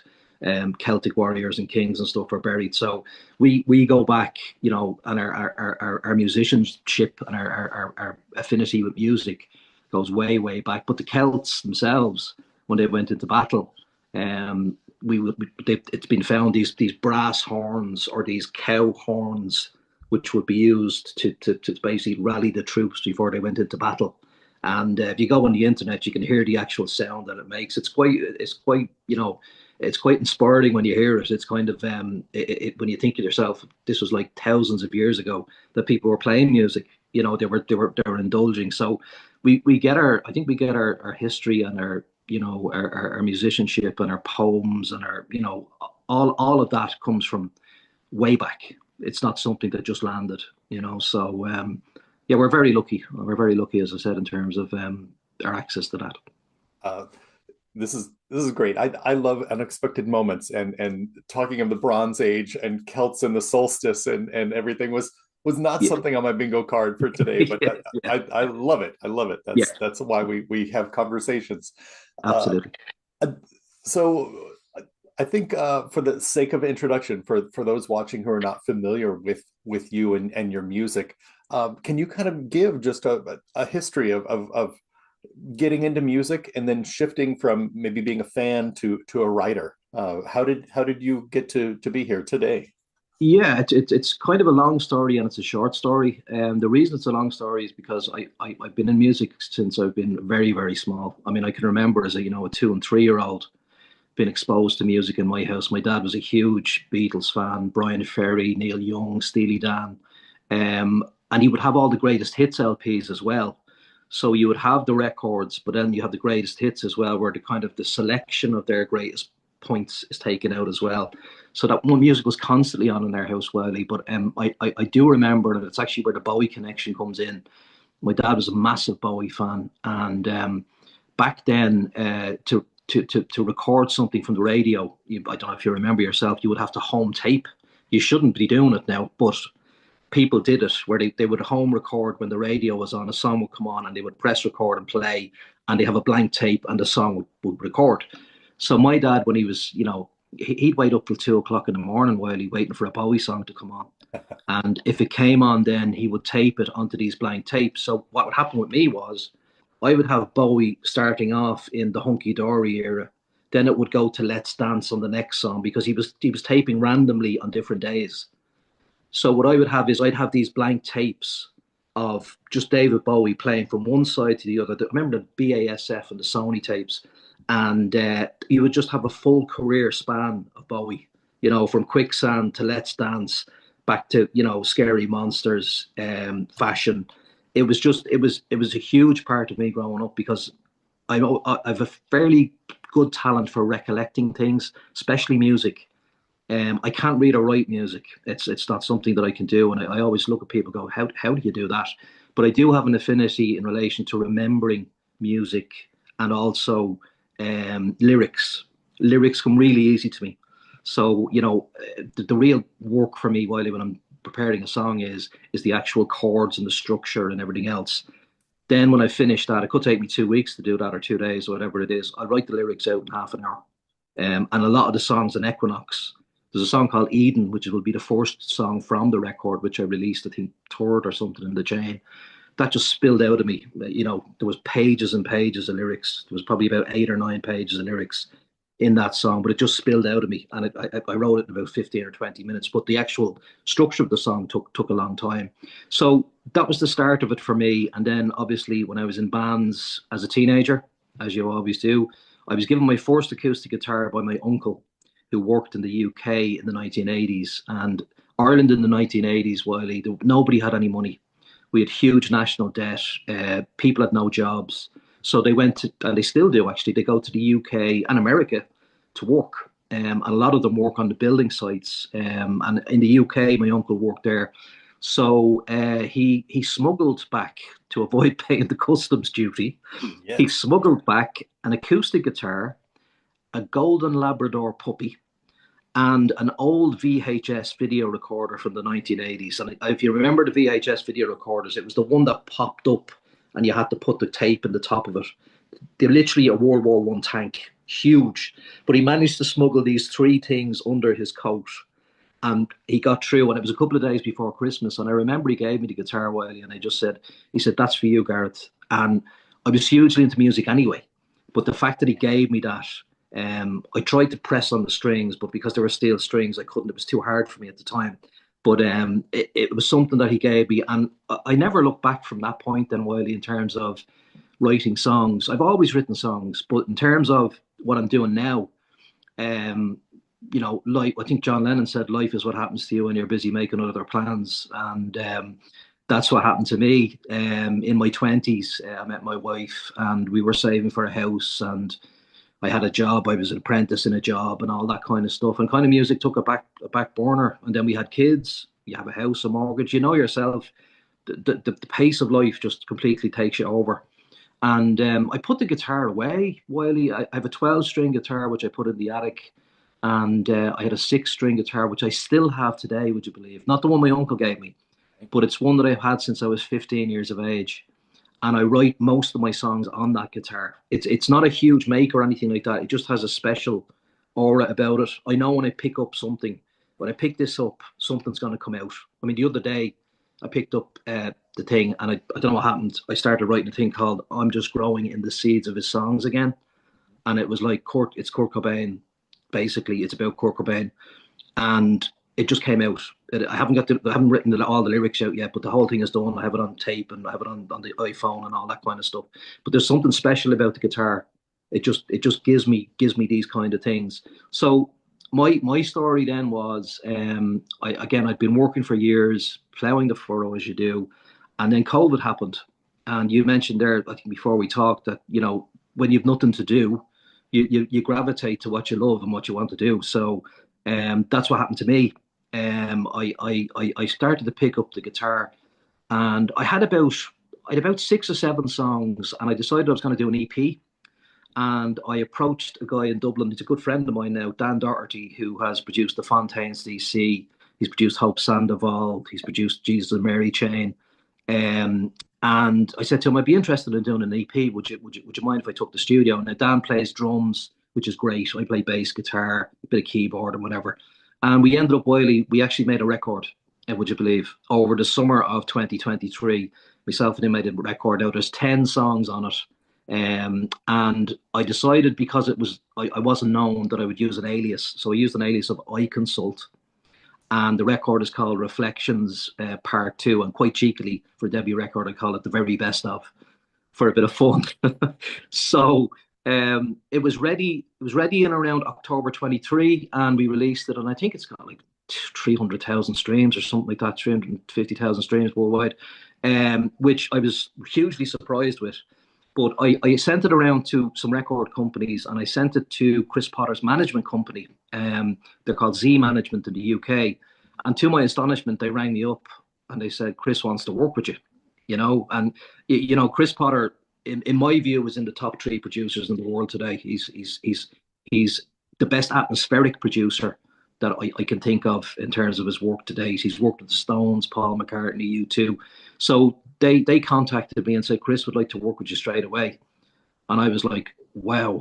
Celtic warriors and kings and stuff were buried. So we go back, you know, and our musicianship and our affinity with music goes way back. But the Celts themselves, when they went into battle, it's been found these brass horns or these cow horns, which would be used to basically rally the troops before they went into battle. And if you go on the internet, you can hear the actual sound that it makes. It's quite you know, it's quite inspiring when you hear it. It's kind of when you think to yourself, this was like thousands of years ago that people were playing music. You know, they were indulging. So we get our history and our, you know, our musicianship and our poems and our, you know, all of that comes from way back. It's not something that just landed, you know. So yeah, we're very lucky. We're very lucky, as I said, in terms of our access to that. This is great. I love unexpected moments, and talking of the Bronze Age and Celts and the solstice and everything was not something on my bingo card for today, but I love it. I love it. That's why we have conversations. Absolutely. So I think for the sake of introduction, for those watching who are not familiar with you and your music, can you kind of give just a history of getting into music and then shifting from maybe being a fan to a writer? How did you get to be here today? Yeah, it's kind of a long story and it's a short story. The reason it's a long story is because I've been in music since I've been very, very small. I mean, I can remember as a 2 and 3 year old being exposed to music in my house. My dad was a huge Beatles fan, Brian Ferry, Neil Young, Steely Dan, and he would have all the greatest hits LPs as well. So you would have the records, but then you have the greatest hits as well, where the selection of their greatest points is taken out as well. So that one music was constantly on in our house, Wiley. But I do remember, and it's actually where the Bowie connection comes in. My dad was a massive Bowie fan, and back then to record something from the radio, I don't know if you remember yourself, you would have to home tape. You shouldn't be doing it now, but people did it where they would home record when the radio was on, a song would come on and they would press record and play, and they have a blank tape and the song would record. So my dad, when he was, he'd wait up till 2:00 in the morning while he waiting for a Bowie song to come on. And if it came on, then he would tape it onto these blank tapes. So what would happen with me was I would have Bowie starting off in the Hunky Dory era. Then it would go to Let's Dance on the next song, because he was taping randomly on different days. So what I would have is I'd have these blank tapes of just David Bowie playing from one side to the other. Remember the BASF and the Sony tapes, and you would just have a full career span of Bowie. You know, from Quicksand to Let's Dance, back to Scary Monsters, Fashion. It was a huge part of me growing up because I've a fairly good talent for recollecting things, especially music. I can't read or write music. It's not something that I can do, and I always look at people and go, how do you do that? But I do have an affinity in relation to remembering music and also lyrics. Lyrics come really easy to me. So the real work for me, Wiley, when I'm preparing a song is the actual chords and the structure and everything else. Then when I finish that, it could take me 2 weeks to do that, or 2 days, or whatever it is. I write the lyrics out in half an hour. And a lot of the songs in Equinox, there's a song called Eden, which will be the first song from the record, which I released, I think, third or something in the chain. That just spilled out of me. There was pages and pages of lyrics. There was probably about 8 or 9 pages of lyrics in that song, but it just spilled out of me. And I wrote it in about 15 or 20 minutes, but the actual structure of the song took a long time. So that was the start of it for me. And then obviously when I was in bands as a teenager, as you always do, I was given my first acoustic guitar by my uncle, who worked in the UK in the 1980s. And Ireland in the 1980s, Wiley, nobody had any money. We had huge national debt. People had no jobs. So they went to, and they still do actually, they go to the UK and America to work. And a lot of them work on the building sites. And in the UK, my uncle worked there. So he smuggled back, to avoid paying the customs duty, he smuggled back an acoustic guitar, a golden Labrador puppy, and an old VHS video recorder from the 1980s. And if you remember the VHS video recorders, it was the one that popped up and you had to put the tape in the top of it. They're literally a World War I tank, huge. But he managed to smuggle these 3 things under his coat. And he got through, and it was a couple of days before Christmas. And I remember he gave me the guitar, Wiley, and he said, that's for you, Gareth. And I was hugely into music anyway. But the fact that he gave me that, I tried to press on the strings, but because they were steel strings, I couldn't. It was too hard for me at the time. But it was something that he gave me. And I never looked back from that point then, Wiley, in terms of writing songs. I've always written songs, but in terms of what I'm doing now, like I think John Lennon said, life is what happens to you when you're busy making other plans. And that's what happened to me. In my 20s, I met my wife and we were saving for a house, and I had a job. I was an apprentice in a job and all that kind of stuff. And kind of music took a back burner. And then we had kids. You have a house, a mortgage. You know yourself, the pace of life just completely takes you over. And I put the guitar away, Wiley. I have a 12-string guitar, which I put in the attic. And I had a 6-string guitar, which I still have today, would you believe? Not the one my uncle gave me, but it's one that I've had since I was 15 years of age. And I write most of my songs on that guitar. It's not a huge make or anything like that. It just has a special aura about it. I know when I pick up something, when I pick this up, something's going to come out. I mean, the other day, I picked up the thing, and I don't know what happened. I started writing a thing called I'm Just Growing in the Seeds of His Songs Again. And it was like it's Kurt Cobain. Basically, it's about Kurt Cobain. And it just came out. I haven't written all the lyrics out yet, but the whole thing is done. I have it on tape and I have it on the iPhone and all that kind of stuff. But there's something special about the guitar. It just gives me these kind of things. So my story then was, I'd been working for years, plowing the furrow as you do, and then COVID happened. And you mentioned there, I think before we talked, that when you've nothing to do, you gravitate to what you love and what you want to do. So that's what happened to me. I started to pick up the guitar, and I had about 6 or 7 songs, and I decided I was going to do an EP. And I approached a guy in Dublin. He's a good friend of mine now, Dan Doherty, who has produced The Fontaines DC. He's produced Hope Sandoval. He's produced Jesus and Mary Chain. And I said to him, I'd be interested in doing an EP. Would you mind if I took the studio? Now Dan plays drums, which is great. I play bass guitar, a bit of keyboard and whatever. And we ended up, Wiley, we actually made a record, would you believe, over the summer of 2023. Myself and him made a record. Now there's 10 songs on it. And I decided, because I wasn't known, that I would use an alias. So I used an alias of iConsult. and the record is called Reflections Part 2, and quite cheekily for a debut record I call it the very best of, for a bit of fun. So it was ready in around October 23, and we released it, and I think it's got like 300,000 streams or something like that, 350,000 streams worldwide, which I was hugely surprised with. But I sent it around to some record companies, and I sent it to Chris Potter's management company. They're called Z Management in the UK. And to my astonishment, they rang me up and they said, Chris wants to work with you, you know. And, you know, Chris Potter, in my view, is in the top 3 producers in the world today. He's the best atmospheric producer that I can think of in terms of his work to date. He's worked with the Stones, Paul McCartney, U2. So they contacted me and said, Chris would like to work with you straight away. And I was like, wow,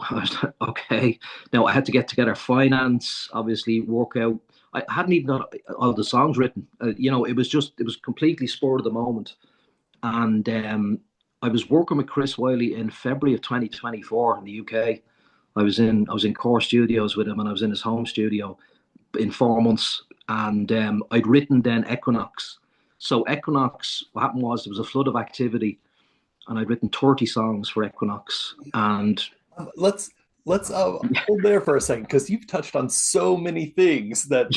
okay. Now I had to get together finance, obviously work out. I hadn't even got all the songs written. You know, it was completely spur of the moment. And I was working with Chris Wiley in February of 2024 in the UK. I was in Core Studios with him, and I was in his home studio in 4 months. And I'd written then Equinox. So Equinox, what happened was there was a flood of activity, and I'd written 30 songs for Equinox. And let's hold there for a second, because you've touched on so many things that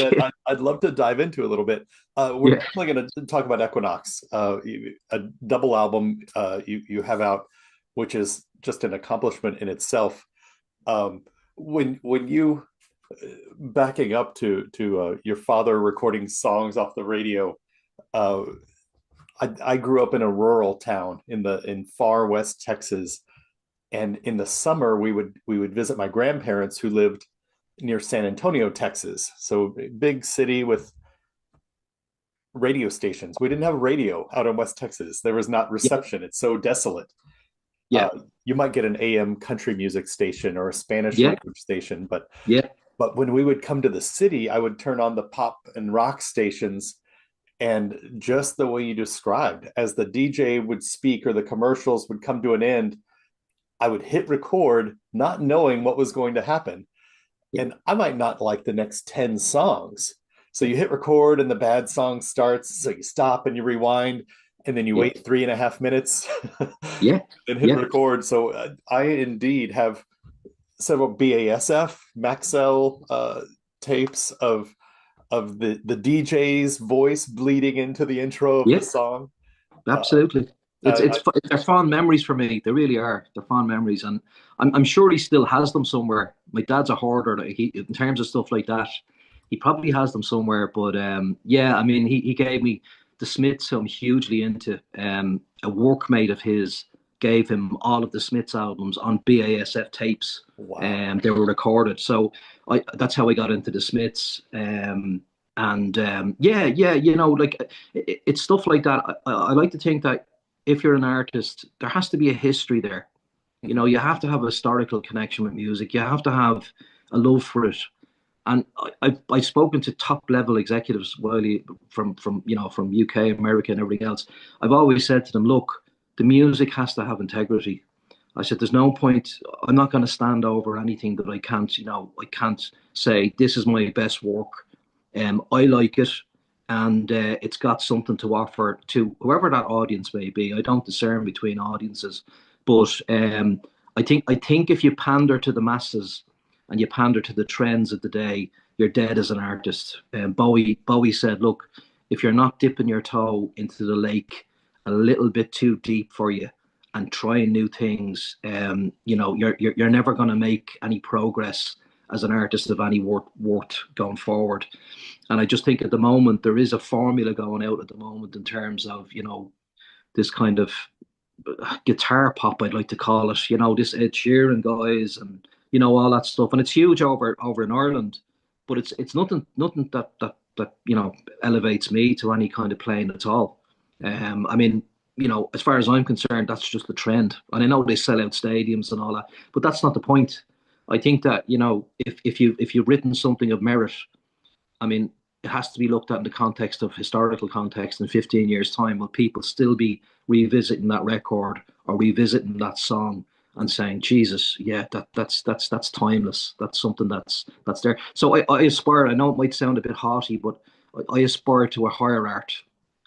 I'd love to dive into a little bit. We're definitely going to talk about Equinox, a double album you have out, which is just an accomplishment in itself. When you backing up to your father recording songs off the radio, I grew up in a rural town in far west Texas, and in the summer we would visit my grandparents who lived near San Antonio, Texas. So big city with radio stations. We didn't have radio out in West Texas. There was not reception. It's so desolate. You might get an AM country music station or a Spanish language station, but when we would come to the city, I would turn on the pop and rock stations. And just the way you described, as the DJ would speak or the commercials would come to an end, I would hit record, not knowing what was going to happen. And I might not like the next 10 songs. So you hit record and the bad song starts. So you stop and you rewind, and then you wait 3.5 minutes and hit record. So I indeed have several BASF, Maxell tapes of the DJ's voice bleeding into the intro of the song. Absolutely. They're fond memories for me. They really are. They're fond memories. And I'm sure he still has them somewhere. My dad's a hoarder. In terms of stuff like that, he probably has them somewhere. But I mean, he gave me the Smiths, who I'm hugely into. A workmate of his gave him all of the Smiths albums on BASF tapes. Wow. They were recorded. So that's how I got into the Smiths. You know, like it's stuff like that. I like to think that if you're an artist, there has to be a history there. You know, you have to have a historical connection with music. You have to have a love for it. And I've spoken to top level executives, Wiley, from UK, America, and everything else. I've always said to them, look, the music has to have integrity. I said, there's no point. I'm not going to stand over anything that I can't say this is my best work. I like it, and it's got something to offer to whoever that audience may be. I don't discern between audiences, but I think if you pander to the masses and you pander to the trends of the day, you're dead as an artist. Bowie said, look, if you're not dipping your toe into the lake a little bit too deep for you and trying new things, you're never going to make any progress as an artist of any worth going forward. And I just think at the moment there is a formula going out at the moment in terms of, this kind of guitar pop, I'd like to call it, this Ed Sheeran guys and, all that stuff. And it's huge over in Ireland, but it's nothing that elevates me to any kind of playing at all. I mean, as far as I'm concerned, that's just the trend. And I know they sell out stadiums and all that, but that's not the point. I think that, if you've written something of merit, I mean, it has to be looked at in the context of historical context. In 15 years' time, will people still be revisiting that record or revisiting that song and saying, Jesus, yeah, that's timeless. That's something that's there. So I aspire. I know it might sound a bit haughty, but I aspire to a higher art.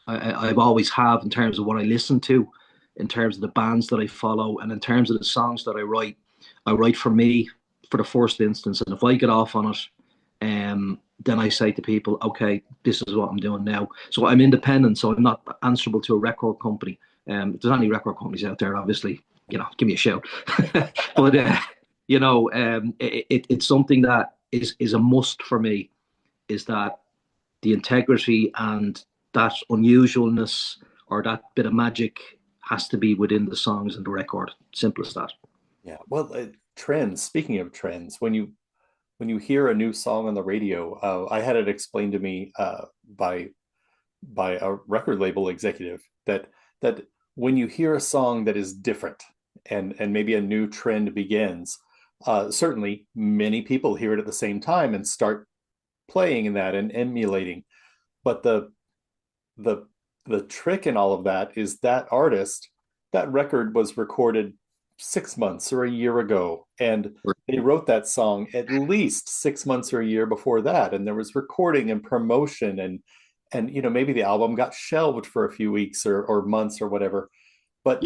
I've always have, in terms of what I listen to, in terms of the bands that I follow, and in terms of the songs that I write. I write for me for the first instance, and if I get off on it, then I say to people, okay, this is what I'm doing now. So I'm independent, so I'm not answerable to a record company. If there's any record companies out there, obviously, give me a shout. But it's something that is a must for me, is that the integrity and that unusualness or that bit of magic has to be within the songs and the record. Simple as that. Yeah. Well, trends. Speaking of trends, when you hear a new song on the radio, I had it explained to me by a record label executive that when you hear a song that is different and maybe a new trend begins, certainly many people hear it at the same time and start playing in that and emulating. But the trick in all of that is that artist, that record was recorded 6 months or a year ago, and they wrote that song at least 6 months or a year before that, and there was recording and promotion, and maybe the album got shelved for a few weeks or months or whatever. But